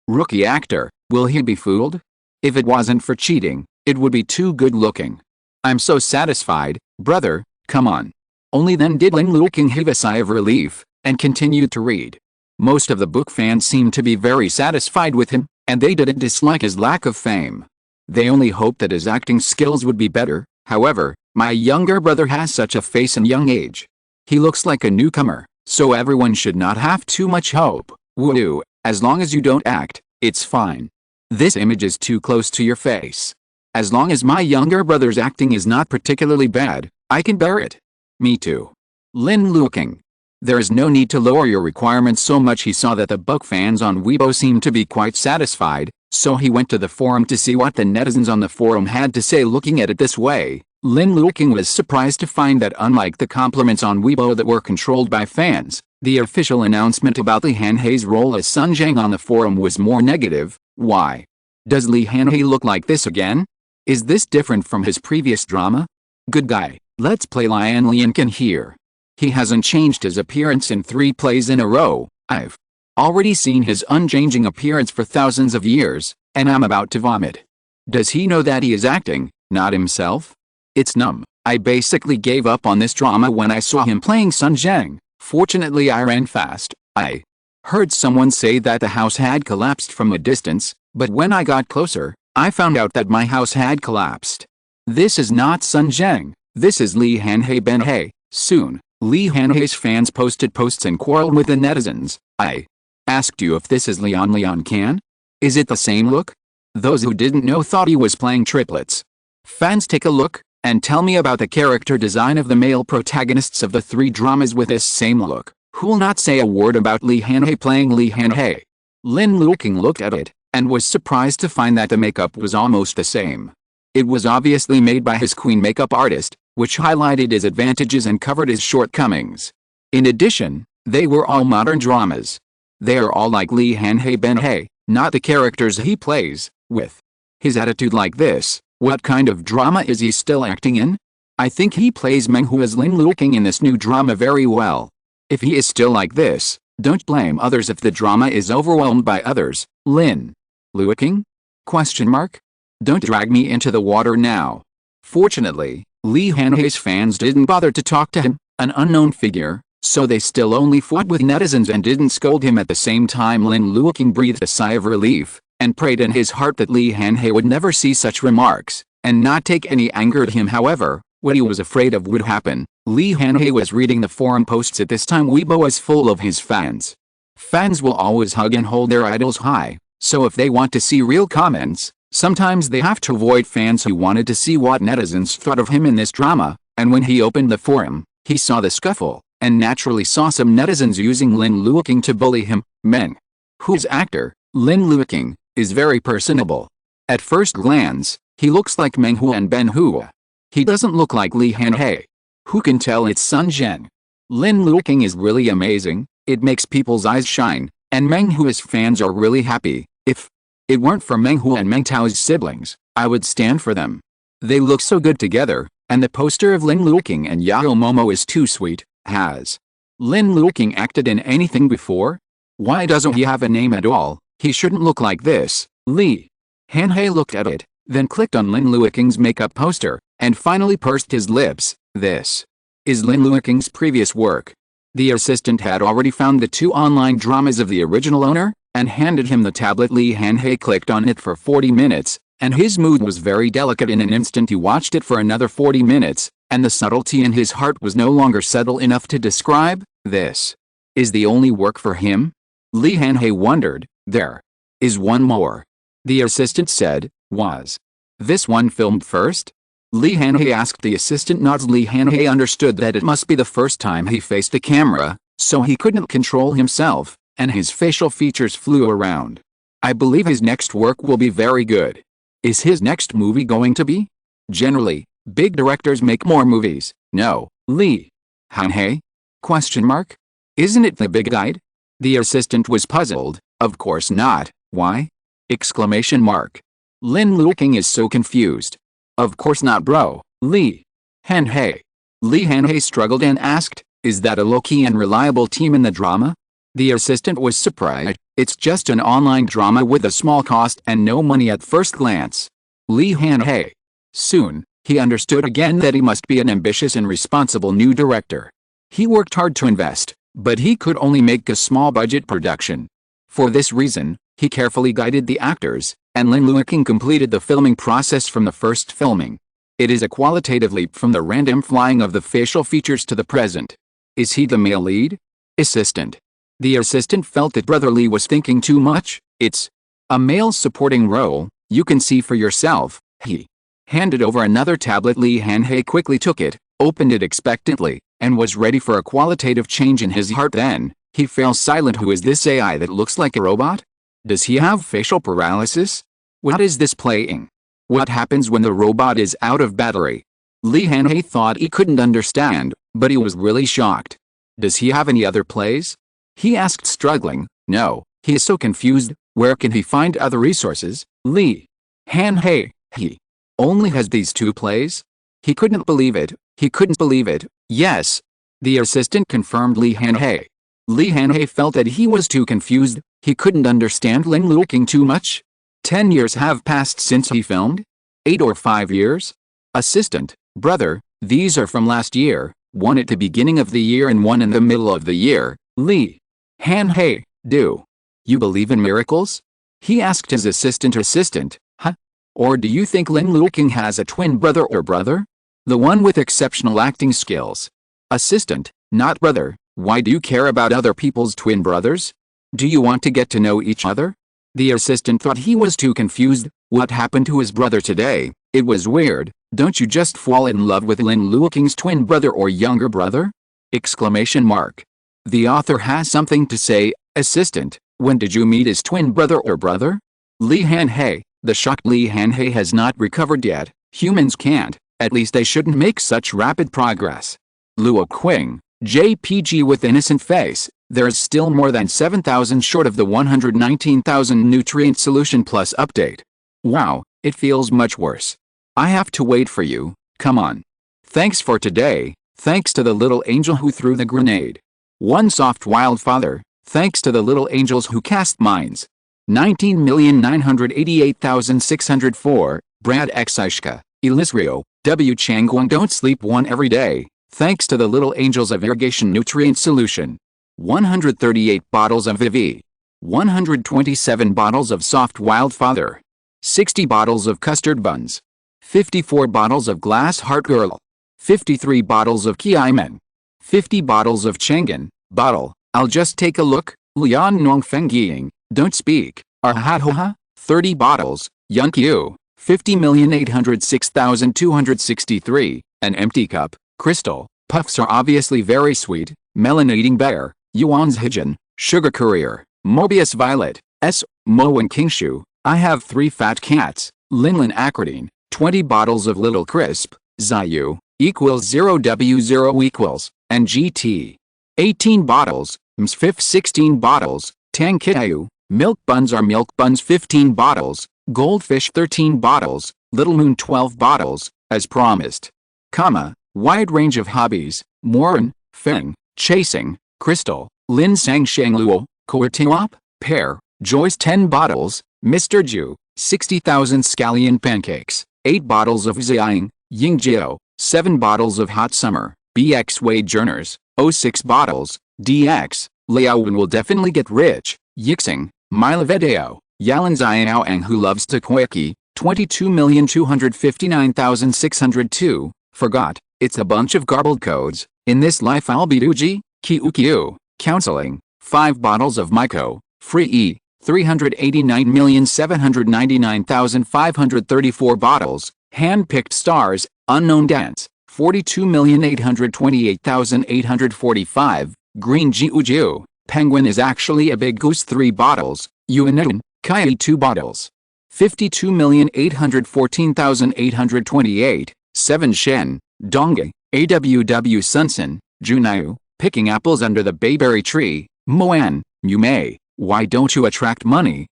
Rookie actor, will he be fooled? If it wasn't for cheating, it would be too good looking. I'm so satisfied, brother, come on. Only then did Lin Luoqing heave a sigh of relief, and continued to read. Most of the book fans seemed to be very satisfied with him, and they didn't dislike his lack of fame. They only hoped that his acting skills would be better. However, my younger brother has such a face and young age. He looks like a newcomer, so everyone should not have too much hope. Woo, as long as you don't act, it's fine. This image is too close to your face. As long as my younger brother's acting is not particularly bad, I can bear it. Me too. Lin Luoqing. There is no need to lower your requirements so much. He saw that the book fans on Weibo seemed to be quite satisfied, so he went to the forum to see what the netizens on the forum had to say. Looking at it this way, Lin Luoqing was surprised to find that unlike the compliments on Weibo that were controlled by fans, The official announcement about Li Hanhei's role as Sun Zhang on the forum was more negative. Why? Does Li Hanhei look like this again? Is this different from his previous drama? Good guy, let's play Lin Luoqing here. He hasn't changed his appearance in 3 plays in a row. I've already seen his unchanging appearance for thousands of years, and I'm about to vomit. Does he know that he is acting, not himself? It's numb. I basically gave up on this drama when I saw him playing Sun Zhang. Fortunately I ran fast. I heard someone say that the house had collapsed from a distance, but when I got closer, I found out that my house had collapsed. This is not Sun Zhang, this is Li Hanhei Ben Hei. Soon, Li Hanhei's fans posted posts and quarreled with the netizens. I asked you if this is Lin Luoqing? Is it the same look? Those who didn't know thought he was playing triplets. Fans, take a look and tell me about the character design of the male protagonists of the 3 dramas with this same look. Who'll not say a word about Li Hanhei playing Li Hanhei? Lin Luoqing looked at it and was surprised to find that the makeup was almost the same. It was obviously made by his queen makeup artist, which highlighted his advantages and covered his shortcomings. In addition, they were all modern dramas. They are all like Li Hanhei Ben Hei, not the characters he plays. With his attitude like this, what kind of drama is he still acting in? I think he plays Meng Hu as Lin Luoqing in this new drama very well. If he is still like this, don't blame others if the drama is overwhelmed by others. Lin Luoqing? Question mark? Don't drag me into the water now. Fortunately, Li Hanhei's fans didn't bother to talk to him, an unknown figure, so they still only fought with netizens and didn't scold him. At the same time, Lin Luoqing breathed a sigh of relief and prayed in his heart that Li Hanhei would never see such remarks and not take any anger at him. However, what he was afraid of would happen. Li Hanhei was reading the forum posts at this time. Weibo was full of his fans. Fans will always hug and hold their idols high, so if they want to see real comments, sometimes they have to avoid fans who wanted to see what netizens thought of him in this drama. And when he opened the forum, he saw the scuffle, and naturally saw some netizens using Lin Luoqing to bully him. Meng Hu's actor, Lin Luoqing, is very personable. At first glance, he looks like Meng Hu and Ben Hu. He doesn't look like Li Hanhei. Who can tell it's Sun Zhang? Lin Luoqing is really amazing, it makes people's eyes shine, and Meng Hu's fans are really happy. If it weren't for Meng Hu and Meng Tao's siblings, I would stand for them. They look so good together, and the poster of Lin Luoqing and Yao Momo is too sweet. Has Lin Luoqing acted in anything before? Why doesn't he have a name at all? He shouldn't look like this. Li Hanhei looked at it, then clicked on Lin Luoqing's makeup poster, and finally pursed his lips. This is Lin Luoqing's previous work. The assistant had already found the 2 online dramas of the original owner, and handed him the tablet. Li Hanhei clicked on it for 40 minutes, and his mood was very delicate. In an instant he watched it for another 40 minutes, and the subtlety in his heart was no longer subtle enough to describe. This is the only work for him? Li Hanhei wondered. There is one more. The assistant said. Was this one filmed first? Li Hanhei asked. The assistant nods. Li Hanhei understood that it must be the first time he faced the camera, so he couldn't control himself, and his facial features flew around. I believe his next work will be very good. Is his next movie going to be? Generally, big directors make more movies. No, Li Hanhei? Question mark? Isn't it the big guide? The assistant was puzzled. Of course not. Why? Exclamation mark. Lin Luoqing is so confused. Of course not, bro. Li Hanhei. Li Hanhei struggled and asked, is that a low-key and reliable team in the drama? The assistant was surprised. It's just an online drama with a small cost and no money at first glance. Li Hanhei. Soon, he understood again that he must be an ambitious and responsible new director. He worked hard to invest, but he could only make a small budget production. For this reason, he carefully guided the actors, and Lin Luoqing completed the filming process from the first filming. It is a qualitative leap from the random flying of the facial features to the present. Is he the male lead? Assistant. The assistant felt that Brother Li was thinking too much. It's a male supporting role, you can see for yourself. He handed over another tablet. Li Hanhei quickly took it, opened it expectantly, and was ready for a qualitative change in his heart. Then he fell silent. Who is this AI that looks like a robot? Does he have facial paralysis? What is this playing? What happens when the robot is out of battery? Li Hanhei thought he couldn't understand, but he was really shocked. Does he have any other plays? He asked, struggling. No, he is so confused. Where can he find other resources? Li Han-hei, he only has these 2 plays? He couldn't believe it. He couldn't believe it. Yes. The assistant confirmed Li Han-hei. Li Han-hei felt that he was too confused. He couldn't understand Lin Luoqing too much. 10 years have passed since he filmed? 8 or 5 years? Assistant, brother, these are from last year, one at the beginning of the year and one in the middle of the year. Li Han-hei, do you believe in miracles? He asked his assistant. Huh? Or do you think Lin Luoqing has a twin brother or brother? The one with exceptional acting skills. Assistant, not brother. Why do you care about other people's twin brothers? Do you want to get to know each other? The assistant thought he was too confused. What happened to his brother today? It was weird. Don't you just fall in love with Lin Luoqing's twin brother or younger brother? Exclamation mark. The author has something to say. Assistant, when did you meet his twin brother or brother? Li Han-hei, the shocked Li Han-hei has not recovered yet. Humans can't. At least they shouldn't make such rapid progress. Luoqing, JPG with innocent face. There's still more than 7,000 short of the 119,000 nutrient solution plus update. Wow, it feels much worse. I have to wait for you. Come on. Thanks for today. Thanks to the little angel who threw the grenade. One soft wild father. Thanks to the little angels who cast mines. 19,988,604, Brad Xishka, Elisrio, W. Changguang don't sleep one every day. Thanks to the little angels of irrigation nutrient solution. 138 bottles of Vivi. 127 bottles of soft wild father. 60 bottles of custard buns. 54 bottles of glass heart girl. 53 bottles of Kiaimen. 50 bottles of Chang'an, bottle. I'll just take a look. Lian Nongfeng Ying, don't speak. Arhathoha, 30 bottles. Yunkyu, 50,806,263. An empty cup. Crystal, puffs are obviously very sweet. Melanating bear, Yuan's Hijin, sugar courier. Mobius violet, S. Mo and Kingshu. I have 3 fat cats. Linlin acridine, 20 bottles of Little Crisp. Zayu, equals 0W0 equals, and GT. 18 bottles. Msfif 16 bottles. Tangkitayu, milk buns are milk buns 15 bottles. Goldfish 13 bottles. Little Moon 12 bottles, as promised. Comma, wide range of hobbies. Moran, Feng, chasing. Crystal, Lin Sang Shangluo, Courtiwap, pear. Joyce 10 bottles. Mr. Ju, 60,000 scallion pancakes. 8 bottles of Xiang, Yingjiao, 7 bottles of Hot Summer. BX Wade Journers, 06 bottles. DX, Leyu will definitely get rich. Yixing, Milavedeo, Yalan Ziao who loves takoyaki, 22,259,602. Forgot, it's a bunch of garbled codes. In this life I'll be Duji, Kyukyu, counseling, 5 bottles of Myco, free E, 389,799,534 bottles, hand-picked stars, unknown dance, 42,828,845. Green Jiujiu, penguin is actually a big goose 3 bottles, Yuanun, Kai 2 bottles. 52,814,828, 7 Shen, Dongge, AWW Sunsen, Junayu, picking apples under the bayberry tree, Moan, Mumei, why don't you attract money,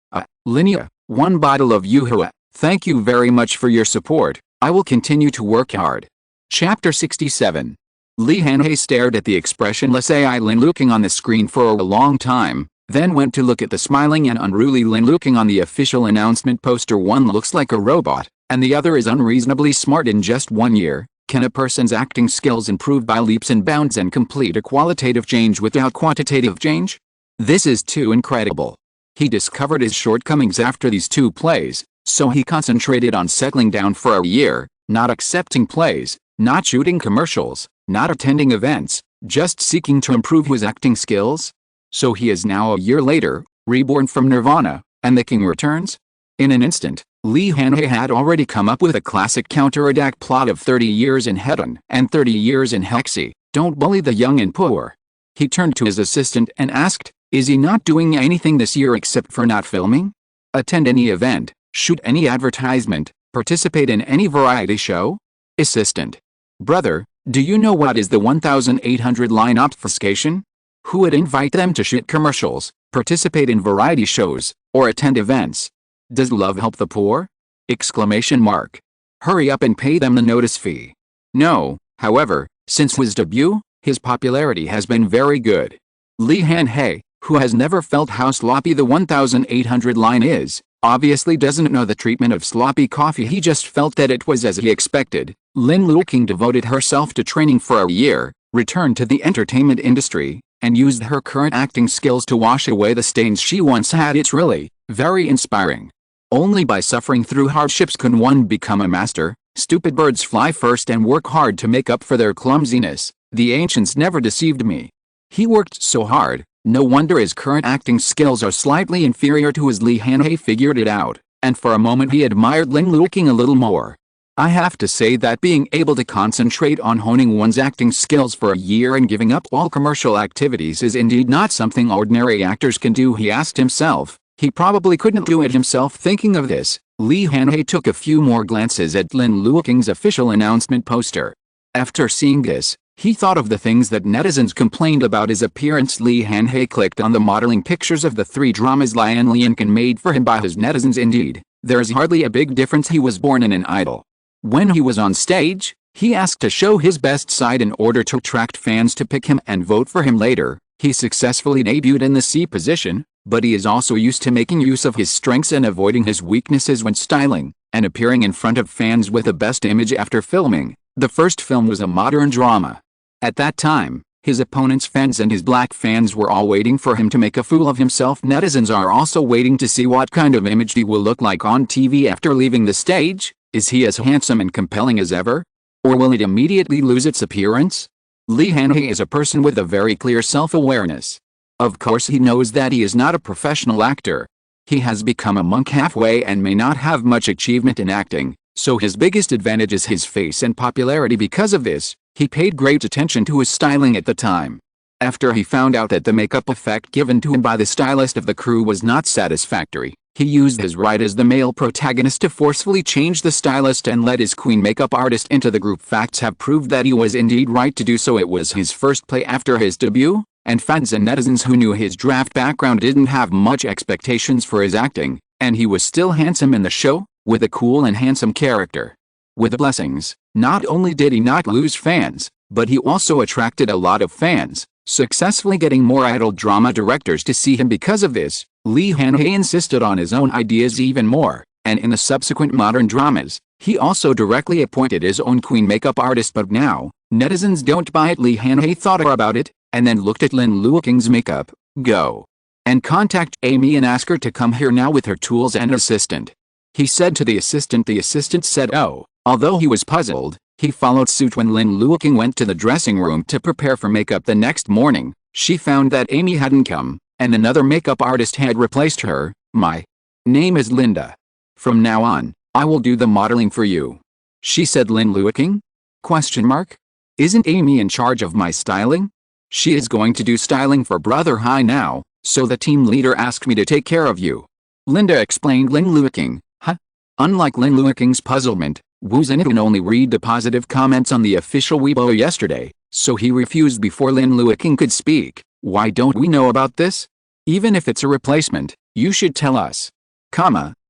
Linia, 1 bottle of Yuhua, thank you very much for your support, I will continue to work hard. Chapter 67. Li Han-hei stared at the expressionless AI Lin Luoqing on the screen for a long time, then went to look at the smiling and unruly Lin Luoqing on the official announcement poster. One looks like a robot, and the other is unreasonably smart. In just 1 year, can a person's acting skills improve by leaps and bounds and complete a qualitative change without quantitative change? This is too incredible. He discovered his shortcomings after these 2 plays, so he concentrated on settling down for a year, not accepting plays, not shooting commercials, not attending events, just seeking to improve his acting skills. So he is now a year later, reborn from Nirvana, and the king returns? In an instant, Li Han-hei had already come up with a classic counterattack plot of 30 years in Hedon and 30 years in Hexi. Don't bully the young and poor. He turned to his assistant and asked, is he not doing anything this year except for not filming? Attend any event, shoot any advertisement, participate in any variety show? Assistant. Brother, Do you know what is the 1,800 line obfuscation? Who would invite them to shoot commercials, participate in variety shows, or attend events? Does love help the poor? Exclamation mark. Hurry up and pay them the notice fee. No, however, since his debut, his popularity has been very good. Li Hanhei, who has never felt how sloppy the 1,800 line is, obviously doesn't know the treatment of sloppy coffee. He just felt that it was as he expected. Lin Luoqing devoted herself to training for a year, returned to the entertainment industry, and used her current acting skills to wash away the stains she once had. It's really very inspiring. Only by suffering through hardships can one become a master. Stupid birds fly first and work hard to make up for their clumsiness. The ancients never deceived me. He worked so hard, no wonder his current acting skills are slightly inferior to his. Li Hanhei figured it out, and for a moment he admired Lin Luoqing a little more. I have to say that being able to concentrate on honing one's acting skills for a year and giving up all commercial activities is indeed not something ordinary actors can do, he asked himself. He probably couldn't do it himself. Thinking of this, Li Hanhei took a few more glances at Lin Luoqing's official announcement poster. After seeing this, he thought of the things that netizens complained about his appearance. Li Hanhei clicked on the modeling pictures of the 3 dramas Lin Luoqing made for him by his netizens. Indeed, there's hardly a big difference. He was born in an idol. When he was on stage, he asked to show his best side in order to attract fans to pick him and vote for him later. He successfully debuted in the C position, but he is also used to making use of his strengths and avoiding his weaknesses when styling, and appearing in front of fans with the best image after filming. The first film was a modern drama. At that time, his opponent's fans and his black fans were all waiting for him to make a fool of himself. Netizens are also waiting to see what kind of image he will look like on TV after leaving the stage. Is he as handsome and compelling as ever? Or will it immediately lose its appearance? Li Hanhei is a person with a very clear self-awareness. Of course he knows that he is not a professional actor. He has become a monk halfway and may not have much achievement in acting, so his biggest advantage is his face and popularity. Because of this, he paid great attention to his styling at the time. After he found out that the makeup effect given to him by the stylist of the crew was not satisfactory, he used his right as the male protagonist to forcefully change the stylist and let his queen makeup artist into the group. Facts have proved that he was indeed right to do so. It was his first play after his debut, and fans and netizens who knew his draft background didn't have much expectations for his acting, and he was still handsome in the show, with a cool and handsome character. With blessings, not only did he not lose fans, but he also attracted a lot of fans, successfully getting more idol drama directors to see him. Because of this, Li Hanhei insisted on his own ideas even more, and in the subsequent modern dramas, he also directly appointed his own queen makeup artist. But now, netizens don't buy it. Li Hanhei thought about it, and then looked at Lin Luoqing's makeup. Go and contact Amy and ask her to come here now with her tools and assistant. He said to the assistant. The assistant said oh. Although he was puzzled, he followed suit. When Lin Luoqing went to the dressing room to prepare for makeup the next morning, she found that Amy hadn't come, and another makeup artist had replaced her. My name is Linda. From now on, I will do the modeling for you, she said. Lin Luoqing? Question mark? Isn't Amy in charge of my styling? She is going to do styling for Brother Hai now, so the team leader asked me to take care of you, Linda explained. Lin Luoqing, huh? Unlike Lin Luoqing's puzzlement, Wu Zhen could only read the positive comments on the official Weibo yesterday, so he refused before Lin Luoqing could speak. Why don't we know about this? Even if it's a replacement, you should tell us.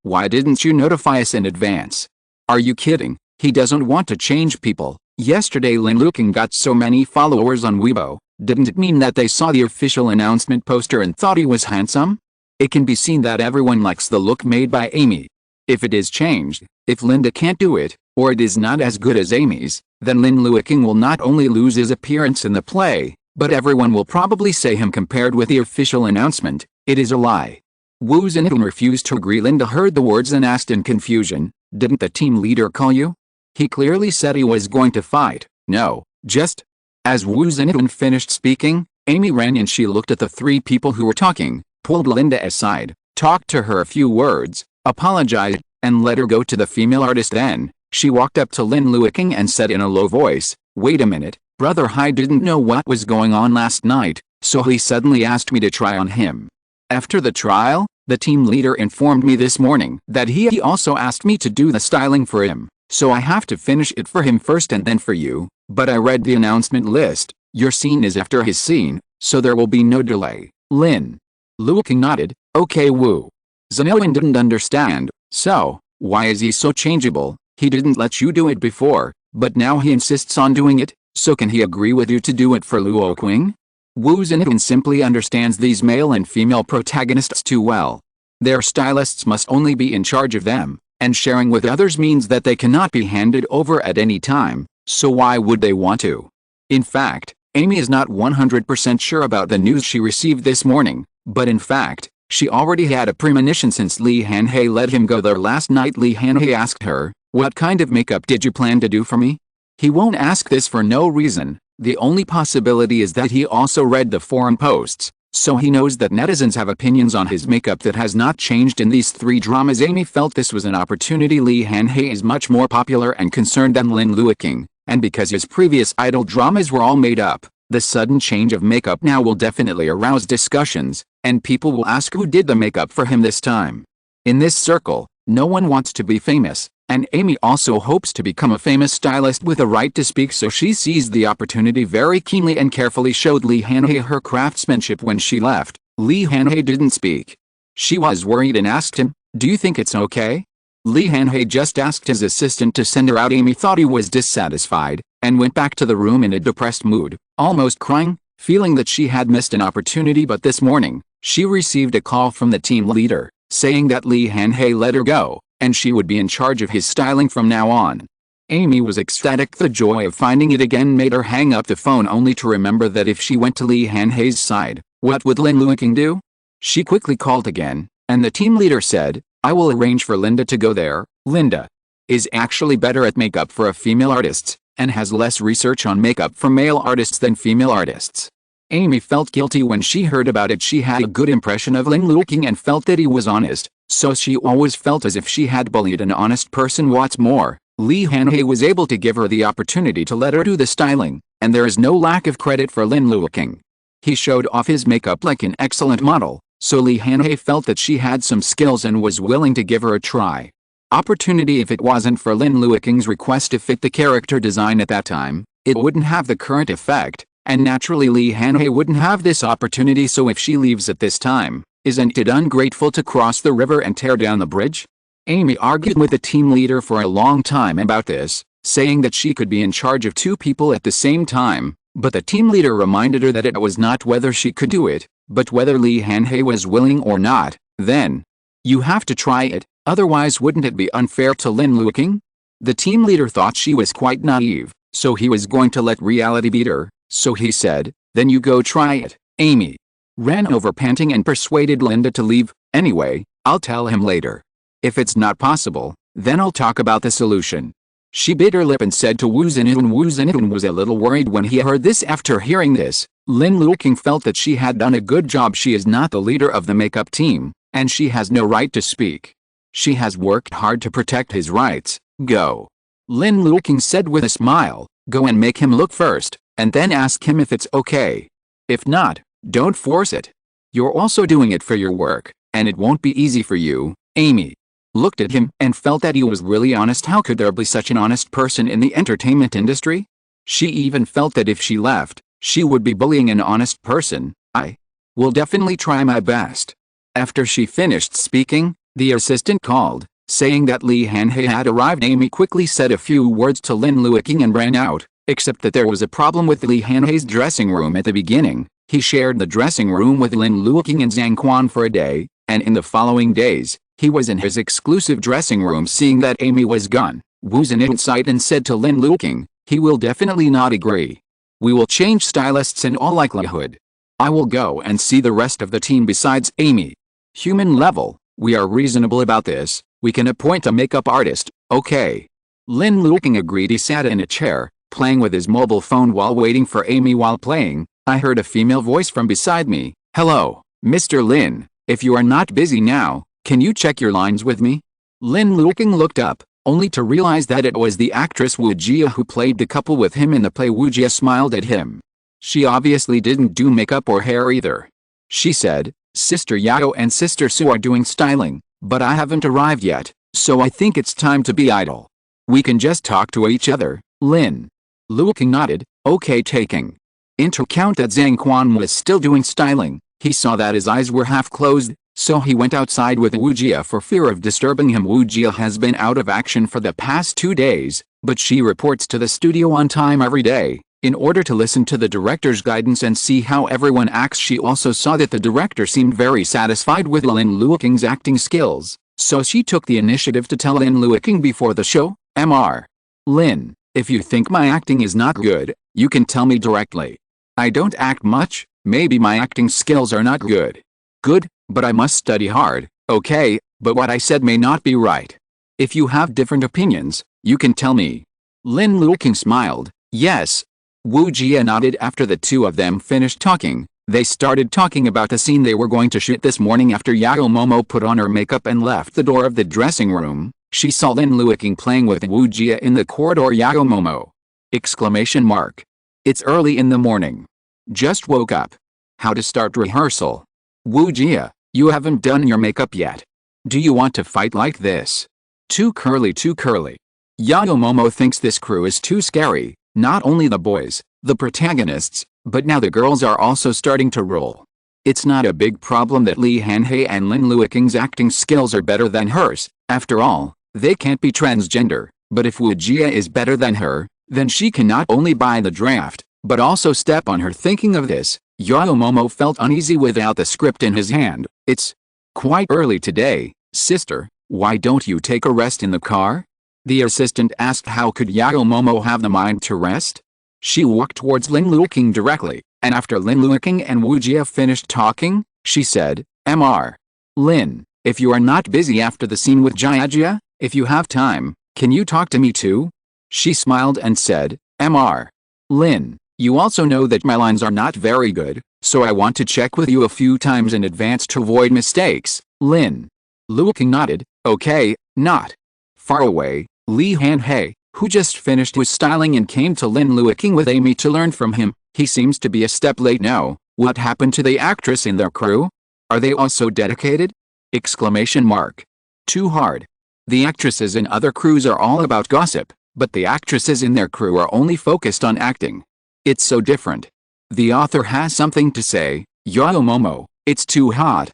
Why didn't you notify us in advance? Are you kidding? He doesn't want to change people. Yesterday Lin Luoqing got so many followers on Weibo. Didn't it mean that they saw the official announcement poster and thought he was handsome? It can be seen that everyone likes the look made by Amy. If it is changed, if Linda can't do it, or it is not as good as Amy's, then Lin Luoqing will not only lose his appearance in the play, but everyone will probably say him compared with the official announcement. It is a lie. Wu Zhen refused to agree. Linda heard the words and asked in confusion, didn't the team leader call you? He clearly said he was going to fight. No, just. As Wu Zhen finished speaking, Amy ran in. She looked at the 3 people who were talking, pulled Linda aside, talked to her a few words, apologized, and let her go to the female artist. Then, she walked up to Lin Luoqing and said in a low voice, wait a minute, Brother Hai didn't know what was going on last night, so he suddenly asked me to try on him. After the trial, the team leader informed me this morning that he also asked me to do the styling for him. So I have to finish it for him first and then for you, but I read the announcement list. Your scene is after his scene, so there will be no delay. Lin Luoqing nodded. Okay, Wu Zhenlin didn't understand. So, why is he so changeable? He didn't let you do it before, but now he insists on doing it, so can he agree with you to do it for Luoqing? Wu Zhenlin simply understands these male and female protagonists too well. Their stylists must only be in charge of them, and sharing with others means that they cannot be handed over at any time, so why would they want to? In fact, Amy is not 100% sure about the news she received this morning, but in fact, she already had a premonition since Li Hanhei let him go there last night. Li Hanhei asked her, "What kind of makeup did you plan to do for me?" He won't ask this for no reason. The only possibility is that he also read the forum posts, so he knows that netizens have opinions on his makeup that has not changed in these 3 dramas. Amy felt this was an opportunity. Li Hanhei is much more popular and concerned than Lin Luoqing, and because his previous idol dramas were all made up, the sudden change of makeup now will definitely arouse discussions, and people will ask who did the makeup for him this time. In this circle, no one wants to be famous, and Amy also hopes to become a famous stylist with a right to speak, so she seized the opportunity very keenly and carefully showed Li Hanhei her craftsmanship. When she left, Li Hanhei didn't speak. She was worried and asked him, "Do you think it's okay?" Li Hanhei just asked his assistant to send her out. Amy thought he was dissatisfied, and went back to the room in a depressed mood, almost crying, feeling that she had missed an opportunity. But this morning, she received a call from the team leader, saying that Li Hanhei let her go, and she would be in charge of his styling from now on. Amy was ecstatic. The joy of finding it again made her hang up the phone, only to remember that if she went to Li Hanhei's side, what would Lin Luoqing do? She quickly called again, and the team leader said, "I will arrange for Linda to go there." Linda is actually better at makeup for a female artist, and has less research on makeup for male artists than female artists. Amy felt guilty when she heard about it. She had a good impression of Lin Luoqing and felt that he was honest, so she always felt as if she had bullied an honest person. What's more, Li Hanhei was able to give her the opportunity to let her do the styling, and there is no lack of credit for Lin Luoqing. He showed off his makeup like an excellent model, so Li Hanhei felt that she had some skills and was willing to give her a try. Opportunity. If it wasn't for Lin Luoqing's request to fit the character design at that time, it wouldn't have the current effect, and naturally Li Hanhei wouldn't have this opportunity. So if she leaves at this time, isn't it ungrateful to cross the river and tear down the bridge? Amy argued with the team leader for a long time about this, saying that she could be in charge of 2 people at the same time, but the team leader reminded her that it was not whether she could do it, but whether Li Hanhei was willing or not. Then, "You have to try it, otherwise wouldn't it be unfair to Lin Luoqing?" The team leader thought she was quite naive, so he was going to let reality beat her, so he said, "Then you go try it." Amy ran over panting and persuaded Linda to leave. "Anyway, I'll tell him later. If it's not possible, then I'll talk about the solution." She bit her lip and said to Wu Zhenlin. Wu Zhenlin was a little worried when he heard this. After hearing this, Lin Luoqing felt that she had done a good job. She is not the leader of the makeup team, and she has no right to speak. She has worked hard to protect his rights. "Go," Lin Luoqing said with a smile. "Go and make him look first, and then ask him if it's okay. If not, don't force it. You're also doing it for your work, and it won't be easy for you." Amy looked at him and felt that he was really honest. How could there be such an honest person in the entertainment industry? She even felt that if she left, she would be bullying an honest person. "I will definitely try my best." After she finished speaking, the assistant called, saying that Li Hanhei had arrived. Amy quickly said a few words to Lin Luoqing and ran out, except that there was a problem with Li Hanhei's dressing room at the beginning. He shared the dressing room with Lin Luoqing and Zhang Quan for a day, and in the following days, he was in his exclusive dressing room. Seeing that Amy was gone, Wu Zhenlin sighed and said to Lin Luoqing, "He will definitely not agree. We will change stylists in all likelihood. I will go and see the rest of the team besides Amy. Human level, we are reasonable about this. We can appoint a makeup artist, okay?" Lin Luoqing agreed. He sat in a chair, playing with his mobile phone while waiting for Amy. While playing, I heard a female voice from beside me. "Hello, Mr. Lin, if you are not busy now, can you check your lines with me?" Lin Luoqing looked up, only to realize that it was the actress Wu Jia who played the couple with him in the play. Wu Jia smiled at him. She obviously didn't do makeup or hair either. She said, "Sister Yao and Sister Su are doing styling, but I haven't arrived yet, so I think it's time to be idle." We can just talk to each other, Lin Luoqing nodded, okay taking into account that Zhang Quan was still doing styling. He saw that his eyes were half closed, so he went outside with Wu Jia for fear of disturbing him. Wu Jia has been out of action for the past 2 days, but she reports to the studio on time every day, in order to listen to the director's guidance and see how everyone acts. She also saw that the director seemed very satisfied with Lin Luoqing's acting skills, so she took the initiative to tell Lin Luoqing before the show, Mr. Lin, if you think my acting is not good, you can tell me directly. I don't act much, maybe my acting skills are not good. Good, but I must study hard, okay, but what I said may not be right. If you have different opinions, you can tell me. Lin Luoqing smiled, yes. Wu Jia nodded. After the two of them finished talking, they started talking about a scene they were going to shoot this morning. After Yao Momo put on her makeup and left the door of the dressing room, she saw Lin Luoqing playing with Wu Jia in the corridor. Yao Momo! Exclamation mark. It's early in the morning. Just woke up. How to start rehearsal? Wu Jia, you haven't done your makeup yet. Do you want to fight like this? Too curly, too curly. Yao Momo thinks this crew is too scary, not only the boys, the protagonists, but now the girls are also starting to roll. It's not a big problem that Li Hanhei and Lin Luoqing's acting skills are better than hers. After all, they can't be transgender, but if Wu Jia is better than her, then she can not only buy the draft, but also step on her. Thinking of this, Yao Momo felt uneasy without the script in his hand. It's quite early today, sister, why don't you take a rest in the car? The assistant asked. How could Yao Momo have the mind to rest? She walked towards Lin Luoqing directly, and after Lin Luoqing and Wu Jia finished talking, she said, Mr. Lin, if you are not busy after the scene with Jia, if you have time, can you talk to me too? She smiled and said, Mr. Lin, you also know that my lines are not very good, so I want to check with you a few times in advance to avoid mistakes. Lin Luoqing nodded, okay, not far away. Li Hanhei, who just finished his styling and came to Lin Luoqing with Amy to learn from him, he seems to be a step late now. What happened to the actress in their crew? Are they also dedicated? Exclamation mark. Too hard. The actresses in other crews are all about gossip, but the actresses in their crew are only focused on acting. It's so different. The author has something to say. Yao Momo, it's too hot,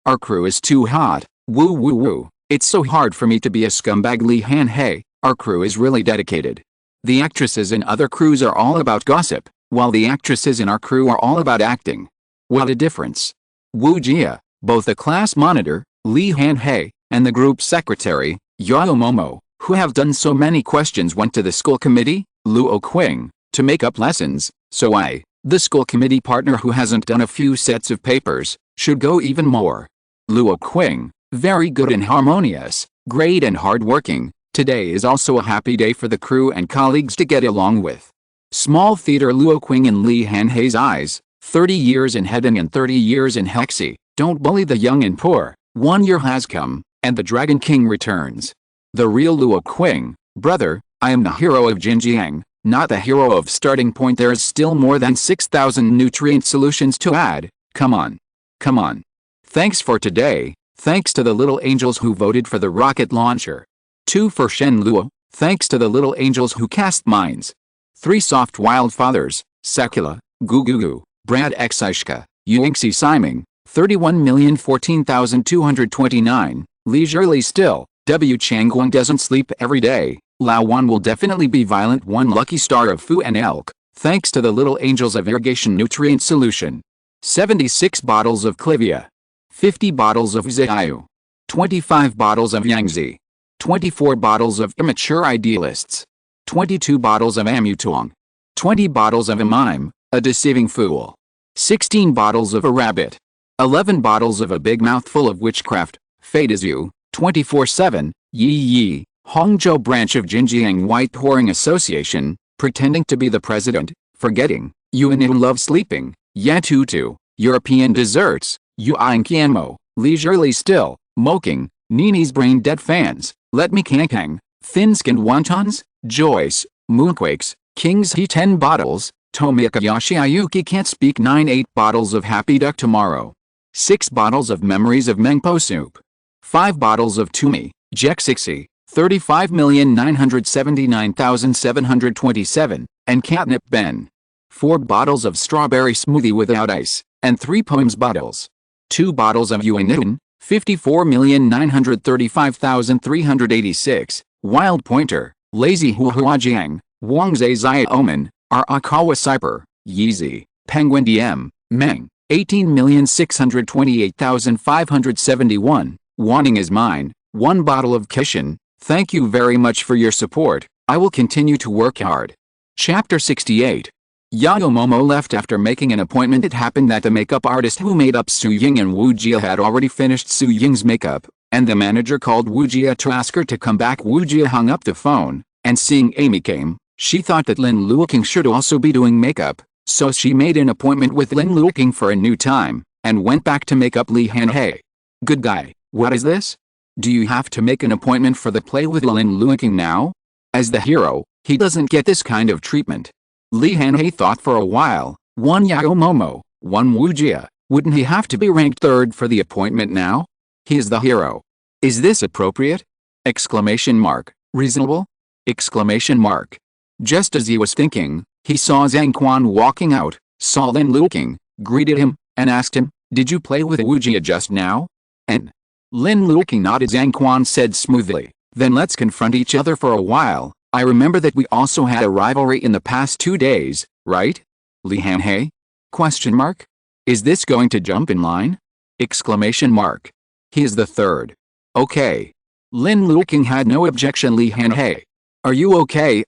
our crew is too hot, woo woo woo, it's so hard for me to be a scumbag. Li Hanhei, our crew is really dedicated. The actresses in other crews are all about gossip, while the actresses in our crew are all about acting. What a difference. Wu Jia, both the class monitor, Li Hanhei, and the group secretary, Yao Momo, who have done so many questions, went to the school committee, Luoqing, to make up lessons, so I, the school committee partner who hasn't done a few sets of papers, should go even more. Luoqing, very good and harmonious, great and hard-working. Today is also a happy day for the crew and colleagues to get along with. Small theater. Luoqing in Li Hanhei's eyes, 30 years in heaven and 30 years in Hexi. Don't bully the young and poor. 1 year has come, and the Dragon King returns. The real Luoqing, brother, I am the hero of Jinjiang, not the hero of Starting Point. There is still more than 6,000 nutrient solutions to add. Come on. Come on. Thanks for today. Thanks to the little angels who voted for the rocket launcher. 2 for Shen Luo, thanks to the little angels who cast mines. 3 soft wild fathers, Sakula, Gugugu, Brad Xishka, Yuingxi Siming, 31,014,229, leisurely still, W Changguang doesn't sleep every day, Lao Wan will definitely be violent. 1 lucky star of Fu and Elk, thanks to the little angels of irrigation nutrient solution. 76 bottles of Clivia. 50 bottles of Xiaoyu. 25 bottles of Yangtze. 24 bottles of immature idealists. 22 bottles of Amutong. 20 bottles of a mime, a deceiving fool. 16 bottles of a rabbit. 11 bottles of a big mouthful of witchcraft, fate is you, 24/7, Yi, Hongzhou branch of Jinjiang White Whoring Association, pretending to be the president, forgetting, Yuan love sleeping, Yatutu, European desserts, Yuanqianmo, leisurely still, moking, Nini's brain dead fans, let me kankang, thin-skinned wontons, Joyce, moonquakes, King's He 10 bottles, Tomika Yoshiayuki can't speak 9 bottles of Happy Duck tomorrow. 6 bottles of Memories of Mengpo soup. 5 bottles of Tumi, Jexixi, 35,979,727, and catnip Ben. 4 bottles of strawberry smoothie without ice, and 3 poems bottles. 2 bottles of Yuan, 54,935,386, Wild Pointer, Lazy Huajiang, Wangzhe Zai Omen, Arakawa Cyper, Yeezy, Penguin DM, Meng, 18,628,571, Wanting is mine, 1 bottle of Kishin. Thank you very much for your support, I will continue to work hard. Chapter 68. Yao Momo left after making an appointment. It happened that the makeup artist who made up Su Ying and Wu Jia had already finished Su Ying's makeup, and the manager called Wu Jia to ask her to come back. Wu Jia hung up the phone, and seeing Amy came, she thought that Lin Luoqing should also be doing makeup, so she made an appointment with Lin Luoqing for a new time, and went back to make up Li Hanhei. Good guy, what is this? Do you have to make an appointment for the play with Lin Luoqing now? As the hero, he doesn't get this kind of treatment. Li Hanhei thought for a while, 1 Yao Momo, 1 Wu Jia, wouldn't he have to be ranked 3rd for the appointment now? He is the hero. Is this appropriate? Exclamation mark. Reasonable? Exclamation mark. Just as he was thinking, he saw Zhang Quan walking out, saw Lin Luoqing, greeted him, and asked him, did you play with Wu Jia just now? And Lin Luoqing nodded. Zhang Quan said smoothly, then let's confront each other for a while. I remember that we also had a rivalry in the past 2 days, right? Li Hanhei? Question mark. Is this going to jump in line? Exclamation mark. He is the 3rd. Okay. Lin Luoqing had no objection. Li Hanhei. Are you okay?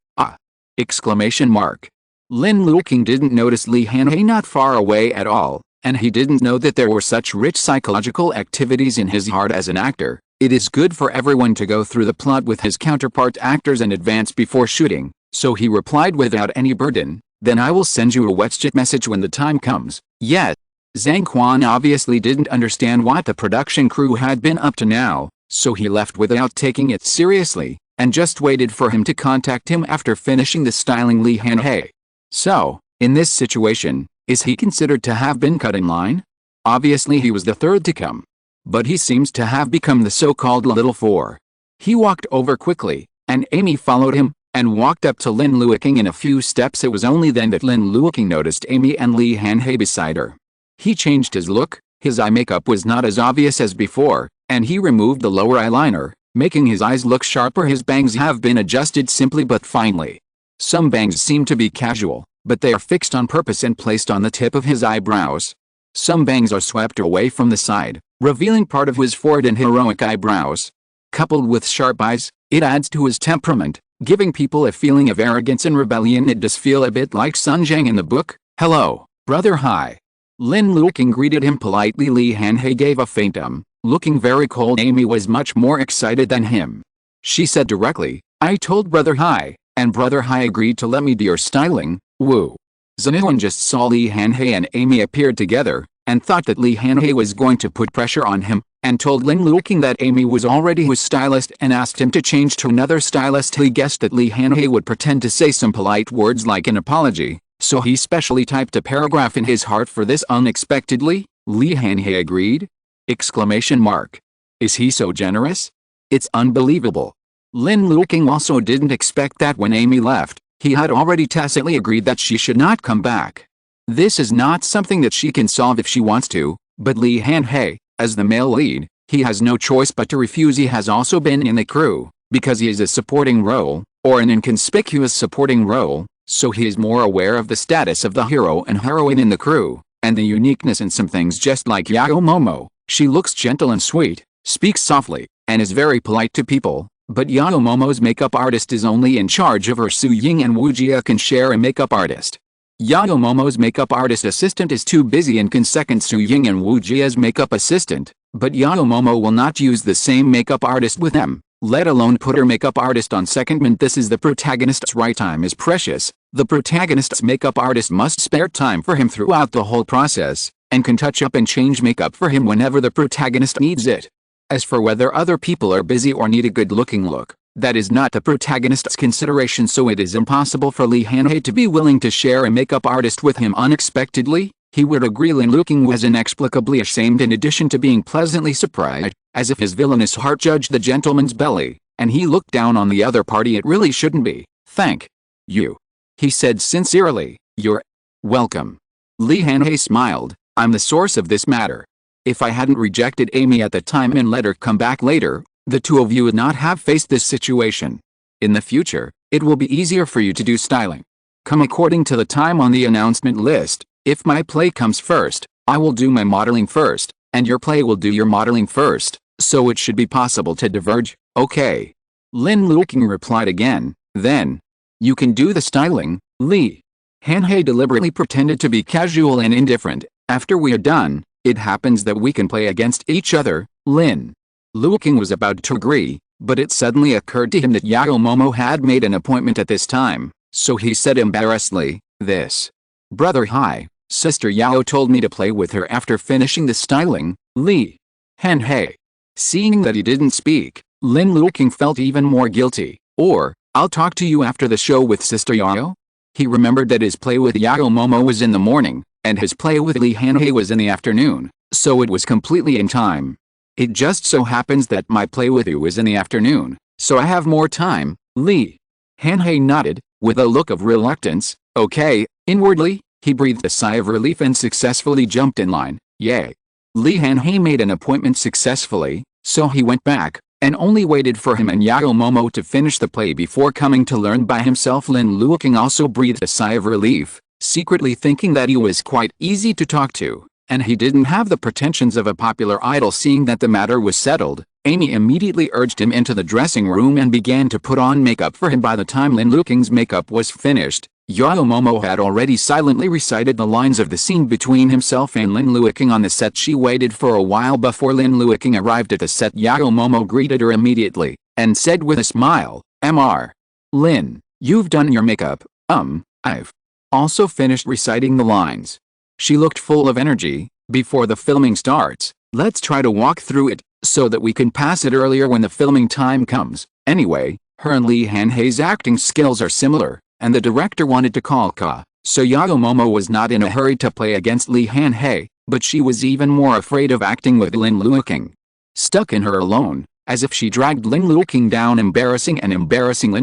Exclamation mark. Lin Luoqing didn't notice Li Hanhei not far away at all, and he didn't know that there were such rich psychological activities in his heart as an actor. It is good for everyone to go through the plot with his counterpart actors in advance before shooting, so he replied without any burden, then I will send you a WeChat message when the time comes. Yet, Zhang Quan obviously didn't understand what the production crew had been up to now, so he left without taking it seriously, and just waited for him to contact him after finishing the styling Li Hanhei. So, in this situation, is he considered to have been cut in line? Obviously he was the 3rd to come. But he seems to have become the so-called little 4. He walked over quickly, and Amy followed him, and walked up to Lin Luoqing in a few steps. It was only then that Lin Luoqing noticed Amy and Li Hanhei beside her. He changed his look, his eye makeup was not as obvious as before, and he removed the lower eyeliner, making his eyes look sharper. His bangs have been adjusted simply but finely. Some bangs seem to be casual, but they are fixed on purpose and placed on the tip of his eyebrows. Some bangs are swept away from the side, revealing part of his forehead and heroic eyebrows. Coupled with sharp eyes, it adds to his temperament, giving people a feeling of arrogance and rebellion. It does feel a bit like Sun Zhang in the book. Hello, brother. Hi. Lin Luoqing greeted him politely. Li Hanhei gave a faint looking very cold. Amy was much more excited than him. She said directly, I told brother hi, and brother hi agreed to let me do your styling. Woo. Zinuan just saw Li Hanhei and Amy appeared together, and thought that Li Hanhei was going to put pressure on him, and told Lin Luoqing that Amy was already his stylist and asked him to change to another stylist. He guessed that Li Hanhei would pretend to say some polite words like an apology, so he specially typed a paragraph in his heart for this. Unexpectedly, Li Hanhei agreed? Exclamation mark. Is he so generous? It's unbelievable. Lin Luoqing also didn't expect that when Amy left, he had already tacitly agreed that she should not come back. This is not something that she can solve if she wants to, but Li Hanhei, as the male lead, he has no choice but to refuse. He has also been in the crew, because he is a supporting role, or an inconspicuous supporting role, so he is more aware of the status of the hero and heroine in the crew, and the uniqueness in some things. Just like Yao Momo, she looks gentle and sweet, speaks softly, and is very polite to people. But Yao Momo's makeup artist is only in charge of her. Su Ying and Wu Jia can share a makeup artist. Yao Momo's makeup artist assistant is too busy and can second Su Ying and Wu Jia's makeup assistant, but Yao Momo will not use the same makeup artist with them, let alone put her makeup artist on secondment. This is the protagonist's right. Time is precious. The protagonist's makeup artist must spare time for him throughout the whole process, and can touch up and change makeup for him whenever the protagonist needs it. As for whether other people are busy or need a good-looking look, that is not the protagonist's consideration, so it is impossible for Li Hanhei to be willing to share a makeup artist with him. Unexpectedly, he would agree. Lin Luoqing was inexplicably ashamed in addition to being pleasantly surprised, as if his villainous heart judged the gentleman's belly, and he looked down on the other party. It really shouldn't be. Thank you, he said sincerely. You're welcome. Li Hanhei smiled. I'm the source of this matter. If I hadn't rejected Amy at the time and let her come back later, the two of you would not have faced this situation. In the future, it will be easier for you to do styling. Come according to the time on the announcement list. If my play comes first, I will do my modeling first, and your play will do your modeling first, so it should be possible to diverge. Okay. Lin Luoqing replied again. Then, you can do the styling, Li. Hanhei deliberately pretended to be casual and indifferent. After we are done, it happens that we can play against each other. Lin Luoqing was about to agree, but it suddenly occurred to him that Yao Momo had made an appointment at this time, so he said embarrassedly, this brother hi, sister Yao told me to play with her after finishing the styling, Li Hanhei. Seeing that he didn't speak, Lin Luoqing felt even more guilty. Or, I'll talk to you after the show with sister Yao? He remembered that his play with Yao Momo was in the morning, and his play with Li Hanhei was in the afternoon, so it was completely in time. It just so happens that my play with you is in the afternoon, so I have more time. Li Hanhei nodded, with a look of reluctance. Okay. Inwardly, he breathed a sigh of relief and successfully jumped in line. Yay. Li Hanhei made an appointment successfully, so he went back, and only waited for him and Yao Momo to finish the play before coming to learn by himself. Lin Luoqing also breathed a sigh of relief, secretly thinking that he was quite easy to talk to, and he didn't have the pretensions of a popular idol. Seeing that the matter was settled, Amy immediately urged him into the dressing room and began to put on makeup for him. By the time Lin Luoqing's makeup was finished, Yao Momo had already silently recited the lines of the scene between himself and Lin Luoqing on the set. She waited for a while before Lin Luoqing arrived at the set. Yao Momo greeted her immediately, and said with a smile, Mr. Lin, you've done your makeup. I've also finished reciting the lines. She looked full of energy. Before the filming starts, let's try to walk through it, so that we can pass it earlier when the filming time comes. Anyway, her and Li Hanhei's acting skills are similar, and the director wanted to call Ka, so Yao Momo was not in a hurry to play against Li Hanhei, but she was even more afraid of acting with Lin Luoqing. Stuck in her alone, as if she dragged Lin Luoqing down. Embarrassing. Lin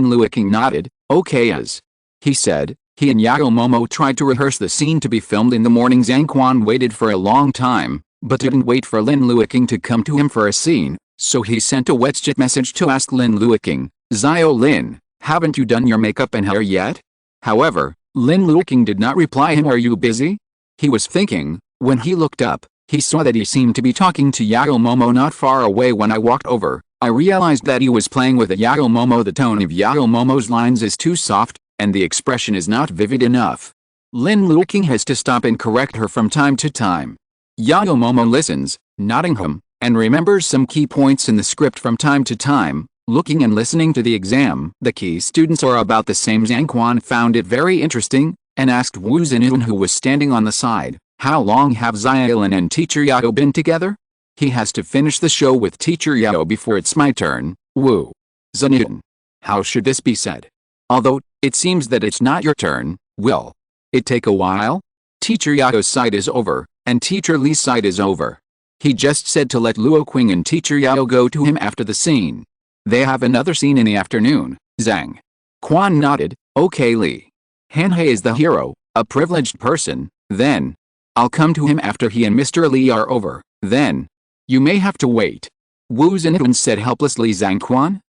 Luoqing nodded. Okay. As he said, he and Yao Momo tried to rehearse the scene to be filmed in the morning. Zhang Quan waited for a long time, but didn't wait for Lin Luoqing to come to him for a scene, so he sent a WeChat message to ask Lin Luoqing, Zio Lin, haven't you done your makeup and hair yet? However, Lin Luoqing did not reply him. Are you busy? He was thinking. When he looked up, he saw that he seemed to be talking to Yao Momo not far away. When I walked over, I realized that he was playing with a Yao Momo. The tone of Yao Momo's lines is too soft, and the expression is not vivid enough. Lin Luoqing has to stop and correct her from time to time. Yao Momo listens, nodding him, and remembers some key points in the script from time to time, looking and listening to the exam. The key students are about the same. Zhang Quan found it very interesting, and asked Wu Zinun, who was standing on the side, how long have Xiaolin and teacher Yao been together? He has to finish the show with teacher Yao before it's my turn. Wu Zinun. How should this be said? Although, it seems that it's not your turn, will it take a while? Teacher Yao's side is over, and teacher Li's side is over. He just said to let Luoqing and teacher Yao go to him after the scene. They have another scene in the afternoon. Zhang Quan nodded. Okay. Li Hanhei is the hero, a privileged person. Then, I'll come to him after he and Mr. Li are over. Then, you may have to wait. Wu Zinun said helplessly. Zhang Quan?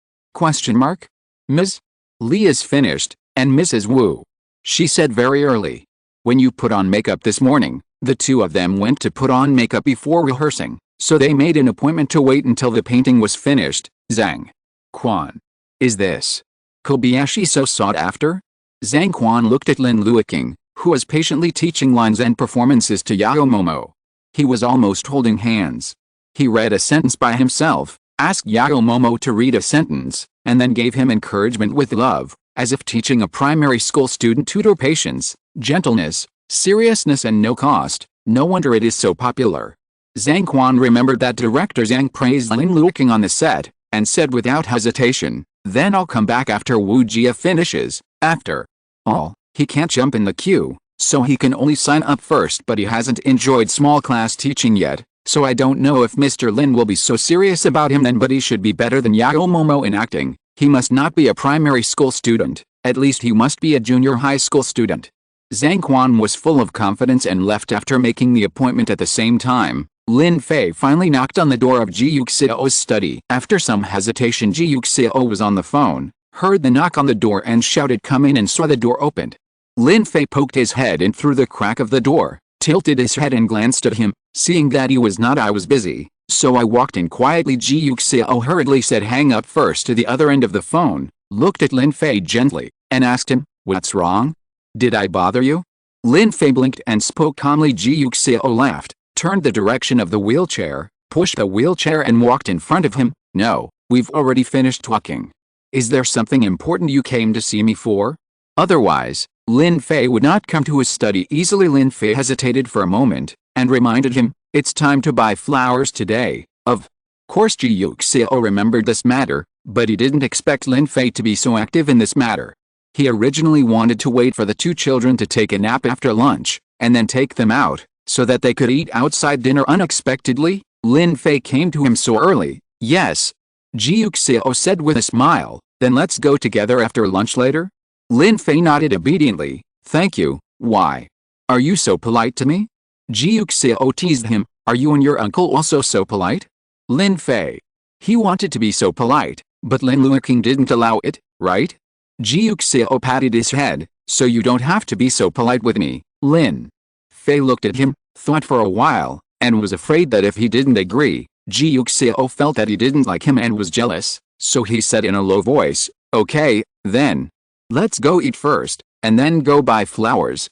Ms. Li is finished, and Mrs. Wu. She said very early. When you put on makeup this morning, the two of them went to put on makeup before rehearsing, so they made an appointment to wait until the painting was finished. Zhang Quan. Is this Kobayashi so sought after? Zhang Quan looked at Lin Luoqing, who was patiently teaching lines and performances to Yao Momo. He was almost holding hands. He read a sentence by himself, asked Yao Momo to read a sentence, and then gave him encouragement with love, as if teaching a primary school student. Tutor patience, gentleness, seriousness, and no cost. No wonder it is so popular. Zhang Quan remembered that director Zhang praised Lin Luoqing on the set, and said without hesitation, then I'll come back after Wu Jia finishes. After all, he can't jump in the queue, so he can only sign up first. But he hasn't enjoyed small class teaching yet, So I don't know if Mr. Lin will be so serious about him then, but he should be better than Yao Momo in acting. He must not be a primary school student, at least he must be a junior high school student. Zhang Quan was full of confidence and left after making the appointment. At the same time, Lin Fei finally knocked on the door of Ji Yuxiao's study. After some hesitation, Ji Yuxiao was on the phone, heard the knock on the door and shouted come in and saw the door opened. Lin Fei poked his head in through the crack of the door, tilted his head and glanced at him. Seeing that he was not, I was busy, so I walked in quietly. Ji Yuxiao hurriedly said hang up first to the other end of the phone, looked at Lin Fei gently, and asked him, what's wrong? Did I bother you? Lin Fei blinked and spoke calmly. Ji Yuxiao laughed, turned the direction of the wheelchair, pushed the wheelchair and walked in front of him. No, we've already finished talking. Is there something important you came to see me for? Otherwise, Lin Fei would not come to his study easily. Lin Fei hesitated for a moment, and reminded him, it's time to buy flowers today. Of course Ji Yuxiao remembered this matter, but he didn't expect Lin Fei to be so active in this matter. He originally wanted to wait for the two children to take a nap after lunch, and then take them out, so that they could eat outside dinner. Unexpectedly, Lin Fei came to him so early. Yes, Ji Yuxiao said with a smile, then let's go together after lunch later? Lin Fei nodded obediently. Thank you. Why? Are you so polite to me? Ji Yuxiao teased him. Are you and your uncle also so polite? Lin Fei. He wanted to be so polite, but Lin Luoqing didn't allow it, right? Ji Yuxiao patted his head. So you don't have to be so polite with me. Lin Fei looked at him, thought for a while, and was afraid that if he didn't agree, Ji Yuxiao felt that he didn't like him and was jealous, so he said in a low voice, okay, then. Let's go eat first, and then go buy flowers.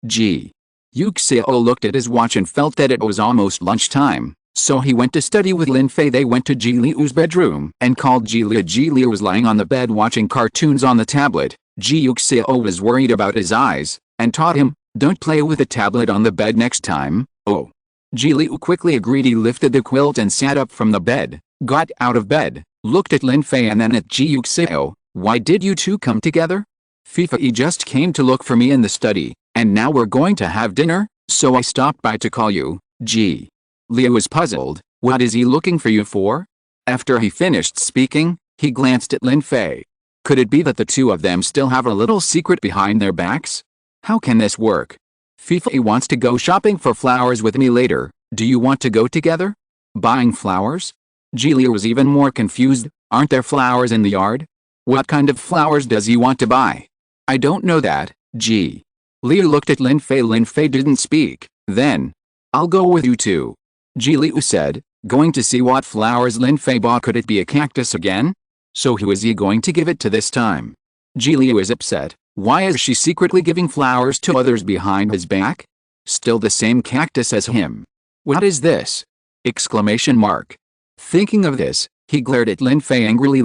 Ji Yuxiao looked at his watch and felt that it was almost lunchtime, so he went to study with Lin Fei. They went to Ji Liu's bedroom and called Ji Liu. Ji Liu was lying on the bed watching cartoons on the tablet. Ji Yuxiao was worried about his eyes, and taught him, don't play with the tablet on the bed next time. Oh. Ji Liu quickly agreed. He lifted the quilt and sat up from the bed, got out of bed, looked at Lin Fei and then at Ji Yuxiao. Why did you two come together? Fifi just came to look for me in the study, and now we're going to have dinner, so I stopped by to call you. Ji Liu was puzzled. What is he looking for you for? After he finished speaking, he glanced at Lin Fei. Could it be that the two of them still have a little secret behind their backs? How can this work? Fifi wants to go shopping for flowers with me later. Do you want to go together? Buying flowers? Ji Liu was even more confused. Aren't there flowers in the yard? What kind of flowers does he want to buy? I don't know that. Ji Liu looked at Lin Fei. Lin Fei didn't speak. Then, I'll go with you too, Ji Liu said, going to see what flowers Lin Fei bought. Could it be a cactus again? So who is he going to give it to this time? Ji Liu is upset. Why is she secretly giving flowers to others behind his back? Still the same cactus as him. What is this? Exclamation mark. Thinking of this, he glared at Lin Fei angrily.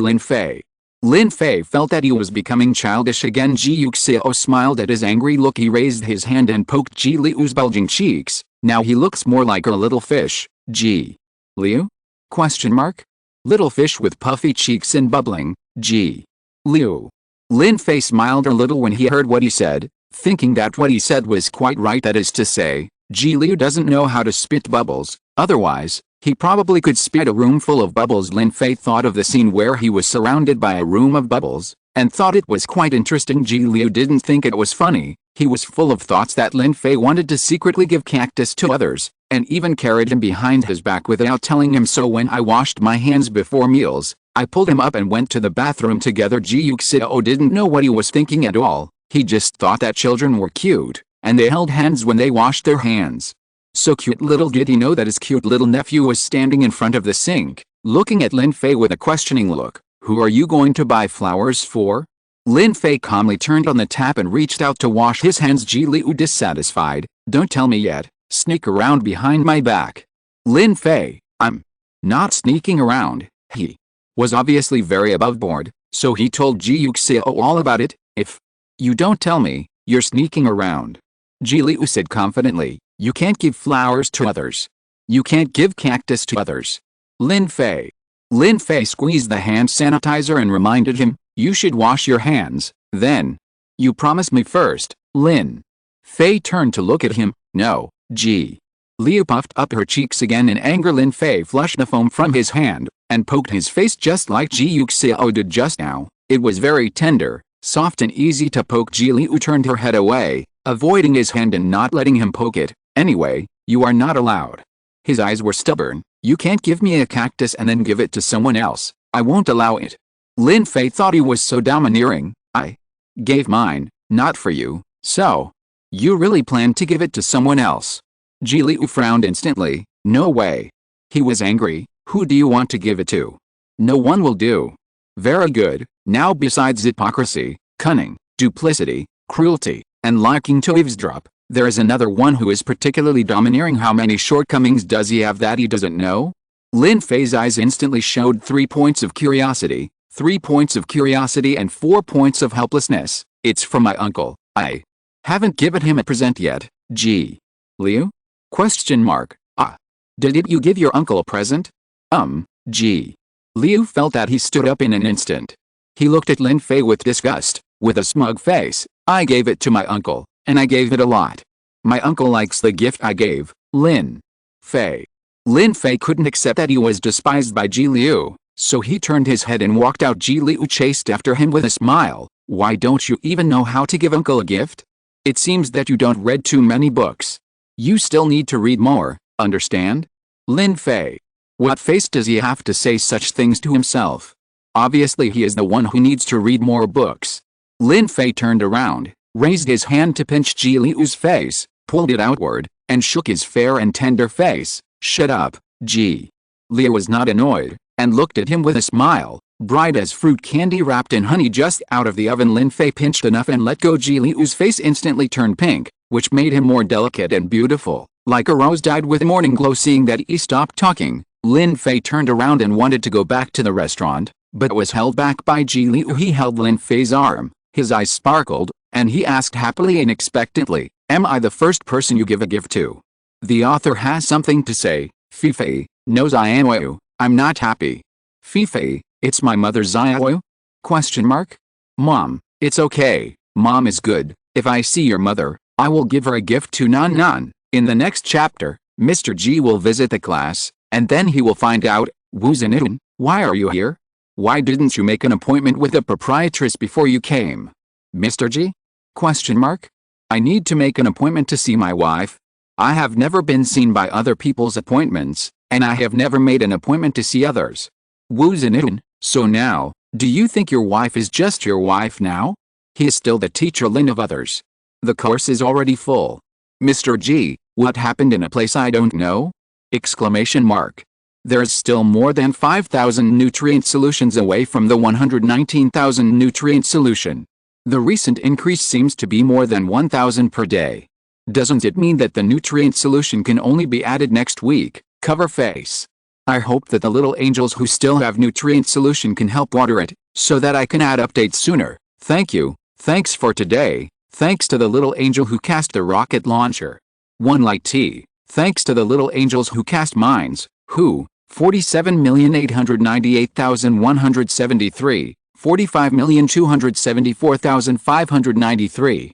Lin Fei felt that he was becoming childish again. Ji Yuxiao smiled at his angry look. He raised his hand and poked Ji Liu's bulging cheeks. Now he looks more like a little fish. Ji Liu? Question mark. Little fish with puffy cheeks and bubbling. Ji Liu. Lin Fei smiled a little when he heard what he said, thinking that what he said was quite right. That is to say, Ji Liu doesn't know how to spit bubbles, otherwise, he probably could spit a room full of bubbles. Lin Fei thought of the scene where he was surrounded by a room of bubbles, and thought it was quite interesting. Ji Liu didn't think it was funny. He was full of thoughts that Lin Fei wanted to secretly give cactus to others, and even carried him behind his back without telling him so. When I washed my hands before meals, I pulled him up and went to the bathroom together. Ji Yuxiao didn't know what he was thinking at all. He just thought that children were cute, and they held hands when they washed their hands. So cute. Little did he know that his cute little nephew was standing in front of the sink, looking at Lin Fei with a questioning look. Who are you going to buy flowers for? Lin Fei calmly turned on the tap and reached out to wash his hands. Ji Liu dissatisfied. Don't tell me yet. Sneak around behind my back. Lin Fei, I'm not sneaking around. He was obviously very above board, so he told Ji Yuxiao all about it. If you don't tell me, you're sneaking around. Ji Liu said confidently. You can't give flowers to others. You can't give cactus to others. Lin Fei. Lin Fei squeezed the hand sanitizer and reminded him, you should wash your hands, then. You promise me first. Lin Fei turned to look at him. No, Ji Leyu puffed up her cheeks again in anger. Lin Fei flushed the foam from his hand, and poked his face just like Ji Yuxiao did just now. It was very tender, soft and easy to poke. Ji Liu turned her head away, avoiding his hand and not letting him poke it. Anyway, you are not allowed. His eyes were stubborn. You can't give me a cactus and then give it to someone else. I won't allow it. Lin Fei thought he was so domineering. I gave mine, not for you, so you really plan to give it to someone else? Ji Liu frowned instantly. No way. He was angry. Who do you want to give it to? No one will do. Very good. Now besides hypocrisy, cunning, duplicity, cruelty, and liking to eavesdrop, there is another one who is particularly domineering. How many shortcomings does he have that he doesn't know? Lin Fei's eyes instantly showed 3 points of curiosity, 3 points of curiosity and 4 points of helplessness. It's from my uncle. I haven't given him a present yet. Ji Liu? Question mark. Ah. Did you give your uncle a present? Ji Liu felt that he stood up in an instant. He looked at Lin Fei with disgust, with a smug face. I gave it to my uncle, and I gave it a lot. My uncle likes the gift I gave, Lin Fei. Lin Fei couldn't accept that he was despised by Ji Liu, so he turned his head and walked out. Ji Liu chased after him with a smile. Why don't you even know how to give uncle a gift? It seems that you don't read too many books. You still need to read more, understand? Lin Fei. What face does he have to say such things to himself? Obviously he is the one who needs to read more books. Lin Fei turned around, raised his hand to pinch Ji Liu's face, pulled it outward, and shook his fair and tender face. Shut up, Ji Liu was not annoyed, and looked at him with a smile, bright as fruit candy wrapped in honey just out of the oven. Lin Fei pinched enough and let go. Ji Liu's face instantly turned pink, which made him more delicate and beautiful, like a rose dyed with morning glow. Seeing that he stopped talking, Lin Fei turned around and wanted to go back to the restaurant, but was held back by Ji Liu. He held Lin Fei's arm, his eyes sparkled, and he asked happily and expectantly, am I the first person you give a gift to? The author has something to say. Fei knows I am Leyu. I'm not happy. Fei, it's my mother's Leyu? Question mark? Mom, it's okay. Mom is good. If I see your mother, I will give her a gift to Nan. In the next chapter, Mr. Ji will visit the class, and then he will find out, Wu Zhenitun, why are you here? Why didn't you make an appointment with the proprietress before you came? Mr. Ji? Question mark? I need to make an appointment to see my wife. I have never been seen by other people's appointments, and I have never made an appointment to see others. Wu Zhenitun, so now, do you think your wife is just your wife now? He is still the teacher Lin of others. The course is already full. Mr. Ji, what happened in a place I don't know? Exclamation mark. There's still more than 5,000 nutrient solutions away from the 119,000 nutrient solution. The recent increase seems to be more than 1,000 per day. Doesn't it mean that the nutrient solution can only be added next week? Cover face. I hope that the little angels who still have nutrient solution can help water it, so that I can add updates sooner. Thank you. Thanks for today. Thanks to the little angel who cast the rocket launcher. One light T. Thanks to the little angels who cast mines, who, 47,898,173, 45,274,593,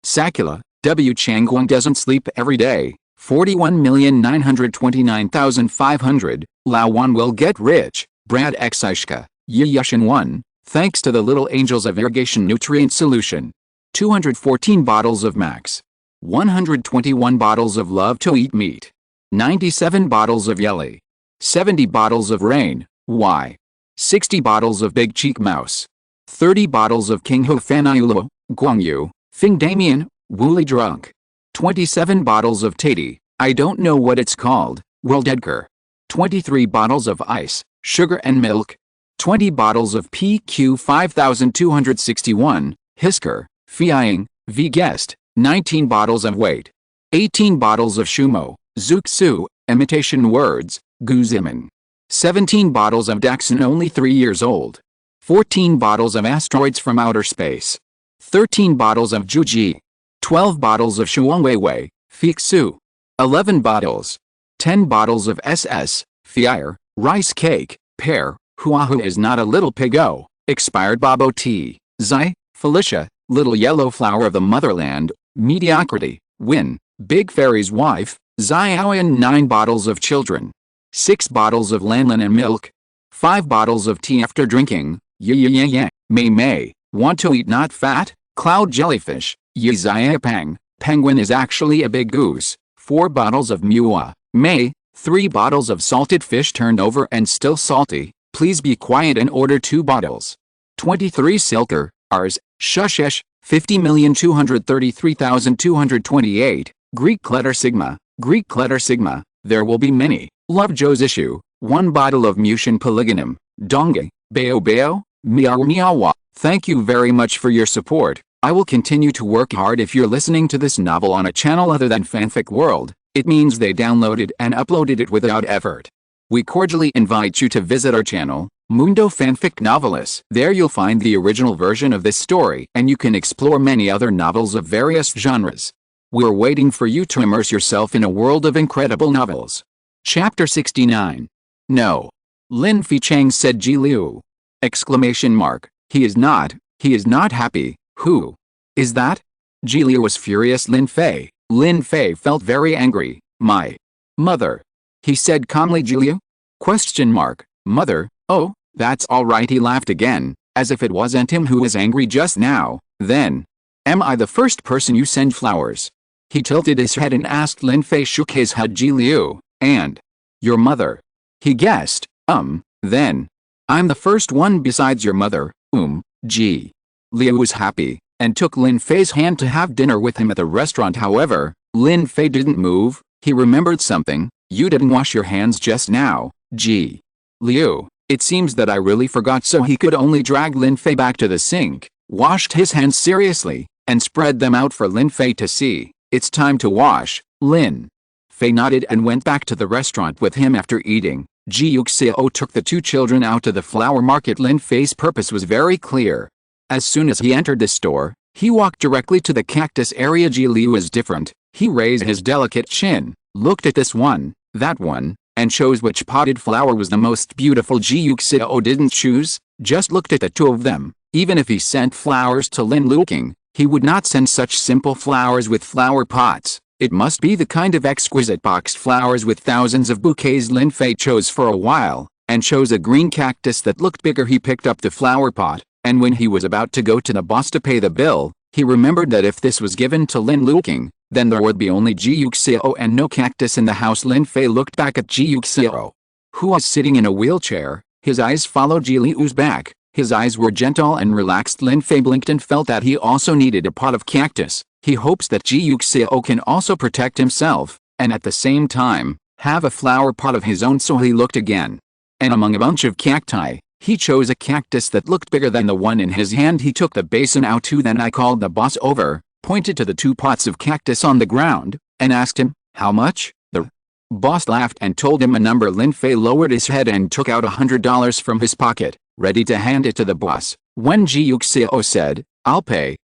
Sakula, W. Changguang doesn't sleep every day, 41,929,500, Lao Wan will get rich, Brad Xishka, Yi Yushin 1, thanks to the little angels of irrigation nutrient solution. 214 bottles of Max. 121 bottles of Love to Eat Meat. 97 bottles of Yelly. 70 bottles of Rain, Y. 60 bottles of Big Cheek Mouse. 30 bottles of King Ho Fanaiulo, Guangyu, Fing Damien, Wooly Drunk. 27 bottles of Tatey, I don't know what it's called, World Edgar. 23 bottles of ice, sugar and milk. 20 bottles of PQ 5261, Hisker, Fiang, V Guest. 19 bottles of Weight. 18 bottles of Shumo, Zuxu, Imitation Words, Guziman. 17 bottles of Daxon only 3 years old. 14 bottles of Asteroids from Outer Space. 13 bottles of Juji. 12 bottles of Shuangweiwei, Fixu. 11 bottles. 10 bottles of SS, Fire, Rice Cake, Pear, Huahu is not a little pig-o, expired Bobo Tea, Zai, Felicia, Little Yellow Flower of the Motherland, Mediocrity, Win, Big Fairy's Wife, Xiaoyan 9 bottles of children. 6 bottles of lanolin and milk. 5 bottles of tea after drinking. Yeah. May. Want to eat not fat? Cloud jellyfish. Yi Xiaopang. Penguin is actually a big goose. 4 bottles of mua. May. 3 bottles of salted fish turned over and still salty. Please be quiet and order 2 bottles. 23 Silker. Rs. Shushesh. 50,233,228. Greek letter sigma. Greek letter sigma. There will be many. Love Joe's issue. 1 bottle of Mushin Polygonum. Donge. Bao. Miawa. Thank you very much for your support. I will continue to work hard. If you're listening to this novel on a channel other than Fanfic World, it means they downloaded and uploaded it without effort. We cordially invite you to visit our channel, Mundo Fanfic Novelist. There you'll find the original version of this story and you can explore many other novels of various genres. We're waiting for you to immerse yourself in a world of incredible novels. Chapter 69. No. Lin Fei Chang said Ji Liu. Exclamation mark. He is not happy. Who is that? Ji Liu was furious. Lin Fei felt very angry. My mother. He said calmly. Ji Liu? Question mark. Mother? Oh, that's all right. He laughed again, as if it wasn't him who was angry just now. Then, am I the first person you send flowers? He tilted his head and asked. Lin Fei shook his head. Ji Liu, and your mother? He guessed. Then, I'm the first one besides your mother. Ji Liu was happy, and took Lin Fei's hand to have dinner with him at the restaurant. However, Lin Fei didn't move. He remembered something. You didn't wash your hands just now, Ji Liu. It seems that I really forgot. So he could only drag Lin Fei back to the sink, washed his hands seriously, and spread them out for Lin Fei to see. It's time to wash. Lin Fei nodded and went back to the restaurant with him. After eating, Ji Yuxiao took the 2 children out to the flower market. Lin Fei's purpose was very clear. As soon as he entered the store, he walked directly to the cactus area. Ji Liu is different. He raised his delicate chin, looked at this one, that one, and chose which potted flower was the most beautiful. Ji Yuxiao didn't choose, just looked at the 2 of them. Even if he sent flowers to Lin Luoqing, he would not send such simple flowers with flower pots. It must be the kind of exquisite boxed flowers with thousands of bouquets. Lin Fei chose for a while, and chose a green cactus that looked bigger. He picked up the flower pot, and when he was about to go to the boss to pay the bill, he remembered that if this was given to Lin Luoqing, then there would be only Ji Yuxiao and no cactus in the house. Lin Fei looked back at Ji Yuxiao, who was sitting in a wheelchair. His eyes followed Ji Liu's back. His eyes were gentle and relaxed. Lin Fei blinked and felt that he also needed a pot of cactus. He hopes that Ji Yuxiao can also protect himself, and at the same time, have a flower pot of his own. So he looked again. And among a bunch of cacti, he chose a cactus that looked bigger than the one in his hand. He took the basin out too. Then I called the boss over, pointed to the 2 pots of cactus on the ground, and asked him, how much? The boss laughed and told him a number. Lin Fei lowered his head and took out $100 from his pocket, ready to hand it to the boss. When Ji Yuxiao said, I'll pay.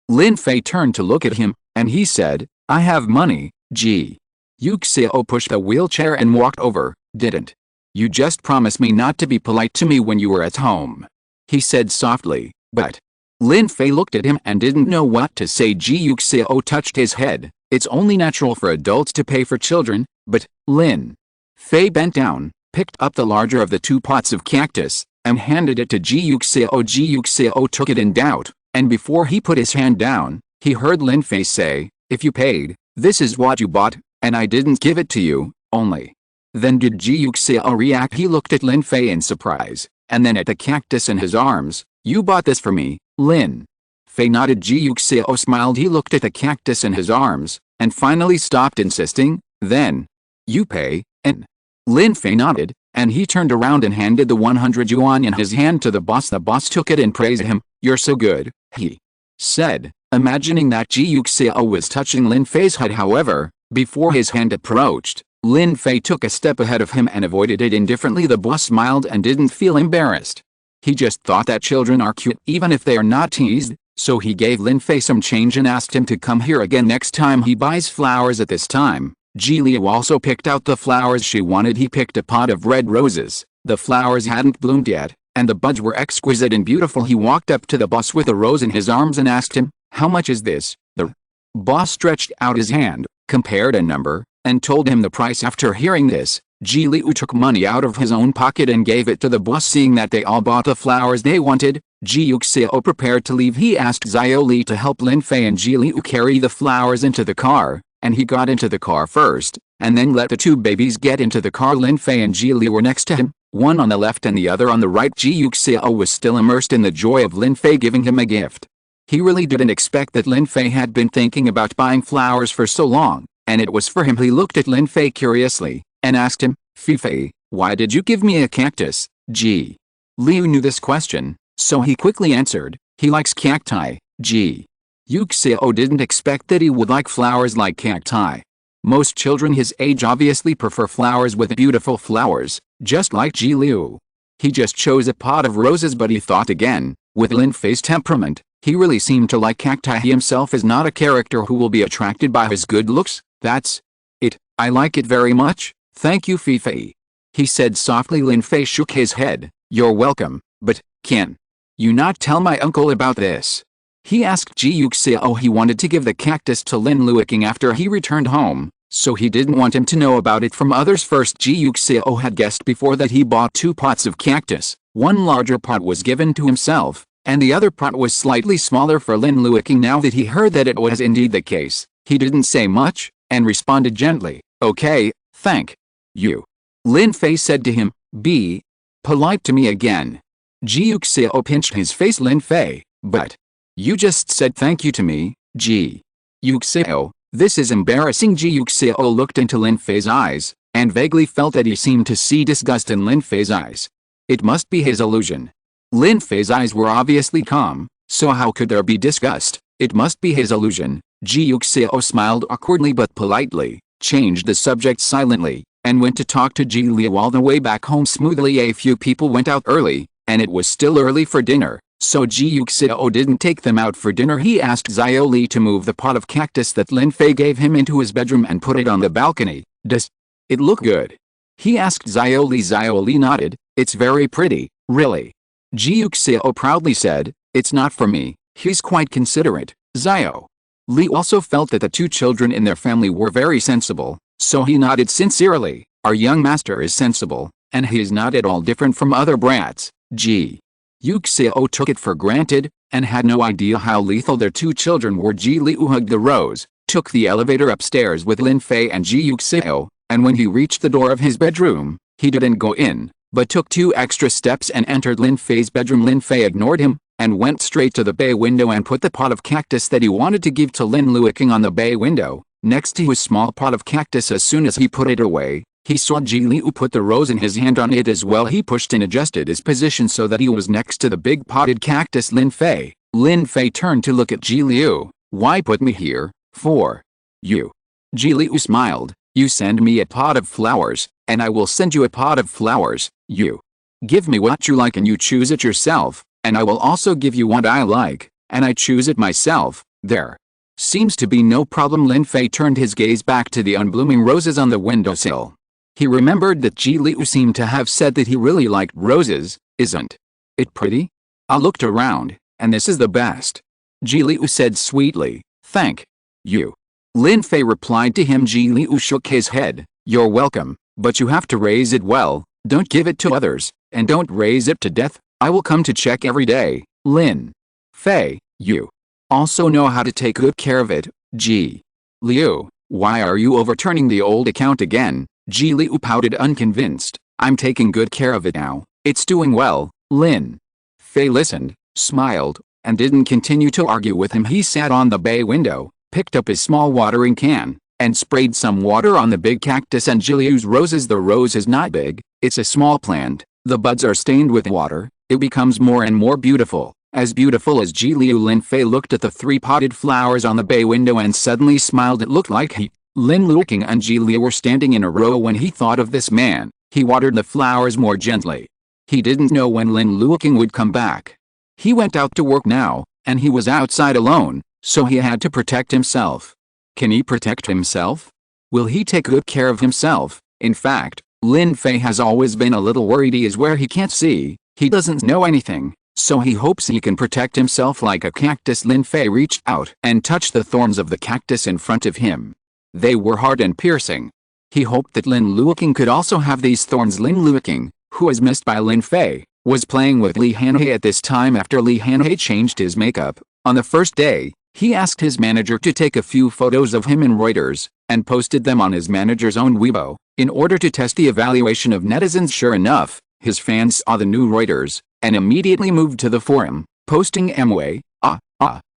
Lin Fei turned to look at him, and he said, I have money. Ji Yuxiao pushed the wheelchair and walked over. Didn't you just promise me not to be polite to me when you were at home? He said softly. But Lin Fei looked at him and didn't know what to say. Ji Yuxiao touched his head. It's only natural for adults to pay for children, but Lin Fei bent down, picked up the larger of the 2 pots of cactus, and handed it to Ji Yuxiao. Ji Yuxiao took it in doubt, and before he put his hand down, he heard Lin Fei say, if you paid, this is what you bought, and I didn't give it to you, only. Then did Ji Yuxiao react? He looked at Lin Fei in surprise, and then at the cactus in his arms. You bought this for me? Lin Fei nodded. Ji Yuxiao smiled. He looked at the cactus in his arms, and finally stopped insisting. Then, you pay, and Lin Fei nodded, and he turned around and handed the 100 yuan in his hand to the boss. The boss took it and praised him. You're so good, he said, imagining that Ji Yuxiao was touching Lin Fei's head. However, before his hand approached, Lin Fei took a step ahead of him and avoided it indifferently. The boss smiled and didn't feel embarrassed. He just thought that children are cute even if they are not teased, so he gave Lin Fei some change and asked him to come here again next time he buys flowers. At this time, Ji Liu also picked out the flowers she wanted. He picked a pot of red roses. The flowers hadn't bloomed yet, and the buds were exquisite and beautiful. He walked up to the boss with a rose in his arms and asked him, how much is this? The boss stretched out his hand. compared a number, and told him the price. After hearing this, Ji Liu took money out of his own pocket and gave it to the boss. Seeing that they all bought the flowers they wanted, Ji Yuxiao prepared to leave. He asked Xiao Li to help Lin Fei and Ji Liu carry the flowers into the car, and he got into the car first, and then let the two babies get into the car. Lin Fei and Ji Liu were next to him, one on the left and the other on the right. Ji Yuxiao was still immersed in the joy of Lin Fei giving him a gift. He really didn't expect that Lin Fei had been thinking about buying flowers for so long, and it was for him. He looked at Lin Fei curiously, and asked him, "Fei, why did you give me a cactus?" Ji Liu knew this question, so he quickly answered, "He likes cacti." Ji Yuxiao didn't expect that he would like flowers like cacti. Most children his age obviously prefer flowers with beautiful flowers, just like Ji Liu. He just chose a pot of roses, but he thought again, with Lin Fei's temperament, he really seemed to like cacti. He himself is not a character who will be attracted by his good looks. That's it. I like it very much, thank you Fei. He said softly. Lin Fei shook his head. "You're welcome, but can you not tell my uncle about this?" He asked Ji Yuxiao. He wanted to give the cactus to Lin Luoqing after he returned home, so he didn't want him to know about it from others first. Ji Yuxiao had guessed before that he bought 2 pots of cactus. One larger pot was given to himself, and the other pot was slightly smaller for Lin Luoqing. Now that he heard that it was indeed the case, he didn't say much, and responded gently, "Okay, thank you." Lin Fei said to him, "Be polite to me again." Ji Yuxiao pinched his face. "Lin Fei, but you just said thank you to me, Ji Yuxiao. This is embarrassing." Ji Yuxiao looked into Lin Fei's eyes, and vaguely felt that he seemed to see disgust in Lin Fei's eyes. It must be his illusion. Lin Fei's eyes were obviously calm, so how could there be disgust? It must be his illusion. Ji Yuxiao smiled awkwardly but politely, changed the subject silently, and went to talk to Ji Liu all the way back home smoothly. A few people went out early, and it was still early for dinner, so Ji Yuxiao didn't take them out for dinner. He asked Xiao Li to move the pot of cactus that Lin Fei gave him into his bedroom and put it on the balcony. "Does it look good?" he asked Xiao Li. Xiao Li nodded. "It's very pretty, really." Ji Yuxiao proudly said, "It's not for me." He's quite considerate. Xiao Li also felt that the 2 children in their family were very sensible, so he nodded sincerely. "Our young master is sensible, and he is not at all different from other brats." Ji Yuxiao took it for granted, and had no idea how lethal their 2 children were. Ji Liu hugged the rose, took the elevator upstairs with Lin Fei and Ji Yuxiao, and when he reached the door of his bedroom, he didn't go in, but took 2 extra steps and entered Lin Fei's bedroom. Lin Fei ignored him, and went straight to the bay window and put the pot of cactus that he wanted to give to Lin Luoqing on the bay window, next to his small pot of cactus. As soon as he put it away, he saw Ji Liu put the rose in his hand on it as well. He pushed and adjusted his position so that he was next to the big potted cactus. Lin Fei turned to look at Ji Liu. "Why put me here, for you?" Ji Liu smiled. "You send me a pot of flowers, and I will send you a pot of flowers. You give me what you like and you choose it yourself, and I will also give you what I like, and I choose it myself. There seems to be no problem." Lin Fei turned his gaze back to the unblooming roses on the windowsill. He remembered that Ji Liu seemed to have said that he really liked roses. "Isn't it pretty?" I looked around, and this is the best. Ji Liu said sweetly. "Thank you." Lin Fei replied to him. Ji Liu shook his head. "You're welcome, but you have to raise it well. Don't give it to others, and don't raise it to death. I will come to check every day." Lin Fei, "You also know how to take good care of it." Ji Liu, "Why are you overturning the old account again?" Ji Liu pouted unconvinced. "I'm taking good care of it now. It's doing well." Lin Fei listened, smiled, and didn't continue to argue with him. He sat on the bay window, picked up his small watering can, and sprayed some water on the big cactus and Ji Liu's roses. The rose is not big, it's a small plant. The buds are stained with water. It becomes more and more beautiful as Ji Liu. Lin Fei looked at the 3 potted flowers on the bay window and suddenly smiled. It looked like Lin Luoqing and Ji Liu were standing in a row. When he thought of this man, he watered the flowers more gently. He didn't know when Lin Luoqing would come back. He went out to work now, and he was outside alone, so he had to protect himself. Can he protect himself? Will he take good care of himself? In fact, Lin Fei has always been a little worried. He is where he can't see, he doesn't know anything, so he hopes he can protect himself like a cactus. Lin Fei reached out and touched the thorns of the cactus in front of him. They were hard and piercing. He hoped that Lin Luoqing could also have these thorns. Lin Luoqing, who was missed by Lin Fei, was playing with Li Hanhei at this time after Li Hanhei changed his makeup. On the first day, he asked his manager to take a few photos of him in Reuters, and posted them on his manager's own Weibo, in order to test the evaluation of netizens. Sure enough, his fans saw the new Reuters, and immediately moved to the forum, posting "Mway,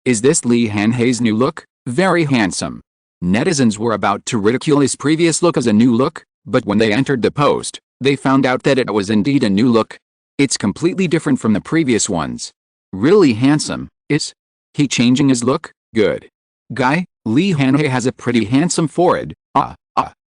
is this Li Hanhei's new look? Very handsome." Netizens were about to ridicule his previous look as a new look, but when they entered the post, they found out that it was indeed a new look. It's completely different from the previous ones. Really handsome, is he changing his look? Good. Guy, Li Hanhei has a pretty handsome forehead.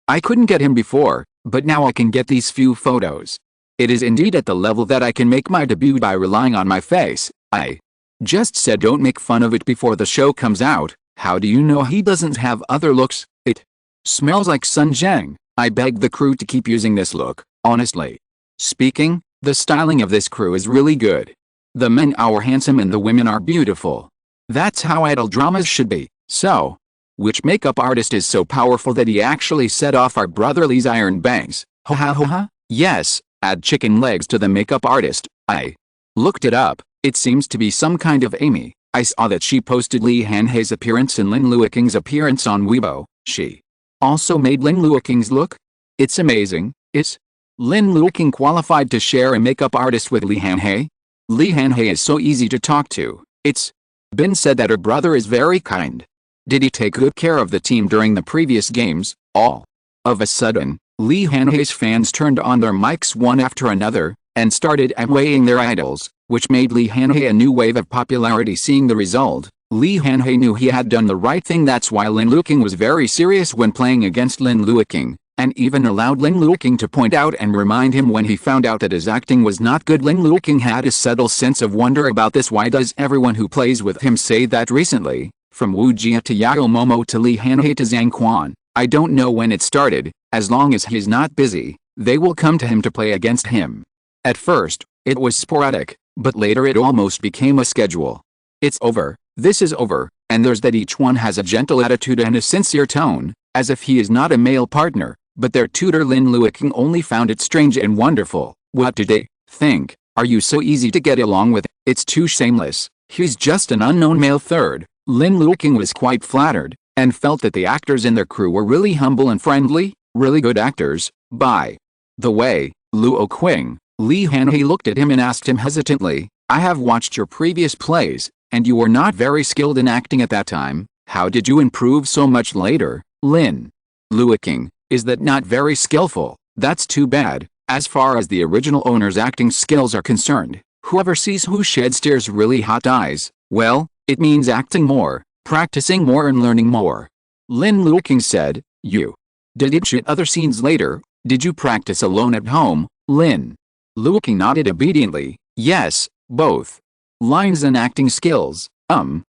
I couldn't get him before, but now I can get these few photos. It is indeed at the level that I can make my debut by relying on my face. I just said don't make fun of it before the show comes out. How do you know he doesn't have other looks? It smells like Sun Zhang. I beg the crew to keep using this look. Honestly speaking, the styling of this crew is really good. The men are handsome and the women are beautiful. That's how idol dramas should be. So, which makeup artist is so powerful that he actually set off our brother Li's iron bangs? Ha ha ha ha. Yes, add chicken legs to the makeup artist. I looked it up. It seems to be some kind of Amy. I saw that she posted Li Hanhei's appearance and Lin Luoqing's appearance on Weibo. She also made Lin Luoqing's look. It's amazing. Is Lin Luoqing qualified to share a makeup artist with Li Hanhei? Li Hanhei is so easy to talk to. It's been said that her brother is very kind. Did he take good care of the team during the previous games? All of a sudden, Li Hanhei's fans turned on their mics one after another, and started weighing their idols, which made Li Hanhei a new wave of popularity. Seeing the result, Li Hanhei knew he had done the right thing. That's why Lin Luoqing was very serious when playing against Lin Luoqing, and even allowed Lin Luoqing to point out and remind him when he found out that his acting was not good. Lin Luoqing had a subtle sense of wonder about this. Why does everyone who plays with him say that? Recently, from Wu Jia to Yao Momo to Li Hanhei to Zhang Quan, I don't know when it started. As long as he's not busy, they will come to him to play against him. At first, it was sporadic, but later it almost became a schedule. It's over, this is over, and there's that each one has a gentle attitude and a sincere tone, as if he is not a male partner, but their tutor Lin Luoqing only found it strange and wonderful. What do they think? Are you so easy to get along with? It's too shameless. He's just an unknown male third. Lin Luoqing was quite flattered, and felt that the actors in their crew were really humble and friendly, really good actors. By the way, Luoqing, Li Hanhei looked at him and asked him hesitantly, I have watched your previous plays, and you were not very skilled in acting at that time. How did you improve so much later? Lin Luoqing, is that not very skillful? That's too bad. As far as the original owner's acting skills are concerned, whoever sees who shed stares really hot eyes. Well, it means acting more, practicing more and learning more. Lin Luoqing said, You did it shoot other scenes later? Did you practice alone at home? Lin Luoqing nodded obediently. Yes, both lines and acting skills.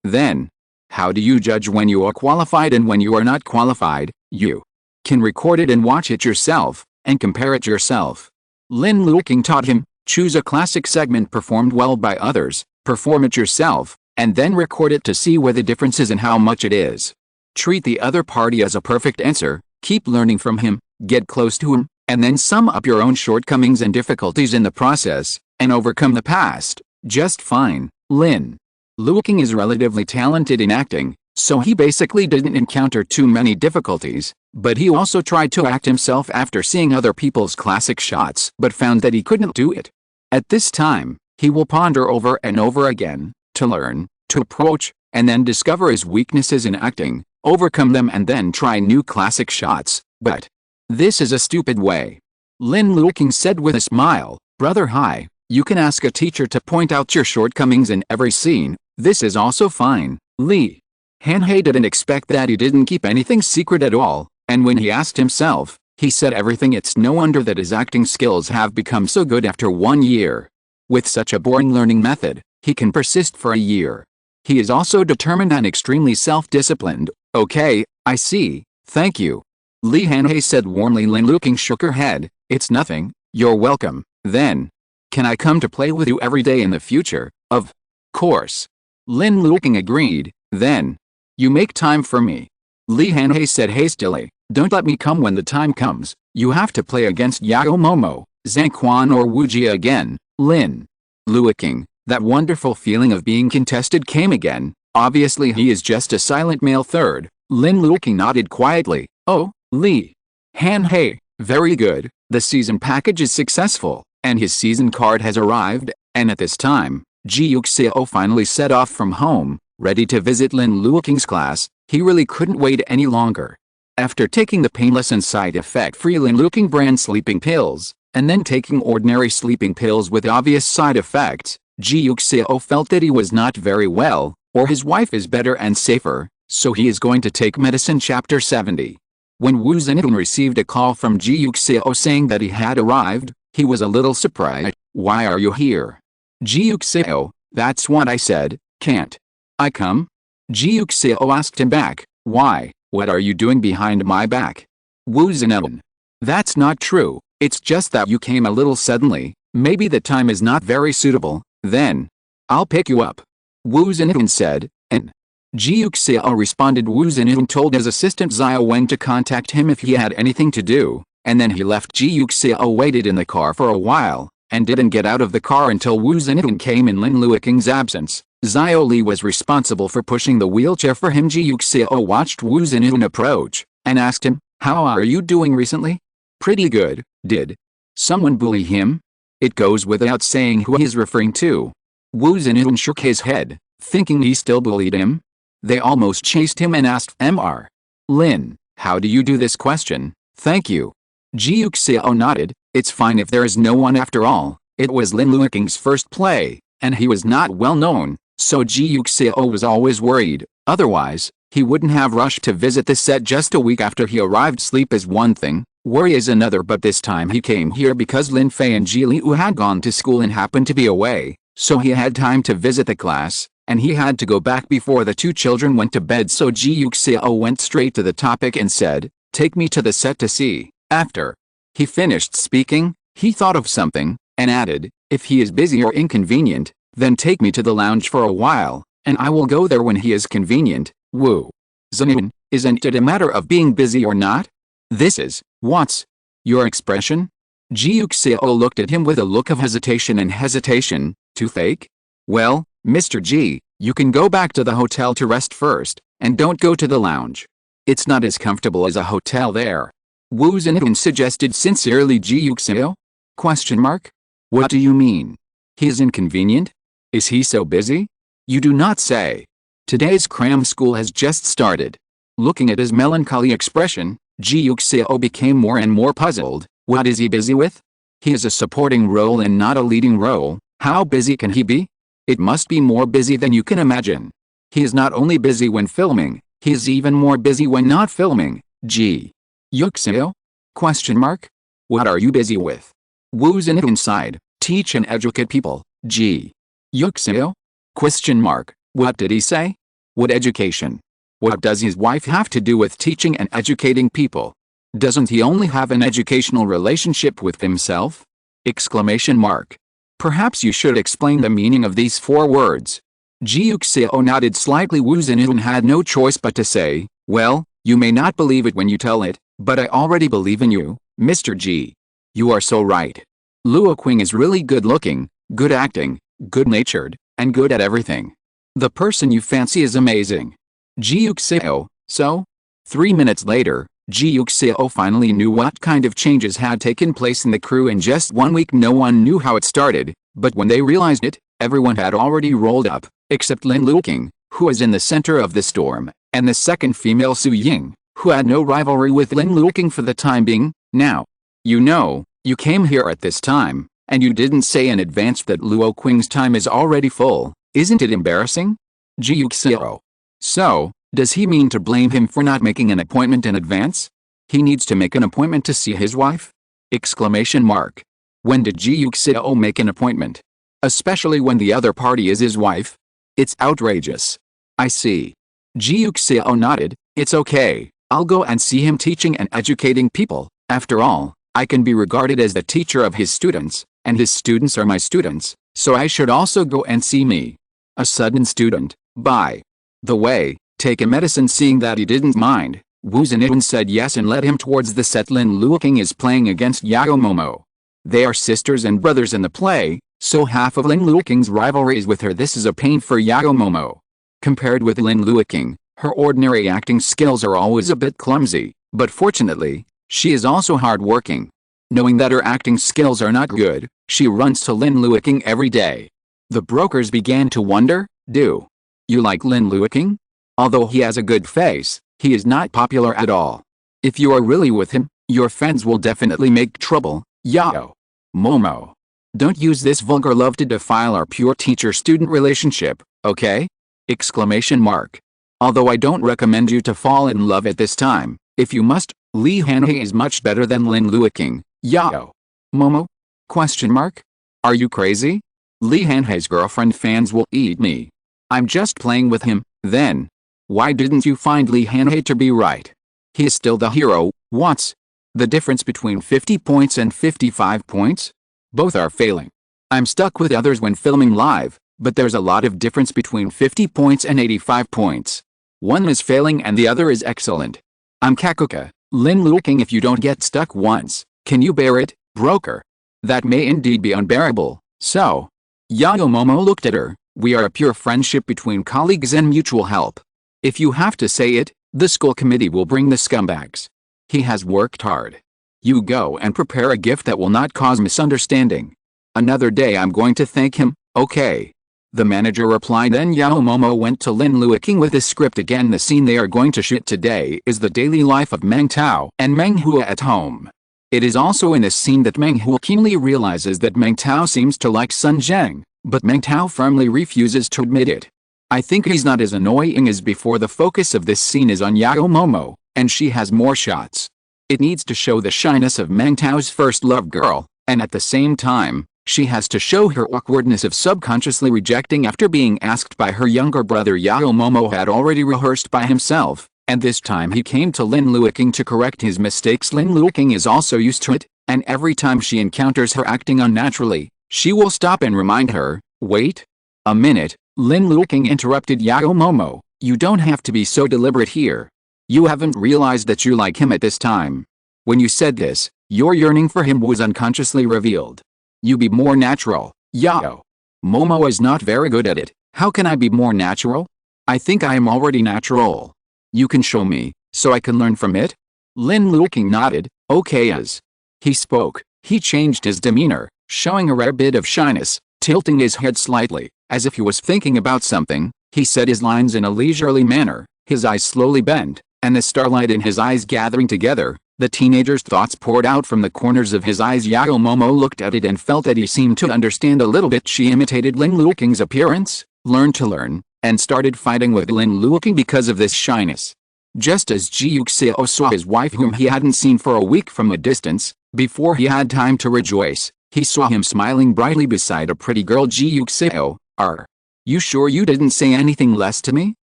Then how do you judge when you are qualified and when you are not qualified? You can record it and watch it yourself, and compare it yourself. Lin Luoqing taught him, choose a classic segment performed well by others, perform it yourself, and then record it to see where the difference is and how much it is. Treat the other party as a perfect answer, keep learning from him, get close to him, and then sum up your own shortcomings and difficulties in the process, and overcome the past, just fine. Lin Luoqing is relatively talented in acting, so he basically didn't encounter too many difficulties, but he also tried to act himself after seeing other people's classic shots but found that he couldn't do it. At this time, he will ponder over and over again, to learn, to approach, and then discover his weaknesses in acting, overcome them and then try new classic shots. But this is a stupid way. Lin Luoqing said with a smile, Brother hi, you can ask a teacher to point out your shortcomings in every scene, this is also fine. Li Hanhei didn't expect that. He didn't keep anything secret at all, and when he asked himself, he said everything. It's no wonder that his acting skills have become so good after 1 year. With such a boring learning method, he can persist for a year. He is also determined and extremely self-disciplined. Okay, I see, thank you. Li Hanhei said warmly. Lin Luoqing shook her head. It's nothing, you're welcome. Then, can I come to play with you every day in the future? Of course. Lin Luoqing agreed. Then, you make time for me. Li Hanhei said hastily. Don't let me come when the time comes. You have to play against Yao Momo, Zhang Quan or Wu Jie again. Lin Luoqing. That wonderful feeling of being contested came again. Obviously he is just a silent male third. Lin Luoqing nodded quietly. Oh, Li Hanhei. Very good. The season package is successful, and his season card has arrived, and at this time, Ji Yuxiao finally set off from home, ready to visit Lin Luoqing's class. He really couldn't wait any longer. After taking the painless and side effect-free Lin Luoqing brand sleeping pills, and then taking ordinary sleeping pills with obvious side effects, Ji Yuxiao felt that he was not very well, or his wife is better and safer, so he is going to take medicine. Chapter 70. When Wu Zhenhong received a call from Ji Yuxiao saying that he had arrived, he was a little surprised. Why are you here? Ji Yuxiao, that's what I said. Can't I come? Ji Yuxiao asked him back. Why? What are you doing behind my back? Wu Zhenhong. That's not true. It's just that you came a little suddenly. Maybe the time is not very suitable. Then I'll pick you up. Wu Zhenhong said, and Ji Yuxiao responded. Wu Zhenhong told his assistant Xiao Wen to contact him if he had anything to do, and then he left. Ji Yuxiao waited in the car for a while, and didn't get out of the car until Wu Zhenhong came in Lin Luoqing's absence. Xiao Li was responsible for pushing the wheelchair for him. Ji Yuxiao watched Wu Zhenhong approach, and asked him, how are you doing recently? Pretty good. Did someone bully him? It goes without saying who he is referring to. Wu Zhenhong shook his head, thinking he still bullied him. They almost chased him and asked Mr. Lin, how do you do this question? Thank you. Ji Yuxiao nodded. It's fine if there is no one after all. It was Lin Luoqing's first play, and he was not well known, so Ji Yuxiao was always worried. Otherwise, he wouldn't have rushed to visit the set just a week after he arrived. Sleep is one thing, worry is another, but this time he came here because Lin Fei and Ji Liu had gone to school and happened to be away, so he had time to visit the class, and he had to go back before the two children went to bed. So Ji Yuxiao went straight to the topic and said, take me to the set to see. After he finished speaking, he thought of something, and added, if he is busy or inconvenient, then take me to the lounge for a while, and I will go there when he is convenient. Wu Zhenhong, isn't it a matter of being busy or not? This is, what's your expression? Ji Yuxiao looked at him with a look of hesitation and hesitation. Toothache? Well, Mr. Ji, you can go back to the hotel to rest first, and don't go to the lounge. It's not as comfortable as a hotel there. Wu Zhenhong suggested sincerely. Ji Yuxiao? Question mark? What do you mean? He is inconvenient? Is he so busy? You do not say. Today's cram school has just started. Looking at his melancholy expression, Ji Yuxiao became more and more puzzled. What is he busy with? He is a supporting role and not a leading role. How busy can he be? It must be more busy than you can imagine. He is not only busy when filming, he is even more busy when not filming. Ji Yuxiao? Question mark? What are you busy with? Wu Zhenhong sighed. Teach and educate people. Ji Yuxiao? Question mark. What did he say? What education? What does his wife have to do with teaching and educating people? Doesn't he only have an educational relationship with himself? Exclamation mark. Perhaps you should explain the meaning of these 4 words. Ji Yuxiao nodded slightly. Wu Zhenhong had no choice but to say, well, you may not believe it when you tell it, but I already believe in you, Mr. Ji. You are so right. Luoqing is really good looking, good acting, good-natured, and good at everything. The person you fancy is amazing. Ji Yuxiao, so? 3 minutes later, Ji Yuxiao finally knew what kind of changes had taken place in the crew in just 1 week. No one knew how it started, but when they realized it, everyone had already rolled up, except Lin Luoqing, who was in the center of the storm, and the second female Su Ying, who had no rivalry with Lin Luoqing for the time being. Now, you know, you came here at this time, and you didn't say in advance that Luoqing's time is already full. Isn't it embarrassing? Ji Yuxiao. So, does he mean to blame him for not making an appointment in advance? He needs to make an appointment to see his wife? Exclamation mark. When did Ji Yuxiao make an appointment? Especially when the other party is his wife? It's outrageous. I see. Ji Yuxiao nodded. It's okay. I'll go and see him teaching and educating people. After all, I can be regarded as the teacher of his students, and his students are my students, so I should also go and see me. A sudden student. By the way, take a medicine. Seeing that he didn't mind, Wu Zhenyin said yes and led him towards the set. Lin Luoqing is playing against Yao Momo. They are sisters and brothers in the play, so half of Lin Luoqing's rivalry is with her. This is a pain for Yao Momo. Compared with Lin Luoqing, her ordinary acting skills are always a bit clumsy, but fortunately, she is also hardworking. Knowing that her acting skills are not good, she runs to Lin Luoqing every day. The brokers began to wonder, do you like Lin Luoqing? Although he has a good face, he is not popular at all. If you are really with him, your fans will definitely make trouble. Yao Momo, don't use this vulgar love to defile our pure teacher-student relationship, okay? Exclamation mark. Although I don't recommend you to fall in love at this time, if you must, Li Hanhe is much better than Lin Luoqing. Yao Momo? Question mark? Are you crazy? Li Hanhe's girlfriend fans will eat me. I'm just playing with him. Then why didn't you find Li Hanhe to be right? He is still the hero. What's the difference between 50 points and 55 points? Both are failing. I'm stuck with others when filming live, but there's a lot of difference between 50 points and 85 points. One is failing and the other is excellent. I'm Kakuka, Lin Luoqing. If you don't get stuck once, can you bear it, broker? That may indeed be unbearable. So, Yao Momo looked at her. We are a pure friendship between colleagues and mutual help. If you have to say it, the school committee will bring the scumbags. He has worked hard. You go and prepare a gift that will not cause misunderstanding. Another day I'm going to thank him, okay? The manager replied. Then Yao Momo went to Lin Luoqing with the script again. The scene they are going to shoot today is the daily life of Meng Tao and Meng Hua at home. It is also in this scene that Meng Hua keenly realizes that Meng Tao seems to like Sun Zheng, but Meng Tao firmly refuses to admit it. I think he's not as annoying as before. The focus of this scene is on Yao Momo, and she has more shots. It needs to show the shyness of Meng Tao's first love girl, and at the same time, she has to show her awkwardness of subconsciously rejecting after being asked by her younger brother. Yao Momo had already rehearsed by himself, and this time he came to Lin Luoqing to correct his mistakes. Lin Luoqing is also used to it, and every time she encounters her acting unnaturally, she will stop and remind her, wait a minute. Lin Luoqing interrupted Yao Momo, you don't have to be so deliberate here. You haven't realized that you like him at this time. When you said this, your yearning for him was unconsciously revealed. You be more natural. Yao Momo is not very good at it. How can I be more natural? I think I am already natural. You can show me, so I can learn from it? Lin Luoqing nodded, okay. As he spoke, he changed his demeanor, showing a rare bit of shyness, tilting his head slightly, as if he was thinking about something. He said his lines in a leisurely manner, his eyes slowly bent, and the starlight in his eyes gathering together. The teenager's thoughts poured out from the corners of his eyes. Yao Momo looked at it and felt that he seemed to understand a little bit. She imitated Lin Luoqing's appearance, learned to learn, and started fighting with Lin Luoqing because of this shyness. Just as Ji Yuxiao saw his wife, whom he hadn't seen for a week, from a distance, before he had time to rejoice, he saw him smiling brightly beside a pretty girl. Ji Yuxiao, are you sure you didn't say anything less to me?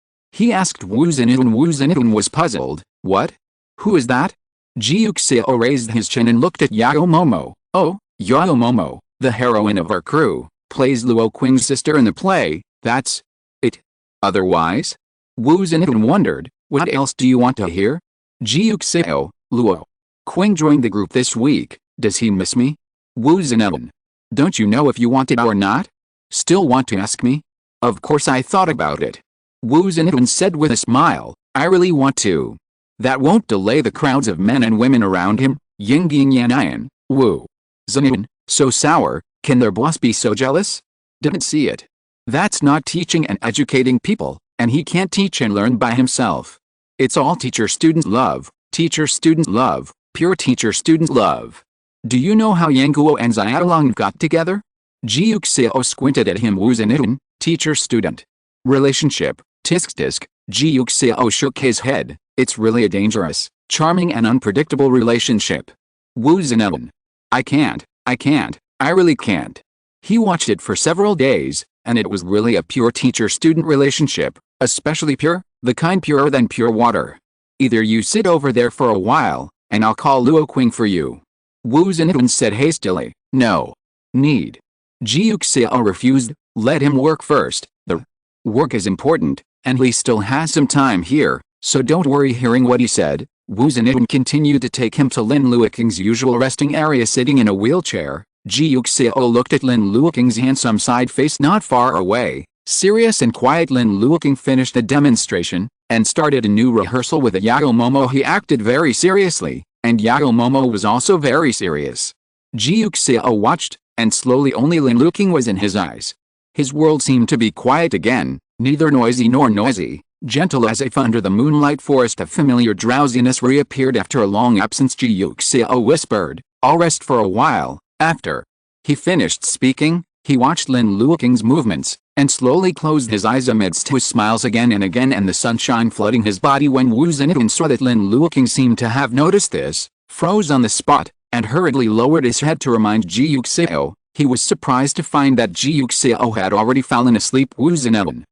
He asked Wu Zhenyin. Wu Zhenyin was puzzled. What? Who is that? Ji Yuxiao raised his chin and looked at Yao Momo. Oh, Yao Momo, the heroine of our crew, plays Luoqing's sister in the play. That's it. Otherwise? Wu Zhenyin wondered. What else do you want to hear? Ji Yuxiao, Luoqing joined the group this week. Does he miss me? Wu Zhenyin. Don't you know if you want it or not? Still want to ask me? Of course, I thought about it. Wu Zhenyin said with a smile. I really want to. That won't delay the crowds of men and women around him. Ying Ying Yan. Wu Zhenyin, so sour. Can their boss be so jealous? Didn't see it. That's not teaching and educating people, and he can't teach and learn by himself. It's all teacher-student love, teacher-student love, pure teacher-student love. Do you know how Yang Guo and Xiaolong got together? Ji Yuxiao squinted at him. Wu Zhenyin, teacher-student relationship, tisk. Ji Yuxiao shook his head. It's really a dangerous, charming and unpredictable relationship. Wu Zhenyin. I can't, I really can't. He watched it for several days, and it was really a pure teacher-student relationship, especially pure, the kind purer than pure water. Either you sit over there for a while, and I'll call Luoqing for you. Wu Zhenyin said hastily. No need. Ji Yuxiao refused. Let him work first. The work is important, And he still has some time here, so don't worry. Hearing what he said, Wu Zhenyin continued to take him to Lin Luoqing's usual resting area. Sitting in a wheelchair, Ji Yuxiao looked at Lin Luoqing's handsome side face not far away. Serious and quiet, Lin Luoqing finished the demonstration and started a new rehearsal with Yao Momo. He acted very seriously, and Yao Momo was also very serious. Ji Yuxiao watched, and slowly only Lin Luoqing was in his eyes. His world seemed to be quiet again, neither noisy nor noisy, gentle as if under the moonlight forest. A familiar drowsiness reappeared after a long absence. Ji Yuxiao whispered, "I'll rest for a while." After he finished speaking, he watched Lin Luoqing's movements, and slowly closed his eyes amidst his smiles again and again and the sunshine flooding his body. When Wu Zhenyin saw that Lin Luoqing seemed to have noticed this, froze on the spot, and hurriedly lowered his head to remind Ji Yuxiao, he was surprised to find that Ji Yuxiao had already fallen asleep. Wu Zhenyin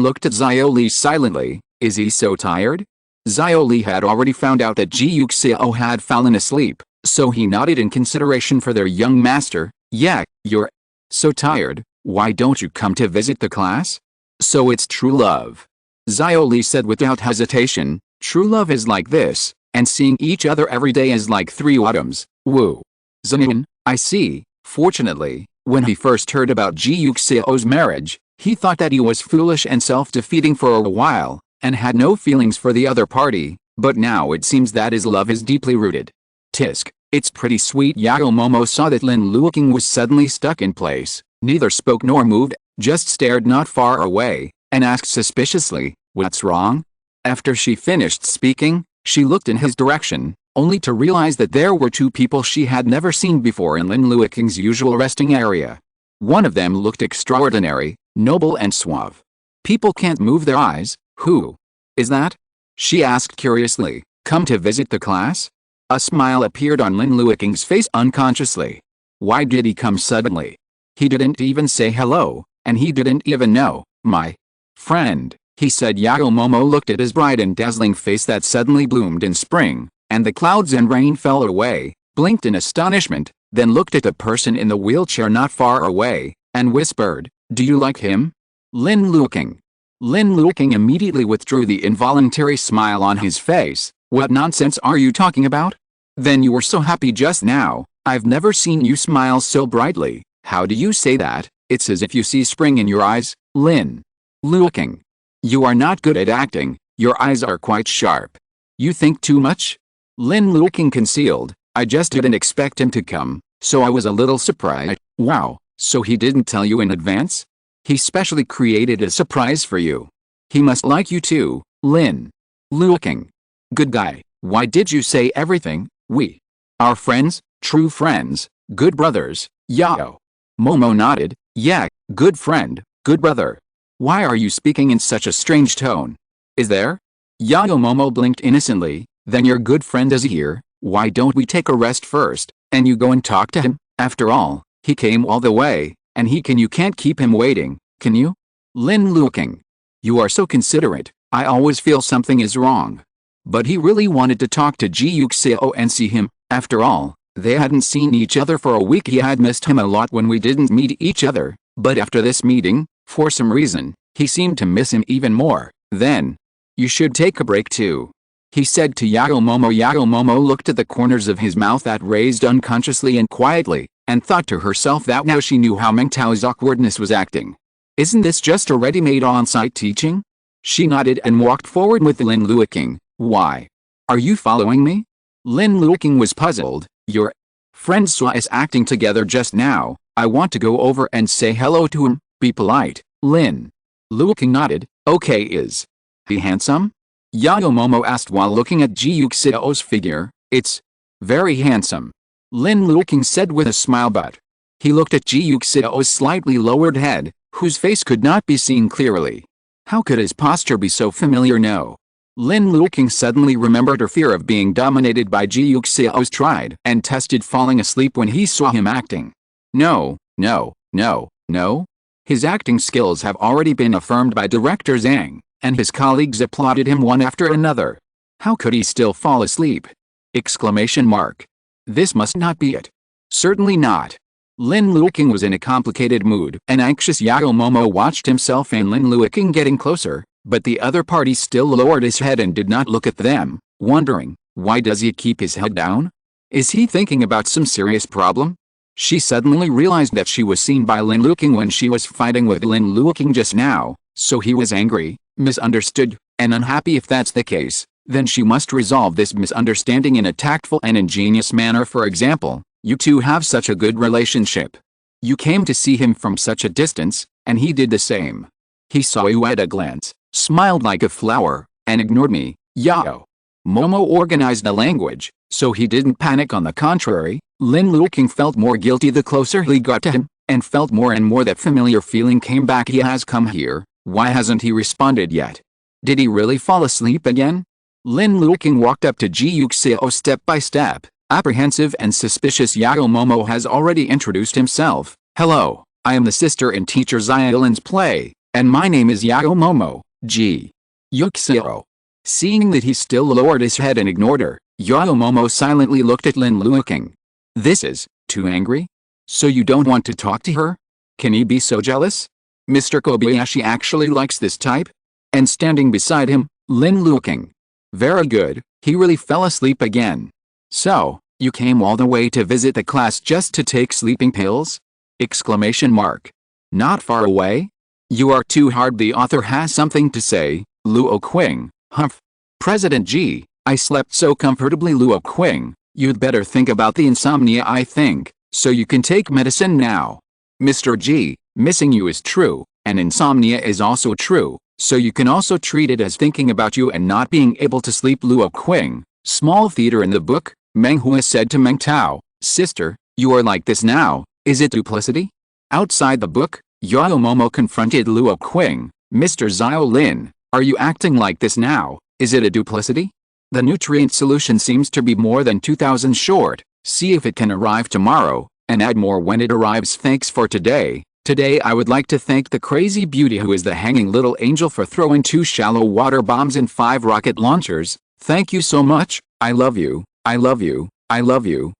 looked at Xiaoli silently. Is he so tired? Xiaoli had already found out that Ji Yuxiao had fallen asleep, so he nodded in consideration for their young master. Yeah, you're so tired. Why don't you come to visit the class? So it's true love. Xiaoli said without hesitation. True love is like this, and seeing each other every day is like 3 autumns. Wu Zhenyin, I see. Fortunately, when he first heard about Ji Yuxiao's marriage, he thought that he was foolish and self-defeating for a while, and had no feelings for the other party, but now it seems that his love is deeply rooted. Tisk, it's pretty sweet. Yao Momo saw that Lin Luoqing was suddenly stuck in place, neither spoke nor moved, just stared not far away, and asked suspiciously, "What's wrong?" After she finished speaking, she looked in his direction, only to realize that there were 2 people she had never seen before in Lin Luoqing's usual resting area. One of them looked extraordinary, noble and suave. People can't move their eyes. Who is that? She asked curiously. Come to visit the class? A smile appeared on Lin Luoqing's face unconsciously. Why did he come suddenly? He didn't even say hello, and he didn't even know. My friend, he said. Yao Momo looked at his bright and dazzling face that suddenly bloomed in spring, and the clouds and rain fell away, blinked in astonishment, then looked at the person in the wheelchair not far away, and whispered, "Do you like him?" Lin Luoqing. Lin Luoqing immediately withdrew the involuntary smile on his face. What nonsense are you talking about? Then you were so happy just now. I've never seen you smile so brightly. How do you say that? It's as if you see spring in your eyes. Lin Luoqing. You are not good at acting. Your eyes are quite sharp. You think too much? Lin Luoqing concealed. I just didn't expect him to come, so I was a little surprised. Wow, so he didn't tell you in advance? He specially created a surprise for you. He must like you too, Lin Luoqing. Good guy. Why did you say everything? We are friends, true friends, good brothers. Yao Momo nodded. Yeah, good friend, good brother. Why are you speaking in such a strange tone? Is there? Yao Momo blinked innocently. Then your good friend is here. Why don't we take a rest first, and you go and talk to him? After all, he came all the way, and you can't keep him waiting, can you? Lin Luoqing. You are so considerate. I always feel something is wrong. But he really wanted to talk to Ji Yuxiao and see him. After all, they hadn't seen each other for a week. He had missed him a lot when we didn't meet each other, but after this meeting, for some reason, he seemed to miss him even more. Then, you should take a break too, he said to Yao Momo. Yao Momo looked at the corners of his mouth that raised unconsciously and quietly, and thought to herself that now she knew how Meng Tao's awkwardness was acting. Isn't this just a ready-made on-site teaching? She nodded and walked forward with Lin Luoqing. Why? Are you following me? Lin Luoqing was puzzled. Your friends saw us acting together just now. I want to go over and say hello to him. Be polite. Lin Luoqing nodded. Okay. Is he handsome? Yao Momo asked while looking at Ji Yuxiao's figure. It's very handsome, Lin Luoqing said with a smile, but he looked at Ji Yuxiao's slightly lowered head, whose face could not be seen clearly. How could his posture be so familiar? No. Lin Luoqing suddenly remembered her fear of being dominated by Ji Yuxiao's tried and tested falling asleep when he saw him acting. No. His acting skills have already been affirmed by Director Zhang, and his colleagues applauded him one after another. How could he still fall asleep? Exclamation mark. This must not be it. Certainly not. Lin Luoqing was in a complicated mood. An anxious Yao Momo watched himself and Lin Luoqing getting closer, but the other party still lowered his head and did not look at them, wondering, why does he keep his head down? Is he thinking about some serious problem? She suddenly realized that she was seen by Lin Luoqing when she was fighting with Lin Luoqing just now, so he was angry, misunderstood, and unhappy. If that's the case, then she must resolve this misunderstanding in a tactful and ingenious manner. For example, you two have such a good relationship. You came to see him from such a distance, and he did the same. He saw you at a glance, smiled like a flower, and ignored me. Yao Momo organized the language, so he didn't panic. On the contrary, Lin Luoqing felt more guilty the closer he got to him, and felt more and more that familiar feeling came back. He has come here, why hasn't he responded yet? Did he really fall asleep again? Lin Luoqing walked up to Ji Yuxiao step by step, apprehensive and suspicious. Yao Momo has already introduced himself. Hello, I am the sister in teacher Xiaolin's play, and my name is Yao Momo, Ji Yuxiao. Seeing that he still lowered his head and ignored her, Yao Momo silently looked at Lin Luoqing. This is too angry? So you don't want to talk to her? Can he be so jealous? Mr. Kobayashi actually likes this type? And standing beside him, Lin Luoqing. Very good, he really fell asleep again. So, you came all the way to visit the class just to take sleeping pills? Exclamation mark. Not far away? You are too hard. The author has something to say. Luoqing. Humph. President Ji, I slept so comfortably. Luoqing, you'd better think about the insomnia. I think, so you can take medicine now. Mr. Ji, missing you is true, and insomnia is also true, so you can also treat it as thinking about you and not being able to sleep. Luoqing. Small theater in the book. Meng Hua said to Meng Tao, sister, you are like this now, is it duplicity? Outside the book, Yao Momo confronted Luoqing. Mr. Xiaolin, are you acting like this now, is it a duplicity? The nutrient solution seems to be more than 2,000 short, see if it can arrive tomorrow, and add more when it arrives. Thanks for today. Today I would like to thank the crazy beauty who is the hanging little angel for throwing 2 shallow water bombs and 5 rocket launchers. Thank you so much, I love you, I love you, I love you.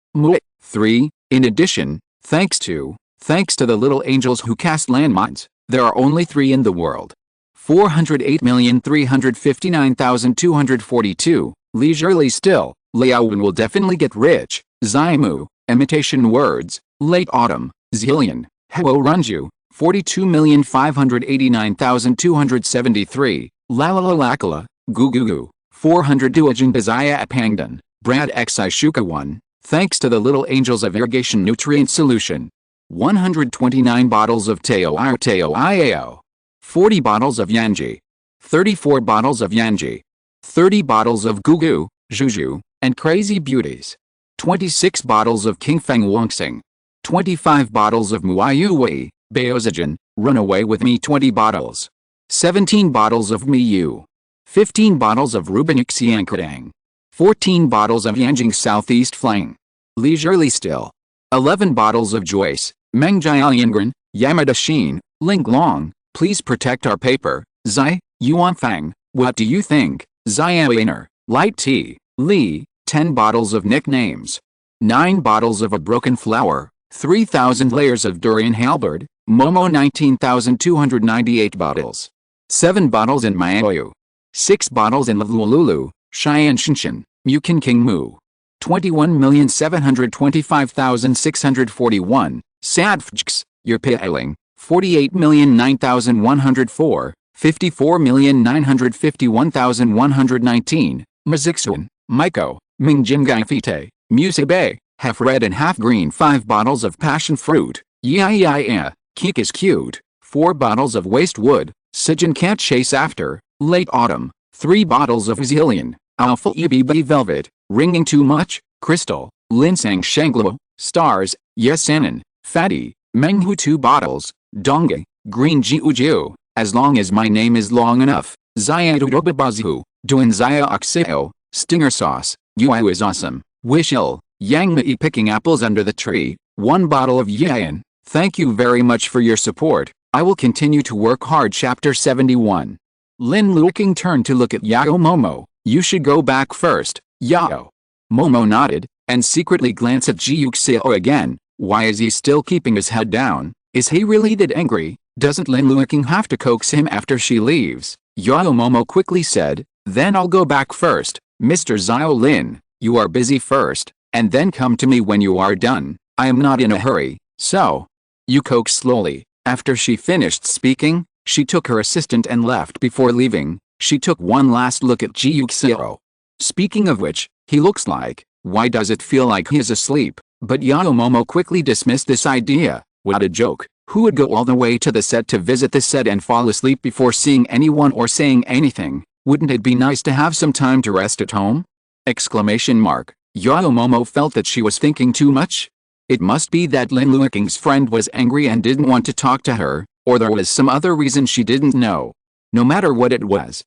3. In addition, thanks to the little angels who cast landmines, there are only 3 in the world. 408,359,242, leisurely still, Leyu will definitely get rich, Zaimu, imitation words, late autumn, zillion, Heo Runju, 42,589,273, Lalalakala, Gugugu, 400 Duajin Desaya at Pangdan, Brad Xi Shuka 1, thanks to the little angels of irrigation nutrient solution. 129 bottles of Teo Iao. 40 bottles of Yanji. 34 bottles of Yanji. 30 bottles of Gugu, Juju, and Crazy Beauties. 26 bottles of King Feng Wongsing. 25 bottles of Muayu Wei, Baozijan, Run Away With Me. 20 bottles. 17 bottles of Miyu. 15 bottles of Rubin Xiankadang. 14 bottles of Yanjing Southeast Flang. Leisurely still. 11 bottles of Joyce, Meng Jiayangren, Yamada Shin, Ling Long, please protect our paper. Zai, Yuanfang, what do you think? Xiaoiner, light tea, Li, 10 bottles of nicknames. 9 bottles of a broken flower, 3,000 layers of durian halberd, Momo 19,298 bottles. 7 bottles in Maoyu. 6 bottles in Lulu, Cheyenne Shinshin, Mukin King Mu. 21,725,641, Sadfjks, you're pailing, 48,009,104, 54,951,119, Mazixun, Maiko, Mingjingai Fite, Musebe, half red and half green. 5 bottles of passion fruit, yeah, Keek is cute, 4 bottles of waste wood, Sijin can't chase after, late autumn, 3 bottles of Zillion, Alpha EBB velvet, ringing too much, crystal, Linsang Shanglo, stars, Yesanin, fatty, Menghu 2 bottles, Dongge, green Jiujiu, as long as my name is long enough, Zayadubabazhu, Duan Zaya Oxeo, stinger sauce, Yu is awesome, Wishil, Yangmei picking apples under the tree, 1 bottle of Yan, thank you very much for your support, I will continue to work hard. Chapter 71. Lin Luoqing turned to look at Yao Momo, you should go back first, Yao. Momo nodded, and secretly glanced at Ji Yuxiao again, Why is he still keeping his head down? Is he really that angry? Doesn't Lin Luoqing have to coax him after she leaves? Yao Momo quickly said, then I'll go back first. Mr. Xiao Lin, you are busy first, and then come to me when you are done. I am not in a hurry, so. You coax slowly. After she finished speaking, she took her assistant and left. Before leaving, she took one last look at Ji Yuxiao. Speaking of which, he looks like, why does it feel like he is asleep? But Yao Momo quickly dismissed this idea. What a joke. Who would go all the way to the set to visit the set and fall asleep before seeing anyone or saying anything? Wouldn't it be nice to have some time to rest at home? Exclamation mark. Yao Momo felt that she was thinking too much. It must be that Lin Luoqing's friend was angry and didn't want to talk to her, or there was some other reason she didn't know. No matter what it was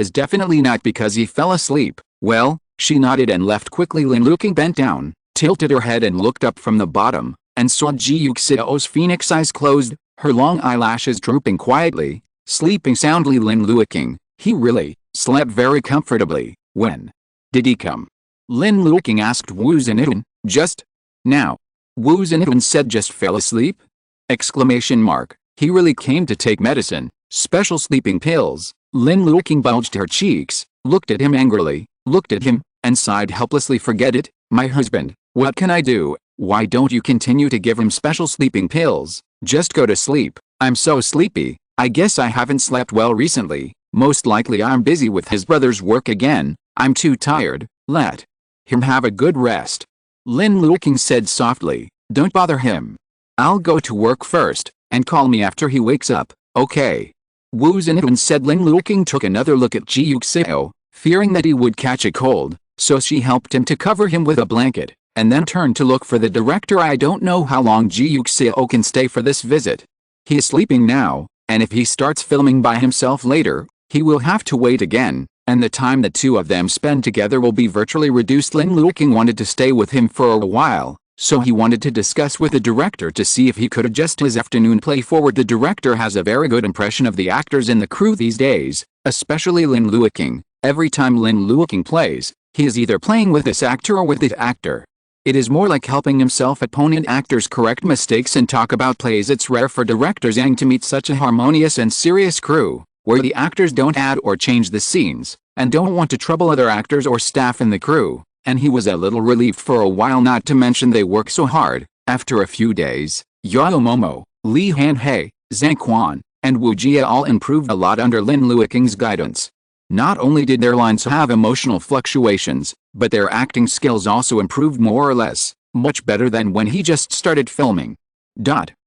definitely not because he fell asleep. Well, she nodded and left quickly. Lin Luoqing bent down, tilted her head and looked up from the bottom, and saw Ji Yuxiao's phoenix eyes closed, her long eyelashes drooping quietly, sleeping soundly. Lin Luoqing, he really slept very comfortably. When did he come? Lin Luoqing asked Wu Zhenitun. Just now. Wu Zhenitun said just fell asleep? Exclamation mark. He really came to take medicine, special sleeping pills. Lin Luoqing bulged her cheeks, looked at him angrily, looked at him, and sighed helplessly. Forget it, my husband. What can I do? Why don't you continue to give him special sleeping pills? Just go to sleep. I'm so sleepy. I guess I haven't slept well recently. Most likely I'm busy with his brother's work again. I'm too tired. Let him have a good rest. Lin Luoqing said softly. Don't bother him. I'll go to work first, and call me after he wakes up, okay? Wu Zhenitun said. Lin Luoqing took another look at Ji Yuxiao, fearing that he would catch a cold, so she helped him to cover him with a blanket, and then turned to look for the director. I don't know how long Ji Yuxiao can stay for this visit. He is sleeping now, and if he starts filming by himself later, he will have to wait again, and the time the two of them spend together will be virtually reduced. Lin Luoqing wanted to stay with him for a while, so he wanted to discuss with the director to see if he could adjust his afternoon play forward. The director has a very good impression of the actors in the crew these days, especially Lin Luoqing. Every time Lin Luoqing plays, he is either playing with this actor or with that actor. It is more like helping himself opponent actors correct mistakes and talk about plays. It's rare for director Zhang to meet such a harmonious and serious crew, where the actors don't add or change the scenes, and don't want to trouble other actors or staff in the crew, and he was a little relieved for a while, not to mention they work so hard. After a few days, Yao Momo, Li Hanhei, Zhang Quan, and Wu Jia all improved a lot under Lin Luoqing's guidance. Not only did their lines have emotional fluctuations, but their acting skills also improved more or less, much better than when he just started filming.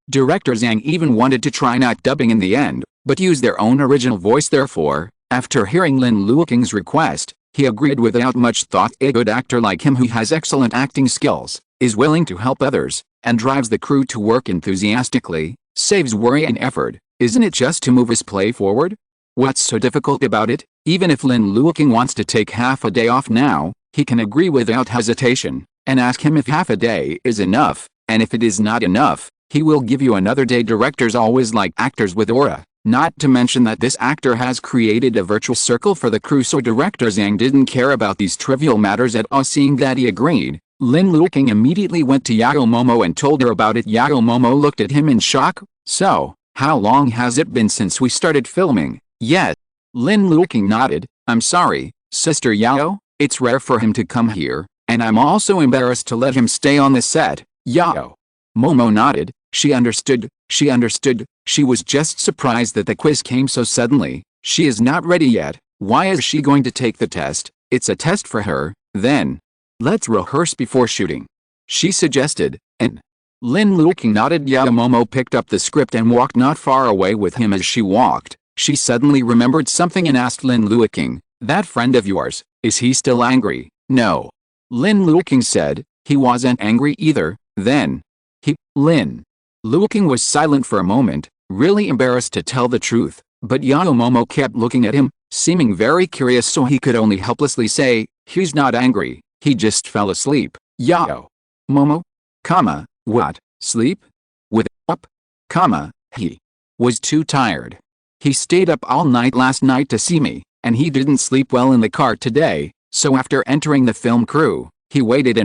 Director Zhang even wanted to try not dubbing in the end, but use their own original voice. Therefore, after hearing Lin Luoqing's request, he agreed without much thought. A good actor like him who has excellent acting skills, is willing to help others, and drives the crew to work enthusiastically, saves worry and effort. Isn't it just to move his play forward? What's so difficult about it? Even if Lin Luoqing wants to take half a day off now, he can agree without hesitation, and ask him if half a day is enough, and if it is not enough, he will give you another day. Directors always like actors with aura, not to mention that this actor has created a virtual circle for the crew, so director Zhang didn't care about these trivial matters at all. Seeing that he agreed, Lin Luoqing immediately went to Yao Momo and told her about it. Yao Momo looked at him in shock. So, how long has it been since we started filming? Yes. Lin Luoqing nodded. I'm sorry, Sister Yao, it's rare for him to come here, and I'm also embarrassed to let him stay on the set. Yao Momo nodded. She understood. She was just surprised that the quiz came so suddenly. She is not ready yet. Why is she going to take the test? It's a test for her. Then, let's rehearse before shooting, she suggested, and Lin Luoqing nodded. Yao Momo picked up the script and walked not far away with him. As she walked, she suddenly remembered something and asked Lin Luoqing, that friend of yours, is he still angry? No. Lin Luoqing said, he wasn't angry either. Then, Lin Luoqing was silent for a moment, really embarrassed to tell the truth, but Yao Momo kept looking at him, seeming very curious, so he could only helplessly say, he's not angry, he just fell asleep. Yao Momo, what, sleep? With up, he was too tired. He stayed up all night last night to see me, and he didn't sleep well in the car today, so after entering the film crew, he waited,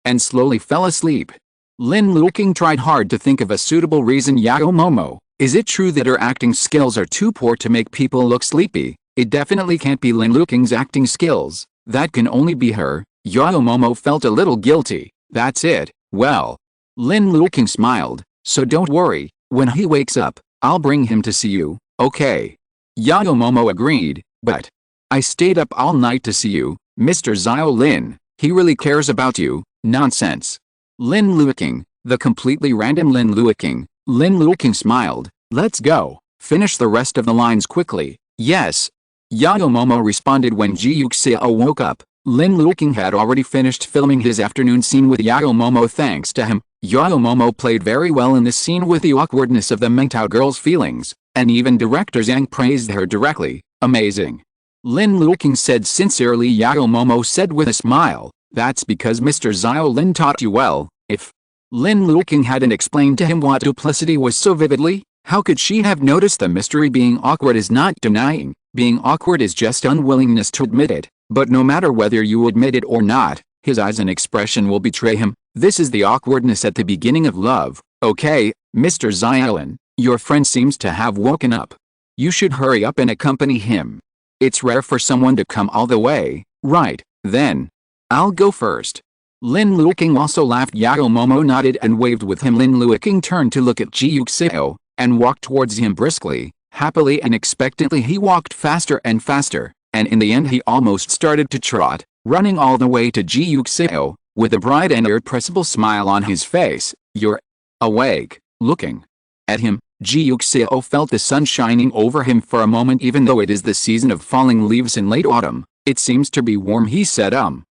and slowly fell asleep. Lin Luoqing tried hard to think of a suitable reason. Yao Momo, is it true that her acting skills are too poor to make people look sleepy? It definitely can't be Lin Luoqing's acting skills. That can only be her. Yao Momo felt a little guilty. That's it. Well, Lin Luoqing smiled. So don't worry. When he wakes up, I'll bring him to see you, okay? Yao Momo agreed. But I stayed up all night to see you, Mr. Xiao Lin. He really cares about you. Nonsense. Lin Luoqing, the completely random Lin Luoqing. Lin Luoqing smiled. Let's go. Finish the rest of the lines quickly. Yes. Yao Momo responded. When Ji Yuxiao woke up, Lin Luoqing had already finished filming his afternoon scene with Yao Momo. Thanks to him, Yao Momo played very well in this scene with the awkwardness of the Mengtao girl's feelings, and even director Zhang praised her directly. Amazing. Lin Luoqing said sincerely. Yao Momo said with a smile, that's because Mr. Xiao Lin taught you well. If Lin Luoqing hadn't explained to him what duplicity was so vividly, how could she have noticed the mystery? Being awkward is not denying. Being awkward is just unwillingness to admit it. But no matter whether you admit it or not, his eyes and expression will betray him. This is the awkwardness at the beginning of love. Okay, Mr. Xiaolin, your friend seems to have woken up. You should hurry up and accompany him. It's rare for someone to come all the way. Right, then. I'll go first. Lin Luoqing also laughed. Yao Momo nodded and waved with him. Lin Luoqing turned to look at Ji Yuxiao, and walked towards him briskly. Happily and expectantly he walked faster and faster, and in the end he almost started to trot, running all the way to Ji Yuxiao, with a bright and irrepressible smile on his face. You're awake. Looking at him, Ji Yuxiao felt the sun shining over him for a moment. Even though it is the season of falling leaves in late autumn, it seems to be warm. He said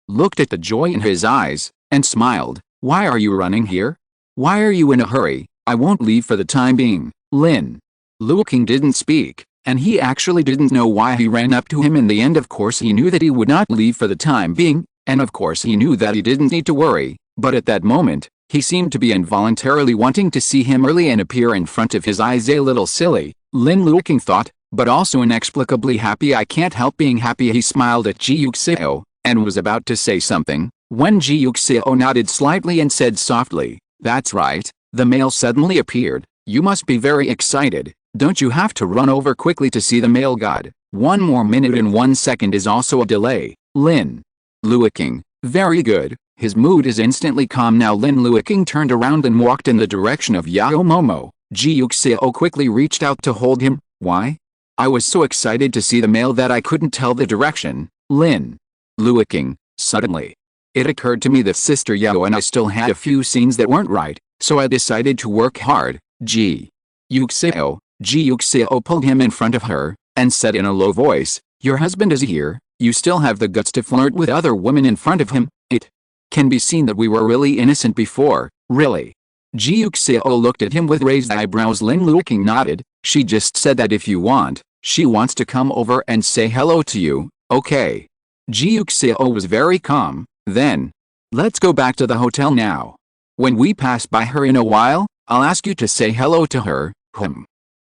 looked at the joy in his eyes, and smiled. Why are you running here? Why are you in a hurry? I won't leave for the time being. Lin Luoqing didn't speak, and he actually didn't know why he ran up to him. In the end, of course he knew that he would not leave for the time being, and of course he knew that he didn't need to worry, but at that moment, he seemed to be involuntarily wanting to see him early and appear in front of his eyes. A little silly, Lin Luoqing thought, but also inexplicably happy. I can't help being happy. He smiled at Ji Yuxiao, and was about to say something, when Ji Yuxiao nodded slightly and said softly, that's right. The male suddenly appeared. You must be very excited. Don't you have to run over quickly to see the male god? 1 more minute and 1 second is also a delay. Lin Luoqing, very good. His mood is instantly calm now. Lin Luoqing turned around and walked in the direction of Yao Momo. Ji Yuxiao quickly reached out to hold him. Why? I was so excited to see the male that I couldn't tell the direction. Lin Luoqing, suddenly it occurred to me that Sister Yao and I still had a few scenes that weren't right, so I decided to work hard. Ji Yuxiao pulled him in front of her, and said in a low voice, your husband is here. You still have the guts to flirt with other women in front of him. It can be seen that we were really innocent before. Really? Ji Yuxiao looked at him with raised eyebrows. Lin Luoqing nodded. She just said that if you want, she wants to come over and say hello to you. Okay. Ji Yuxiao was very calm. Then, let's go back to the hotel now. When we pass by her in a while, I'll ask you to say hello to her.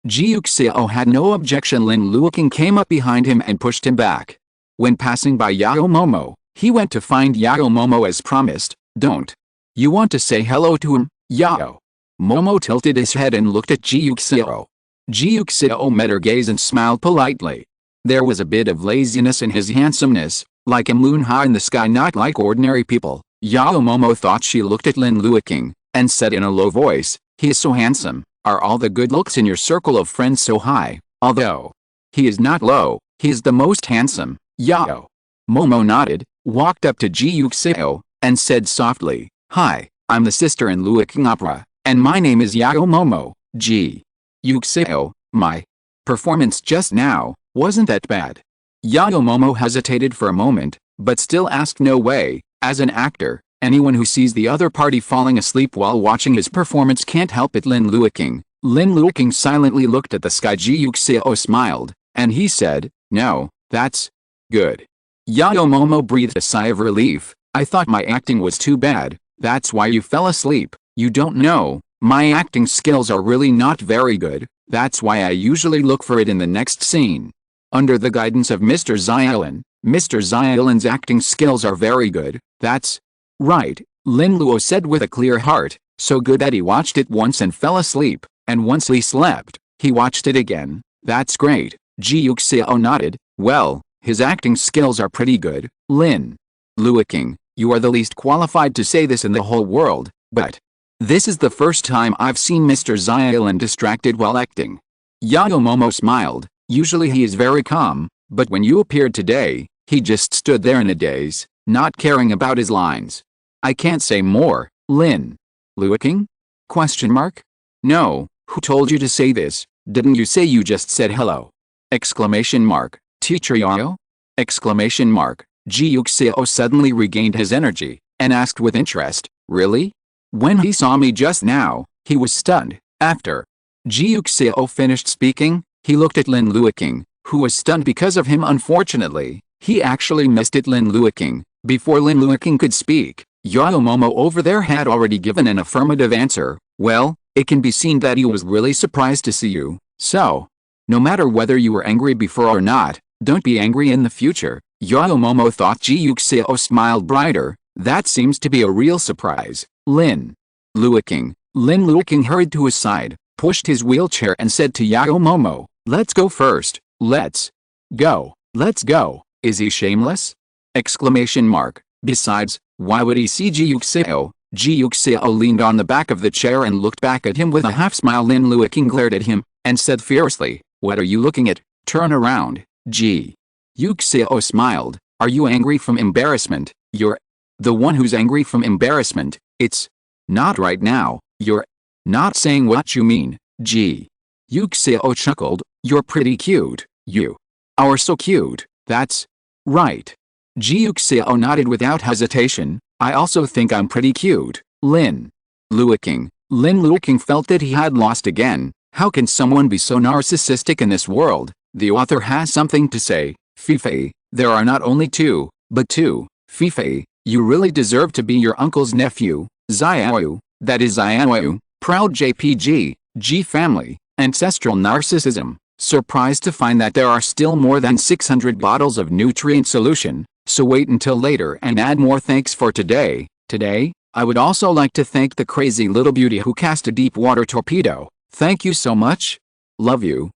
Ji Yuxiao had no objection. Lin Luoqing came up behind him and pushed him back. When passing by Yao Momo, he went to find Yao Momo as promised. Don't you want to say hello to him? Yao Momo tilted his head and looked at Ji Yuxiao. Ji Yuxiao met her gaze and smiled politely. There was a bit of laziness in his handsomeness, like a moon high in the sky, not like ordinary people. Yao Momo thought she looked at Lin Luoqing, and said in a low voice, he is so handsome. Are all the good looks in your circle of friends so high? Although he is not low, he is the most handsome. Yao Momo nodded, walked up to Ji Yuxiao, and said softly, hi, I'm the sister in Luoqing opera, and my name is Yao Momo. Ji Yuxiao, my performance just now wasn't that bad. Yao Momo hesitated for a moment, but still asked. No way. As an actor, anyone who sees the other party falling asleep while watching his performance can't help it. Lin Luoqing silently looked at the sky. Ji Yuxiao smiled, and he said, no, that's good. Yao Momo breathed a sigh of relief. I thought my acting was too bad. That's why you fell asleep. You don't know, my acting skills are really not very good. That's why I usually look for it in the next scene. Under the guidance of Mr. Xiaolin's acting skills are very good. That's right, Lin Luo said with a clear heart. So good that he watched it once and fell asleep, and once he slept, he watched it again. That's great. Ji Yuxiao nodded. Well, his acting skills are pretty good. Lin Luoqing, you are the least qualified to say this in the whole world, but this is the first time I've seen Mr. Xiaolin distracted while acting. Yao Momo smiled. Usually he is very calm, but when you appeared today, he just stood there in a daze, not caring about his lines. I can't say more. Lin Luoqing? Question mark? No, who told you to say this? Didn't you say you just said hello? Exclamation mark. Teacher Yao? Exclamation mark. Ji Yuxiao suddenly regained his energy, and asked with interest, really? When he saw me just now, he was stunned. After Ji Yuxiao finished speaking, he looked at Lin Luoqing, who was stunned because of him. Unfortunately, he actually missed it. Lin Luoqing. Before Lin Luoqing could speak, Yao Momo over there had already given an affirmative answer. Well, it can be seen that he was really surprised to see you. So, no matter whether you were angry before or not, don't be angry in the future. Yao Momo thought. Ji Yuxiao smiled brighter. That seems to be a real surprise. Lin Luoqing. Lin Luoqing hurried to his side, pushed his wheelchair and said to Yao Momo, let's go first. Let's go. Let's go. Is he shameless? Exclamation mark. Besides, why would he see Ji Yuxiao? Ji Yuxiao leaned on the back of the chair and looked back at him with a half smile. Lin Luoqing glared at him, and said fiercely, what are you looking at? Turn around. Ji Yuxiao smiled. Are you angry from embarrassment? You're the one who's angry from embarrassment. It's not right now. You're not saying what you mean. Ji Yuxiao chuckled. You're pretty cute. You are so cute. That's right. Ji Yuxiao nodded without hesitation. I also think I'm pretty cute. Lin Luoqing. Lin Luoqing felt that he had lost again. How can someone be so narcissistic in this world? The author has something to say. Fei, there are not only two, but two. Fei, you really deserve to be your uncle's nephew. Xiao, that is Xiao, proud JPG, G family, ancestral narcissism. Surprised to find that there are still more than 600 bottles of nutrient solution, so wait until later and add more. Thanks for today. Today, I would also like to thank the crazy little beauty who cast a deep water torpedo. Thank you so much. Love you,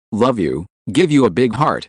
give you a big heart.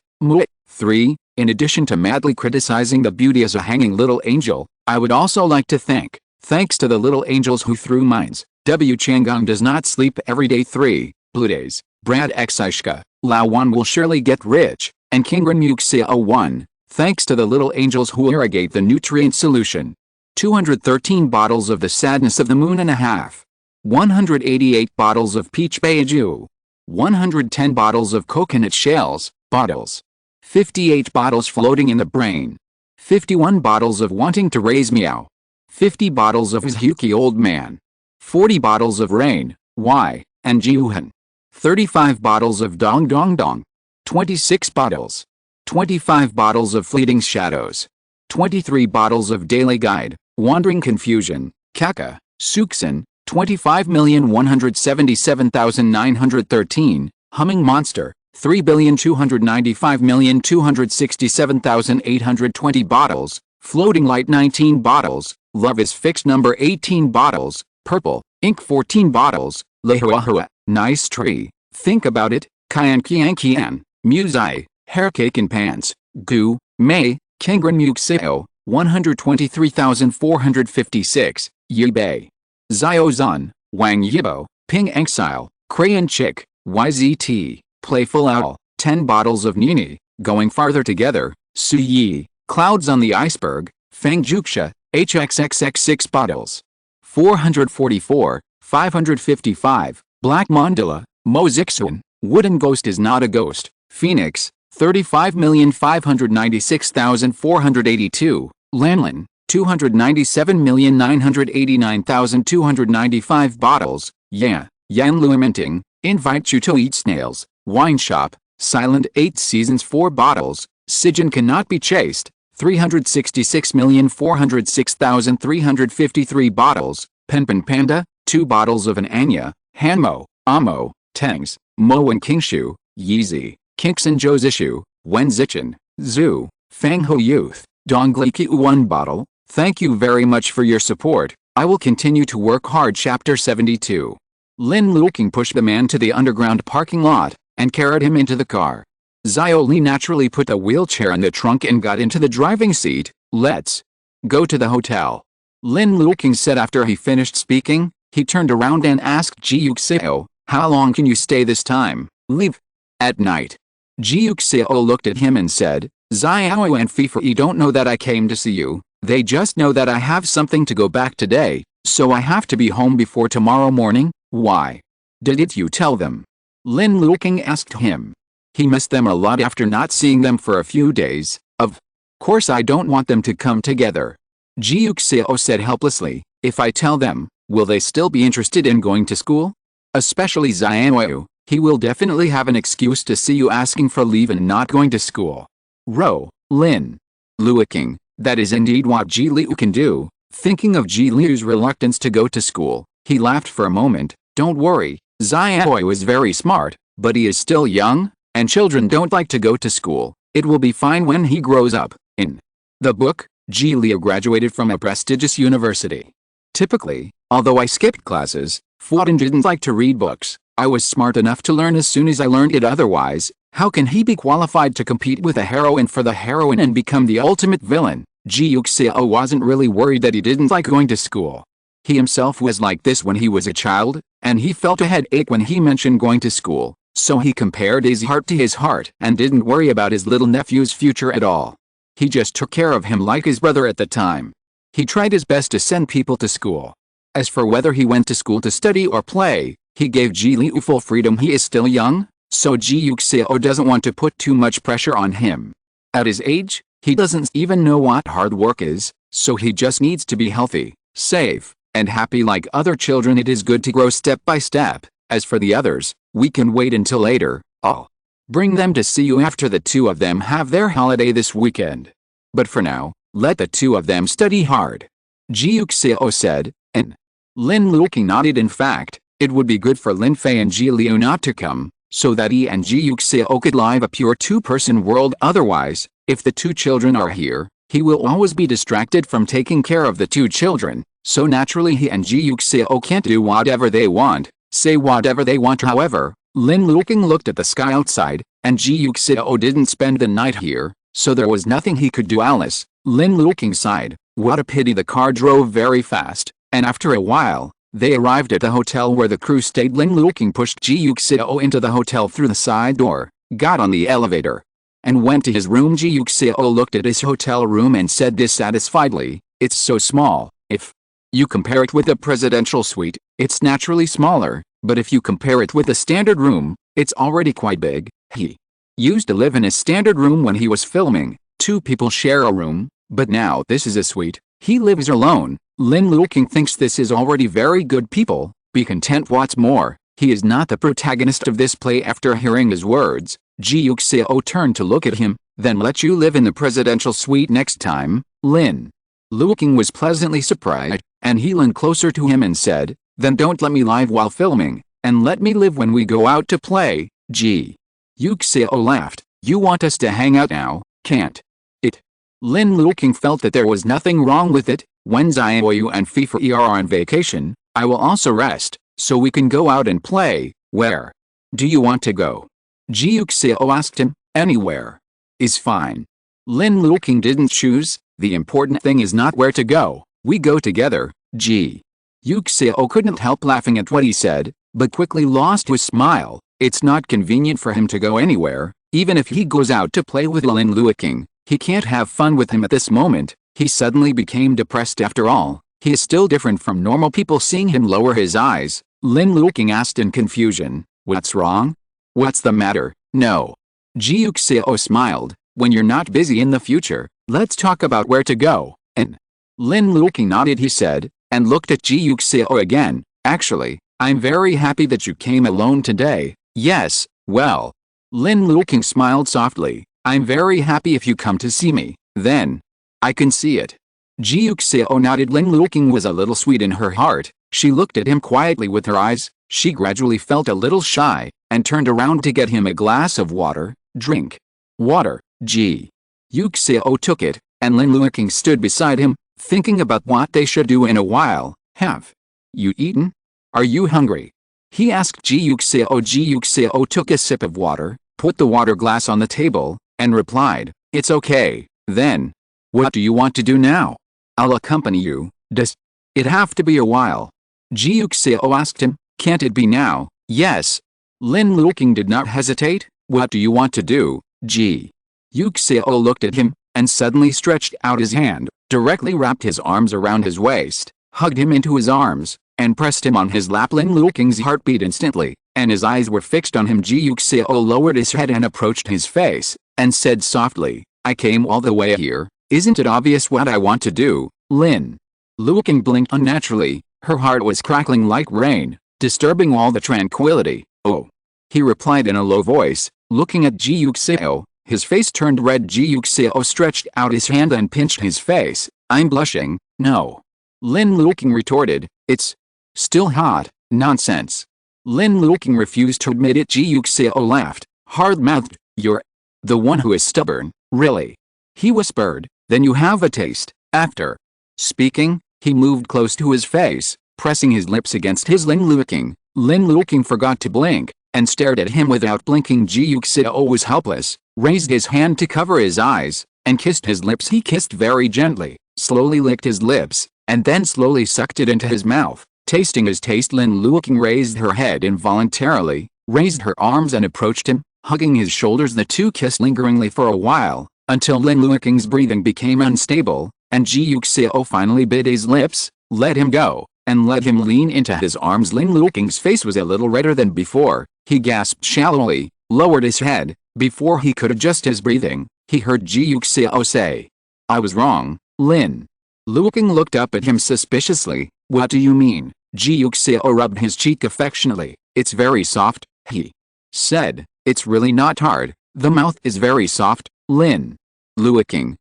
3. In addition to madly criticizing the beauty as a hanging little angel, I would also like to thanks to the little angels who threw mines. W. Chang'an does not sleep every day. 3. Blue days. Brad Xishka, Lao Wan will surely get rich, and Kingren Muxia 1. Thanks to the little angels who irrigate the nutrient solution. 213 bottles of the sadness of the moon and a half. 188 bottles of peach beiju. 110 bottles of coconut shells, bottles. 58 bottles floating in the brain. 51 bottles of wanting to raise meow. 50 bottles of his Huki old man. 40 bottles of rain, Y, and Jiuhan. 35 bottles of dong dong dong. 26 bottles. 25 bottles of fleeting shadows. 23 bottles of daily guide, wandering confusion, Kaka, Suksen. 25,177,913, humming monster. 3,295,267,820 bottles, floating light 19 bottles, love is fixed number 18 bottles, purple, ink 14 bottles, lehuahua, nice tree, think about it, kian kian kian, musai, hair cake and pants, gu, may, kengren muxeo, 123,456, yibei. Xiao Zun, Wang Yibo, Ping Exile, Crayon Chick, YZT, Playful Owl, 10 bottles of Nini, Going Farther Together, Su Yi, Clouds on the Iceberg, Feng Juxia, HXXX 6 bottles. 444, 555, Black Mandala, Mo Zixun, Wooden Ghost is not a ghost, Phoenix, 35,596,482, Lanlin. 297,989,295 bottles, yeah, Yan Luimenting, invite you to eat snails, wine shop, silent 8 seasons 4 bottles, Sijin cannot be chased, 366,406,353 bottles, Penpen Panda, 2 bottles of an Anya, Hanmo, Amo, Tangs, Mo and Kingshu, Yeezy, Kinkson Joe's issue, Wen Zichin, Zhu, Fangho Youth, Dongliki 1 bottle. Thank you very much for your support. I will continue to work hard. Chapter 72. Lin Luoqing pushed the man to the underground parking lot and carried him into the car. Xiao Li naturally put the wheelchair in the trunk and got into the driving seat. Let's go to the hotel, Lin Luoqing said after he finished speaking. He turned around and asked Ji Yuxiao, how long can you stay this time? Leave at night. Ji Yuxiao looked at him and said, Xiao and Fei don't know that I came to see you. They just know that I have something to go back today, so I have to be home before tomorrow morning. Why didn't you tell them? Lin Luoqing asked him. He missed them a lot after not seeing them for a few days. Of course I don't want them to come together. Ji Yuxiao said helplessly, if I tell them, will they still be interested in going to school? Especially Xiao, he will definitely have an excuse to see you asking for leave and not going to school. Lin Luoqing, that is indeed what Ji Liu can do. Thinking of Ji Liu's reluctance to go to school, he laughed for a moment. Don't worry, Xiao is very smart, but he is still young, and children don't like to go to school. It will be fine when he grows up. In the book, Ji Liu graduated from a prestigious university. Typically, although I skipped classes, Fudan didn't like to read books. I was smart enough to learn as soon as I learned it. Otherwise, how can he be qualified to compete with a heroine for the heroine and become the ultimate villain? Ji Yuxiao wasn't really worried that he didn't like going to school. He himself was like this when he was a child, and he felt a headache when he mentioned going to school, so he compared his heart to his heart and didn't worry about his little nephew's future at all. He just took care of him like his brother at the time. He tried his best to send people to school. As for whether he went to school to study or play, he gave Ji Liu full freedom. He is still young, so Ji Yuxiao doesn't want to put too much pressure on him. At his age, he doesn't even know what hard work is, so he just needs to be healthy, safe, and happy like other children. It is good to grow step by step. As for the others, we can wait until later. I'll bring them to see you after the two of them have their holiday this weekend. But for now, let the two of them study hard, Ji Yuxiao said, and Lin Luoqing nodded. In fact, it would be good for Lin Fei and Ji Liu not to come, so that he and Ji Yuxiao could live a pure two-person world. Otherwise, if the two children are here, he will always be distracted from taking care of the two children, so naturally he and Ji Yuxiao can't do whatever they want, say whatever they want. However, Lin Luoqing looked at the sky outside, and Ji Yuxiao didn't spend the night here, so there was nothing he could do. Alice, Lin Luoqing sighed. What a pity. The car drove very fast, and after a while, they arrived at the hotel where the crew stayed. Lin Luoqing pushed Ji Yuxiao into the hotel through the side door, got on the elevator, and went to his room. Ji Yuxiao looked at his hotel room and said dissatisfiedly, it's so small. If you compare it with a presidential suite, it's naturally smaller, but if you compare it with a standard room, it's already quite big. He used to live in a standard room when he was filming. Two people share a room, but now this is a suite. He lives alone. Lin Luoqing thinks this is already very good. People, be content. What's more, he is not the protagonist of this play. After hearing his words, Ji Yuxiao turned to look at him. Then let you live in the presidential suite next time. Lin Luoqing was pleasantly surprised, and he leaned closer to him and said, then don't let me live while filming, and let me live when we go out to play. Ji Yuxiao laughed. You want us to hang out now, can't it? Lin Luoqing felt that there was nothing wrong with it. When Xiao and Fei are on vacation, I will also rest, so we can go out and play. Where do you want to go? Ji Yuxiao asked him. Anywhere is fine. Lin Luoqing didn't choose. The important thing is not where to go. We go together. Ji Yuxiao couldn't help laughing at what he said, but quickly lost his smile. It's not convenient for him to go anywhere. Even if he goes out to play with Lin Luoqing, he can't have fun with him at this moment. He suddenly became depressed. After all, he is still different from normal people. Seeing him lower his eyes, Lin Luoqing asked in confusion, what's wrong? What's the matter? No. Ji Yuxiao smiled. When you're not busy in the future, let's talk about where to go. And Lin Luoqing nodded. He said, and looked at Ji Yuxiao again. Actually, I'm very happy that you came alone today. Yes, well. Lin Luoqing smiled softly. I'm very happy. If you come to see me, then I can see it. Ji Yuxiao nodded. Lin Luoqing was a little sweet in her heart. She looked at him quietly with her eyes. She gradually felt a little shy, and turned around to get him a glass of water. Drink water. Ji Yuxiao took it, and Lin Luoqing stood beside him, thinking about what they should do. In a while, Have you eaten? Are you hungry? He asked Ji Yuxiao. Ji Yuxiao took a sip of water, put the water glass on the table, and replied, "It's okay, then. What do you want to do now? I'll accompany you. Does it have to be a while?" Ji Yuxiao asked him. "Can't it be now?" "Yes." Lin Luoqing did not hesitate. "What do you want to do?" Ji Yuxiao looked at him, and suddenly stretched out his hand, directly wrapped his arms around his waist, hugged him into his arms, and pressed him on his lap. Lin Luoqing's heart beat instantly, and his eyes were fixed on him. Ji Yuxiao lowered his head and approached his face, and said softly, "I came all the way here. Isn't it obvious what I want to do?" Lin Luoqing blinked unnaturally. Her heart was crackling like rain, disturbing all the tranquility. "Oh," he replied in a low voice, looking at Ji Yuxiao. His face turned red. Ji Yuxiao stretched out his hand and pinched his face. "I'm blushing." "No," Lin Luoqing retorted. "It's still hot." "Nonsense." Lin Luoqing refused to admit it. Ji Yuxiao laughed, hard-mouthed. "You're the one who is stubborn, really," he whispered. "Then you have a taste." After speaking, he moved close to his face, pressing his lips against his. Lin Luoqing forgot to blink, and stared at him without blinking. Ji Yuxiao was helpless, raised his hand to cover his eyes, and kissed his lips. He kissed very gently, slowly licked his lips, and then slowly sucked it into his mouth, tasting his taste. Lin Luoqing raised her head involuntarily, raised her arms and approached him, hugging his shoulders. The two kissed lingeringly for a while, until Lin Luoqing's breathing became unstable, and Ji Yuxiao finally bit his lips, let him go, and let him lean into his arms. Lin Luoqing's face was a little redder than before. He gasped shallowly, lowered his head. Before he could adjust his breathing, he heard Ji Yuxiao say, "I was wrong." Lin Luoqing looked up at him suspiciously. "What do you mean?" Ji Yuxiao rubbed his cheek affectionately. "It's very soft," he said. "It's really not hard. The mouth is very soft." Lin Luoqing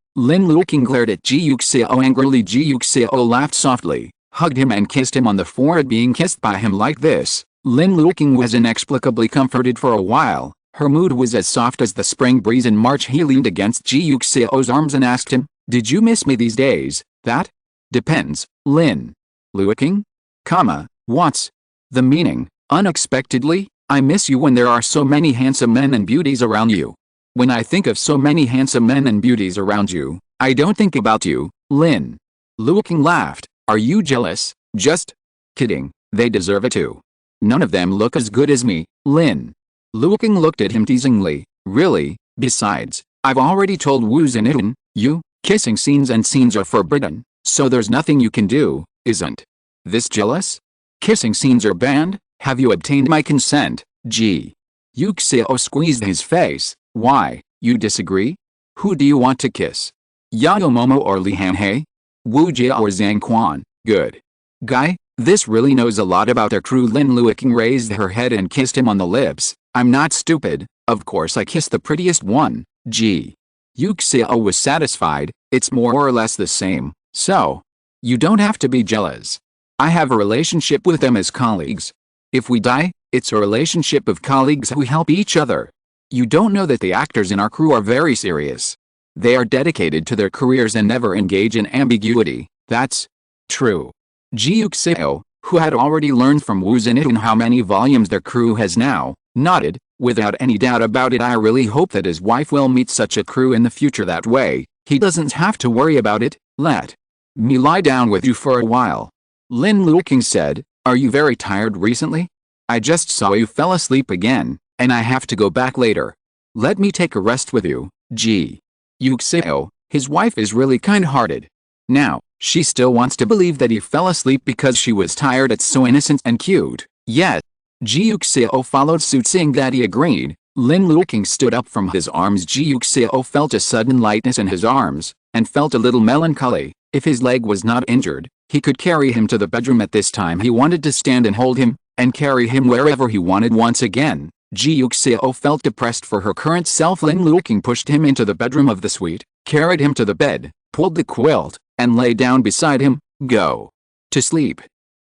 glared at Ji Yuxiao angrily. Ji Yuxiao laughed softly, hugged him and kissed him on the forehead. Being kissed by him like this, Lin Luoqing was inexplicably comforted for a while. Her mood was as soft as the spring breeze in March. He leaned against Ji Yuxiao's arms and asked him, "Did you miss me these days?" "That depends." Lin Luoqing, what's the meaning? Unexpectedly, I miss you when there are so many handsome men and beauties around you. When I think of so many handsome men and beauties around you, I don't think about you. Lin Luoqing laughed. "Are you jealous?" "Just kidding. They deserve it too. None of them look as good as me." Lin Luoqing looked at him teasingly. "Really? Besides, I've already told Wu Zhenyan, kissing scenes are forbidden, so there's nothing you can do. Isn't this jealous? Kissing scenes are banned. Have you obtained my consent?" Ji Yuxiao squeezed his face. "Why, you disagree? Who do you want to kiss? Yao Momo or Li Hanhei? Wu Jia or Zhang Quan?" "Good guy, this really knows a lot about their crew." Lin Luoqing raised her head and kissed him on the lips. "I'm not stupid, of course I kissed the prettiest one." Ji Yuxiao was satisfied. "It's more or less the same, so you don't have to be jealous. I have a relationship with them as colleagues. If we die, it's a relationship of colleagues who help each other. You don't know that the actors in our crew are very serious. They are dedicated to their careers and never engage in ambiguity." "That's true." Ji Yuxiao, who had already learned from Wu Zhenyan how many volumes their crew has now, nodded. "Without any doubt about it, I really hope that his wife will meet such a crew in the future. That way, he doesn't have to worry about it." "Let me lie down with you for a while," Lin Luoqing said. "Are you very tired recently? I just saw you fell asleep again, and I have to go back later. Let me take a rest with you." Ji Yuxiao, his wife is really kind-hearted. Now, she still wants to believe that he fell asleep because she was tired. It's so innocent and cute. Yet, Ji Yuxiao followed suit, saying that he agreed. Lin Luoqing stood up from his arms. Ji Yuxiao felt a sudden lightness in his arms, and felt a little melancholy. If his leg was not injured, he could carry him to the bedroom. At this time he wanted to stand and hold him, and carry him wherever he wanted. Once again, Ji Yuxiao felt depressed for her current self. Lin Luoqing pushed him into the bedroom of the suite, carried him to the bed, pulled the quilt, and lay down beside him. "Go to sleep,"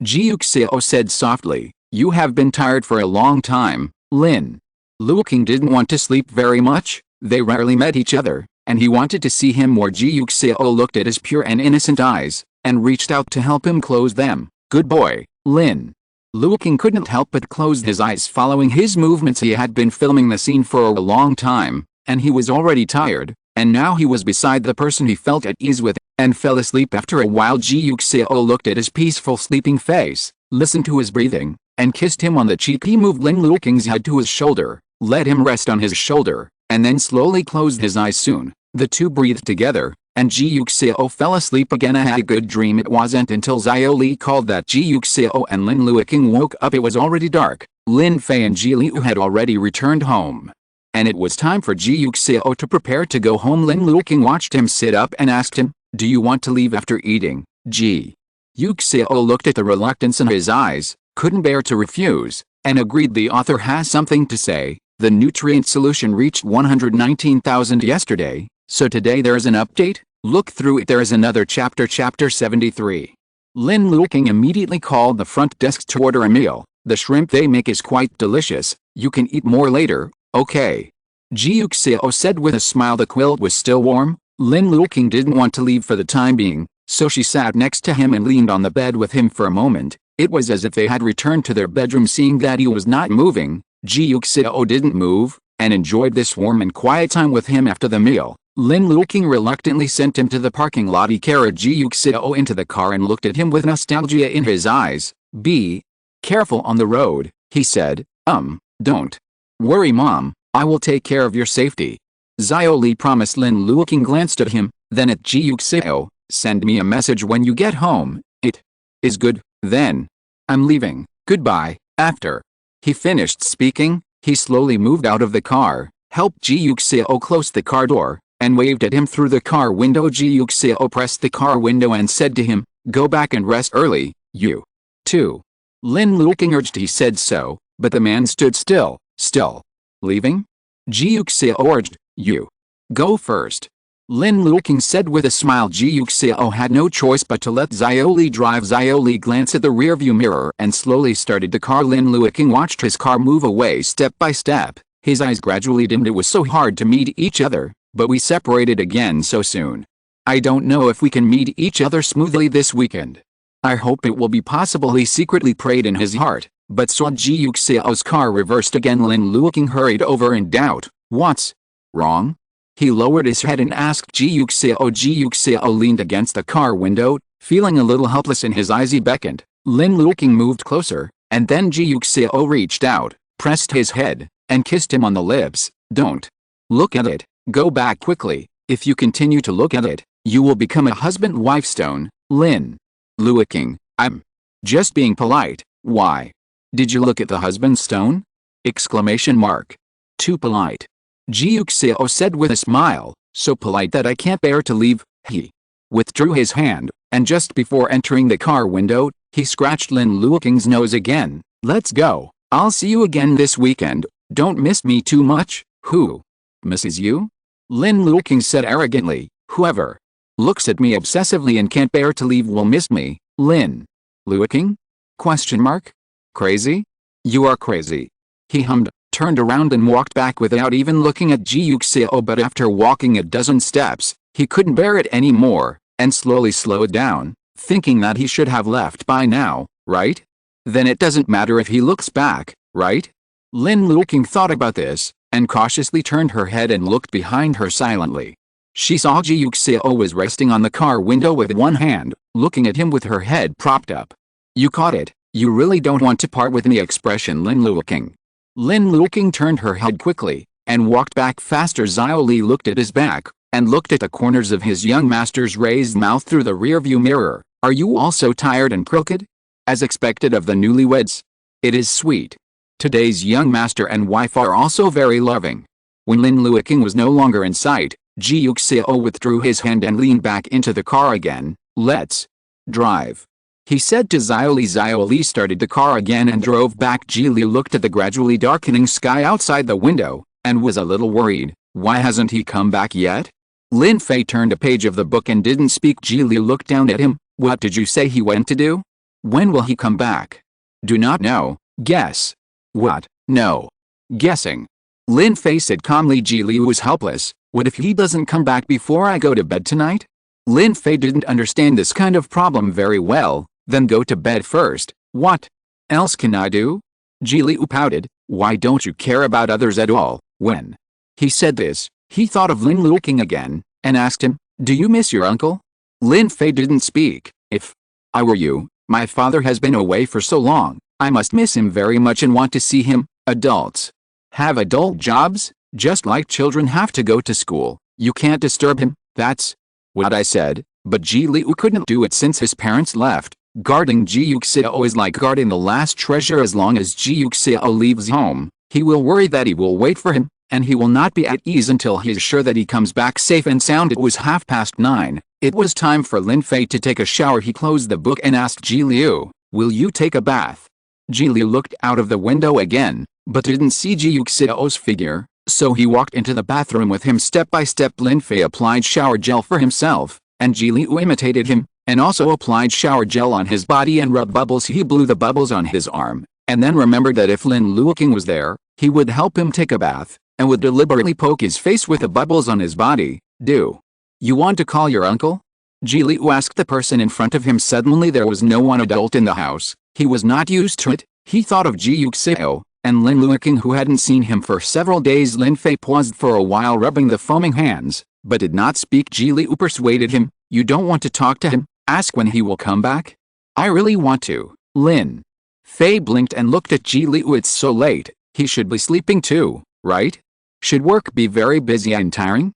Ji Yuxiao said softly. "You have been tired for a long time." Lin Luoqing didn't want to sleep very much. They rarely met each other, and he wanted to see him more. Ji Yuxiao looked at his pure and innocent eyes, and reached out to help him close them. Good boy, Lin. Luoqing couldn't help but close his eyes following his movements. He had been filming the scene for a long time, and he was already tired, and now he was beside the person he felt at ease with, and fell asleep after a while. Ji Yuxiao looked at his peaceful sleeping face, listened to his breathing, and kissed him on the cheek. He moved Lin Luoqing's head to his shoulder, let him rest on his shoulder, and then slowly closed his eyes. Soon, the two breathed together, and Ji Yuxiao fell asleep again. I had a good dream. It wasn't until Xiaoli called that Ji Yuxiao and Lin Luoqing woke up. It was already dark. Lin Fei and Ji Liu had already returned home, and it was time for Ji Yuxiao to prepare to go home. Lin Luoqing watched him sit up and asked him, "Do you want to leave after eating?" Ji Yuxiao looked at the reluctance in his eyes, couldn't bear to refuse, and agreed. The author has something to say. The nutrient solution reached 119,000 yesterday, so today there is an update. Look through it. There is another chapter. Chapter 73. Lin Luoqing immediately called the front desk to order a meal. The shrimp they make is quite delicious. You can eat more later, okay? Ji Yuxiao said with a smile. The quilt was still warm. Lin Luoqing didn't want to leave for the time being, so she sat next to him and leaned on the bed with him for a moment. It was as if they had returned to their bedroom. Seeing that he was not moving, Ji Yuxiao didn't move, and enjoyed this warm and quiet time with him. After the meal, Lin Luoqing reluctantly sent him to the parking lot. He carried Ji Yuxiao into the car and looked at him with nostalgia in his eyes. "Be careful on the road," he said. Don't worry, Mom. I will take care of your safety." Xiaoli promised. Lin Luoqing glanced at him, then at Ji Yuxiao. "Send me a message when you get home." "It is good, then. I'm leaving. Goodbye." After he finished speaking, he slowly moved out of the car, helped Ji Yuxiao close the car door, and waved at him through the car window. Ji Yuxiao pressed the car window and said to him, "Go back and rest early, you too." Lin Luoqing urged. He said so, but the man stood still. "Still leaving?" Ji Yuxiao urged. "You go first." Lin Luoqing said with a smile. Ji Yuxiao had no choice but to let Xiaoli drive. Xiaoli glanced at the rearview mirror and slowly started the car. Lin Luoqing watched his car move away step by step. His eyes gradually dimmed. It was so hard to meet each other, but we separated again so soon. I don't know if we can meet each other smoothly this weekend. I hope it will be possible. He secretly prayed in his heart, but saw Ji Yuxiao's car reversed again. Lin Luoqing hurried over in doubt. "What's wrong?" He lowered his head and asked Ji Yuxiao. Ji Yuxiao leaned against the car window, feeling a little helpless in his eyes. He beckoned. Lin Luoqing moved closer, and then Ji Yuxiao reached out, pressed his head, and kissed him on the lips. "Don't look at it. Go back quickly. If you continue to look at it, you will become a husband-wife stone." Lin Luoqing, "I'm just being polite." "Why did you look at the husband stone?" Exclamation mark. "Too polite," Ji Yuxiao said with a smile. "So polite that I can't bear to leave." He withdrew his hand, and just before entering the car window, he scratched Lin Luoqing's nose again. "Let's go. I'll see you again this weekend. Don't miss me too much." "Who misses you?" Lin Luoqing said arrogantly. "Whoever looks at me obsessively and can't bear to leave will miss me." Lin Luoqing? Question mark. "Crazy? You are crazy." He hummed, turned around and walked back without even looking at Ji Yuxiao. But after walking a dozen steps, he couldn't bear it anymore, and slowly slowed down, thinking that he should have left by now, right? Then it doesn't matter if he looks back, right? Lin Luoqing thought about this, and cautiously turned her head and looked behind her silently. She saw Ji Yuxiao was resting on the car window with one hand, looking at him with her head propped up. "You caught it. You really don't want to part with me." Expression Lin Luoqing. Lin Luoqing turned her head quickly, and walked back faster. Xiaoli looked at his back, and looked at the corners of his young master's raised mouth through the rearview mirror. "Are you also tired and crooked?" As expected of the newlyweds. It is sweet. Today's young master and wife are also very loving. When Lin Luoqing was no longer in sight, Ji Yuxiao withdrew his hand and leaned back into the car again. "Let's drive," he said to Xiaoli. Xiaoli started the car again and drove back. Ji Liu looked at the gradually darkening sky outside the window, and was a little worried. Why hasn't he come back yet? Lin Fei turned a page of the book and didn't speak. Ji Liu looked down at him. "What did you say he went to do? When will he come back?" "Do not know. Guess." "What? No guessing." Lin Fei said calmly. Ji Liu was helpless. "What if he doesn't come back before I go to bed tonight?" Lin Fei didn't understand this kind of problem very well, Then go to bed first. What else can I do? Ji Liu pouted. Why don't you care about others at all? When he said this, he thought of Lin Luoqing again, and asked him, do you miss your uncle? Lin Fei didn't speak. If I were you, my father has been away for so long, I must miss him very much and want to see him. Adults have adult jobs, just like children have to go to school. You can't disturb him. That's what I said, but Ji Liu couldn't do it since his parents left. Guarding Ji Yuxiao is like guarding the last treasure. As long as Ji Yuxiao leaves home, he will worry that he will wait for him, and he will not be at ease until he is sure that he comes back safe and sound. It was 9:30. It was time for Lin Fei to take a shower. He closed the book and asked Ji Liu, will you take a bath? Ji Liu looked out of the window again, but didn't see Ji Yuxiao's figure, so he walked into the bathroom with him step by step. Lin Fei applied shower gel for himself, and Ji Liu imitated him, and also applied shower gel on his body and rubbed bubbles. He blew the bubbles on his arm, and then remembered that if Lin Luoqing was there, he would help him take a bath, and would deliberately poke his face with the bubbles on his body. Do you want to call your uncle? Ji Liu asked the person in front of him. Suddenly there was no one adult in the house. He was not used to it. He thought of Ji Yuxiao and Lin Luoqing, who hadn't seen him for several days. Lin Fei paused for a while, rubbing the foaming hands, but did not speak. Ji Liu persuaded him. You don't want to talk to him? Ask when he will come back. I really want to. Lin Fei blinked and looked at Ji Liu. It's so late. He should be sleeping too, right? Should work be very busy and tiring?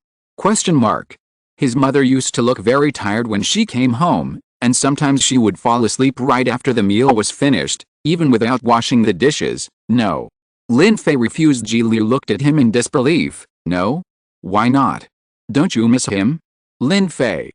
His mother used to look very tired when she came home, and sometimes she would fall asleep right after the meal was finished, even without washing the dishes. No. Lin Fei refused. Ji Liu looked at him in disbelief. No? Why not? Don't you miss him? Lin Fei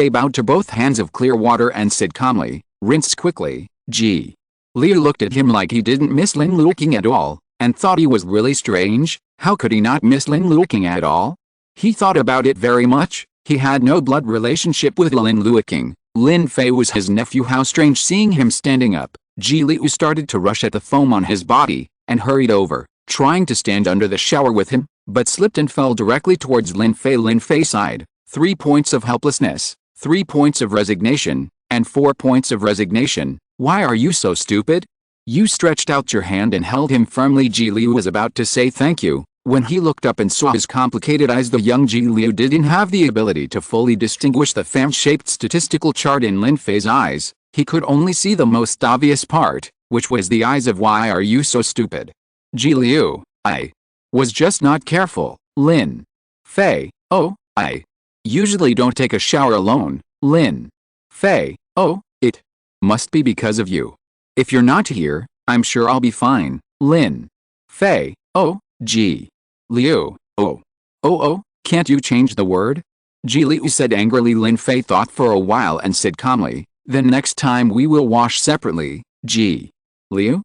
bowed to both hands of clear water and said calmly, rinse quickly. Ji Liu looked at him like he didn't miss Lin Luoqing at all, and thought he was really strange. How could he not miss Lin Luoqing at all? He thought about it very much. He had no blood relationship with Lin Luoqing. Lin Fei was his nephew. How strange seeing him standing up. Ji Liu started to rush at the foam on his body, and hurried over, trying to stand under the shower with him, but slipped and fell directly towards Lin Fei. Lin Fei sighed. 3 points of helplessness, 3 points of resignation, and 4 points of resignation. Why are you so stupid? You stretched out your hand and held him firmly. Ji Liu was about to say thank you, when he looked up and saw his complicated eyes. The young Ji Liu didn't have the ability to fully distinguish the fan-shaped statistical chart in Lin Fei's eyes. He could only see the most obvious part, which was the eyes of why are you so stupid? Ji Liu, I was just not careful. Lin Fei, oh, I usually don't take a shower alone. Lin Fei, oh, it must be because of you. If you're not here, I'm sure I'll be fine. Lin Fei, oh, Ji Liu, oh, can't you change the word? Ji Liu said angrily. Lin Fei thought for a while and said calmly, then next time we will wash separately. Ji Liu?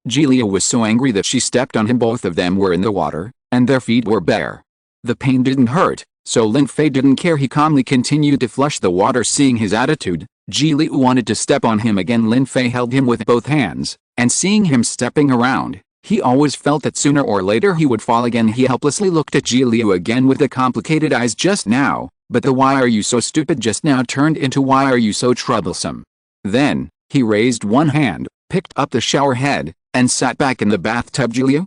Ji Liu was so angry that she stepped on him. Both of them were in the water, and their feet were bare. The pain didn't hurt, so Lin Fei didn't care. He calmly continued to flush the water. Seeing his attitude, Ji Liu wanted to step on him again. Lin Fei held him with both hands, and seeing him stepping around, he always felt that sooner or later he would fall again. He helplessly looked at Ji Liu again with the complicated eyes just now, but the why are you so stupid just now turned into why are you so troublesome. Then, he raised one hand, picked up the shower head, and sat back in the bathtub. Ji Liu?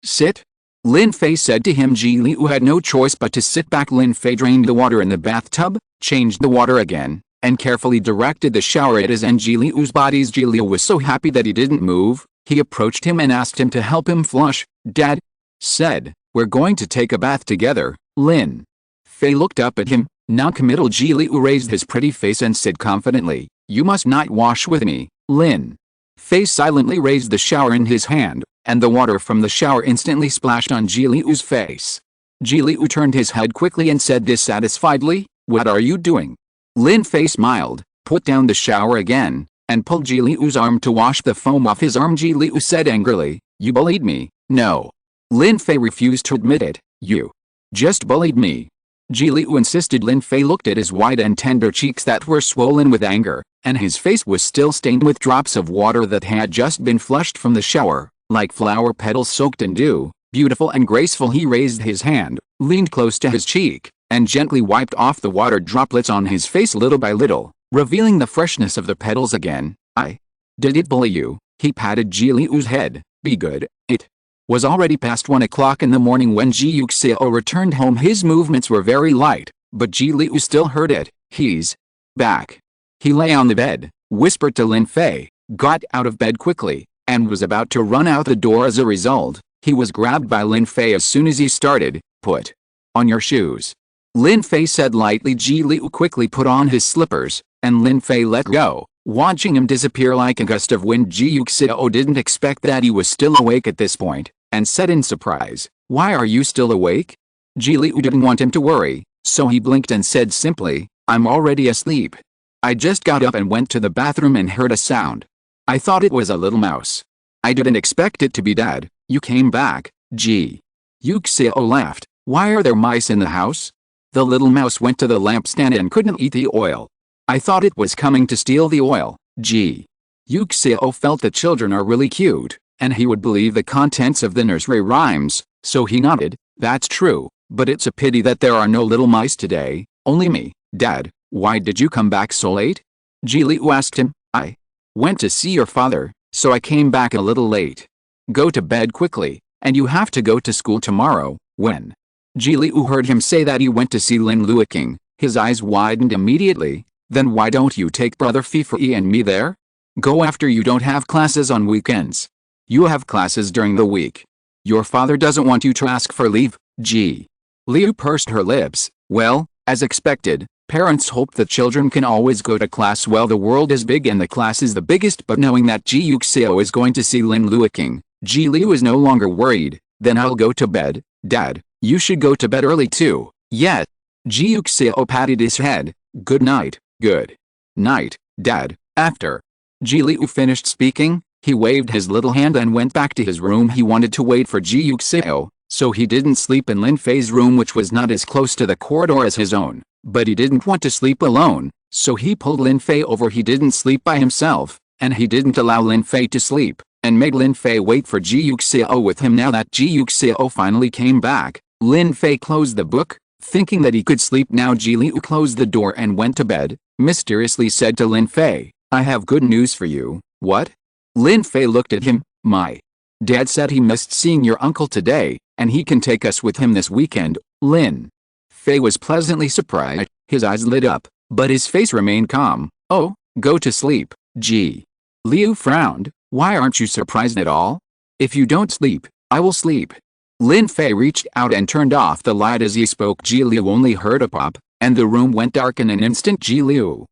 Sit? Lin Fei said to him. Ji Liu had no choice but to sit back. Lin Fei drained the water in the bathtub, changed the water again, and carefully directed the shower at his and Ji Liu's bodies. Ji Liu was so happy that he didn't move. He approached him and asked him to help him flush. Dad said, we're going to take a bath together. Lin Fei looked up at him, non-committal. Ji Liu raised his pretty face and said confidently, you must not wash with me. Lin Fei silently raised the shower in his hand, and the water from the shower instantly splashed on Ji Liu's face. Ji Liu turned his head quickly and said dissatisfiedly, what are you doing? Lin Fei smiled, put down the shower again, and pulled Ji Liu's arm to wash the foam off his arm. Ji Liu said angrily, you bullied me. No. Lin Fei refused to admit it. You just bullied me. Ji Liu insisted. Lin Fei looked at his white and tender cheeks that were swollen with anger, and his face was still stained with drops of water that had just been flushed from the shower, like flower petals soaked in dew. Beautiful and graceful, he raised his hand, leaned close to his cheek, and gently wiped off the water droplets on his face little by little, revealing the freshness of the petals again. I did it bully you, he patted Ji Liu's head. Be good. It was already past 1 o'clock in the morning when Ji Yuxiao returned home. His movements were very light, but Ji Liu still heard it. He's back. He lay on the bed, whispered to Lin Fei, got out of bed quickly, and was about to run out the door. As a result, he was grabbed by Lin Fei as soon as he started. Put on your shoes, Lin Fei said lightly. Ji Liu quickly put on his slippers, and Lin Fei let go, watching him disappear like a gust of wind. Ji Yuxiao didn't expect that he was still awake at this point, and said in surprise, "Why are you still awake?" Ji Liu didn't want him to worry, so he blinked and said simply, "I'm already asleep. I just got up and went to the bathroom and heard a sound. I thought it was a little mouse. I didn't expect it to be dead." "You came back?" Ji Yuxiao laughed. "Why are there mice in the house?" "The little mouse went to the lampstand and couldn't eat the oil. I thought it was coming to steal the oil." Ji Yuxiao felt the children are really cute, and he would believe the contents of the nursery rhymes, so he nodded. "That's true, but it's a pity that there are no little mice today, only me." "Dad, why did you come back so late?" Ji Liu asked him. "I went to see your father, so I came back a little late." "Go to bed quickly, and you have to go to school tomorrow." When Ji Liu heard him say that he went to see Lin Luoqing, his eyes widened immediately. "Then why don't you take brother Fei and me there? Go after you don't have classes on weekends. You have classes during the week. Your father doesn't want you to ask for leave." Ji Liu pursed her lips. "Well, as expected, parents hope the children can always go to class. Well, the world is big and the class is the biggest." But knowing that Ji Yuxiao is going to see Lin Luoqing, Ji Liu is no longer worried. "Then I'll go to bed. Dad, you should go to bed early too." "Yes." Ji Yuxiao patted his head. "Good night." "Good night, Dad." After Ji Liu finished speaking, he waved his little hand and went back to his room. He wanted to wait for Ji Yuxiao, so he didn't sleep in Lin Fei's room, which was not as close to the corridor as his own. But he didn't want to sleep alone, so he pulled Lin Fei over. He didn't sleep by himself, and he didn't allow Lin Fei to sleep, and made Lin Fei wait for Ji Yuxiao with him. Now that Ji Yuxiao finally came back, Lin Fei closed the book, thinking that he could sleep now. Ji Liu closed the door and went to bed, mysteriously said to Lin Fei, "I have good news for you." "What?" Lin Fei looked at him. "My dad said he missed seeing your uncle today, and he can take us with him this weekend." Lin Fei was pleasantly surprised. His eyes lit up, but his face remained calm. "Oh, go to sleep." Ji Liu frowned. "Why aren't you surprised at all?" "If you don't sleep, I will sleep." Lin Fei reached out and turned off the light. As he spoke, Ji Liu only heard a pop, and the room went dark in an instant. Ji Liu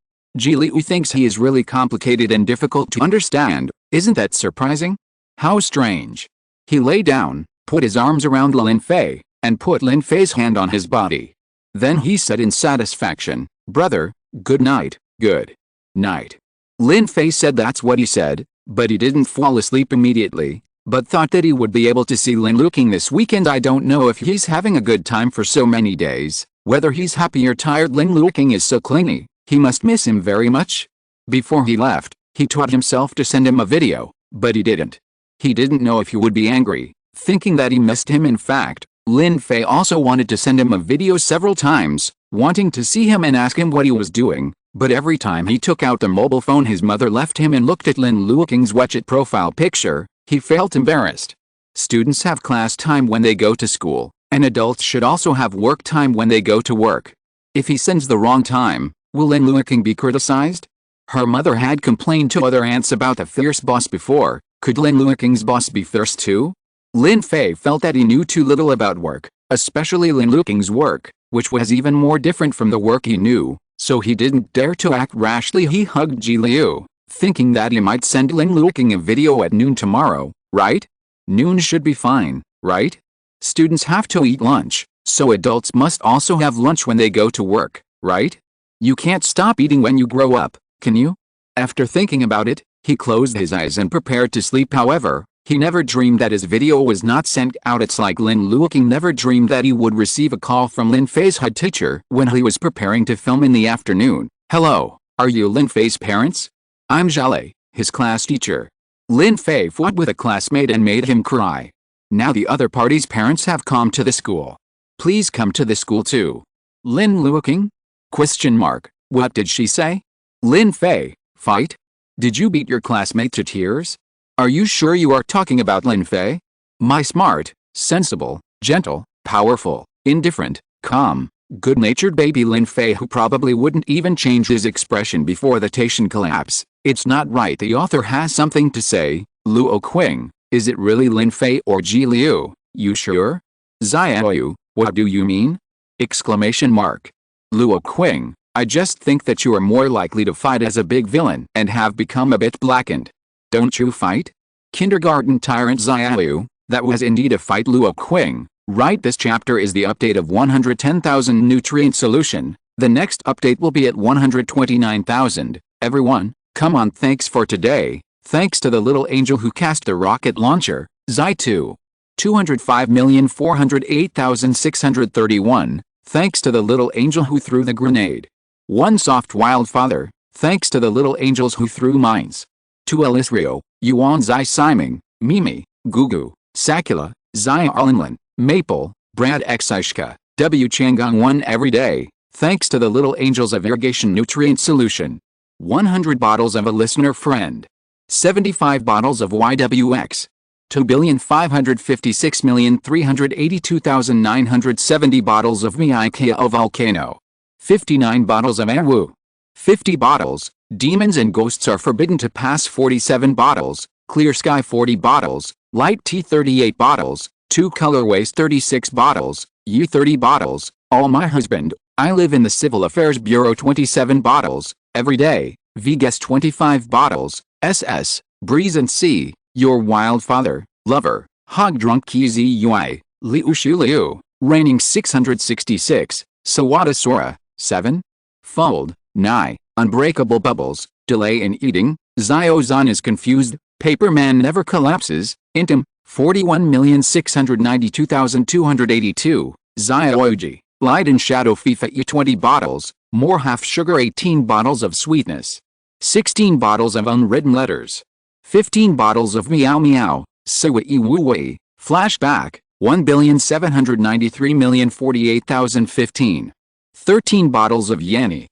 thinks he is really complicated and difficult to understand. Isn't that surprising? How strange. He lay down, put his arms around Lin Fei, and put Lin Fei's hand on his body. Then he said in satisfaction, "Brother, good night." "Good night." Lin Fei said that's what he said, but he didn't fall asleep immediately, but thought that he would be able to see Lin Luoqing this weekend. I don't know if he's having a good time for so many days, whether he's happy or tired. Lin Luoqing is so clingy, he must miss him very much. Before he left, he taught himself to send him a video, but he didn't. He didn't know if he would be angry, thinking that he missed him. In fact, Lin Fei also wanted to send him a video several times, wanting to see him and ask him what he was doing, but every time he took out the mobile phone his mother left him and looked at Lin Luoqing's WeChat profile picture, he felt embarrassed. Students have class time when they go to school, and adults should also have work time when they go to work. If he sends the wrong time, will Lin Luoqing be criticized? Her mother had complained to other aunts about the fierce boss before. Could Lin Luoqing's boss be fierce too? Lin Fei felt that he knew too little about work, especially Lin Luoqing's work, which was even more different from the work he knew, so he didn't dare to act rashly. He hugged Ji Liu, thinking that he might send Lin Luoqing a video at noon tomorrow, right? Noon should be fine, right? Students have to eat lunch, so adults must also have lunch when they go to work, right? You can't stop eating when you grow up, can you? After thinking about it, he closed his eyes and prepared to sleep. However, he never dreamed that his video was not sent out. It's like Lin Luoqing never dreamed that he would receive a call from Lin Fei's head teacher when he was preparing to film in the afternoon. "Hello, are you Lin Fei's parents? I'm Zhale, his class teacher." Lin Fei fought with a classmate and made him cry. Now the other party's parents have come to the school. "Please come to the school too." Lin Luoqing? Question mark. What did she say? Lin Fei, fight? Did you beat your classmate to tears? Are you sure you are talking about Lin Fei? My smart, sensible, gentle, powerful, indifferent, calm, good-natured baby Lin Fei who probably wouldn't even change his expression before the Taishan collapse. It's not right. The author has something to say. Luoqing, is it really Lin Fei or Ji Liu? You sure? Xiaoyu, what do you mean? Exclamation mark. Luoqing, I just think that you are more likely to fight as a big villain and have become a bit blackened. Don't you fight? Kindergarten tyrant Xiaoyu, that was indeed a fight. Luoqing, right, this chapter is the update of 110,000 nutrient solution. The next update will be at 129,000. Everyone, come on, thanks for today. Thanks to the little angel who cast the rocket launcher, Xi2. 205,408,631. Thanks to the little angel who threw the grenade. One soft wildfather. Thanks to the little angels who threw mines. To Elisrio, Yuan Zai Siming, Mimi, Gugu, Sakula, Zia Alinlin, Maple, Brad Xishka, W Chang'an 1 every day. Thanks to the little angels of irrigation nutrient solution. 100 bottles of a listener friend. 75 bottles of YWX. 2,556,382,970 bottles of Miikao Volcano. 59 bottles of Awu. 50 bottles, Demons and Ghosts are forbidden to pass. 47 bottles, Clear Sky 40 bottles, Light Tea 38 bottles, 2 Colorways 36 bottles, You 30 bottles, All My Husband, I Live in the Civil Affairs Bureau 27 bottles, Every Day, Vegas 25 bottles, SS, Breeze and Sea, Your Wild Father, Lover, Hog Drunk Kzui, Liu Shu Liu, Reigning 666, Sawada Sora, 7. Fold, Nigh, Unbreakable Bubbles, Delay in Eating, Zio-zan is confused, Paperman never collapses, Intim, 41,692,282, Zio-oji, Light and Shadow FIFA E20 bottles, More Half Sugar 18 bottles of Sweetness, 16 bottles of Unwritten Letters, 15 bottles of Meow Meow, Siwai Wu Wei, Flashback, 1,793,048,015. 13 bottles of Yanni,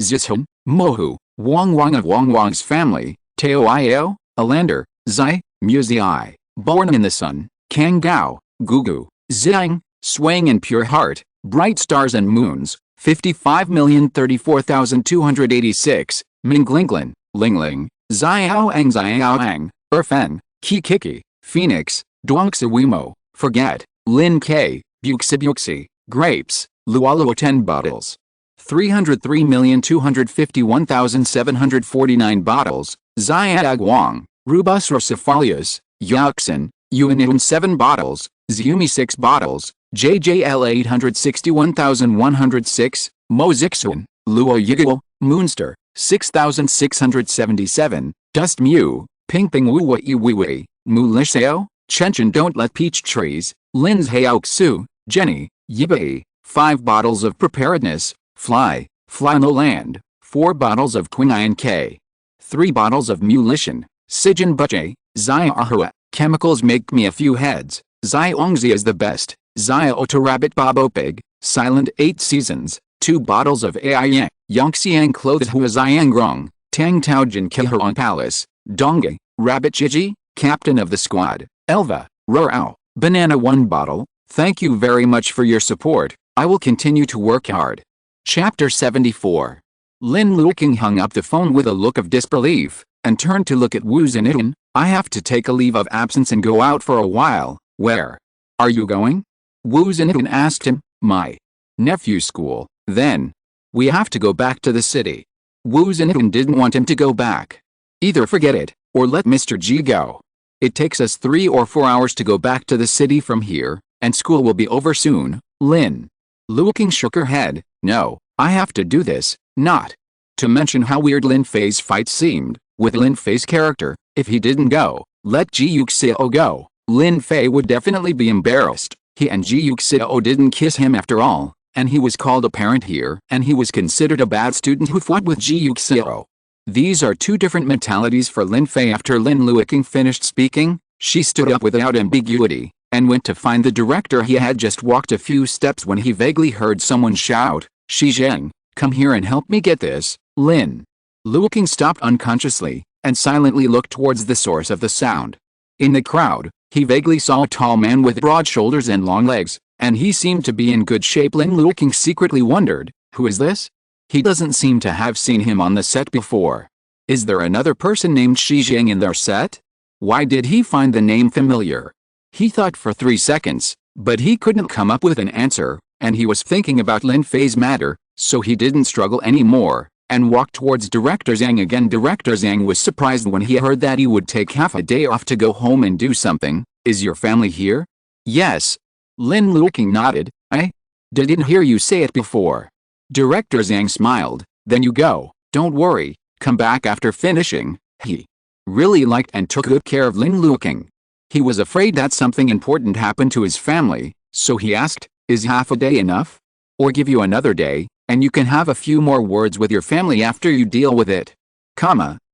Zishun, Mohu, Wang Wang of Wang Wang's family, Teo Io, Alander, Zai, Musei, Born in the Sun, Kang Gao, Gugu, Zhang, Swaying in Pure Heart, Bright Stars and Moons, 55,034,286, Minglinglin, Lingling, Xiaoang, Erfeng, Kiki, Phoenix, Duangsa Forget, Lin K, Buxi, Grapes, Luoluo 10 bottles. 303,251,749 bottles, Xiadag Wang, Rubus Rocephalias, Yuxin, Yuanun 7 bottles, Xiumi 6 bottles, JJL 861,106, Mo Zixun, Luo Yiguo, Moonster, 6,677, Dust Mu, Pingping Wu Wei, Mu Lishao, Chenchen Don't Let Peach Trees, Lin's Haoxu, Jenny, Yibei, 5 bottles of Preparedness, Fly No Land, 4 bottles of Quinine K, 3 bottles of Mulishan, Sijin Butche, Zia Ahua, Chemicals Make Me a Few Heads, Zia Ongzi is the best, Zia Ota Rabbit Bob Opig, Silent 8 Seasons, 2 bottles of Ai Yongxiang Clothes Hua Xiangrong, Tang Taojin Kehuan Palace, Dongge, Rabbit Gigi, Captain of the Squad, Elva, Rorao, Banana 1 bottle. Thank you very much for your support, I will continue to work hard. Chapter 74. Lin Luoqing hung up the phone with a look of disbelief, and turned to look at Wu Zinitan. I have to take a leave of absence and go out for a while. Where are you going? Wu Zinitan asked him. My nephew's school. Then we have to go back to the city. Wu Zinitan didn't want him to go back. Either forget it, or let Mr. Ji go. It takes us 3 or 4 hours to go back to the city from here, and school will be over soon. Lin Luoqing shook her head. No, I have to do this. Not to mention how weird Lin Fei's fight seemed, with Lin Fei's character. If he didn't go, let Ji Yuxiao go, Lin Fei would definitely be embarrassed. He and Ji Yuxiao didn't kiss him after all, and he was called a parent here, and he was considered a bad student who fought with Ji Yuxiao. These are 2 different mentalities for Lin Fei. After Lin Luoqing finished speaking, she stood up without ambiguity, and went to find the director. He had just walked a few steps when he vaguely heard someone shout, "Shizheng, come here and help me get this." Lin Luoqing stopped unconsciously, and silently looked towards the source of the sound. In the crowd, he vaguely saw a tall man with broad shoulders and long legs, and he seemed to be in good shape. Lin Luoqing secretly wondered, who is this? He doesn't seem to have seen him on the set before. Is there another person named Shizheng in their set? Why did he find the name familiar? He thought for 3 seconds, but he couldn't come up with an answer, and he was thinking about Lin Fei's matter, so he didn't struggle anymore, and walked towards Director Zhang again. Director Zhang was surprised when he heard that he would take half a day off to go home and do something. Is your family here? Yes. Lin Luoqing nodded. I didn't hear you say it before. Director Zhang smiled. Then you go. Don't worry, come back after finishing. He really liked and took good care of Lin Luoqing. He was afraid that something important happened to his family, so he asked, is half a day enough? Or give you another day, and you can have a few more words with your family after you deal with it.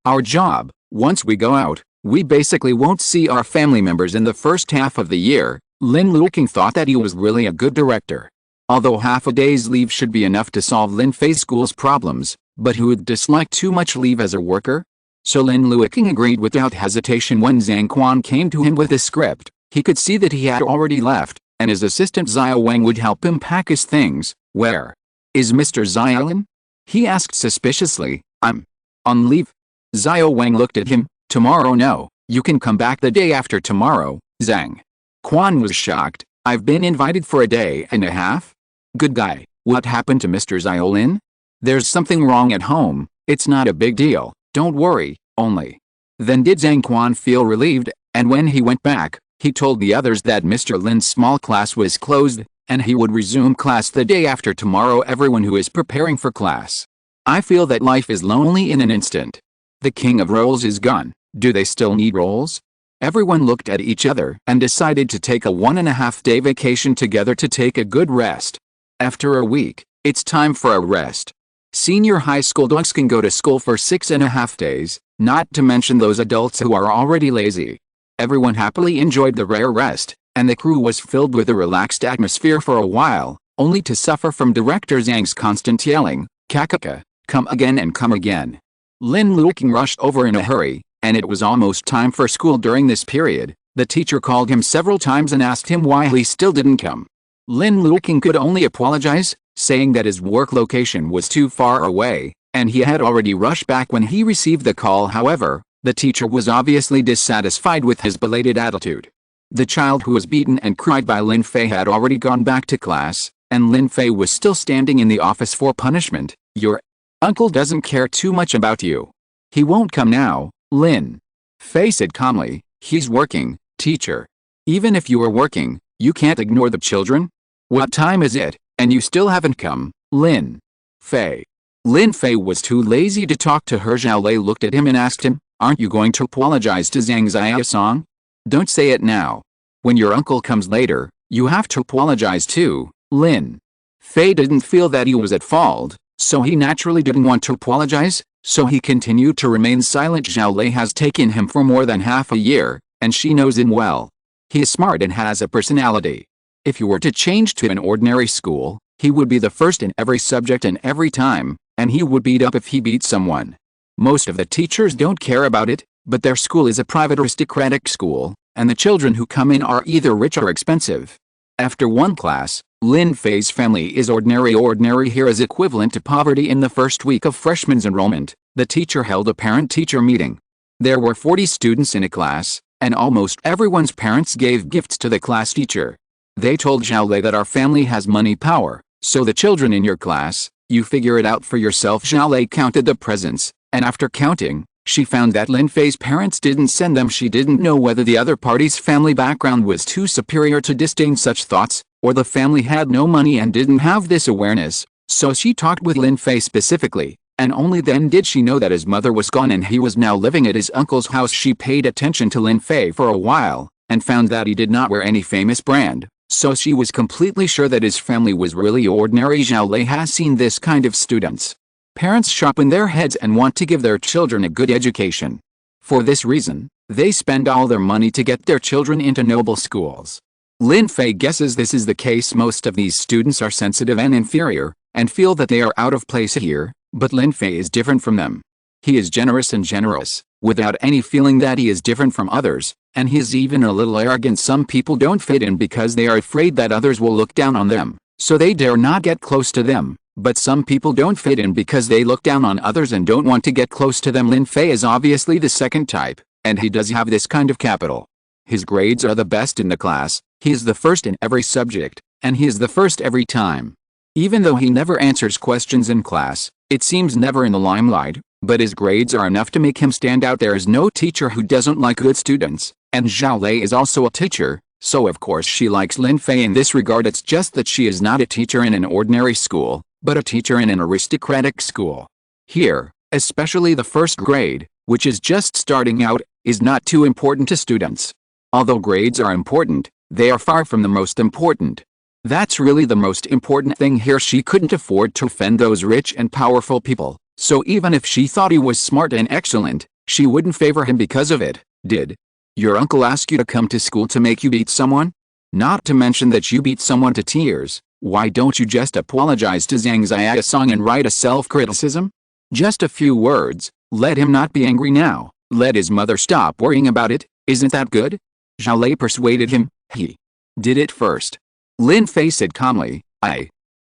Our job, once we go out, we basically won't see our family members in the first half of the year. Lin Luoqing thought that he was really a good director. Although half a day's leave should be enough to solve Lin Fei's school's problems, but who would dislike too much leave as a worker? So Lin Luoqing agreed without hesitation. When Zhang Quan came to him with the script, he could see that he had already left, and his assistant Xiao Wang would help him pack his things. Where is Mr. Xiaolin? He asked suspiciously. I'm on leave. Xiao Wang looked at him. Tomorrow? No, you can come back the day after tomorrow. Zhang Quan was shocked. I've been invited for a day and a half? Good guy. What happened to Mr. Xiaolin? There's something wrong at home. It's not a big deal. Don't worry, only. Then did Zhang Quan feel relieved, and when he went back, he told the others that Mr. Lin's small class was closed, and he would resume class the day after tomorrow. Everyone who is preparing for class. I feel that life is lonely in an instant. The king of roles is gone. Do they still need roles? Everyone looked at each other and decided to take a 1.5-day vacation together to take a good rest. After a week, it's time for a rest. Senior high school dogs can go to school for 6.5 days, not to mention those adults who are already lazy. Everyone happily enjoyed the rare rest, and the crew was filled with a relaxed atmosphere for a while, only to suffer from Director Zhang's constant yelling, "Kakaka, come again and come again." Lin Luoqing rushed over in a hurry, and it was almost time for school. During this period, the teacher called him several times and asked him why he still didn't come. Lin Luoqing could only apologize, saying that his work location was too far away, and he had already rushed back when he received the call. However, the teacher was obviously dissatisfied with his belated attitude. The child who was beaten and cried by Lin Fei had already gone back to class, and Lin Fei was still standing in the office for punishment. Your uncle doesn't care too much about you. He won't come now, Lin Fei said calmly. He's working, teacher. Even if you are working, you can't ignore the children. What time is it, and you still haven't come, Lin Fei? Lin Fei was too lazy to talk to her. Zhao Lei looked at him and asked him, aren't you going to apologize to Zhang Xiaosong? Don't say it now. When your uncle comes later, you have to apologize too. Lin Fei didn't feel that he was at fault, so he naturally didn't want to apologize, so he continued to remain silent. Zhao Lei has taken him for more than half a year, and she knows him well. He is smart and has a personality. If you were to change to an ordinary school, he would be the first in every subject and every time, and he would beat up if he beat someone. Most of the teachers don't care about it, but their school is a private aristocratic school, and the children who come in are either rich or expensive. After one class, Lin Fei's family is ordinary. Ordinary here is equivalent to poverty. In the first week of freshman's enrollment, the teacher held a parent-teacher meeting. There were 40 students in a class, and almost everyone's parents gave gifts to the class teacher. They told Zhao Lei that our family has money power, so the children in your class, you figure it out for yourself. Zhao Lei counted the presents, and after counting, she found that Lin Fei's parents didn't send them. She didn't know whether the other party's family background was too superior to disdain such thoughts, or the family had no money and didn't have this awareness, so she talked with Lin Fei specifically, and only then did she know that his mother was gone and he was now living at his uncle's house. She paid attention to Lin Fei for a while, and found that he did not wear any famous brand, so she was completely sure that his family was really ordinary. Zhao Lei has seen this kind of students. Parents sharpen their heads and want to give their children a good education. For this reason, they spend all their money to get their children into noble schools. Lin Fei guesses this is the case. Most of these students are sensitive and inferior, and feel that they are out of place here, but Lin Fei is different from them. He is generous and generous, without any feeling that he is different from others, and he is even a little arrogant. Some people don't fit in because they are afraid that others will look down on them, so they dare not get close to them. But some people don't fit in because they look down on others and don't want to get close to them. Lin Fei is obviously the second type, and he does have this kind of capital. His grades are the best in the class, he is the first in every subject, and he is the first every time. Even though he never answers questions in class, it seems never in the limelight, but his grades are enough to make him stand out. There is no teacher who doesn't like good students, and Zhao Lei is also a teacher, so of course she likes Lin Fei in this regard. It's just that she is not a teacher in an ordinary school, but a teacher in an aristocratic school. Here, especially the first grade, which is just starting out, is not too important to students. Although grades are important, they are far from the most important. That's really the most important thing here. She couldn't afford to offend those rich and powerful people, so even if she thought he was smart and excellent, she wouldn't favor him because of it. Did your uncle ask you to come to school to make you beat someone? Not to mention that you beat someone to tears. Why don't you just apologize to Zhang Xiaosong and write a self-criticism? Just a few words, let him not be angry now, let his mother stop worrying about it, isn't that good? Zhao Lei persuaded him. He did it first. Lin Fei said calmly.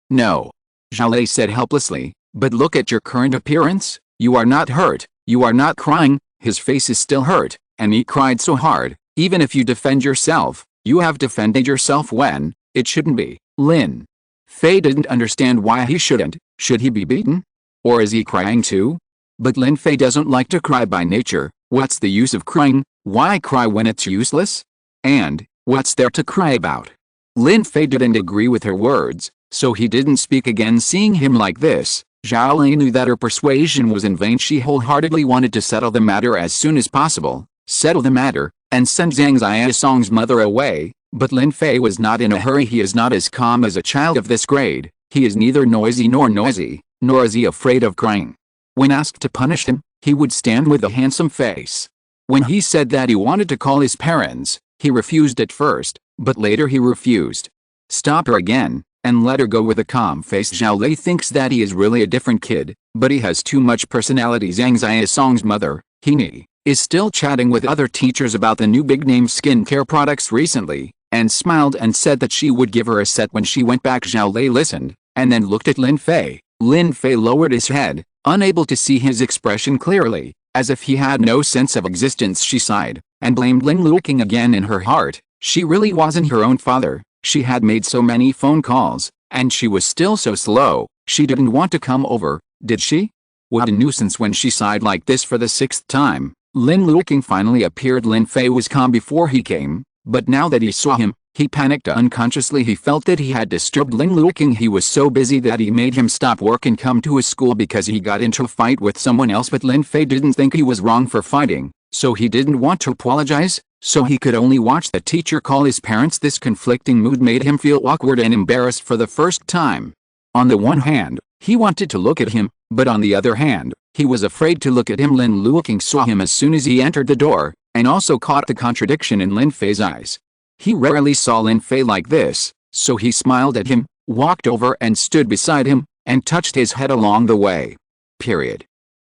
No. Zhao Lei said helplessly, but look at your current appearance, you are not hurt, you are not crying. His face is still hurt, and he cried so hard. Even if you defend yourself, you have defended yourself when it shouldn't be. Lin Fei didn't understand why he shouldn't. Should he be beaten? Or is he crying too? But Lin Fei doesn't like to cry by nature. What's the use of crying? Why cry when it's useless? And what's there to cry about? Lin Fei didn't agree with her words, so he didn't speak again. Seeing him like this, Zhao Lei knew that her persuasion was in vain. She wholeheartedly wanted to settle the matter as soon as possible, settle the matter, and send Zhang Xiaosong's mother away. But Lin Fei was not in a hurry. He is not as calm as a child of this grade. He is neither noisy, nor is he afraid of crying. When asked to punish him, he would stand with a handsome face. When he said that he wanted to call his parents, he refused at first, but later he refused. Stop her again, and let her go with a calm face. Zhao Lei thinks that he is really a different kid, but he has too much personality. Zhang Xiaosong's mother, Hini, is still chatting with other teachers about the new big-name skincare products recently, and smiled and said that she would give her a set when she went back. Zhao Lei listened, and then looked at Lin Fei. Lin Fei lowered his head, unable to see his expression clearly, as if he had no sense of existence. She sighed, and blamed Lin Luoqing again in her heart. She really wasn't her own father. She had made so many phone calls, and she was still so slow. She didn't want to come over, did she? What a nuisance. When she sighed like this for the 6th time, Lin Luoqing finally appeared. Lin Fei was calm before he came, but now that he saw him, he panicked unconsciously. He felt that he had disturbed Lin Luoqing. He was so busy that he made him stop work and come to his school because he got into a fight with someone else. But Lin Fei didn't think he was wrong for fighting, so he didn't want to apologize, so he could only watch the teacher call his parents. This conflicting mood made him feel awkward and embarrassed for the first time. On the one hand, he wanted to look at him, but on the other hand, he was afraid to look at him. Lin Luoqing saw him as soon as he entered the door, and also caught the contradiction in Lin Fei's eyes. He rarely saw Lin Fei like this, so he smiled at him, walked over and stood beside him, and touched his head along the way.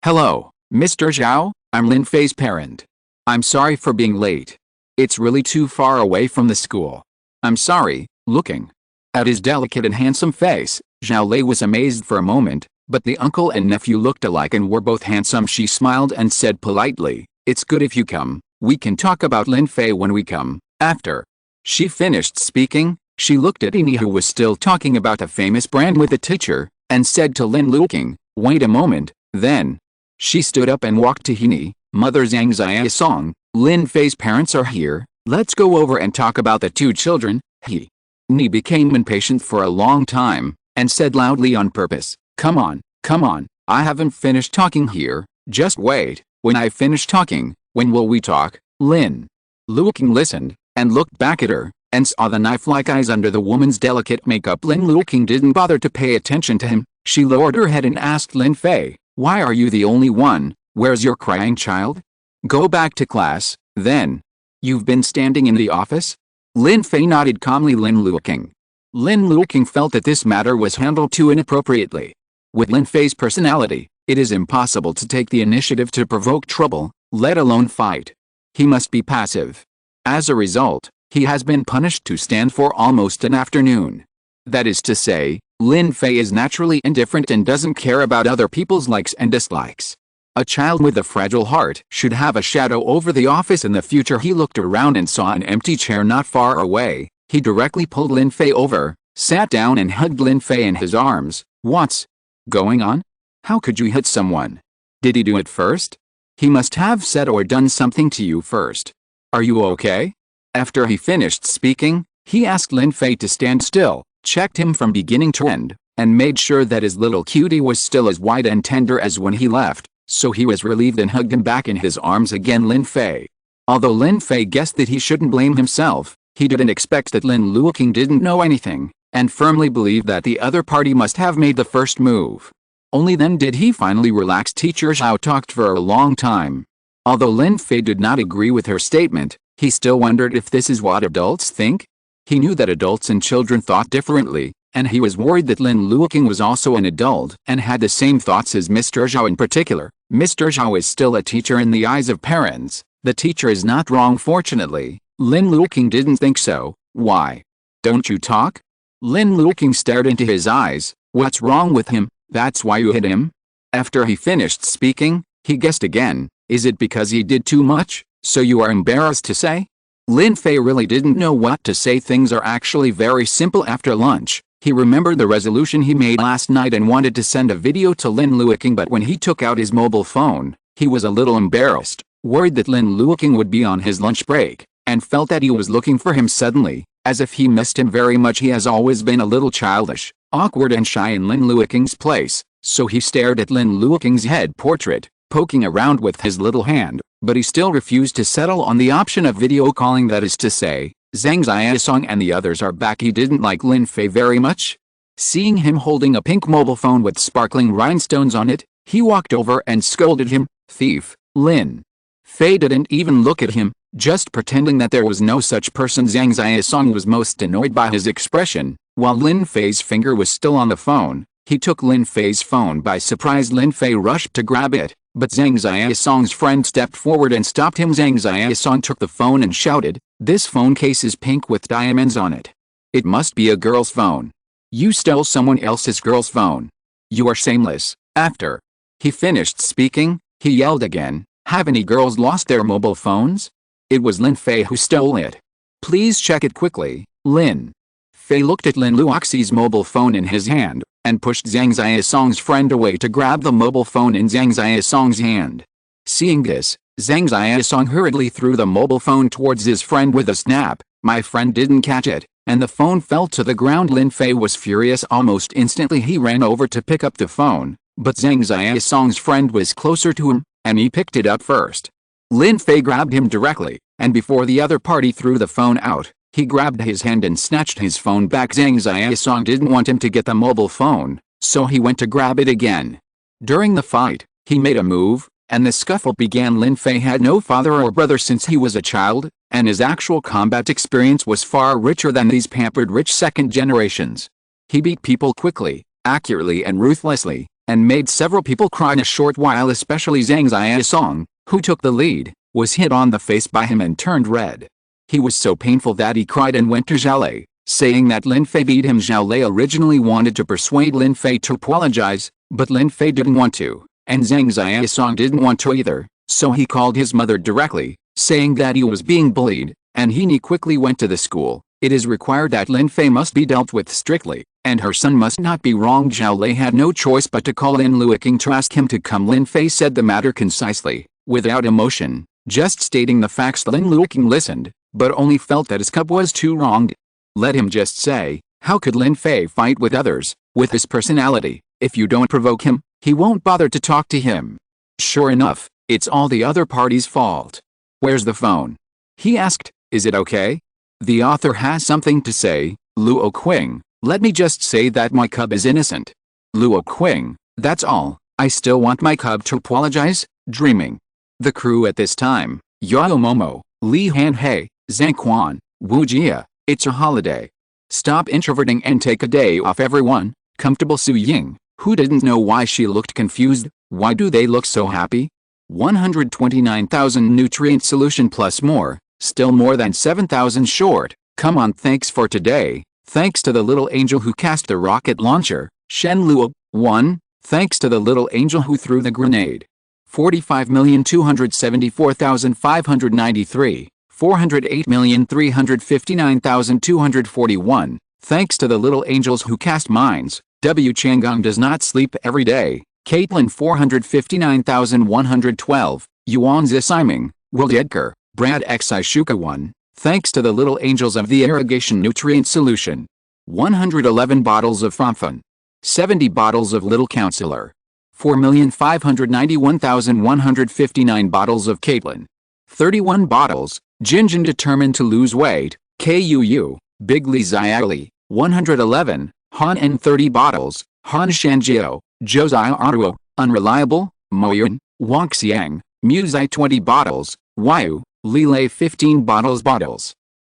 Hello, Mr. Zhao, I'm Lin Fei's parent. I'm sorry for being late. It's really too far away from the school. I'm sorry. Looking at his delicate and handsome face, Zhao Lei was amazed for a moment, but the uncle and nephew looked alike and were both handsome. She smiled and said politely, "It's good if you come. We can talk about Lin Fei when we come." After she finished speaking, she looked at Ini, who was still talking about a famous brand with the teacher, and said to Lin Luoqing, "Wait a moment." Then she stood up and walked to Hini. "Mother Zhang Xiaosong, Lin Fei's parents are here. Let's go over and talk about the two children." Hini became impatient for a long time, and said loudly on purpose, come on, I haven't finished talking here, just wait. When I finish talking, when will we talk?" Lin Luoqing listened, and looked back at her, and saw the knife-like eyes under the woman's delicate makeup. Lin Luoqing didn't bother to pay attention to him. She lowered her head and asked Lin Fei, "Why are you the only one? Where's your crying child? Go back to class, then. You've been standing in the office?" Lin Fei nodded calmly. Lin Luoqing. Lin Luoqing felt that this matter was handled too inappropriately. With Lin Fei's personality, it is impossible to take the initiative to provoke trouble, let alone fight. He must be passive. As a result, he has been punished to stand for almost an afternoon. That is to say, Lin Fei is naturally indifferent and doesn't care about other people's likes and dislikes. A child with a fragile heart should have a shadow over the office in the future. He looked around and saw an empty chair not far away. He directly pulled Lin Fei over, sat down and hugged Lin Fei in his arms. What's going on? How could you hit someone? Did he do it first? He must have said or done something to you first. Are you okay? After he finished speaking, he asked Lin Fei to stand still, checked him from beginning to end, and made sure that his little cutie was still as white and tender as when he left, so he was relieved and hugged him back in his arms again. Lin Fei. Although Lin Fei guessed that he shouldn't blame himself, he didn't expect that Lin Luoqing didn't know anything, and firmly believed that the other party must have made the first move. Only then did he finally relax. Teacher Zhao talked for a long time. Although Lin Fei did not agree with her statement, he still wondered if this is what adults think. He knew that adults and children thought differently, and he was worried that Lin Luoqing was also an adult and had the same thoughts as Mr. Zhao in particular. Mr. Zhao is still a teacher in the eyes of parents. The teacher is not wrong. Fortunately, Lin Luoqing didn't think so. Why? Don't you talk? Lin Luoqing stared into his eyes. What's wrong with him? That's why you hit him? After he finished speaking, he guessed again. Is it because he did too much, so you are embarrassed to say? Lin Fei really didn't know what to say. Things are actually very simple. After lunch, he remembered the resolution he made last night and wanted to send a video to Lin Luoqing, but when he took out his mobile phone, he was a little embarrassed, worried that Lin Luoqing would be on his lunch break, and felt that he was looking for him suddenly, as if he missed him very much. He has always been a little childish, awkward and shy in Lin Luoqing's place, so he stared at Lin Luoqing's head portrait, poking around with his little hand, but he still refused to settle on the option of video calling. That is to say, Zhang Xiaosong and the others are back. He didn't like Lin Fei very much. Seeing him holding a pink mobile phone with sparkling rhinestones on it, he walked over and scolded him. Thief. Lin Fei didn't even look at him, just pretending that there was no such person. Zhang Xiaosong was most annoyed by his expression. While Lin Fei's finger was still on the phone, he took Lin Fei's phone by surprise. Lin Fei rushed to grab it, but Zhang Xiaosong's friend stepped forward and stopped him. Zhang Xiaosong took the phone and shouted, "This phone case is pink with diamonds on it. It must be a girl's phone. You stole someone else's girl's phone. You are shameless." After he finished speaking, he yelled again, "Have any girls lost their mobile phones? It was Lin Fei who stole it. Please check it quickly." Lin Fei looked at Lin Luoqing's mobile phone in his hand, and pushed Zhang Xiaosong's friend away to grab the mobile phone in Zhang Xiaosong's hand. Seeing this, Zhang Xiaosong hurriedly threw the mobile phone towards his friend with a snap. My friend didn't catch it, and the phone fell to the ground. Lin Fei was furious. Almost instantly he ran over to pick up the phone, but Zhang Xiaosong's friend was closer to him, and he picked it up first. Lin Fei grabbed him directly, and before the other party threw the phone out, he grabbed his hand and snatched his phone back. Zhang Xiaosong didn't want him to get the mobile phone, so he went to grab it again. During the fight, he made a move, and the scuffle began. Lin Fei had no father or brother since he was a child, and his actual combat experience was far richer than these pampered rich second generations. He beat people quickly, accurately and ruthlessly, and made several people cry in a short while. Especially Zhang Xiaosong, who took the lead, was hit on the face by him and turned red. He was so painful that he cried and went to Zhao Lei, saying that Lin Fei beat him. Zhao Lei originally wanted to persuade Lin Fei to apologize, but Lin Fei didn't want to, and Zhang Xiaosong didn't want to either, so he called his mother directly, saying that he was being bullied, and he quickly went to the school. It is required that Lin Fei must be dealt with strictly, and her son must not be wronged. Zhao Lei had no choice but to call Lin Luoqing to ask him to come. Lin Fei said the matter concisely, without emotion, just stating the facts. Lin Luoqing listened, but only felt that his cub was too wronged. Let him just say, how could Lin Fei fight with others, with his personality? If you don't provoke him, he won't bother to talk to him. Sure enough, it's all the other party's fault. Where's the phone? He asked. Is it okay? The author has something to say. Luoqing, let me just say that my cub is innocent. Luoqing, that's all. I still want my cub to apologize. Dreaming. The crew at this time, Yao Momo, Li Hanhei, Zhang Quan, Wu Jia, it's a holiday. Stop introverting and take a day off everyone. Comfortable Su Ying, who didn't know why she looked confused. Why do they look so happy? 129,000 nutrient solution plus more, still more than 7,000 short. Come on, thanks for today. Thanks to the little angel who cast the rocket launcher. Shen Luo, 1. Thanks to the little angel who threw the grenade. 45,274,593. 408,359,241. Thanks to the little angels who cast mines. W. Changong does not sleep every day. Caitlin 459,112. Yuan Zisiming, Will Edgar, Brad Xi Shuka 1. Thanks to the little angels of the irrigation nutrient solution. 111 bottles of Fomfun. 70 bottles of Little Counselor. 4,591,159 bottles of Caitlin. 31 bottles, Jinjin determined to lose weight. KUU, Big Li Xiaoli, 111. Han N 30 bottles, Han Shanjiao, Josiah Aruo, Unreliable, Moyun, Wang Xiang, Muzai 20 bottles, Waiu, Lilei 15 bottles.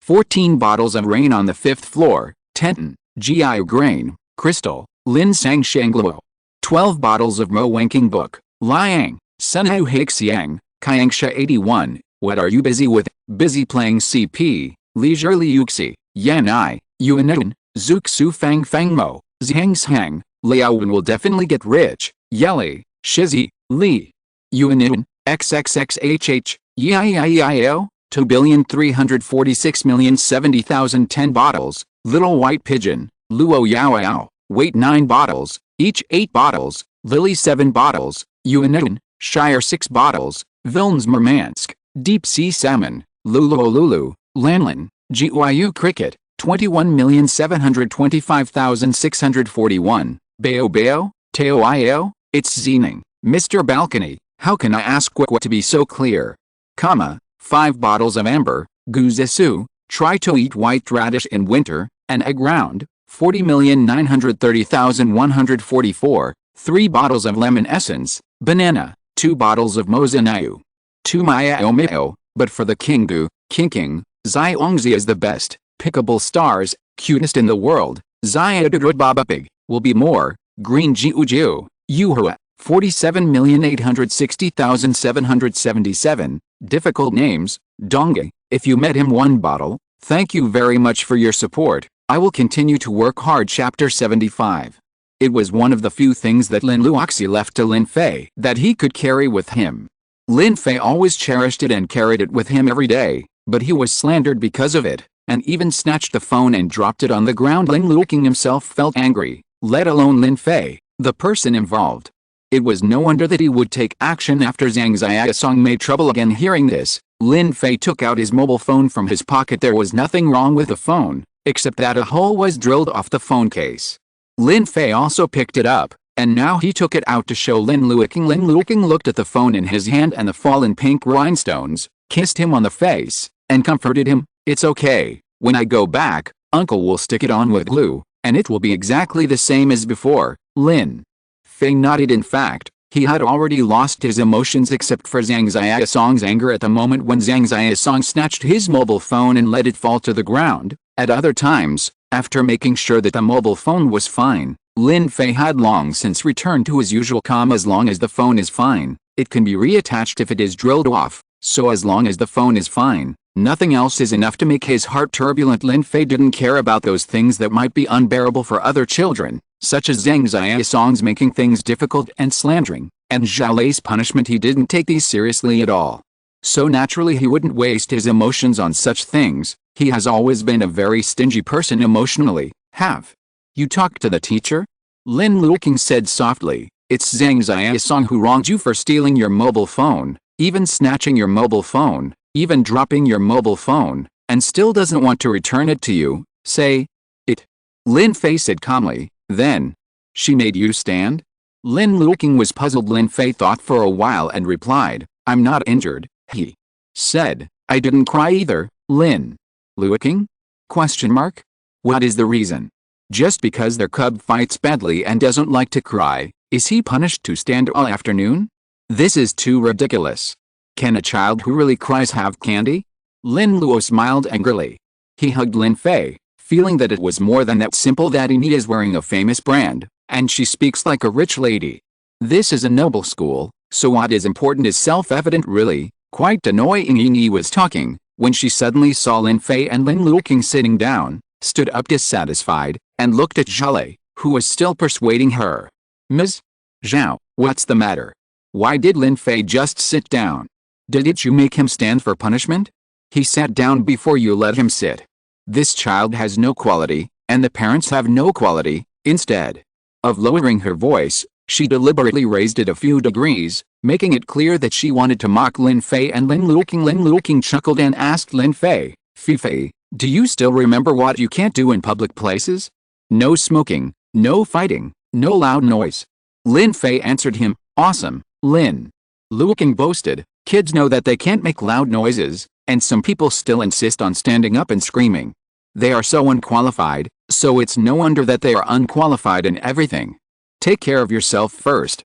14 bottles of rain on the 5th floor, Tenton, Gi Grain, Crystal, Lin Sang Shangluo. 12 bottles of Mo Wanking Book, Liang, Sunhu Haixiang, Kaiangsha 81, what are you busy with? Busy playing CP, Leisurely Yuxi, Yan I, Yuanun, Zuk Su Fang Fang Mo, Zhang Shang, Liaowen will definitely get rich, Yeli, Shizi, Li. Yuanun, XXXHH, Yiio, 2,346,070,010 bottles, Little White Pigeon, Luo Yao Yao, weight 9 bottles, each 8 bottles, Lily 7 bottles, Yuanun, Shire 6 bottles, Vilms Murmansk, Deep Sea Salmon, Lulu, Lanlin, Gyu Cricket, 21,725,641, Bao, Teo Io, it's Zening, Mr. Balcony, how can I ask what to be so clear? 5 bottles of amber, Guzesu, try to eat white radish in winter, an egg round, 40,930,144, 3 bottles of lemon essence, banana, 2 bottles of Mozanayu. 2 Maya Omeo, but for the Kingu, Kinking, Xiongzi is the best, pickable stars, cutest in the world, Xiaodrudbabapig, will be more, Green Jiu, Yuhua, 47,860,777, difficult names, Dongge, if you met him 1 bottle, thank you very much for your support, I will continue to work hard. Chapter 75. It was one of the few things that Lin Luoqing left to Lin Fei that he could carry with him. Lin Fei always cherished it and carried it with him every day, but he was slandered because of it, and even snatched the phone and dropped it on the ground. Lin Luoqing himself felt angry, let alone Lin Fei, the person involved. It was no wonder that he would take action after Zhang Xiaosong made trouble again. Hearing this, Lin Fei took out his mobile phone from his pocket. There was nothing wrong with the phone, except that a hole was drilled off the phone case. Lin Fei also picked it up, and now he took it out to show Lin Luoqing. Lin Luoqing looked at the phone in his hand and the fallen pink rhinestones, kissed him on the face, and comforted him. It's okay, when I go back, Uncle will stick it on with glue, and it will be exactly the same as before. Lin Fei nodded. In fact, he had already lost his emotions except for Zhang Xiaosong's anger at the moment when Zhang Xiaosong snatched his mobile phone and let it fall to the ground. At other times, after making sure that the mobile phone was fine, Lin Fei had long since returned to his usual calm. As long as the phone is fine, it can be reattached if it is drilled off, so as long as the phone is fine, nothing else is enough to make his heart turbulent. Lin Fei didn't care about those things that might be unbearable for other children, such as Zhang Xiaosong's making things difficult and slandering, and Zhao Lei's punishment. He didn't take these seriously at all. So naturally he wouldn't waste his emotions on such things. He has always been a very stingy person emotionally. Have you talked to the teacher? Lin Luoqing said softly. It's Zhang Xiaosong who wronged you for stealing your mobile phone, even snatching your mobile phone, even dropping your mobile phone, and still doesn't want to return it to you. Say it. Lin Fei said calmly. Then, she made you stand? Lin Luoqing was puzzled. Lin Fei thought for a while and replied, I'm not injured, he said. I didn't cry either. Lin Luoqing? Question mark? What is the reason? Just because their cub fights badly and doesn't like to cry, is he punished to stand all afternoon? This is too ridiculous. Can a child who really cries have candy? Lin Luo smiled angrily. He hugged Lin Fei, feeling that it was more than that simple that he is wearing a famous brand, and she speaks like a rich lady. This is a noble school, so what is important is self-evident really. Quite annoying. Yi was talking, when she suddenly saw Lin Fei and Lin Luoqing sitting down, stood up dissatisfied, and looked at Zhale, who was still persuading her. Ms. Zhao, what's the matter? Why did Lin Fei just sit down? Didn't you make him stand for punishment? He sat down before you let him sit. This child has no quality, and the parents have no quality. Instead of lowering her voice, she deliberately raised it a few degrees, making it clear that she wanted to mock Lin Fei and Lin Luoqing. Lin Luoqing chuckled and asked Lin Fei, Fei, do you still remember what you can't do in public places? No smoking, no fighting, no loud noise. Lin Fei answered him, awesome, Lin Luoqing boasted, kids know that they can't make loud noises, and some people still insist on standing up and screaming. They are so unqualified, so it's no wonder that they are unqualified in everything. Take care of yourself first.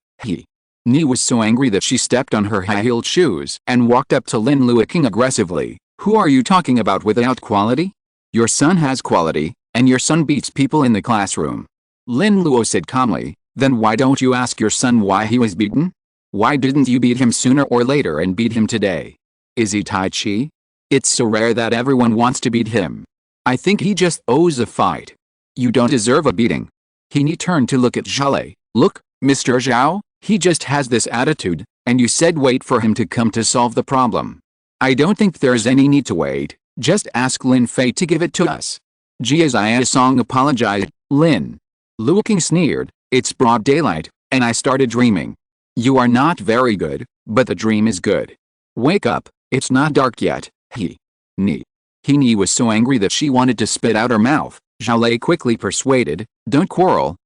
Ni was so angry that she stepped on her high-heeled shoes and walked up to Lin Luoqing aggressively. Who are you talking about without quality? Your son has quality, and your son beats people in the classroom. Lin Luo said calmly, then why don't you ask your son why he was beaten? Why didn't you beat him sooner or later and beat him today? Is he Tai Chi? It's so rare that everyone wants to beat him. I think he just owes a fight. You don't deserve a beating. Ni turned to look at Zhale. Look, Mr. Zhao, he just has this attitude, and you said wait for him to come to solve the problem. I don't think there's any need to wait, just ask Lin Fei to give it to us. Ji Yuxiao apologized. Lin Luoqing sneered, it's broad daylight, and I started dreaming. You are not very good, but the dream is good. Wake up, it's not dark yet. Ni was so angry that she wanted to spit out her mouth. Zhale quickly persuaded, don't quarrel,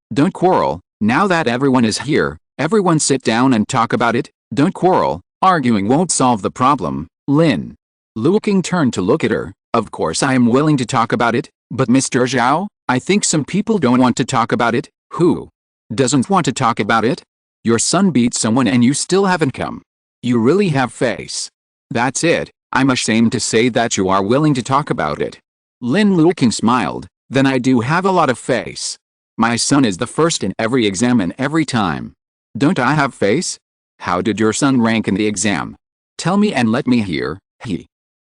now that everyone is here, everyone sit down and talk about it, don't quarrel, arguing won't solve the problem. Lin Luoqing turned to look at her, of course I am willing to talk about it, but Mr. Zhao, I think some people don't want to talk about it. Who doesn't want to talk about it? Your son beat someone and you still haven't come. You really have face. That's it, I'm ashamed to say that you are willing to talk about it. Lin Luoqing smiled, then I do have a lot of face. My son is the first in every exam and every time. Don't I have face? How did your son rank in the exam? Tell me and let me hear.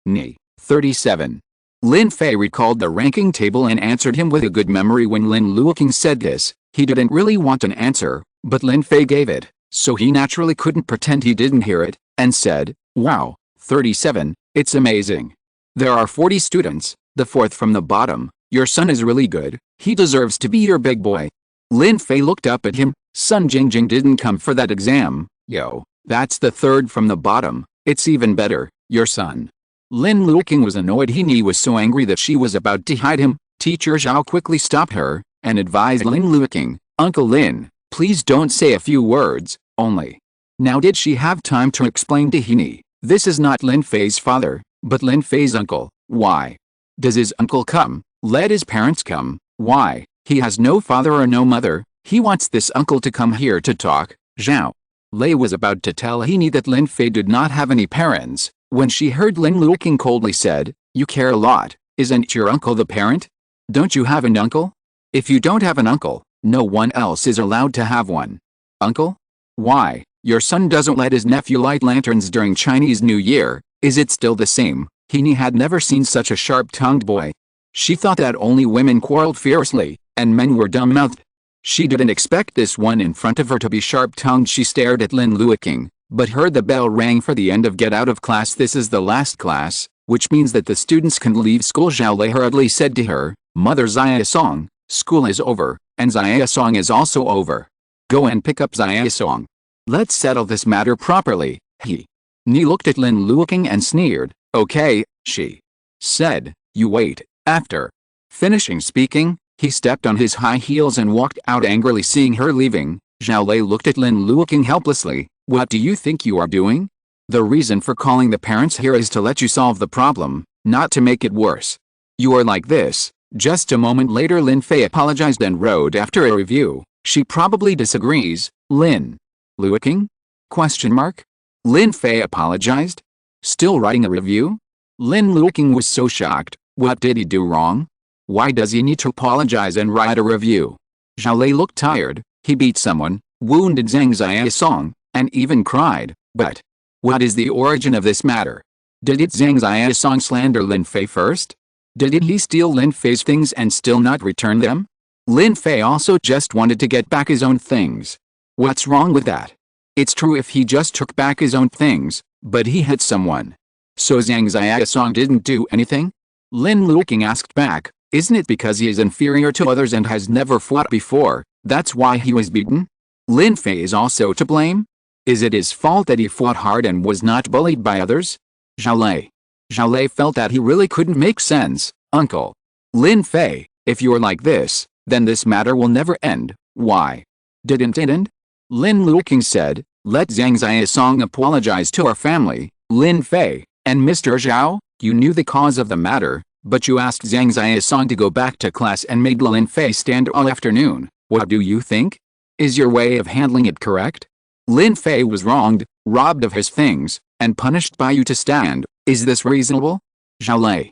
Ni. 37. Lin Fei recalled the ranking table and answered him with a good memory. When Lin Luoqing said this, he didn't really want an answer, but Lin Fei gave it, so he naturally couldn't pretend he didn't hear it, and said, wow, 37, it's amazing. There are 40 students, the fourth from the bottom. Your son is really good, he deserves to be your big boy. Lin Fei looked up at him, Sun Jingjing didn't come for that exam, yo, that's the third from the bottom, it's even better, your son. Lin Luoqing was annoyed. Ni was so angry that she was about to hide him. Teacher Zhao quickly stopped her, and advised Lin Luoqing, Uncle Lin, please don't say a few words, only. Now did she have time to explain to Ni, this is not Lin Fei's father, but Lin Fei's uncle. Why does his uncle come? Let his parents come. Why? He has no father or no mother. He wants this uncle to come here to talk. Zhao Lei was about to tell Ni that Lin Fei did not have any parents, when she heard Lin Luoqing coldly said, you care a lot, isn't your uncle the parent? Don't you have an uncle? If you don't have an uncle, no one else is allowed to have one. Uncle? Why, your son doesn't let his nephew light lanterns during Chinese New Year, is it still the same? Ni had never seen such a sharp-tongued boy. She thought that only women quarreled fiercely, and men were dumb-mouthed. She didn't expect this one in front of her to be sharp-tongued. She stared at Lin Luoqing, but heard the bell rang for the end of get out of class. This is the last class, which means that the students can leave school. Zhao Lei hurriedly said to her, Mother Xiaosong, school is over, and Xiaosong is also over. Go and pick up Xiaosong. Let's settle this matter properly. Ni looked at Lin Luoqing and sneered. Okay, she said, you wait. After finishing speaking, he stepped on his high heels and walked out angrily. Seeing her leaving, Zhao Lei looked at Lin Luoqing helplessly. What do you think you are doing? The reason for calling the parents here is to let you solve the problem, not to make it worse. You are like this. Just a moment later Lin Fei apologized and wrote after a review. She probably disagrees. Lin Luoqing? Question mark? Lin Fei apologized? Still writing a review? Lin Luoqing was so shocked, What did he do wrong? Why does he need to apologize and write a review? Zhao Lei looked tired. He beat someone, wounded Zhang Xiaosong, and even cried. But what is the origin of this matter? Did Zhang Xiaosong slander Lin Fei first? Did he steal Lin Fei's things and still not return them? Lin Fei also just wanted to get back his own things. What's wrong with that? It's true if he just took back his own things, but he hit someone. So Zhang Xiaosong didn't do anything? Lin Luoqing asked back, isn't it because he is inferior to others and has never fought before, that's why he was beaten? Lin Fei is also to blame? Is it his fault that he fought hard and was not bullied by others? Zhao Lei felt that he really couldn't make sense. Uncle Lin Fei, if you're like this, then this matter will never end. Why didn't it end? Lin Luoqing said, let Zhang Xiaosong apologize to our family. Lin Fei and Mr. Zhao, you knew the cause of the matter, but you asked Zhang Xiaosong to go back to class and made Lin Fei stand all afternoon. What do you think? Is your way of handling it correct? Lin Fei was wronged, robbed of his things, and punished by you to stand. Is this reasonable? Zhao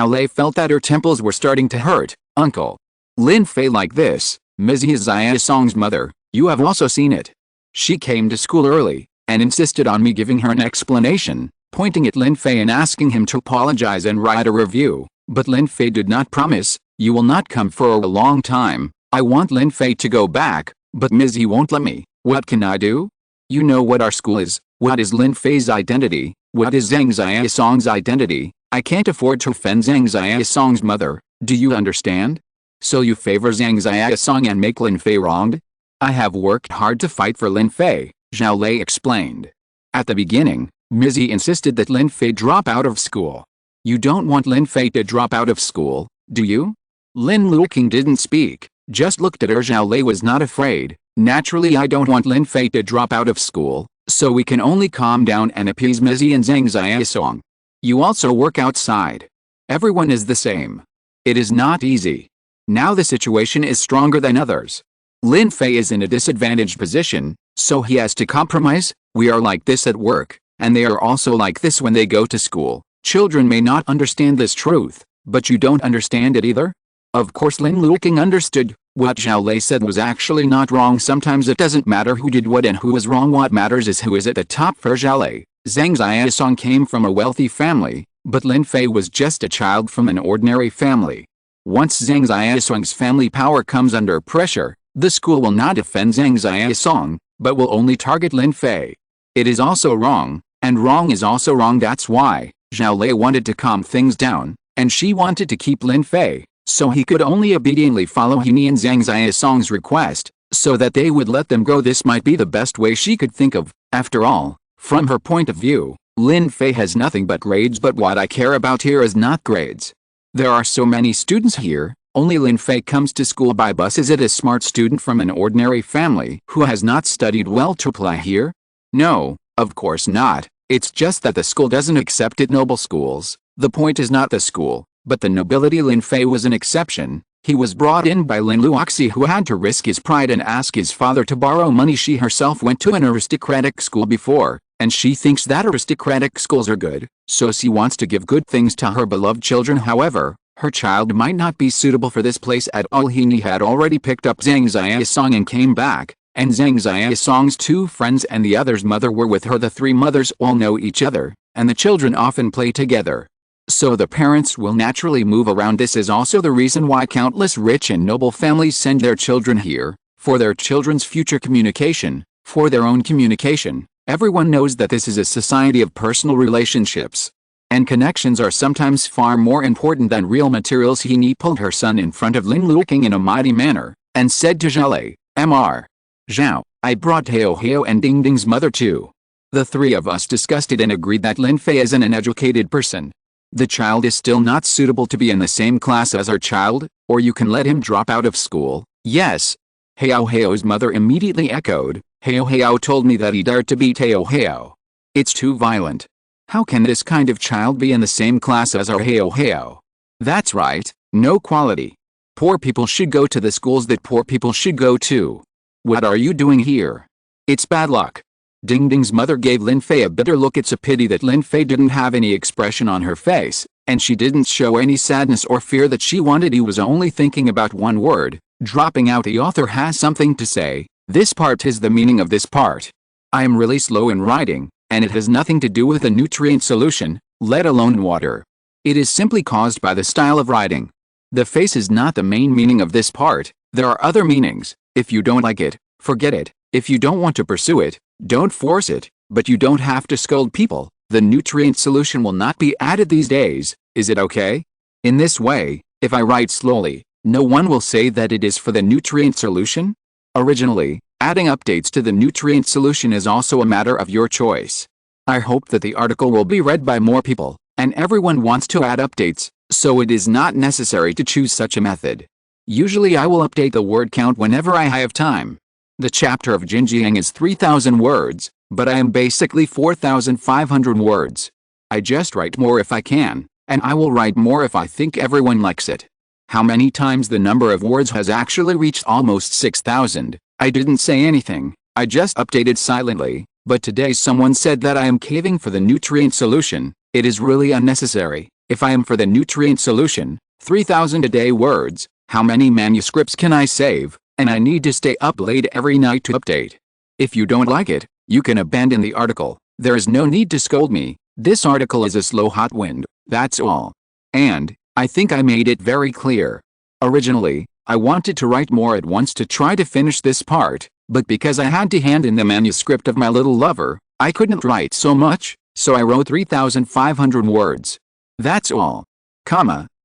Lei felt that her temples were starting to hurt. Uncle Lin Fei like this, Ms. Xiaosong's mother, you have also seen it. She came to school early, and insisted on me giving her an explanation, pointing at Lin Fei and asking him to apologize and write a review. But Lin Fei did not promise, you will not come for a long time. I want Lin Fei to go back, but Ms. won't let me. What can I do? You know what our school is. What is Lin Fei's identity? What is Zhang Xiaosong's identity? I can't afford to offend Zhang Xiaosong's mother. Do you understand? So you favor Zhang Xiaosong and make Lin Fei wronged? I have worked hard to fight for Lin Fei, Zhao Lei explained. At the beginning, Ms. insisted that Lin Fei drop out of school. You don't want Lin Fei to drop out of school, do you? Lin Luoqing didn't speak, just looked at her. Zhao Lei was not afraid. Naturally, I don't want Lin Fei to drop out of school, so we can only calm down and appease Ms. and Zhang Xiaosong. You also work outside. Everyone is the same. It is not easy. Now the situation is stronger than others. Lin Fei is in a disadvantaged position, so he has to compromise. We are like this at work, and they are also like this when they go to school. Children may not understand this truth, but you don't understand it either? Of course Lin Luoqing understood. What Zhao Lei said was actually not wrong. Sometimes it doesn't matter who did what and who was wrong. What matters is who is at the top. For Zhao Lei, Zhang Xiaosong came from a wealthy family, but Lin Fei was just a child from an ordinary family. Once Zhang Xiaosong's family power comes under pressure, the school will not defend Zhang Xiaosong, but will only target Lin Fei. It is also wrong, and wrong is also wrong. That's why Zhao Lei wanted to calm things down, and she wanted to keep Lin Fei, so he could only obediently follow He and Zhang Xiaosong's request, so that they would let them go. This might be the best way she could think of. After all, from her point of view, Lin Fei has nothing but grades, but what I care about here is not grades. There are so many students here, only Lin Fei comes to school by bus. Is it a smart student from an ordinary family who has not studied well to apply here? No, of course not. It's just that the school doesn't accept it. Noble schools. The point is not the school, but the nobility. Lin Fei was an exception. He was brought in by Lin Luoqing, who had to risk his pride and ask his father to borrow money. She herself went to an aristocratic school before, and she thinks that aristocratic schools are good, so she wants to give good things to her beloved children. However, her child might not be suitable for this place at all. He had already picked up Zhang Xiaosong and came back, and Zhang Xiaosong's two friends and the other's mother were with her. The three mothers all know each other, and the children often play together. So the parents will naturally move around. This is also the reason why countless rich and noble families send their children here, for their children's future communication, for their own communication. Everyone knows that this is a society of personal relationships, and connections are sometimes far more important than real materials. He pulled her son in front of Lin Luoqing in a mighty manner, and said to Zhao Lei, Mr. Zhao, I brought Heo and Ding Ding's mother too. The three of us discussed it and agreed that Lin Fei is an uneducated person. The child is still not suitable to be in the same class as our child, or you can let him drop out of school. Yes. Heo's mother immediately echoed, Heo told me that he dared to beat Heo. It's too violent. How can this kind of child be in the same class as our Heo? That's right, no quality. Poor people should go to the schools that poor people should go to. What are you doing here? It's bad luck. Ding Ding's mother gave Lin Fei a bitter look. It's a pity that Lin Fei didn't have any expression on her face. and she didn't show any sadness or fear that she wanted. He was only thinking about one word, dropping out. The author has something to say. This part is the meaning of this part. I am really slow in writing, and it has nothing to do with a nutrient solution, let alone water. It is simply caused by the style of writing. The face is not the main meaning of this part. There are other meanings. If you don't like it, forget it. If you don't want to pursue it, don't force it, but you don't have to scold people. The nutrient solution will not be added these days. Is it okay? In this way, if I write slowly, no one will say that it is for the nutrient solution. Originally, adding updates to the nutrient solution is also a matter of your choice. I hope that the article will be read by more people, and everyone wants to add updates, so it is not necessary to choose such a method. Usually I will update the word count whenever I have time. The chapter of Jinjiang is 3,000 words, but I am basically 4,500 words. I just write more if I can, and I will write more if I think everyone likes it. How many times the number of words has actually reached almost 6,000, I didn't say anything, I just updated silently, but today someone said that I am caving for the nutrient solution. It is really unnecessary. If I am for the nutrient solution, 3,000 a day words, how many manuscripts can I save? And I need to stay up late every night to update. If you don't like it, you can abandon the article. There is no need to scold me. This article is a slow hot wind, that's all. And I think I made it very clear. Originally, I wanted to write more at once to try to finish this part, but because I had to hand in the manuscript of My Little Lover, I couldn't write so much, so I wrote 3,500 words. That's all.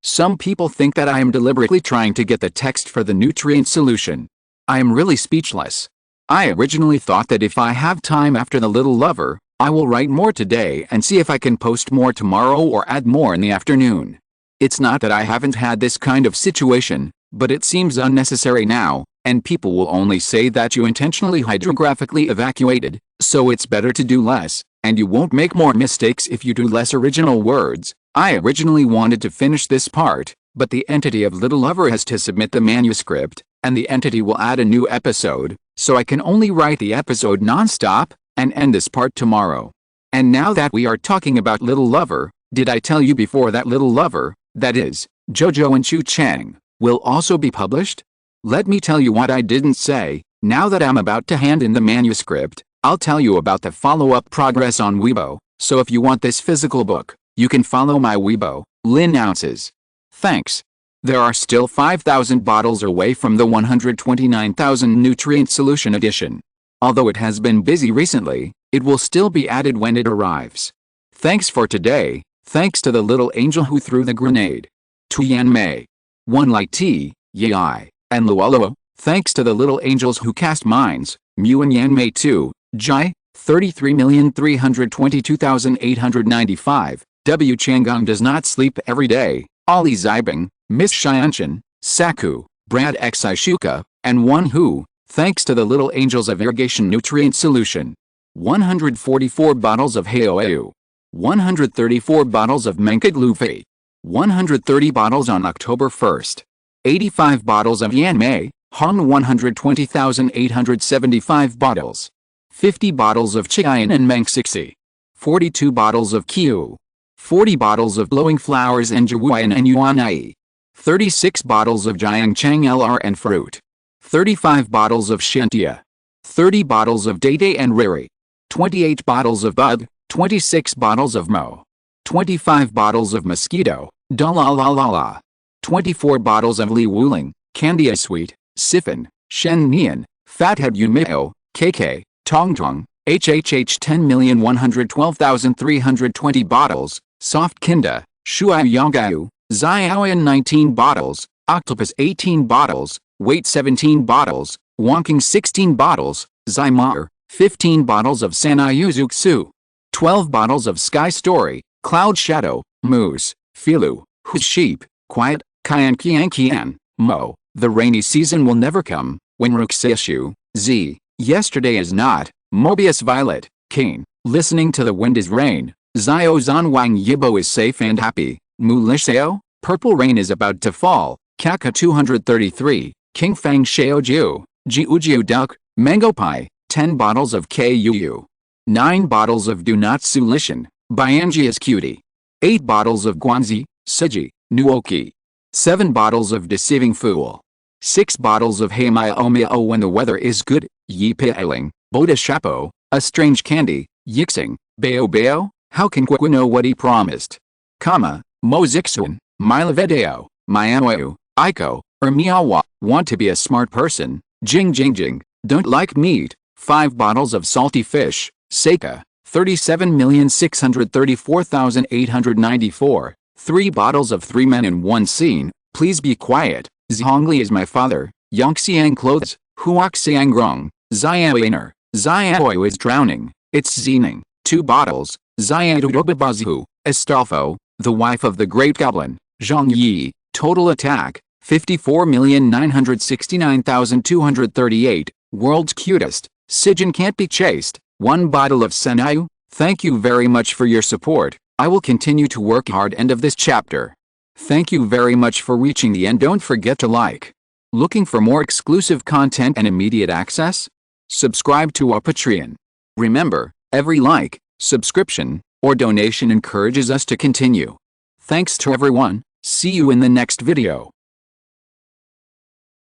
Some people think that I am deliberately trying to get the text for the nutrient solution. I am really speechless. I originally thought that if I have time after The Little Lover, I will write more today and see if I can post more tomorrow or add more in the afternoon. It's not that I haven't had this kind of situation, but it seems unnecessary now, and people will only say that you intentionally hydrographically evacuated, so it's better to do less, and you won't make more mistakes if you do less original words. I originally wanted to finish this part, but the entity of Little Lover has to submit the manuscript, and the entity will add a new episode, so I can only write the episode non-stop, and end this part tomorrow. And now that we are talking about Little Lover, did I tell you before that Little Lover, that is, JoJo and Chu Chang, will also be published? Let me tell you what I didn't say. Now that I'm about to hand in the manuscript, I'll tell you about the follow-up progress on Weibo, so if you want this physical book, you can follow my Weibo, Lin Ounces. Thanks. There are still 5,000 bottles away from the 129,000 nutrient solution edition. Although it has been busy recently, it will still be added when it arrives. Thanks for today. Thanks to the little angel who threw the grenade. Tuyan Mei. One like T, Yi, and Luoluo. Thanks to the little angels who cast mines, Mu and Yan Mei 2, Jai, 33,322,895. W. Chang'an does not sleep every day. Ali Zibing, Miss Xianshan, Saku, Brad X. Ishuka, and One Who, thanks to the little angels of irrigation nutrient solution. 144 bottles of Heoeu. 134 bottles of Menkad Lin Fei. 130 bottles on October 1st. 85 bottles of Yan Mei, Han 120,875 bottles. 50 bottles of Chiayan and Meng Sixi. 42 bottles of Qiu. 40 bottles of glowing flowers and Jiwuan and Yuanai. 36 bottles of Jiangchang LR and fruit. 35 bottles of Shentia. 30 bottles of Date and Riri. 28 bottles of Bug. 26 bottles of Mo. 25 bottles of Mosquito, Dalalalala. 24 bottles of Li Wuling, Candia Sweet, Siphon, Shen Nian, Fathead Yumeo, KK, Tongtong, HHH 10,112,320 bottles, Soft Kinda, Shuai Yonggayu, Xiaoyan 19 bottles, Octopus 18 bottles, Weight 17 bottles, Wonking 16 bottles, Zymar, 15 bottles of Sanayuzuksu, 12 bottles of Sky Story, Cloud Shadow, Moose, Filu, Who's Sheep, Quiet, Kian Kian Kian, Mo, The Rainy Season Will Never Come, Wenruxishu, Z, Yesterday Is Not, Mobius Violet, Kane, Listening to the Wind Is Rain, Zio Zanwang Yibo Is Safe and Happy, Mulisheo, Purple Rain Is About to Fall, Kaka 233, King Fang Xiaojiu, Jiujiu Duck, Mango Pie, 10 bottles of KUU. 9 bottles of Do Not Sue Lishan, Bianjia's Cutie. 8 bottles of Guanzi, Ji Yuxiao. 7 bottles of deceiving fool. 6 bottles of hey mio when the weather is good, yi piling, boda chapeau, a strange candy, yixing, bao, how can Kwe know what he promised? Mo zixun, my video, my Iko, or miawa, want to be a smart person, jing, don't like meat, 5 bottles of salty fish, Seika, 37,634,894, 3 bottles of 3 men in 1 scene, please be quiet, Zhongli is my father, Yongxiang clothes, Huaxiang grong, Xiaoiner, Xiaoyu is drowning, it's Zening, 2 bottles, Xiaodobabazu, Astolfo, the wife of the great goblin, Zhang Yi, total attack, 54,969,238, world's cutest, Sijin can't be chased, 1 bottle of Senayu, thank you very much for your support, I will continue to work hard end of this chapter. Thank you very much for reaching the end, don't forget to like. Looking for more exclusive content and immediate access? Subscribe to our Patreon. Remember, every like, subscription, or donation encourages us to continue. Thanks to everyone, see you in the next video.